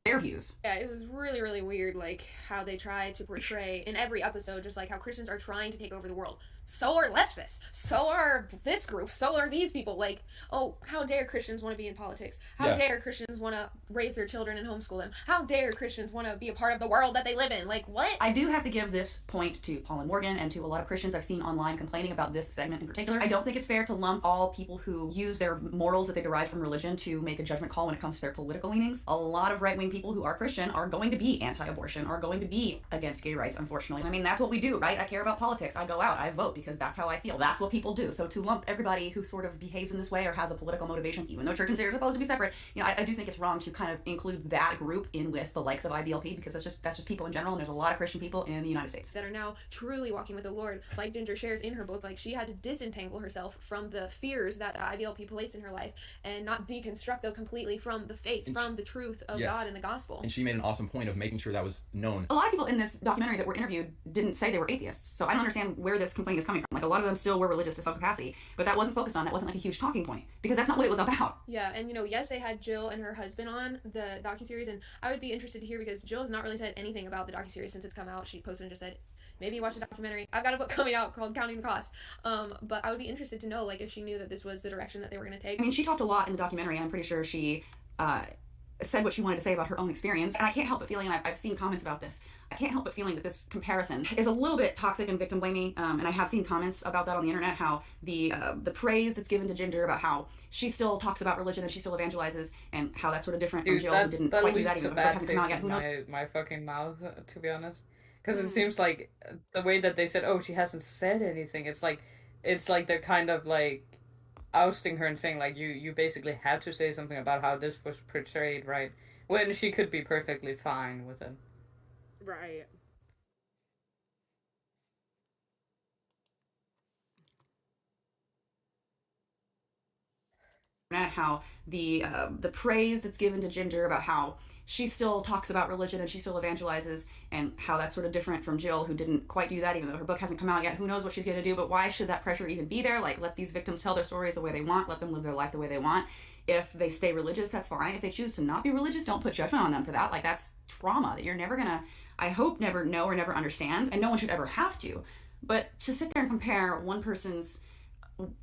their views. Yeah, it was really, really weird, like, how they tried to portray in every episode, just like how Christians are trying to take over the world. So are leftists. So are this group. So are these people. Like, oh, how dare Christians want to be in politics? How dare Christians want to raise their children and homeschool them? How dare Christians want to be a part of the world that they live in? Like, what? I do have to give this point to Paul and Morgan and to a lot of Christians I've seen online complaining about this segment in particular. I don't think it's fair to lump all people who use their morals that they derive from religion to make a judgment call when it comes to their political leanings. A lot of right-wing people who are Christian are going to be anti-abortion, are going to be against gay rights, unfortunately. I mean, that's what we do, right? I care about politics. I go out, I vote, because that's how I feel. That's what people do. So to lump everybody who sort of behaves in this way or has a political motivation, even though church and state are supposed to be separate, you know, I do think it's wrong to kind of include that group in with the likes of IBLP, because that's just people in general, and there's a lot of Christian people in the United States that are now truly walking with the Lord. Like Ginger shares in her book, like she had to disentangle herself from the fears that the IBLP placed in her life and not deconstruct though completely from the faith, from the truth of God and the gospel. And she made an awesome point of making sure that was known. A lot of people in this documentary that were interviewed didn't say they were atheists, so I don't understand where this complaint is coming from. Like, a lot of them still were religious to some capacity, but that wasn't focused on. That wasn't like a huge talking point, because that's not what it was about. Yeah, and you know, yes, they had Jill and her husband on the docuseries, and I would be interested to hear, because Jill has not really said anything about the docuseries since it's come out. She posted and just said, maybe watch the documentary. I've got a book coming out called Counting the Cost. But I would be interested to know, like, if she knew that this was the direction that they were going to take. I mean, she talked a lot in the documentary, and I'm pretty sure she said what she wanted to say about her own experience. And I can't help but feeling, and I've seen comments about this, I can't help but feeling that this comparison is a little bit toxic and victim blaming. And I have seen comments about that on the internet, how the praise that's given to Ginger about how she still talks about religion and she still evangelizes, and how that's sort of different from Jill, who didn't quite do that, even though her book hasn't come out yet. Who knows? My fucking mouth, to be honest. Because it seems like the way that they said, oh, she hasn't said anything, it's like they're kind of like ousting her and saying, like, you basically have to say something about how this was portrayed, right? When she could be perfectly fine with it. Right. How the praise that's given to Ginger about how she still talks about religion and she still evangelizes, and how that's sort of different from Jill, who didn't quite do that, even though her book hasn't come out yet. Who knows what she's going to do, but why should that pressure even be there? Like, let these victims tell their stories the way they want, let them live their life the way they want. If they stay religious, that's fine. If they choose to not be religious, don't put judgment on them for that. Like, that's trauma that you're never gonna, I hope, never know or never understand, and no one should ever have to. But to sit there and compare one person's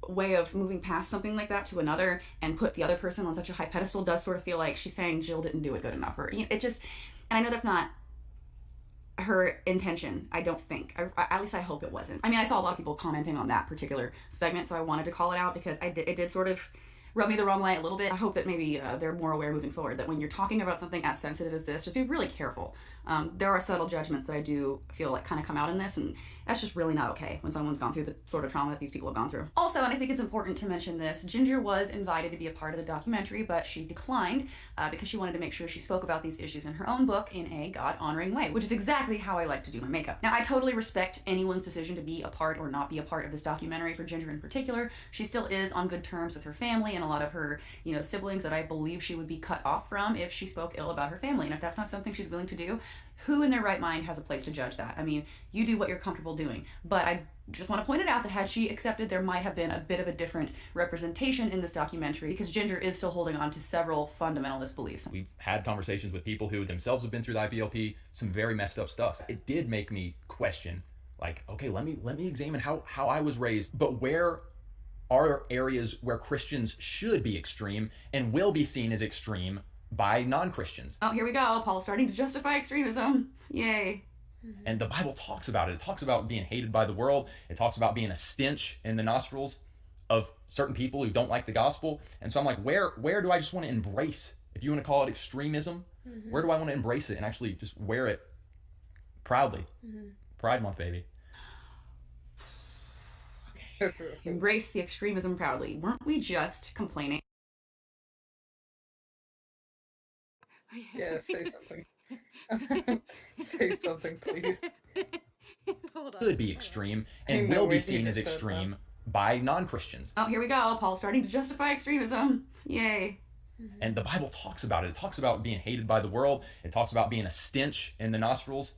way of moving past something like that to another and put the other person on such a high pedestal does sort of feel like she's saying Jill didn't do it good enough, or it just, and I know that's not her intention. I don't think, at least I hope it wasn't. I mean, I saw a lot of people commenting on that particular segment, so I wanted to call it out, because it did sort of rub me the wrong way a little bit. I hope that maybe they're more aware moving forward that when you're talking about something as sensitive as this, just be really careful. There are subtle judgments that I do feel like kind of come out in this, and that's just really not okay when someone's gone through the sort of trauma that these people have gone through. Also, and I think it's important to mention this, Ginger was invited to be a part of the documentary, but she declined because she wanted to make sure she spoke about these issues in her own book in a God-honoring way, which is exactly how I like to do my makeup. Now, I totally respect anyone's decision to be a part or not be a part of this documentary. For Ginger in particular, she still is on good terms with her family and a lot of her, siblings that I believe she would be cut off from if she spoke ill about her family. And if that's not something she's willing to do, who in their right mind has a place to judge that? I mean, you do what you're comfortable doing. But I just want to point it out that had she accepted, there might have been a bit of a different representation in this documentary, because Ginger is still holding on to several fundamentalist beliefs. We've had conversations with people who themselves have been through the IBLP, some very messed up stuff. It did make me question, like, okay, let me examine how I was raised, but where are areas where Christians should be extreme and will be seen as extreme by non-Christians? Oh, here we go. Paul's starting to justify extremism. Yay. And the Bible talks about it. It talks about being hated by the world. It talks about being a stench in the nostrils of certain people who don't like the gospel. And so I'm like, where do I just want to embrace, if you want to call it extremism, where do I want to embrace it and actually just wear it proudly? Pride Month, baby. Embrace the extremism proudly. Weren't we just complaining? Yeah, say something. Say something, please. Hold on. Could be extreme and I know, will be we seen as just said extreme by non-Christians. Oh, here we go. Paul's starting to justify extremism. Yay. And the Bible talks about it. It talks about being hated by the world. It talks about being a stench in the nostrils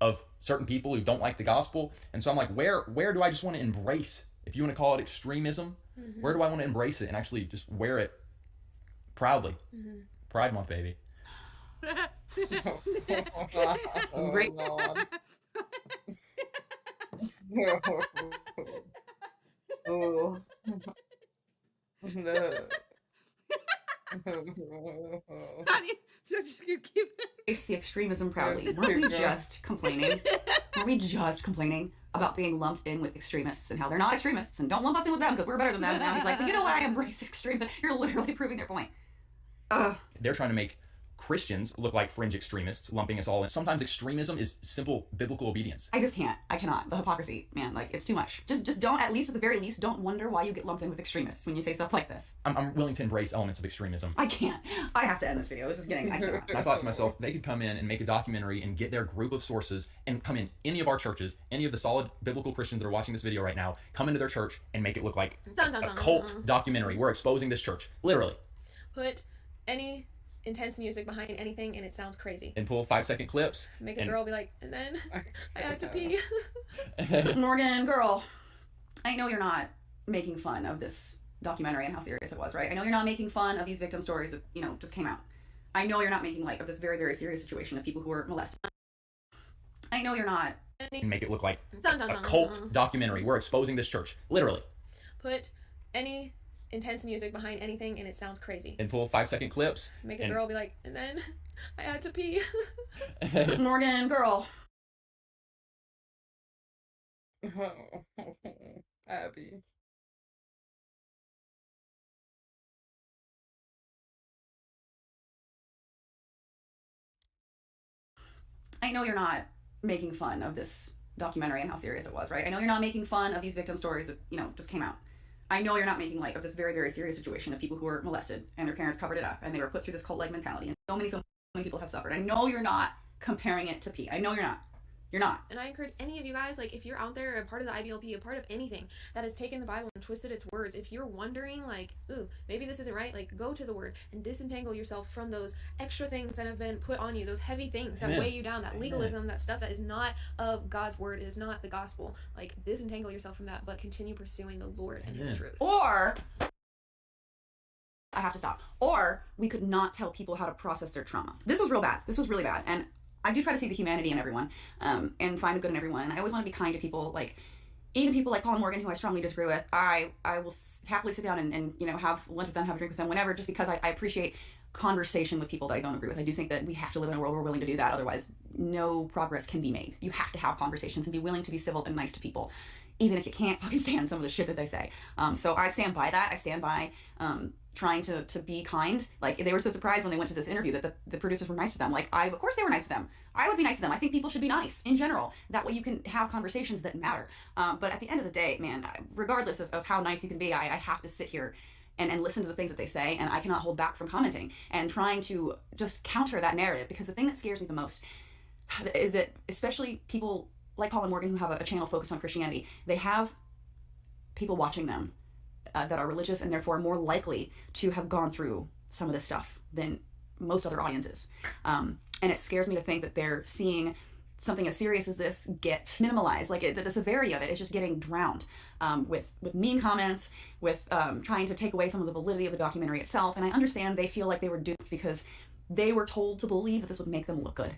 of certain people who don't like the gospel. And so I'm like, where do I just want to embrace, if you want to call it extremism, where do I want to embrace it and actually just wear it proudly? Pride Month, baby. Great. Oh. Honey, I'm just gonna keep Embrace the extremism proudly. Yes, Weren't we keep going. just complaining? Were we just complaining about being lumped in with extremists and how they're not extremists and don't lump us in with them because we're better than them? And now he's like, but you know what? I embrace extremism. You're literally proving their point. They're trying to make Christians look like fringe extremists, lumping us all in. Sometimes extremism is simple biblical obedience. I just can't. I cannot. The hypocrisy, man, like, it's too much. Just don't, at least at the very least, don't wonder why you get lumped in with extremists when you say stuff like this. I'm willing to embrace elements of extremism. I can't. I have to end this video. This is getting, I cannot. And I thought to myself, they could come in and make a documentary and get their group of sources and come in any of our churches, any of the solid biblical Christians that are watching this video right now, come into their church and make it look like a cult documentary. We're exposing this church, literally. Put any intense music behind anything and it sounds crazy. And pull 5-second clips. Make a girl be like, and then I had to pee. Morgan, girl, I know you're not making fun of this documentary and how serious it was, right? I know you're not making fun of these victim stories that, you know, just came out. I know you're not making light of this very, very serious situation of people who were molested. I know you're not. And make it look like a cult documentary. We're exposing this church, literally. Put any intense music behind anything and it sounds crazy. And pull 5-second clips. Make a girl be like, and then I had to pee. Morgan, girl. Abby. I know you're not making fun of this documentary and how serious it was, right? I know you're not making fun of these victim stories that, you know, just came out. I know you're not making light of this very, very serious situation of people who were molested and their parents covered it up and they were put through this cult-like mentality and so many people have suffered. I know you're not comparing it to pee. I know you're not. You're not. And I encourage any of you guys, like, if you're out there, a part of the IBLP, a part of anything that has taken the Bible and twisted its words, if you're wondering, like, ooh, maybe this isn't right, like, go to the Word and disentangle yourself from those extra things that have been put on you, those heavy things that weigh you down, that legalism, that stuff that is not of God's Word, it is not the gospel. Like, disentangle yourself from that, but continue pursuing the Lord and His truth. Or, I have to stop. Or, we could not tell people how to process their trauma. This was real bad. This was really bad. And I do try to see the humanity in everyone, and find the good in everyone. And I always want to be kind to people, like, even people like Paul and Morgan, who I strongly disagree with. I will happily sit down and you know, have lunch with them, have a drink with them, whenever, just because I appreciate conversation with people that I don't agree with. I do think that we have to live in a world where we're willing to do that. Otherwise, no progress can be made. You have to have conversations and be willing to be civil and nice to people, even if you can't fucking stand some of the shit that they say. So I stand by that. I stand by trying to be kind. Like, they were so surprised when they went to this interview that the producers were nice to them. Like, of course they were nice to them. I would be nice to them. I think people should be nice in general. That way you can have conversations that matter. But at the end of the day, man, regardless of how nice you can be, I have to sit here and listen to the things that they say, and I cannot hold back from commenting and trying to just counter that narrative, because the thing that scares me the most is that, especially people like Paul and Morgan who have a channel focused on Christianity, they have people watching them that are religious and therefore more likely to have gone through some of this stuff than most other audiences. And it scares me to think that they're seeing something as serious as this get minimalized. Like, the severity of it is just getting drowned with mean comments, with trying to take away some of the validity of the documentary itself. And I understand they feel like they were duped, because they were told to believe that this would make them look good.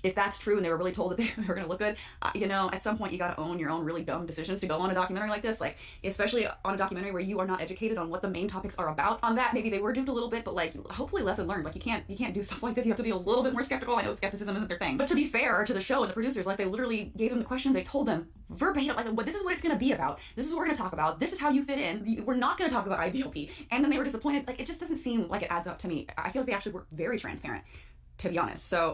if that's true and they were really told that they were going to look good, you know, at some point you got to own your own really dumb decisions to go on a documentary like this. Like, especially on a documentary where you are not educated on what the main topics are about. On that, maybe they were duped a little bit, but like, hopefully lesson learned. Like, you can't do stuff like this. You have to be a little bit more skeptical. I know skepticism isn't their thing, but to be fair to the show and the producers, like, they literally gave them the questions. They told them verbatim, like, well, this is what it's going to be about. This is what we're going to talk about. This is how you fit in. We're not going to talk about IBLP. And then they were disappointed. Like, it just doesn't seem like it adds up to me. I feel like they actually were very transparent, to be honest. So,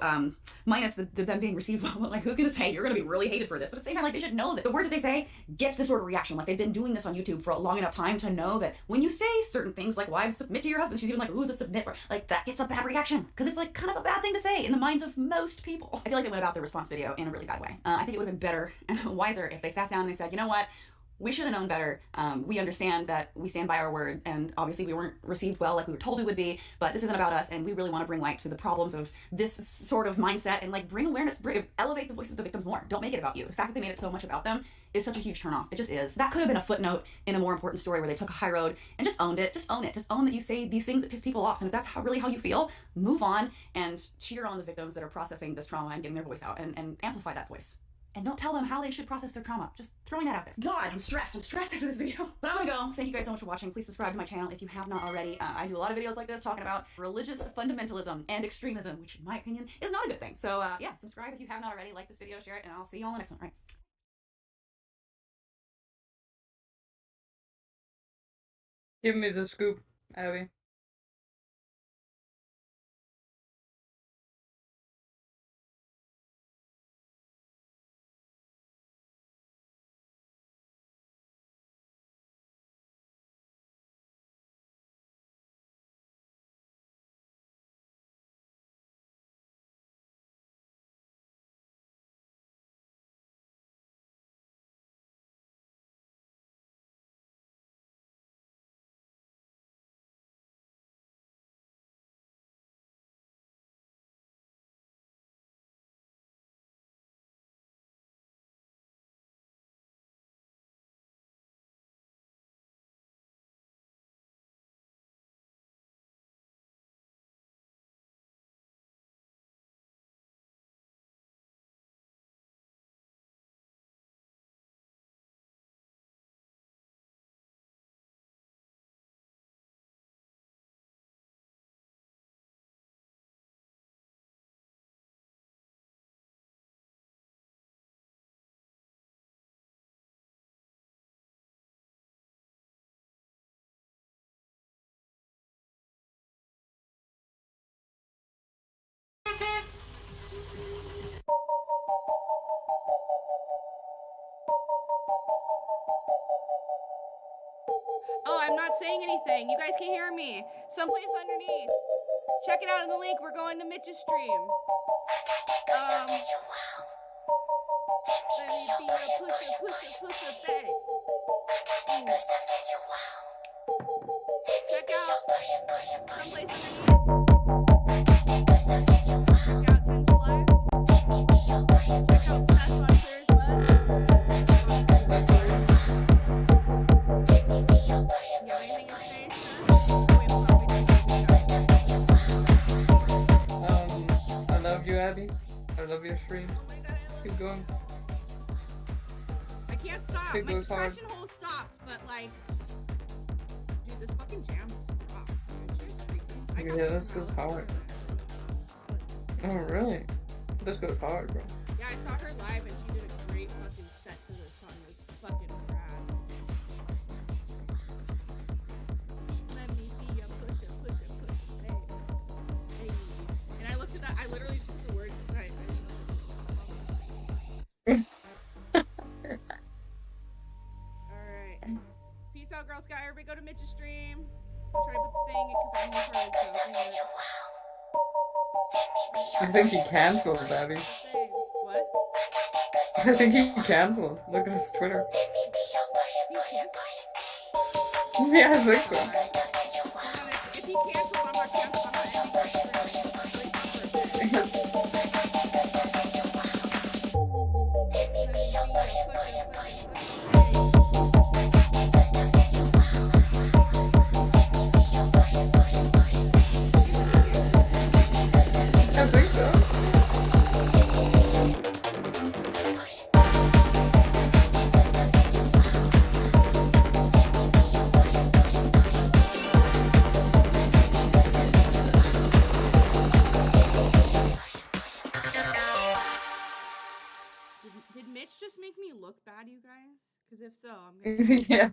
minus them being received well, like, who's gonna say you're gonna be really hated for this? But at the same time, like, they should know that the words that they say gets this sort of reaction. Like, they've been doing this on YouTube for a long enough time to know that when you say certain things like, wives submit to your husband, she's even like, ooh, the submit, like, that gets a bad reaction. Because it's like kind of a bad thing to say in the minds of most people. I feel like they went about their response video in a really bad way. I think it would have been better and wiser if they sat down and they said, you know what? We should have known better. We understand that we stand by our word, and obviously we weren't received well like we were told we would be, but this isn't about us, and we really want to bring light to the problems of this sort of mindset, and like bring awareness, elevate the voices of the victims more. Don't make it about you. The fact that they made it so much about them is such a huge turnoff. It just is. That could have been a footnote in a more important story where they took a high road and just owned it. Just own it. Just own that you say these things that piss people off, and if that's really how you feel, move on and cheer on the victims that are processing this trauma and getting their voice out, and amplify that voice. And don't tell them how they should process their trauma. Just throwing that out there. God, I'm stressed. I'm stressed after this video. But I'm gonna go. Thank you guys so much for watching. Please subscribe to my channel if you have not already. I do a lot of videos like this talking about religious fundamentalism and extremism, which in my opinion is not a good thing. So yeah, subscribe if you have not already. Like this video, share it, and I'll see you all in the next one. All right. Give me the scoop, Abby. Oh, I'm not saying anything. You guys can hear me. Someplace underneath. Check it out in the link. We're going to Mitch's stream. Let me be a pusher thing. Check out someplace underneath. Check out 10 July. Check out Seth on Clear's I love you, Abby. I love your stream. Keep going. I can't stop. It My goes hard. depression hole stopped, but like, dude, this fucking jam rocks, dude. She's freaking. Yeah, this goes hard. Oh, really? This goes hard, bro. Yeah, I saw her live and she did a great fucking set to this song. It was fucking rad. Let me be a pusher, hey. And I looked at that, I literally just put the words inside. Alright. Peace out, Girl Scout. Everybody go to Mitch's stream. I'll try to put the thing because I'm new for it. I think he canceled, Abby. What? I think he canceled. Look at his Twitter. Yeah, I think so. If he canceled, I'm not canceled. I'm not I think so. Because if so, I'm gonna. Yeah.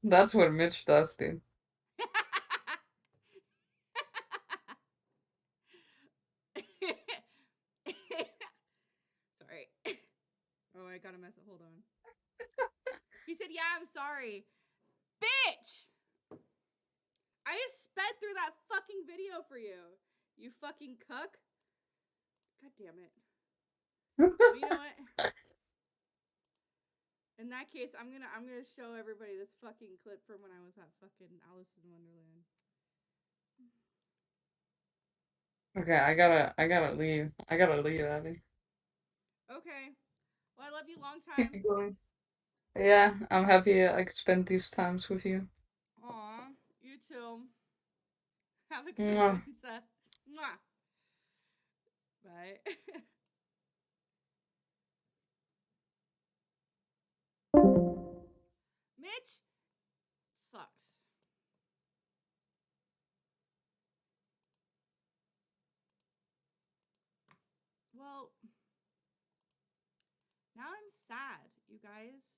That's what Mitch does, dude. Sorry. Oh, I gotta mess it. Hold on. He said, "Yeah, I'm sorry, bitch. I just sped through that fucking video for you. You fucking cuck. God damn it. Well, you know what? In that case, I'm gonna show everybody this fucking clip from when I was at fucking Alice in Wonderland." Okay, I gotta leave. Abby. Okay. Well, I love you long time. Yeah, I'm happy I could spend these times with you. Aw, you too. Have a good Mwah. one, Seth. Mwah. Bye. Mitch sucks. Well, now I'm sad, you guys.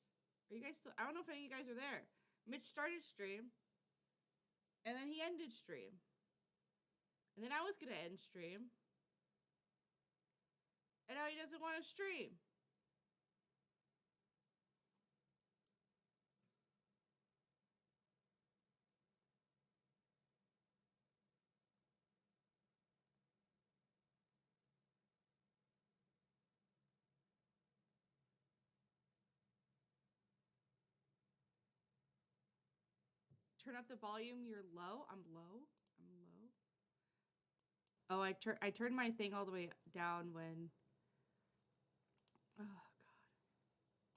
Are you guys still? I don't know if any of you guys are there. Mitch started stream, and then he ended stream. And then I was gonna end stream. And now he doesn't want to stream. Turn up the volume. You're low. I'm low. Oh, I turned my thing all the way down when. Oh God.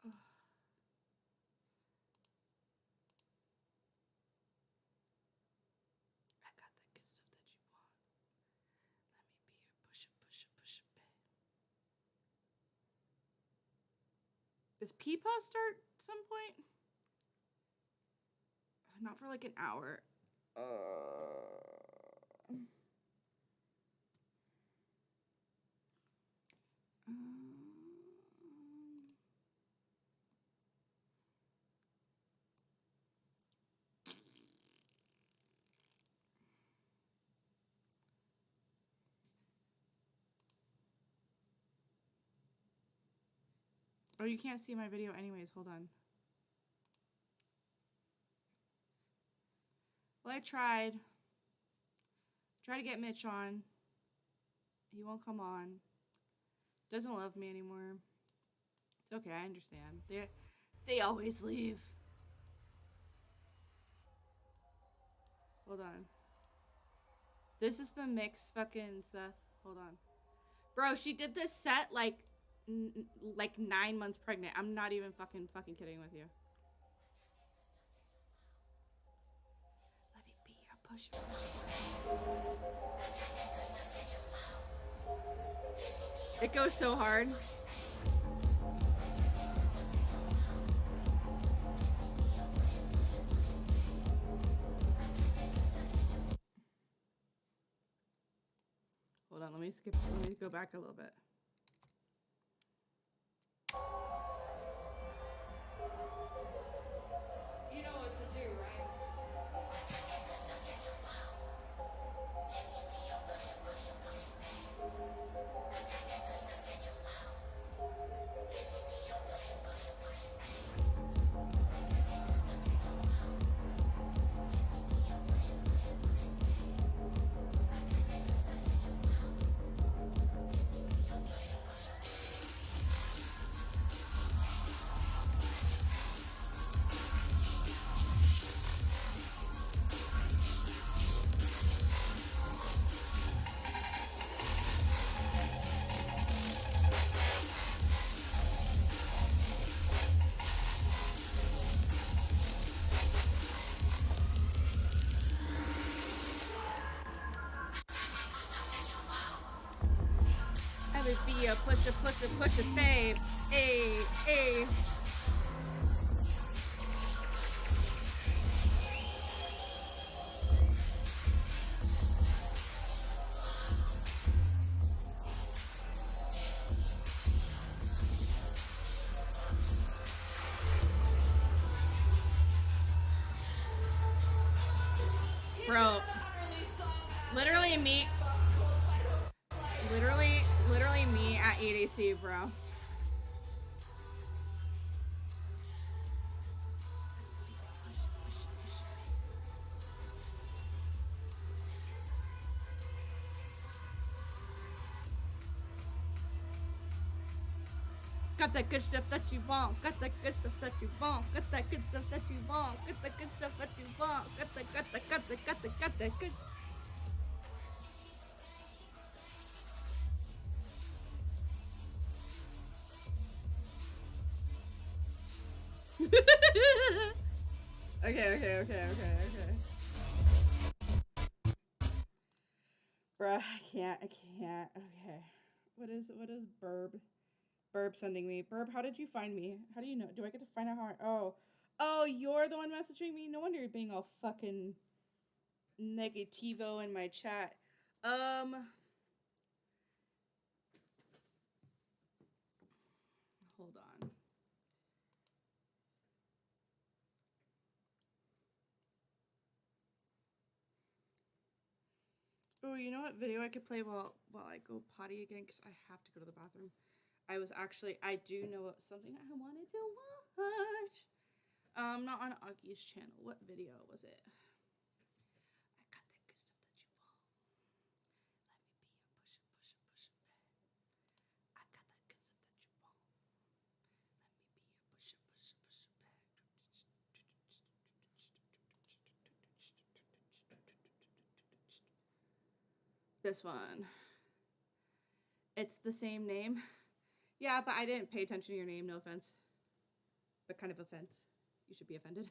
Oh. I got that good stuff that you want. Let me be your push it, babe. Does Peepaw start some point? Not for like an hour. Oh, you can't see my video anyways. Hold on. Well, I tried. Try to get Mitch on. He won't come on. Doesn't love me anymore. It's okay, I understand. They always leave. Hold on. This is the mix fucking Seth. Hold on. Bro, she did this set like 9 months pregnant. I'm not even fucking kidding with you. Let me be your push. It goes so hard. Hold on, let me go back a little bit. You know what to do, right? Be a push it, babe. Ay. Bro, literally me at EDC, bro. Got that good stuff that you want. Got that good stuff that you want. Got that good stuff that you want. Got that good stuff that you want. Got that good. Okay. Bruh, I can't. Okay. What is Burb? Burb sending me. Burb, how did you find me? How do you know? Do I get to find out how Oh, you're the one messaging me? No wonder you're being all fucking negativo in my chat. Hold on. Oh, you know what video I could play while I go potty again? Because I have to go to the bathroom. I do know something I wanted to watch. Not on Augie's channel. What video was it? I got that good stuff that you want. Let me be a push it. I got that good stuff that you want. Let me be a push it. This one. It's the same name. Yeah, but I didn't pay attention to your name, no offense. But kind of offense. You should be offended.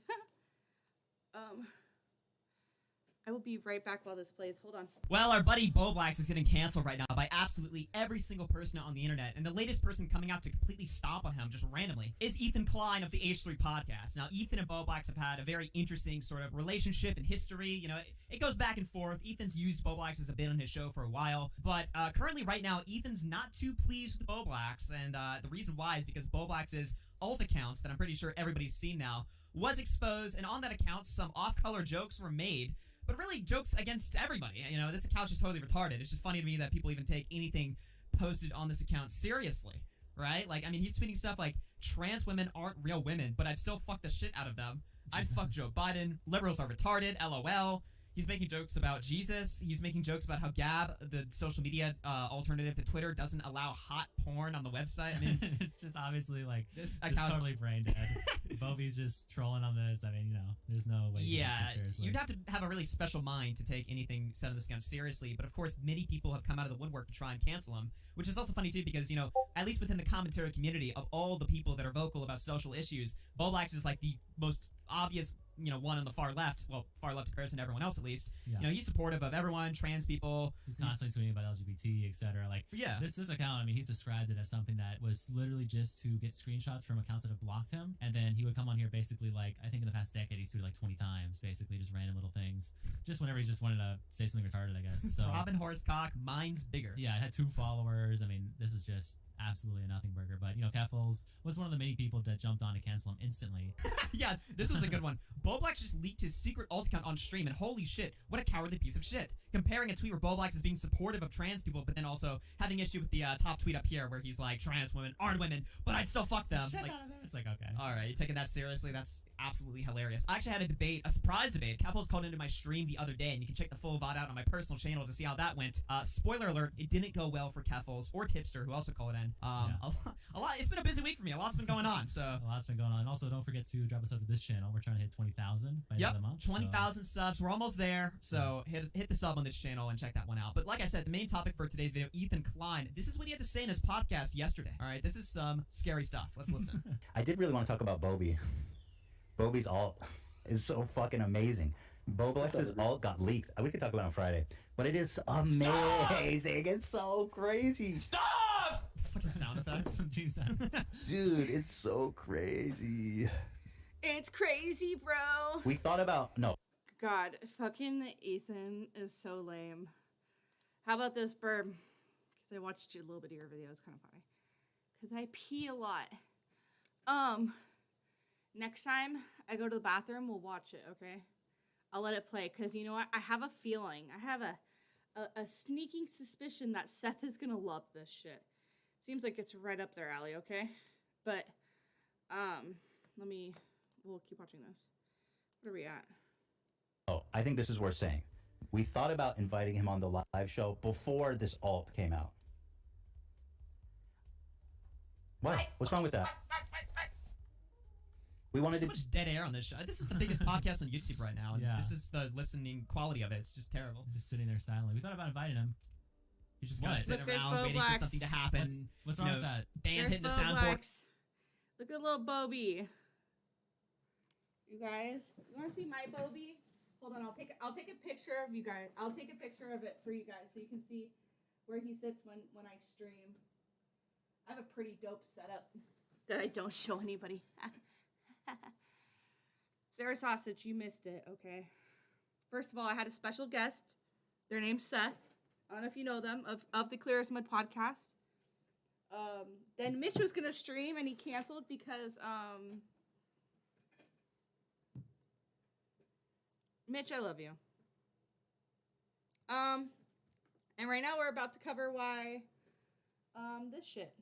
I will be right back while this plays. Hold on. Well, our buddy Boblax is getting canceled right now by absolutely every single person on the internet, and the latest person coming out to completely stomp on him just randomly is Ethan Klein of the H3 podcast. Now, Ethan and Boblax have had a very interesting sort of relationship and history. You know, it goes back and forth. Ethan's used Boblax as a bit on his show for a while, but currently right now, Ethan's not too pleased with Boblax, and the reason why is because Boblax's alt accounts that I'm pretty sure everybody's seen now was exposed, and on that account, some off-color jokes were made. But really, jokes against everybody. You know, this account's just totally retarded. It's just funny to me that people even take anything posted on this account seriously, right? Like, I mean, he's tweeting stuff like, trans women aren't real women, but I'd still fuck the shit out of them. I'd fuck Joe Biden. Liberals are retarded. LOL. He's making jokes about Jesus. He's making jokes about how Gab, the social media alternative to Twitter, doesn't allow hot porn on the website. I mean, it's just obviously like this just totally brain dead. Bobby's just trolling on this. I mean, you know, there's no way you can take this seriously. You'd have to have a really special mind to take anything said on this account seriously. But of course, many people have come out of the woodwork to try and cancel him, which is also funny too because, you know, at least within the commentary community of all the people that are vocal about social issues, Bolax is like the most obvious, you know, one on the far left comparison to everyone else at least. Yeah. You know, he's supportive of everyone, trans people. He's constantly tweeting about LGBT, etc. Like, yeah, this account, I mean, he's described it as something that was literally just to get screenshots from accounts that have blocked him, and then he would come on here basically like, I think in the past decade he's tweeted like 20 times, basically just random little things, just whenever he just wanted to say something retarded, I guess. So Robin Horsecock, mine's bigger. Yeah, it had 2 followers. I mean, this is just absolutely a nothing burger. But, you know, Keffels was one of the many people that jumped on to cancel him instantly. Yeah, this was a good one. Boblax just leaked his secret alt account on stream, and holy shit, what a cowardly piece of shit. Comparing a tweet where Boblax is being supportive of trans people, but then also having issue with the top tweet up here where he's like, trans women aren't women, but I'd still fuck them. Like, it's like, okay. All right, you taking that seriously? That's absolutely hilarious. I actually had a surprise debate. Keffels called into my stream the other day, and you can check the full VOD out on my personal channel to see how that went. Spoiler alert, it didn't go well for Keffels or Tipster, who also called in. A lot. It's been a busy week for me. A lot's been going on. So a lot's been going on. And also, don't forget to drop a sub to this channel. We're trying to hit 20,000 by the end of the month. 20,000 subs. We're almost there. So hit the sub on this channel and check that one out. But like I said, the main topic for today's video, Ethan Klein. This is what he had to say in his podcast yesterday. All right, this is some scary stuff. Let's listen. I did really want to talk about Bobby. Bobby's alt is so fucking amazing. Boblax's alt got leaked. We could talk about it on Friday, but it is amazing. It's so crazy. Stop! Fucking sound effects. Dude, it's so crazy. It's crazy, bro. We thought about God, fucking Ethan is so lame. How about this, Burb? Because I watched a little bit of your video. It's kind of funny. Because I pee a lot. Next time I go to the bathroom, we'll watch it, okay? I'll let it play because you know what? I have a feeling. I have a sneaking suspicion that Seth is gonna love this shit. Seems like it's right up their alley, okay? But we'll keep watching this. What are we at? Oh, I think this is worth saying. We thought about inviting him on the live show before this alt came out. What? What's wrong with that? We wanted so much dead air on this show. This is the biggest podcast on YouTube right now. And Yeah. This is the listening quality of it. It's just terrible. Just sitting there silently. We thought about inviting him. You're just What? gonna sit Look, there's around waiting for Boblax. something to happen. What's you wrong know, with that? Dan's hitting the There's soundboard. Boblax. Look at little Bobby. You guys, you want to see my Bobby? Hold on, I'll take a picture of you guys. I'll take a picture of it for you guys so you can see where he sits when I stream. I have a pretty dope setup that I don't show anybody. Sarah Sausage, you missed it, okay? First of all, I had a special guest. Their name's Seth. I don't know if you know them, of the Clear as Mud podcast. Then Mitch was gonna stream and he canceled because Mitch, I love you. And right now we're about to cover why this shit.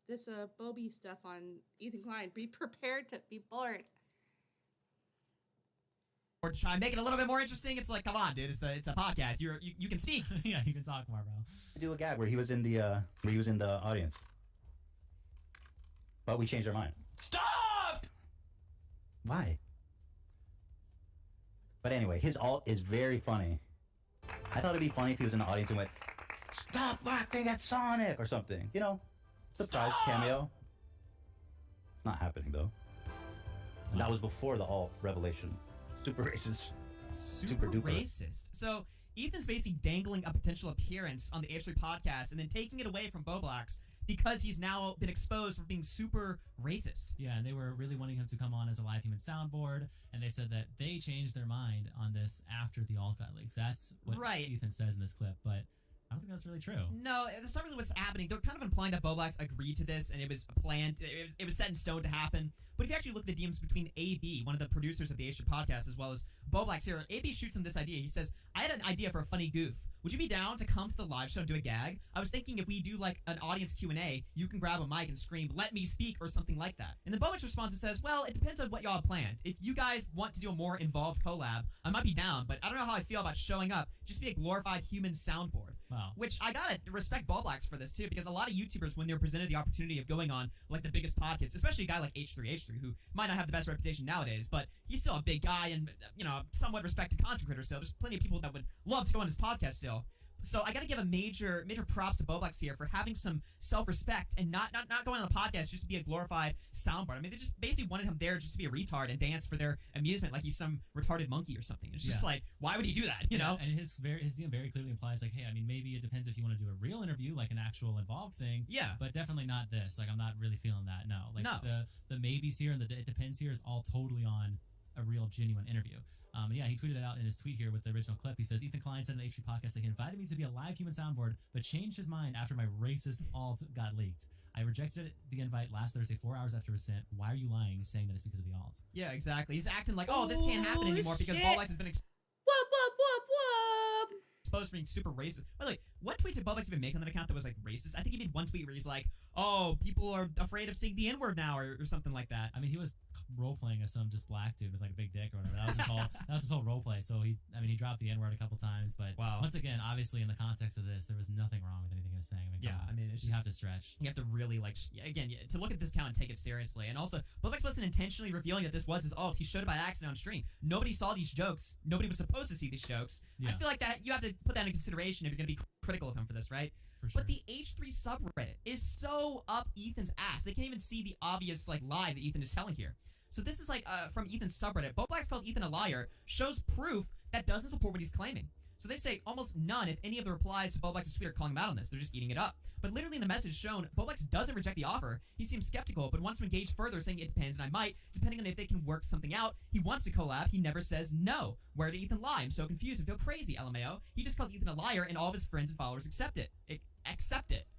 This Bobby stuff on Ethan Klein. Be prepared to be bored. Or to try and make it a little bit more interesting. It's like, come on, dude. It's a podcast. You can speak. Yeah, you can talk more, bro. Do a gag where he was in the audience, but we changed our mind. Stop! Why? But anyway, his alt is very funny. I thought it'd be funny if he was in the audience and went, "Stop laughing at Sonic" or something. You know, surprise cameo. Not happening though. And that was before the alt revelation. Super racist. Super duper. racist. So Ethan's basically dangling a potential appearance on the H3 podcast and then taking it away from Boblax because he's now been exposed for being super racist. Yeah, and they were really wanting him to come on as a live human soundboard, and they said that they changed their mind on this after the alt got leaked. That's what Right. Ethan says in this clip, but I don't think that's really true. No, that's not really what's happening. They're kind of implying that Boblax agreed to this and it was planned. It was set in stone to happen. But if you actually look at the DMs between AB, one of the producers of the H3 podcast, as well as Boblax here, AB shoots him this idea. He says, I had an idea for a funny goof. Would you be down to come to the live show and do a gag? I was thinking if we do like an audience Q&A, you can grab a mic and scream, "Let me speak," or something like that. And then Boblax responds and says, well, it depends on what y'all have planned. If you guys want to do a more involved collab, I might be down, but I don't know how I feel about showing up. Just be a glorified human soundboard. Wow. Which I gotta respect Boblax for this too, because a lot of YouTubers, when they're presented the opportunity of going on like the biggest podcasts, especially a guy like H3, who might not have the best reputation nowadays, but he's still a big guy and, you know, somewhat respected content creator still. There's plenty of people that would love to go on his podcast still. So I gotta give a major props to Boblax here for having some self-respect and not going on the podcast just to be a glorified soundboard. I mean, they just basically wanted him there just to be a retard and dance for their amusement like he's some retarded monkey or something. It's just like, why would he do that, you know? And his DM very clearly implies, like, hey, I mean, maybe it depends if you want to do a real interview, like an actual involved thing. Yeah. But definitely not this. Like, I'm not really feeling that, no. Like, No. the maybes here and the it depends here is all totally on a real, genuine interview. And yeah, he tweeted it out in his tweet here with the original clip. He says, Ethan Klein said in the H3 podcast that he invited me to be a live human soundboard, but changed his mind after my racist alt got leaked. I rejected the invite last Thursday, 4 hours after it was sent. Why are you lying, saying that it's because of the alt? Yeah, exactly. He's acting like, oh, this can't happen anymore because shit. Boblax has been Whoop. exposed for being super racist. By the way, what tweet did Boblax even make on that account that was like racist? I think he made one tweet where he's like, oh, people are afraid of saying the N-word now or something like that. I mean, he was role-playing as some just black dude with like a big dick or whatever. That was his whole role play. So he dropped the N-word a couple times, but wow. Once again, obviously in the context of this, there was nothing wrong with anything he was saying. I mean, come on. I mean, it's you just, have to stretch. You have to really to look at this count and take it seriously. And also, Boblax wasn't intentionally revealing that this was his alt. He showed it by accident on stream. Nobody saw these jokes. Nobody was supposed to see these jokes. Yeah. I feel like that you have to put that in consideration if you're going to be critical of him for this, right? For sure. But the H3 subreddit is so up Ethan's ass. They can't even see the obvious like lie that Ethan is telling here. So this is like from Ethan's subreddit. Boblax calls Ethan a liar, shows proof that doesn't support what he's claiming. So they say almost none, if any, of the replies to Boblax's tweet are calling him out on this. They're just eating it up. But literally in the message shown, Boblax doesn't reject the offer. He seems skeptical, but wants to engage further, saying it depends and I might, depending on if they can work something out. He wants to collab. He never says no. Where did Ethan lie? I'm so confused and feel crazy, LMAO. He just calls Ethan a liar and all of his friends and followers accept it.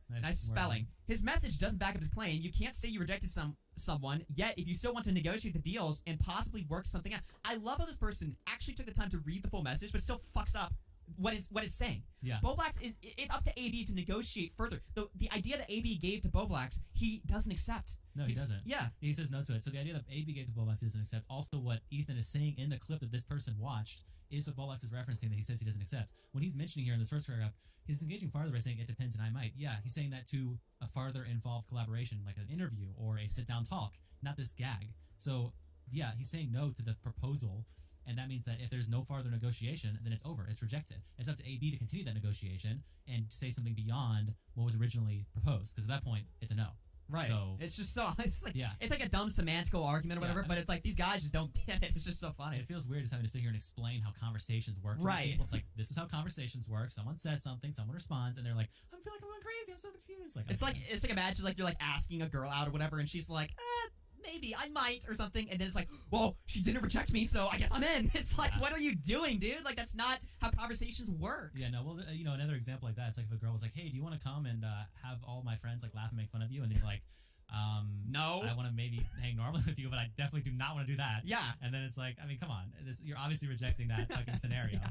Nice Nice spelling. His message doesn't back up his claim. You can't say you rejected someone, yet if you still want to negotiate the deals and possibly work something out. I love how this person actually took the time to read the full message, but still fucks up what it's saying. Yeah. Boblax it's up to AB to negotiate further. The idea that AB gave to Boblax, he doesn't accept. No, he doesn't. Yeah. He says no to it. So the idea that AB gave to Boblax doesn't accept. Also, what Ethan is saying in the clip that this person watched is what Boblax is referencing that he says he doesn't accept. When he's mentioning here in this first paragraph, he's engaging farther by saying it depends and I might. Yeah, he's saying that to a farther involved collaboration, like an interview or a sit-down talk, not this gag. So, yeah, he's saying no to the proposal, and that means that if there's no farther negotiation, then it's over. It's rejected. It's up to AB to continue that negotiation and say something beyond what was originally proposed, because at that point, it's a no. Right. So it's just so it's like a dumb semantical argument or whatever, but it's like these guys just don't get it. It's just so funny. It feels weird just having to sit here and explain how conversations work. Right. People. It's like, this is how conversations work. Someone says something, someone responds, and they're like, I feel like I'm going crazy. I'm so confused. Like it's like imagine like you're like asking a girl out or whatever, and she's like, maybe I might or something, and then it's like, well, she didn't reject me, so I guess I'm in. It's like, what are you doing, dude? Like that's not how conversations work. Yeah, no. Well, another example like that. It's like if a girl was like, hey, do you want to come and have all my friends like laugh and make fun of you, and then you're like, no, I want to maybe hang normally with you, but I definitely do not want to do that. Yeah. And then it's like, I mean, come on, you're obviously rejecting that fucking scenario. Yeah.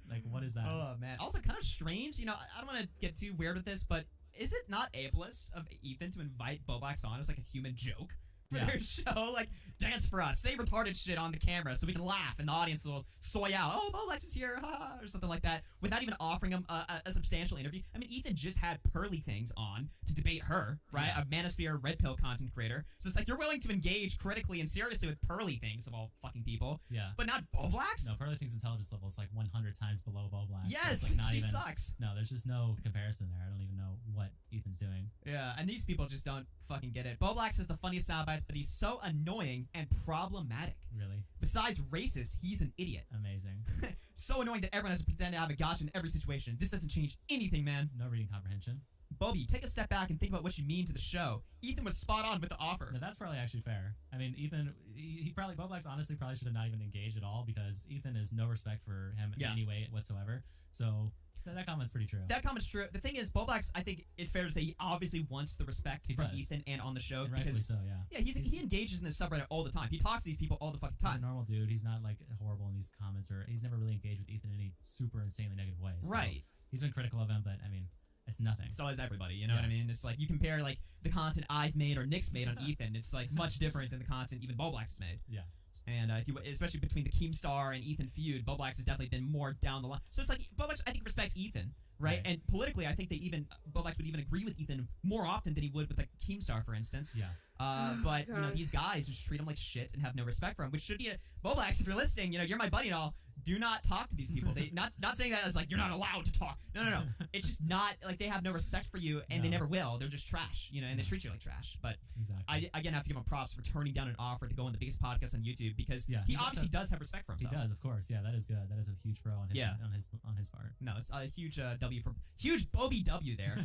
Like, what is that? Oh man. Also, kind of strange. I don't want to get too weird with this, but is it not ableist of Ethan to invite Boblax on as like a human joke for their show? Like, dance for us, say retarded shit on the camera so we can laugh and the audience will soy out. Oh, Boblax is here, or something like that, without even offering him a substantial interview. I mean, Ethan just had Pearly Things on to debate her, right? Yeah. A Manosphere Red Pill content creator. So it's like you're willing to engage critically and seriously with Pearly Things of all fucking people. Yeah. But not Boblax? No, Pearly Things' intelligence level is like 100 times below Boblax. Yes, so it's like not she even, sucks. No, there's just no comparison there. I don't even know what Ethan's doing. Yeah, and these people just don't fucking get it. Boblax has the funniest sound bites, but he's so annoying and problematic. Really? Besides racist, he's an idiot. Amazing. So annoying that everyone has to pretend to have a gotcha in every situation. This doesn't change anything, man. No reading comprehension. Bobby, take a step back and think about what you mean to the show. Ethan was spot on with the offer. No, that's probably actually fair. I mean, Ethan, he probably, Boblax honestly probably should have not even engaged at all, because Ethan has no respect for him in any way whatsoever. So that comment's pretty true. That comment's true. The thing is, Boblax, I think it's fair to say he obviously wants the respect from Ethan and on the show. And rightfully so, yeah. Yeah, he engages in the subreddit all the time. He talks to these people all the fucking time. He's a normal dude. He's not like horrible in these comments, or he's never really engaged with Ethan in any super insanely negative ways. So Right. He's been critical of him, but I mean, it's nothing. So is everybody, you know what I mean? It's like you compare like the content I've made or Nick's made on Ethan, it's like much different than the content even Boblax has made. Yeah. And if you, especially between the Keemstar and Ethan feud, Boblax has definitely been more down the line. So it's like Boblax, I think, respects Ethan, right? And politically, I think Boblax would even agree with Ethan more often than he would with like Keemstar, for instance. Yeah. But these guys just treat him like shit and have no respect for him, which should be a Boblax. If you're listening, you're my buddy and all. Do not talk to these people. They not saying that as like you're not allowed to talk. No. It's just not like they have no respect for you, and they never will. They're just trash, and they treat you like trash. But exactly. I again have to give him props for turning down an offer to go on the biggest podcast on YouTube, because he obviously does have respect for himself. He does, of course. Yeah, that is good. That is a huge pro on his part. No, it's a huge W for huge Bobby W there.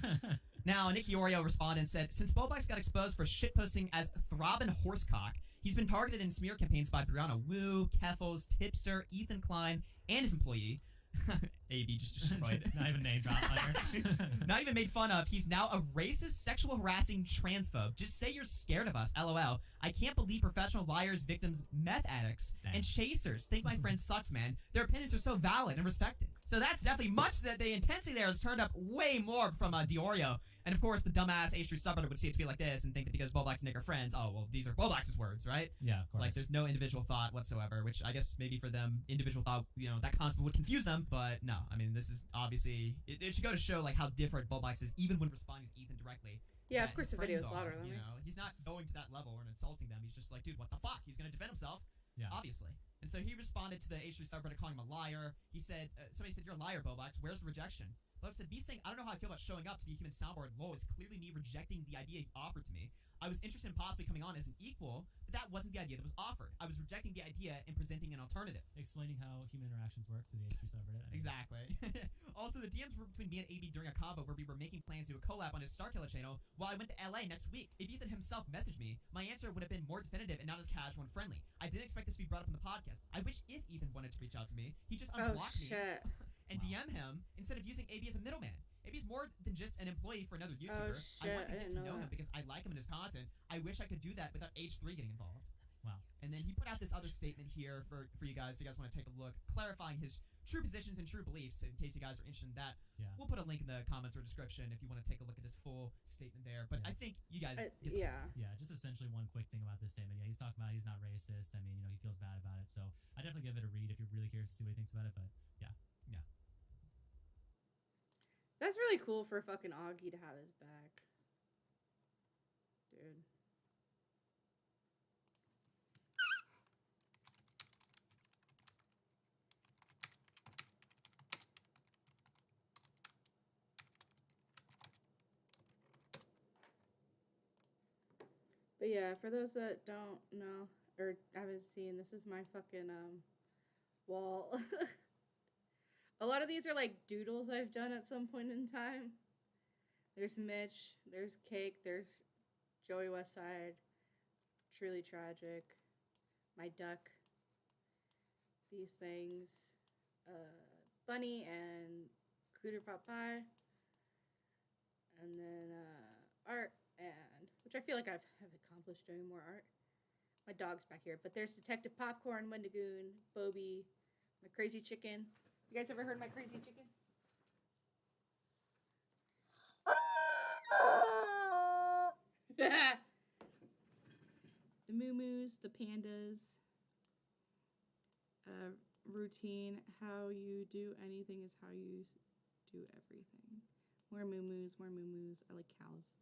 Now, Nick Diorio responded and said, since Boblax got exposed for shitposting as Throbbin' Horsecock, he's been targeted in smear campaigns by Brianna Wu, Keffels, Tipster, Ethan Klein, and his employee. AB just destroyed it. Not even name dropped later. Not even made fun of. He's now a racist, sexual harassing transphobe. Just say you're scared of us. LOL. I can't believe professional liars, victims, meth addicts, and chasers think my friend sucks, man. Their opinions are so valid and respected. So that's definitely much that the intensity there has turned up way more from Diorio. And of course, the dumbass H3 subreddit would see a tweet like this and think that because Boblax and Nick are friends, oh, well, these are Boblax's words, right? Yeah, of It's like there's no individual thought whatsoever, which I guess maybe for them, individual thought, that concept would confuse them. But no, I mean, this is obviously, it should go to show like how different Boblax is, even when responding to Ethan directly. Yeah, that of course his the video is friends louder are, than me. He's not going to that level and insulting them. He's just like, dude, what the fuck? He's going to defend himself. Yeah. Obviously. And so he responded to the H3 subreddit calling him a liar. He said, somebody said, you're a liar, Boblax. Where's the rejection? Boblax said, me saying, I don't know how I feel about showing up to be a human soundboard low is clearly me rejecting the idea he offered to me. I was interested in possibly coming on as an equal, but that wasn't the idea that was offered. I was rejecting the idea and presenting an alternative. Explaining how human interactions work to the H3 subreddit. Exactly. Also, the DMs were between me and AB during a combo where we were making plans to do a collab on his Starkiller channel while I went to LA next week. If Ethan himself messaged me, my answer would have been more definitive and not as casual and friendly. I didn't expect this to be brought up in the podcast. I wish if Ethan wanted to reach out to me, he just unblocked me and DM him instead of using AB as a middleman. Maybe he's more than just an employee for another YouTuber. shit, I want to I get didn't to know know him that. because I like him and his content. I wish I could do that without H3 getting involved. Wow. And then he put out this other statement here for you guys, if you guys want to take a look, clarifying his true positions and true beliefs, in case you guys are interested in that. Yeah. We'll put a link in the comments or description if you want to take a look at his full statement there. But I think you guys get the point. Yeah, just essentially one quick thing about this statement. Yeah, he's talking about he's not racist. I mean, you know, he feels bad about it. So I definitely give it a read if you're really curious to see what he thinks about it. But yeah. That's really cool for fucking Augie to have his back. Dude. But yeah, for those that don't know or haven't seen, this is my fucking wall. A lot of these are like doodles I've done at some point in time. There's Mitch, there's Cake, there's Joey Westside, Truly Tragic, my duck, these things, Bunny and Cooter Pot Pie, and then art, and which I feel like I've accomplished doing more art. My dog's back here, but there's Detective Popcorn, Wendigoon, Bobby, my crazy chicken. You guys ever heard my crazy chicken? The moo-moos, the pandas. Routine. How you do anything is how you do everything. More moo-moos, more moo-moos. I like cows.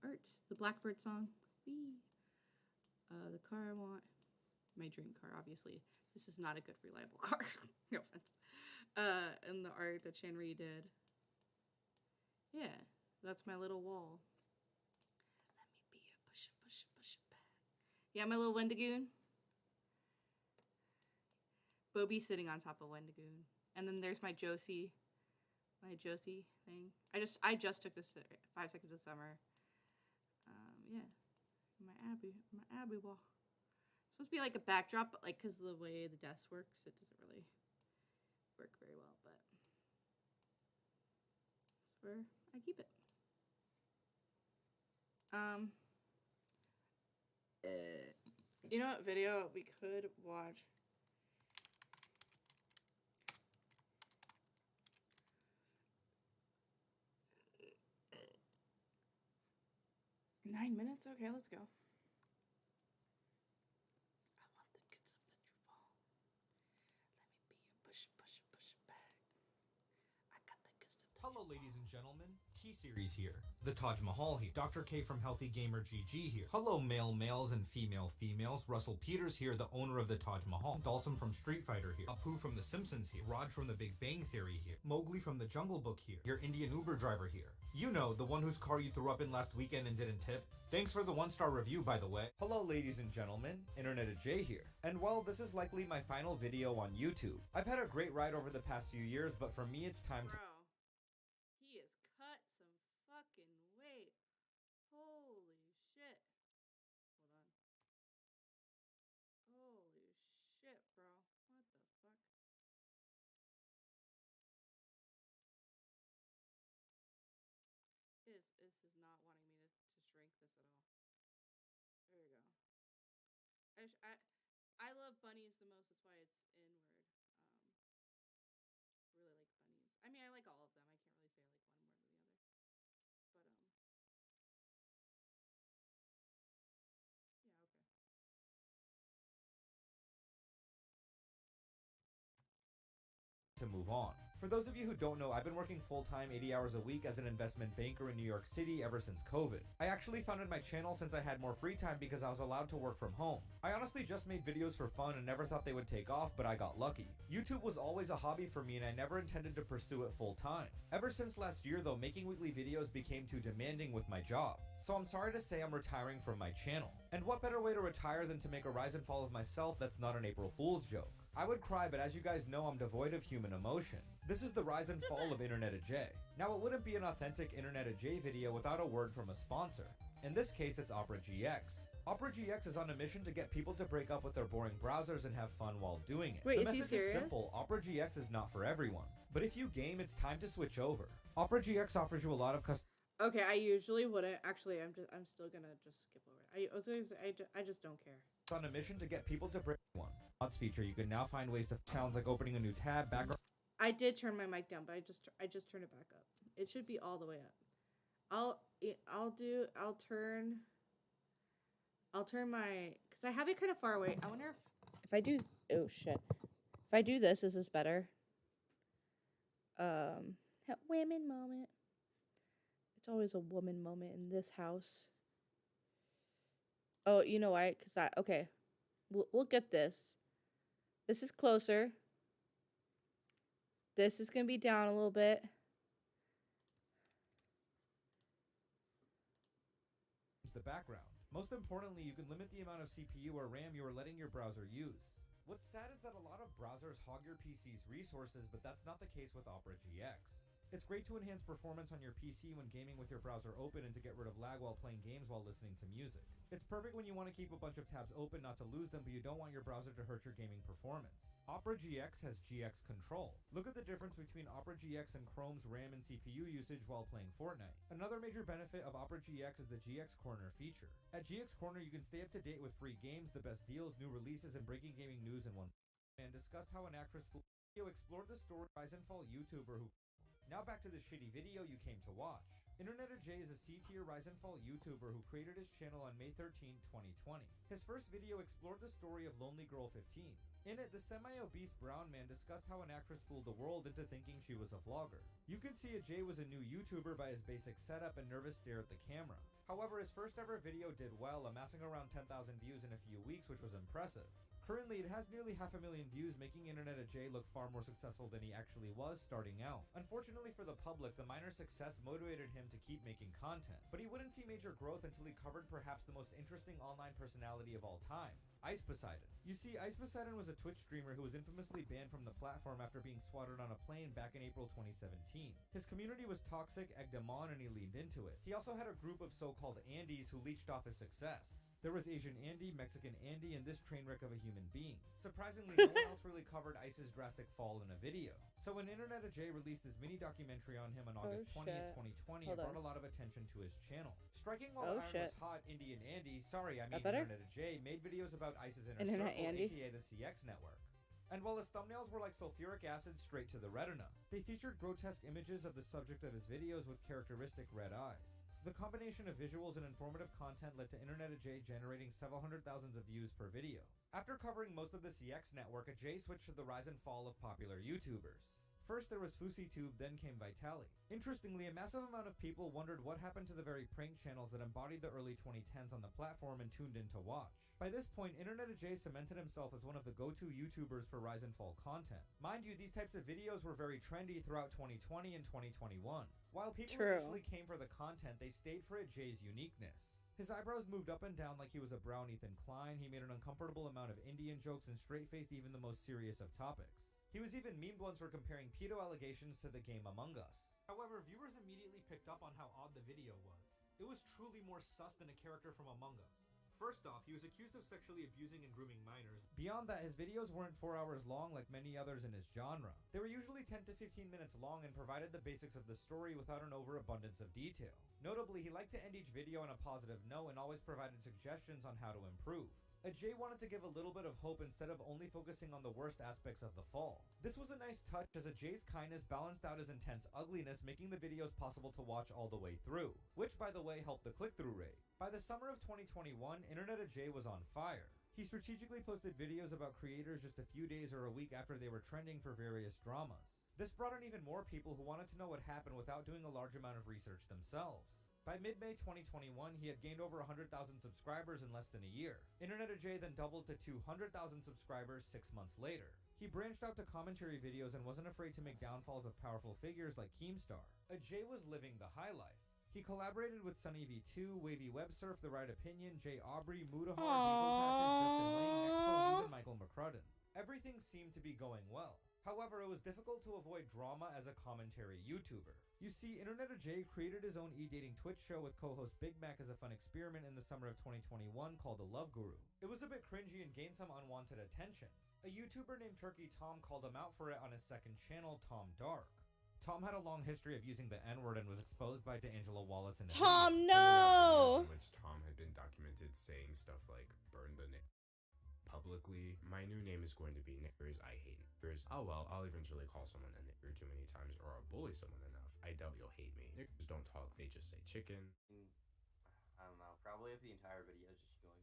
Art. The Blackbird song. Whee. The car I want. My dream car, obviously. This is not a good, reliable car. No offense. And the art that Shanri did. Yeah, that's my little wall. Let me be a push back. Yeah, my little Wendigoon. Bobby sitting on top of Wendigoon. And then there's my Josie thing. I just took this 5 seconds of summer. Yeah. My Abby wall. It's supposed to be like a backdrop, but like because of the way the desk works, it doesn't really work very well, but that's where I keep it. You know what video we could watch? Nine minutes? Okay, let's go. I love the good stuff that you fall. Let me be a push back. I got the good stuff. Hello, ladies and gentlemen. T-Series here. The Taj Mahal here. Dr. K from Healthy Gamer GG here. Hello, males and females. Russell Peters here, the owner of the Taj Mahal. Dalsum from Street Fighter here. Apu from The Simpsons here. Raj from The Big Bang Theory here. Mowgli from The Jungle Book here. Your Indian Uber driver here. You know, the one whose car you threw up in last weekend and didn't tip. Thanks for the 1-star review, by the way. Hello, ladies and gentlemen. Internet J here. And well, this is likely my final video on YouTube. I've had a great ride over the past few years, but for me, it's time to... He has cut some fucking weight. Holy shit. Hold on. Holy shit, bro. What the fuck? This is not wanting me to shrink this at all. There we go. I love bunnies the most. That's why it's inward. Really like bunnies. I mean, I like all of them. I can't really say I like one more than the other. But yeah, okay. to move on. For those of you who don't know, I've been working full-time 80 hours a week as an investment banker in New York City ever since COVID. I actually founded my channel since I had more free time because I was allowed to work from home. I honestly just made videos for fun and never thought they would take off, but I got lucky. YouTube was always a hobby for me and I never intended to pursue it full-time. Ever since last year though, making weekly videos became too demanding with my job. So I'm sorry to say I'm retiring from my channel. And what better way to retire than to make a rise and fall of myself that's not an April Fool's joke? I would cry, but as you guys know, I'm devoid of human emotion. This is the rise and fall of Internet J. Now, it wouldn't be an authentic Internet J video without a word from a sponsor. In this case, it's Opera GX. Opera GX is on a mission to get people to break up with their boring browsers and have fun while doing it. Wait, the is he message serious? is simple. Opera GX is not for everyone. But if you game, it's time to switch over. Opera GX offers you a lot of Okay, I usually wouldn't. Actually, I'm still gonna just skip over it. I was gonna say, I just don't care. on a mission to get people to break one. Mods feature, you can now find ways to sounds like opening a new tab, background. I did turn my mic down, but I just turned it back up. It should be all the way up. I'll turn my, because I have it kind of far away. I wonder if I do, oh shit. If I do this, is this better? Women moment. It's always a woman moment in this house. Oh, you know why? Because okay. We'll get this. This is closer. This is going to be down a little bit. The background. Most importantly, you can limit the amount of CPU or RAM you are letting your browser use. What's sad is that a lot of browsers hog your PC's resources, but that's not the case with Opera GX. It's great to enhance performance on your PC when gaming with your browser open and to get rid of lag while playing games while listening to music. It's perfect when you want to keep a bunch of tabs open not to lose them, but you don't want your browser to hurt your gaming performance. Opera GX has GX Control. Look at the difference between Opera GX and Chrome's RAM and CPU usage while playing Fortnite. Another major benefit of Opera GX is the GX Corner feature. At GX Corner, you can stay up to date with free games, the best deals, new releases, and breaking gaming news in one. And discussed how an actress explored the story of Rise and Fall YouTuber who. Now back to the shitty video you came to watch. Internet of Jay is a C-tier Rise and Fall YouTuber who created his channel on May 13, 2020. His first video explored the story of Lonely Girl 15. In it, the semi-obese brown man discussed how an actress fooled the world into thinking she was a vlogger. You could see Jay was a new YouTuber by his basic setup and nervous stare at the camera. However, his first ever video did well, amassing around 10,000 views in a few weeks, which was impressive. Currently, it has nearly 500,000 views, making Internet of Jay look far more successful than he actually was starting out. Unfortunately for the public, the minor success motivated him to keep making content, but he wouldn't see major growth until he covered perhaps the most interesting online personality of all time, Ice Poseidon. You see, Ice Poseidon was a Twitch streamer who was infamously banned from the platform after being swatted on a plane back in April 2017. His community was toxic, egged him on, and he leaned into it. He also had a group of so-called Andys who leached off his success. There was Asian Andy, Mexican Andy, and this train wreck of a human being. Surprisingly, no one else really covered Ice's drastic fall in a video. So when Internet of Jay released his mini documentary on him on August 20th, 2020, it brought a lot of attention to his channel. Striking while the iron was hot, Indian Andy, Internet of Jay, made videos about Ice's inner circle, aka the CX network. And while his thumbnails were like sulfuric acid straight to the retina, they featured grotesque images of the subject of his videos with characteristic red eyes. The combination of visuals and informative content led to Internet of Jay generating several hundred thousands of views per video. After covering most of the CX network, Jay switched to the rise and fall of popular YouTubers. First there was FouseyTube, then came Vitaly. Interestingly, a massive amount of people wondered what happened to the very prank channels that embodied the early 2010s on the platform and tuned in to watch. By this point, Internet of Jay cemented himself as one of the go-to YouTubers for rise and fall content. Mind you, these types of videos were very trendy throughout 2020 and 2021. While people initially came for the content, they stayed for Jay's uniqueness. His eyebrows moved up and down like he was a brown Ethan Klein, he made an uncomfortable amount of Indian jokes and straight-faced even the most serious of topics. He was even memed once for comparing pedo allegations to the game Among Us. However, viewers immediately picked up on how odd the video was. It was truly more sus than a character from Among Us. First off, he was accused of sexually abusing and grooming minors. Beyond that, his videos weren't 4 hours long like many others in his genre. They were usually 10 to 15 minutes long and provided the basics of the story without an overabundance of detail. Notably, he liked to end each video on a positive note and always provided suggestions on how to improve. Jay wanted to give a little bit of hope instead of only focusing on the worst aspects of the fall. This was a nice touch as Jay's kindness balanced out his intense ugliness, making the videos possible to watch all the way through, which by the way helped the click-through rate. By the summer of 2021, Internet of Jay was on fire. He strategically posted videos about creators just a few days or a week after they were trending for various dramas. This brought in even more people who wanted to know what happened without doing a large amount of research themselves. By mid-May 2021, he had gained over 100,000 subscribers in less than a year. Internet of Jay then doubled to 200,000 subscribers 6 months later. He branched out to commentary videos and wasn't afraid to make downfalls of powerful figures like Keemstar. Jay was living the high life. He collaborated with Sunny V2, Wavy Websurf, The Right Opinion, Jay Aubrey, Mudahar, Diesel Patches, Justin Lang, Nexpo, and even Michael McCrudden. Everything seemed to be going well. However, it was difficult to avoid drama as a commentary YouTuber. You see, Internet Jay created his own e-dating Twitch show with co-host Big Mac as a fun experiment in the summer of 2021 called The Love Guru. It was a bit cringy and gained some unwanted attention. A YouTuber named Turkey Tom called him out for it on his second channel, Tom Dark. Tom had a long history of using the N-word and was exposed by D'Angelo Wallace in a Tom, video. no! In which Tom had been documented saying stuff like, burn the nigger publicly. My new name is going to be niggers. I hate niggers. Oh well, I'll eventually call someone a nigger too many times, or I'll bully someone enough. I doubt you'll hate me. Niggers don't talk, they just say chicken. I don't know. Probably if the entire video is just going.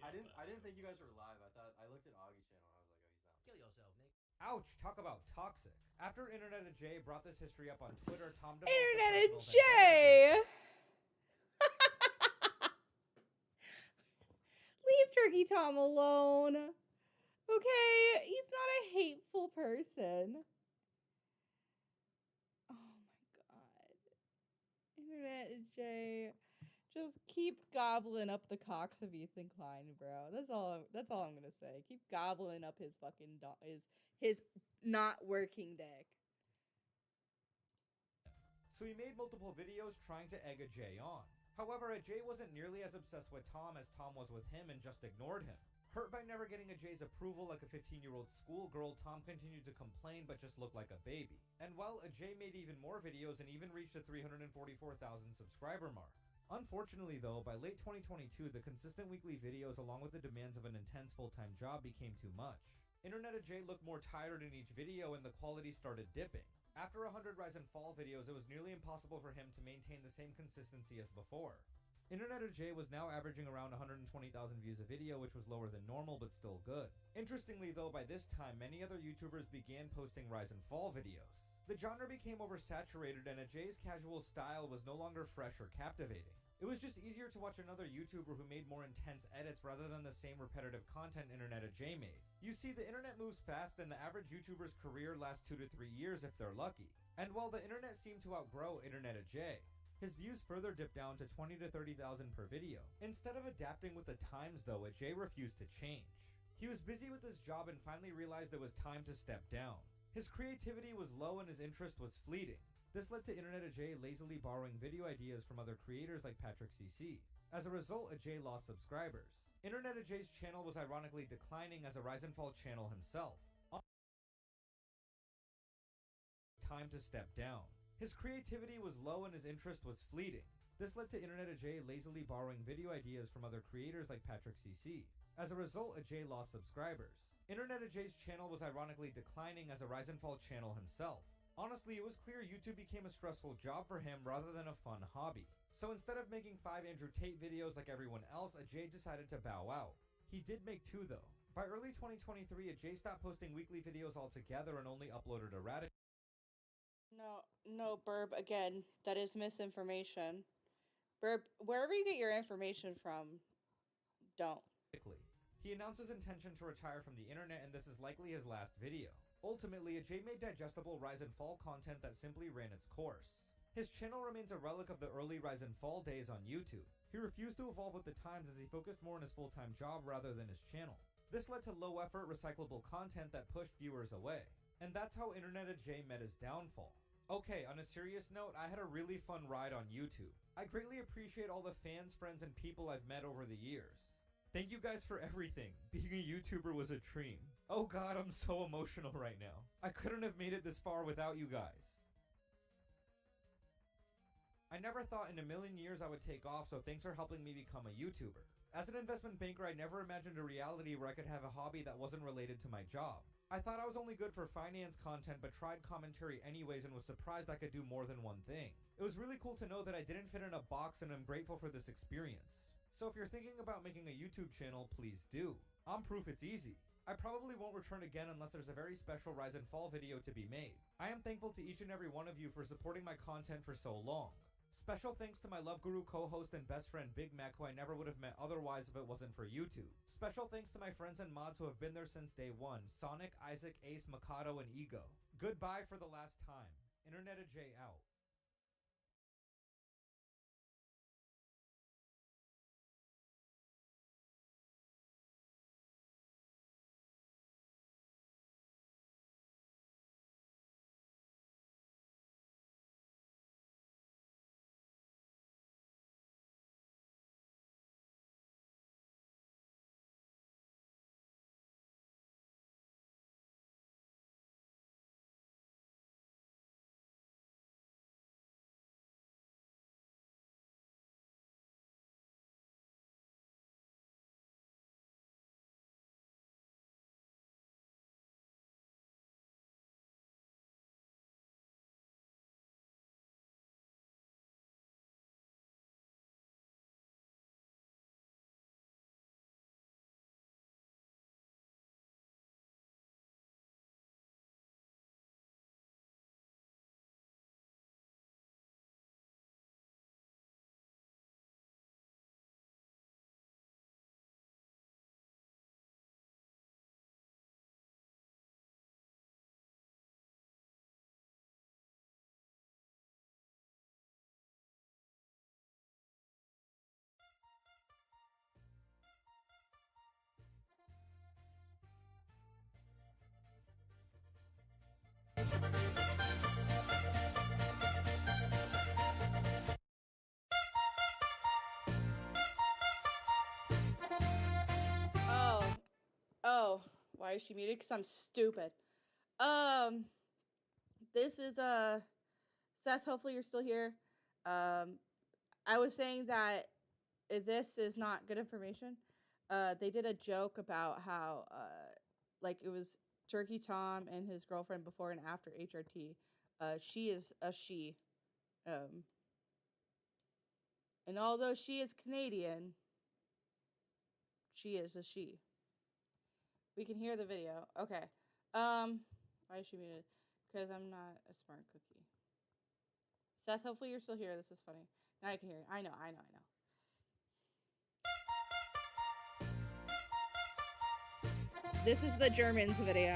I didn't think you guys were live. I looked at Augie's channel. I was like, oh, he's not. Kill yourself, Nick. Ouch, talk about toxic. After Internet Jay brought this history up on Twitter, Tom developed Internet a Jay! Leave Turkey Tom alone. Okay? He's not a hateful person. Oh my god. Internet Jay. Just keep gobbling up the cocks of Ethan Klein, bro. That's all I'm gonna say. Keep gobbling up his fucking his not working dick. So he made multiple videos trying to egg a Jay on. However, Jay wasn't nearly as obsessed with Tom as Tom was with him and just ignored him. Hurt by never getting a Jay's approval like a 15-year-old schoolgirl, Tom continued to complain but just looked like a baby. And well, Jay made even more videos and even reached the 344,000 subscriber mark. Unfortunately though, by late 2022, the consistent weekly videos along with the demands of an intense full-time job became too much. Internet Jay looked more tired in each video and the quality started dipping. After 100 rise and fall videos, it was nearly impossible for him to maintain the same consistency as before. Internet Jay was now averaging around 120,000 views a video, which was lower than normal but still good. Interestingly though, by this time, many other YouTubers began posting rise and fall videos. The genre became oversaturated and Jay's casual style was no longer fresh or captivating. It was just easier to watch another YouTuber who made more intense edits rather than the same repetitive content Internet Jay made. You see, the internet moves fast and the average YouTuber's career lasts 2 to 3 years if they're lucky. And while the internet seemed to outgrow Internet Jay, his views further dipped down to 20 to 30,000 per video. Instead of adapting with the times though, Jay refused to change. He was busy with his job and finally realized it was time to step down. His creativity was low and his interest was fleeting. This led to Internet Jay lazily borrowing video ideas from other creators like Patrick CC. As a result, Jay lost subscribers. Internet Jay's channel was ironically declining as a rise and fall channel himself. Time to step down. His creativity was low and his interest was fleeting. This led to Internet Jay lazily borrowing video ideas from other creators like Patrick CC. As a result, Jay lost subscribers. Internet Jay's channel was ironically declining as a rise and fall channel himself. Honestly, it was clear YouTube became a stressful job for him rather than a fun hobby. So instead of making 5 Andrew Tate videos like everyone else, Jay decided to bow out. He did make 2 though. By early 2023, Jay stopped posting weekly videos altogether and only uploaded erratic. No, Burb, again, that is misinformation. Burb, wherever you get your information from, don't. He announced his intention to retire from the internet and this is likely his last video. Ultimately, Jay made digestible rise and fall content that simply ran its course. His channel remains a relic of the early rise and fall days on YouTube. He refused to evolve with the times as he focused more on his full-time job rather than his channel. This led to low-effort, recyclable content that pushed viewers away. And that's how Internet Jay met his downfall. Okay, on a serious note, I had a really fun ride on YouTube. I greatly appreciate all the fans, friends, and people I've met over the years. Thank you guys for everything. Being a YouTuber was a dream. Oh god, I'm so emotional right now. I couldn't have made it this far without you guys. I never thought in a million years I would take off, so thanks for helping me become a YouTuber. As an investment banker, I never imagined a reality where I could have a hobby that wasn't related to my job. I thought I was only good for finance content, but tried commentary anyways and was surprised I could do more than one thing. It was really cool to know that I didn't fit in a box and I'm grateful for this experience. So if you're thinking about making a YouTube channel, please do. I'm proof it's easy. I probably won't return again unless there's a very special rise and fall video to be made. I am thankful to each and every one of you for supporting my content for so long. Special thanks to my Love Guru co-host and best friend Big Mac, who I never would have met otherwise if it wasn't for YouTube. Special thanks to my friends and mods who have been there since day one, Sonic, Isaac, Ace, Mikado, and Ego. Goodbye for the last time. Internet Jay out. Why is she muted? Because I'm stupid. This is Seth. Hopefully you're still here. I was saying that this is not good information. They did a joke about how like it was Turkey Tom and his girlfriend before and after HRT. She is a she. And although she is Canadian, she is a she. We can hear the video. Okay. Why is she muted? Because I'm not a smart cookie. Seth, hopefully you're still here. This is funny. Now I can hear you. I know. This is the Germans video.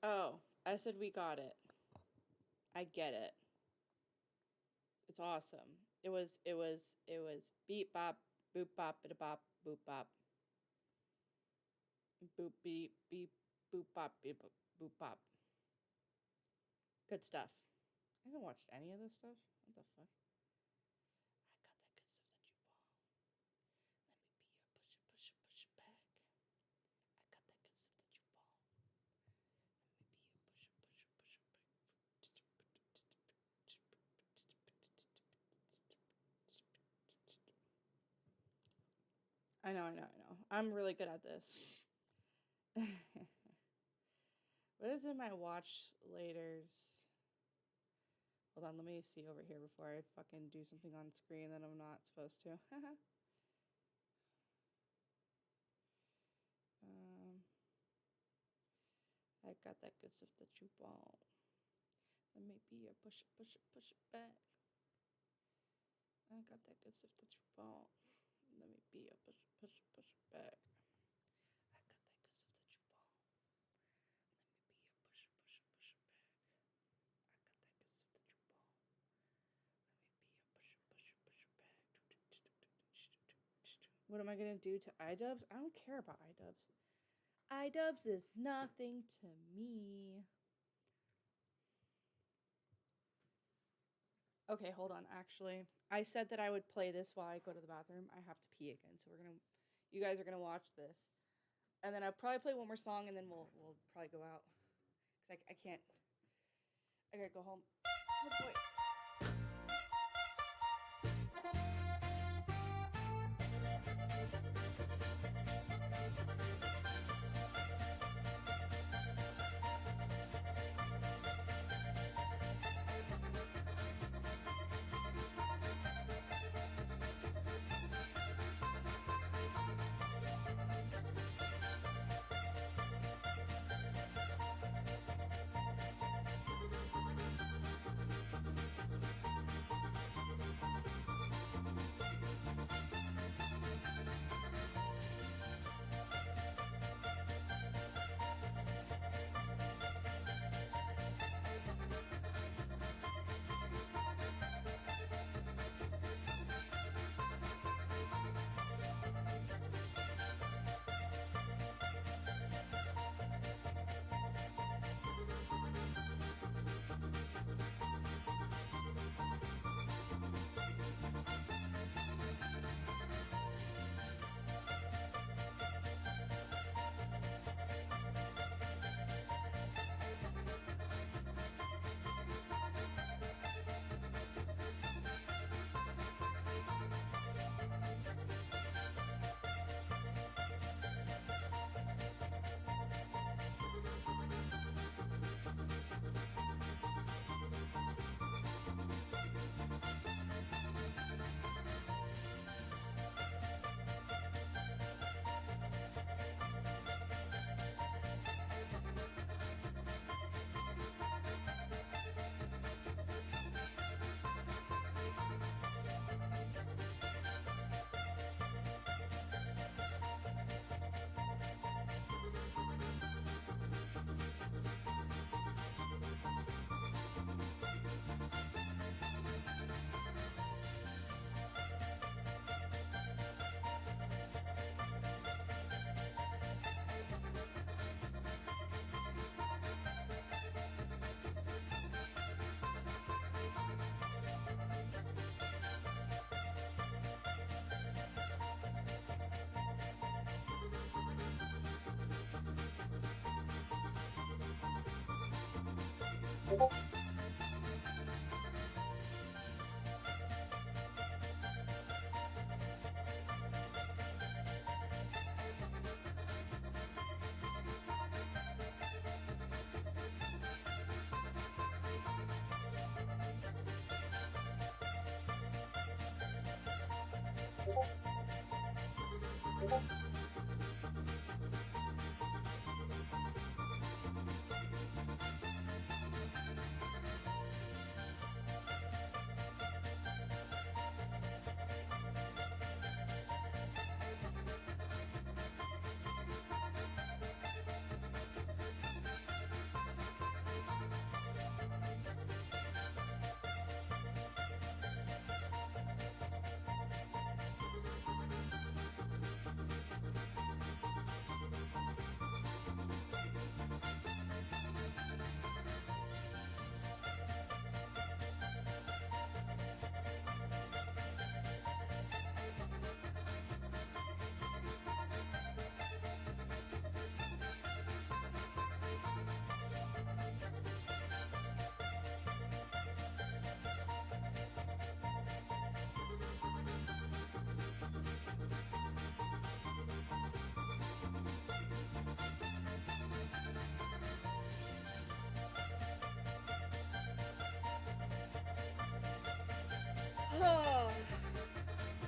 Oh, I said we got it. I get it. It's awesome. It was beep bop, boop bop, bida bop, boop bop. Boop beep beep boop bop beep boop bop. Good stuff. I haven't watched any of this stuff. What the fuck? I got that good stuff that you bought. Let me be your push it back. I got that good stuff that you bought. Let me be your push it back. I know. I'm really good at this. What is in my watch laters? Hold on, let me see over here before I fucking do something on screen that I'm not supposed to. I got that good stuff that you bought. Let me be your push it back. I got that good stuff that you bought. Let me be your push it back. I got that good stuff that you bought. Let me be your push it back. I got that good stuff that you bought. Let me be your push it back. What am I gonna do to iDubbbz? I don't care about iDubbbz. iDubbbz is nothing to me. Okay, hold on. Actually, I said that I would play this while I go to the bathroom. I have to pee again, so you guys are gonna watch this, and then I'll probably play one more song, and then we'll probably go out, cause I can't. I gotta go home. Oh boy.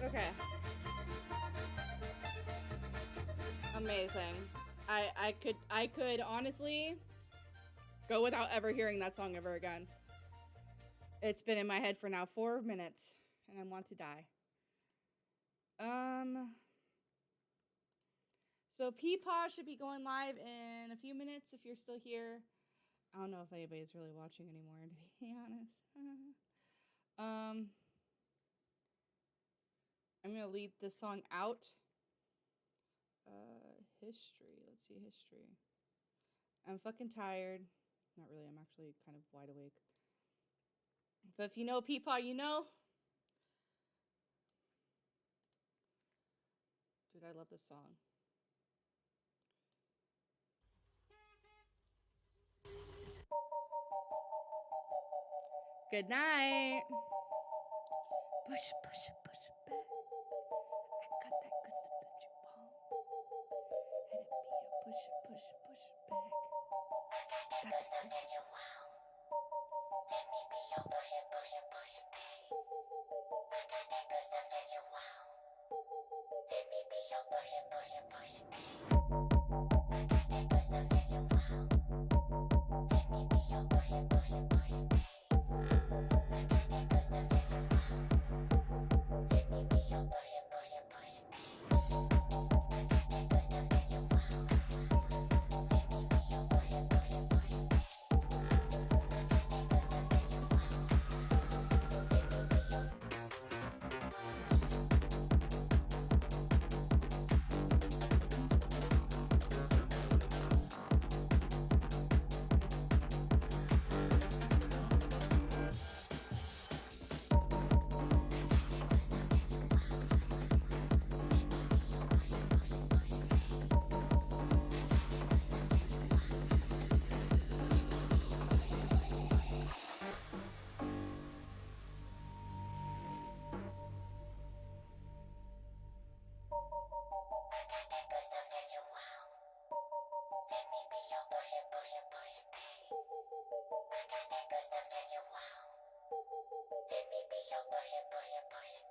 Okay. Amazing. I could honestly go without ever hearing that song ever again. It's been in my head for now 4 minutes, and I want to die. So Peepaw should be going live in a few minutes if you're still here. I don't know if anybody's really watching anymore, to be honest. I'm gonna lead this song out. History. Let's see, history. I'm fucking tired. Not really, I'm actually kind of wide awake. But if you know Peepaw, you know. Dude, I love this song. Good night. Push it, push it, push it back. I got that good stuff that you want. And it be a push it, push it, push it back. I got that good stuff that you want. Let me be your push it, push it, push it, ayy. I got that good stuff that you want. Let me be your push it, push it, push it, ayy. I got that good stuff that you want. Let me be your push it, push it, push it, ayy. I got that good stuff that you want. Let me be your push it, push it, push it, ayy. I got that good stuff that you want. Let me be your push it, push it, push it, ayy. Push it, push it, push it.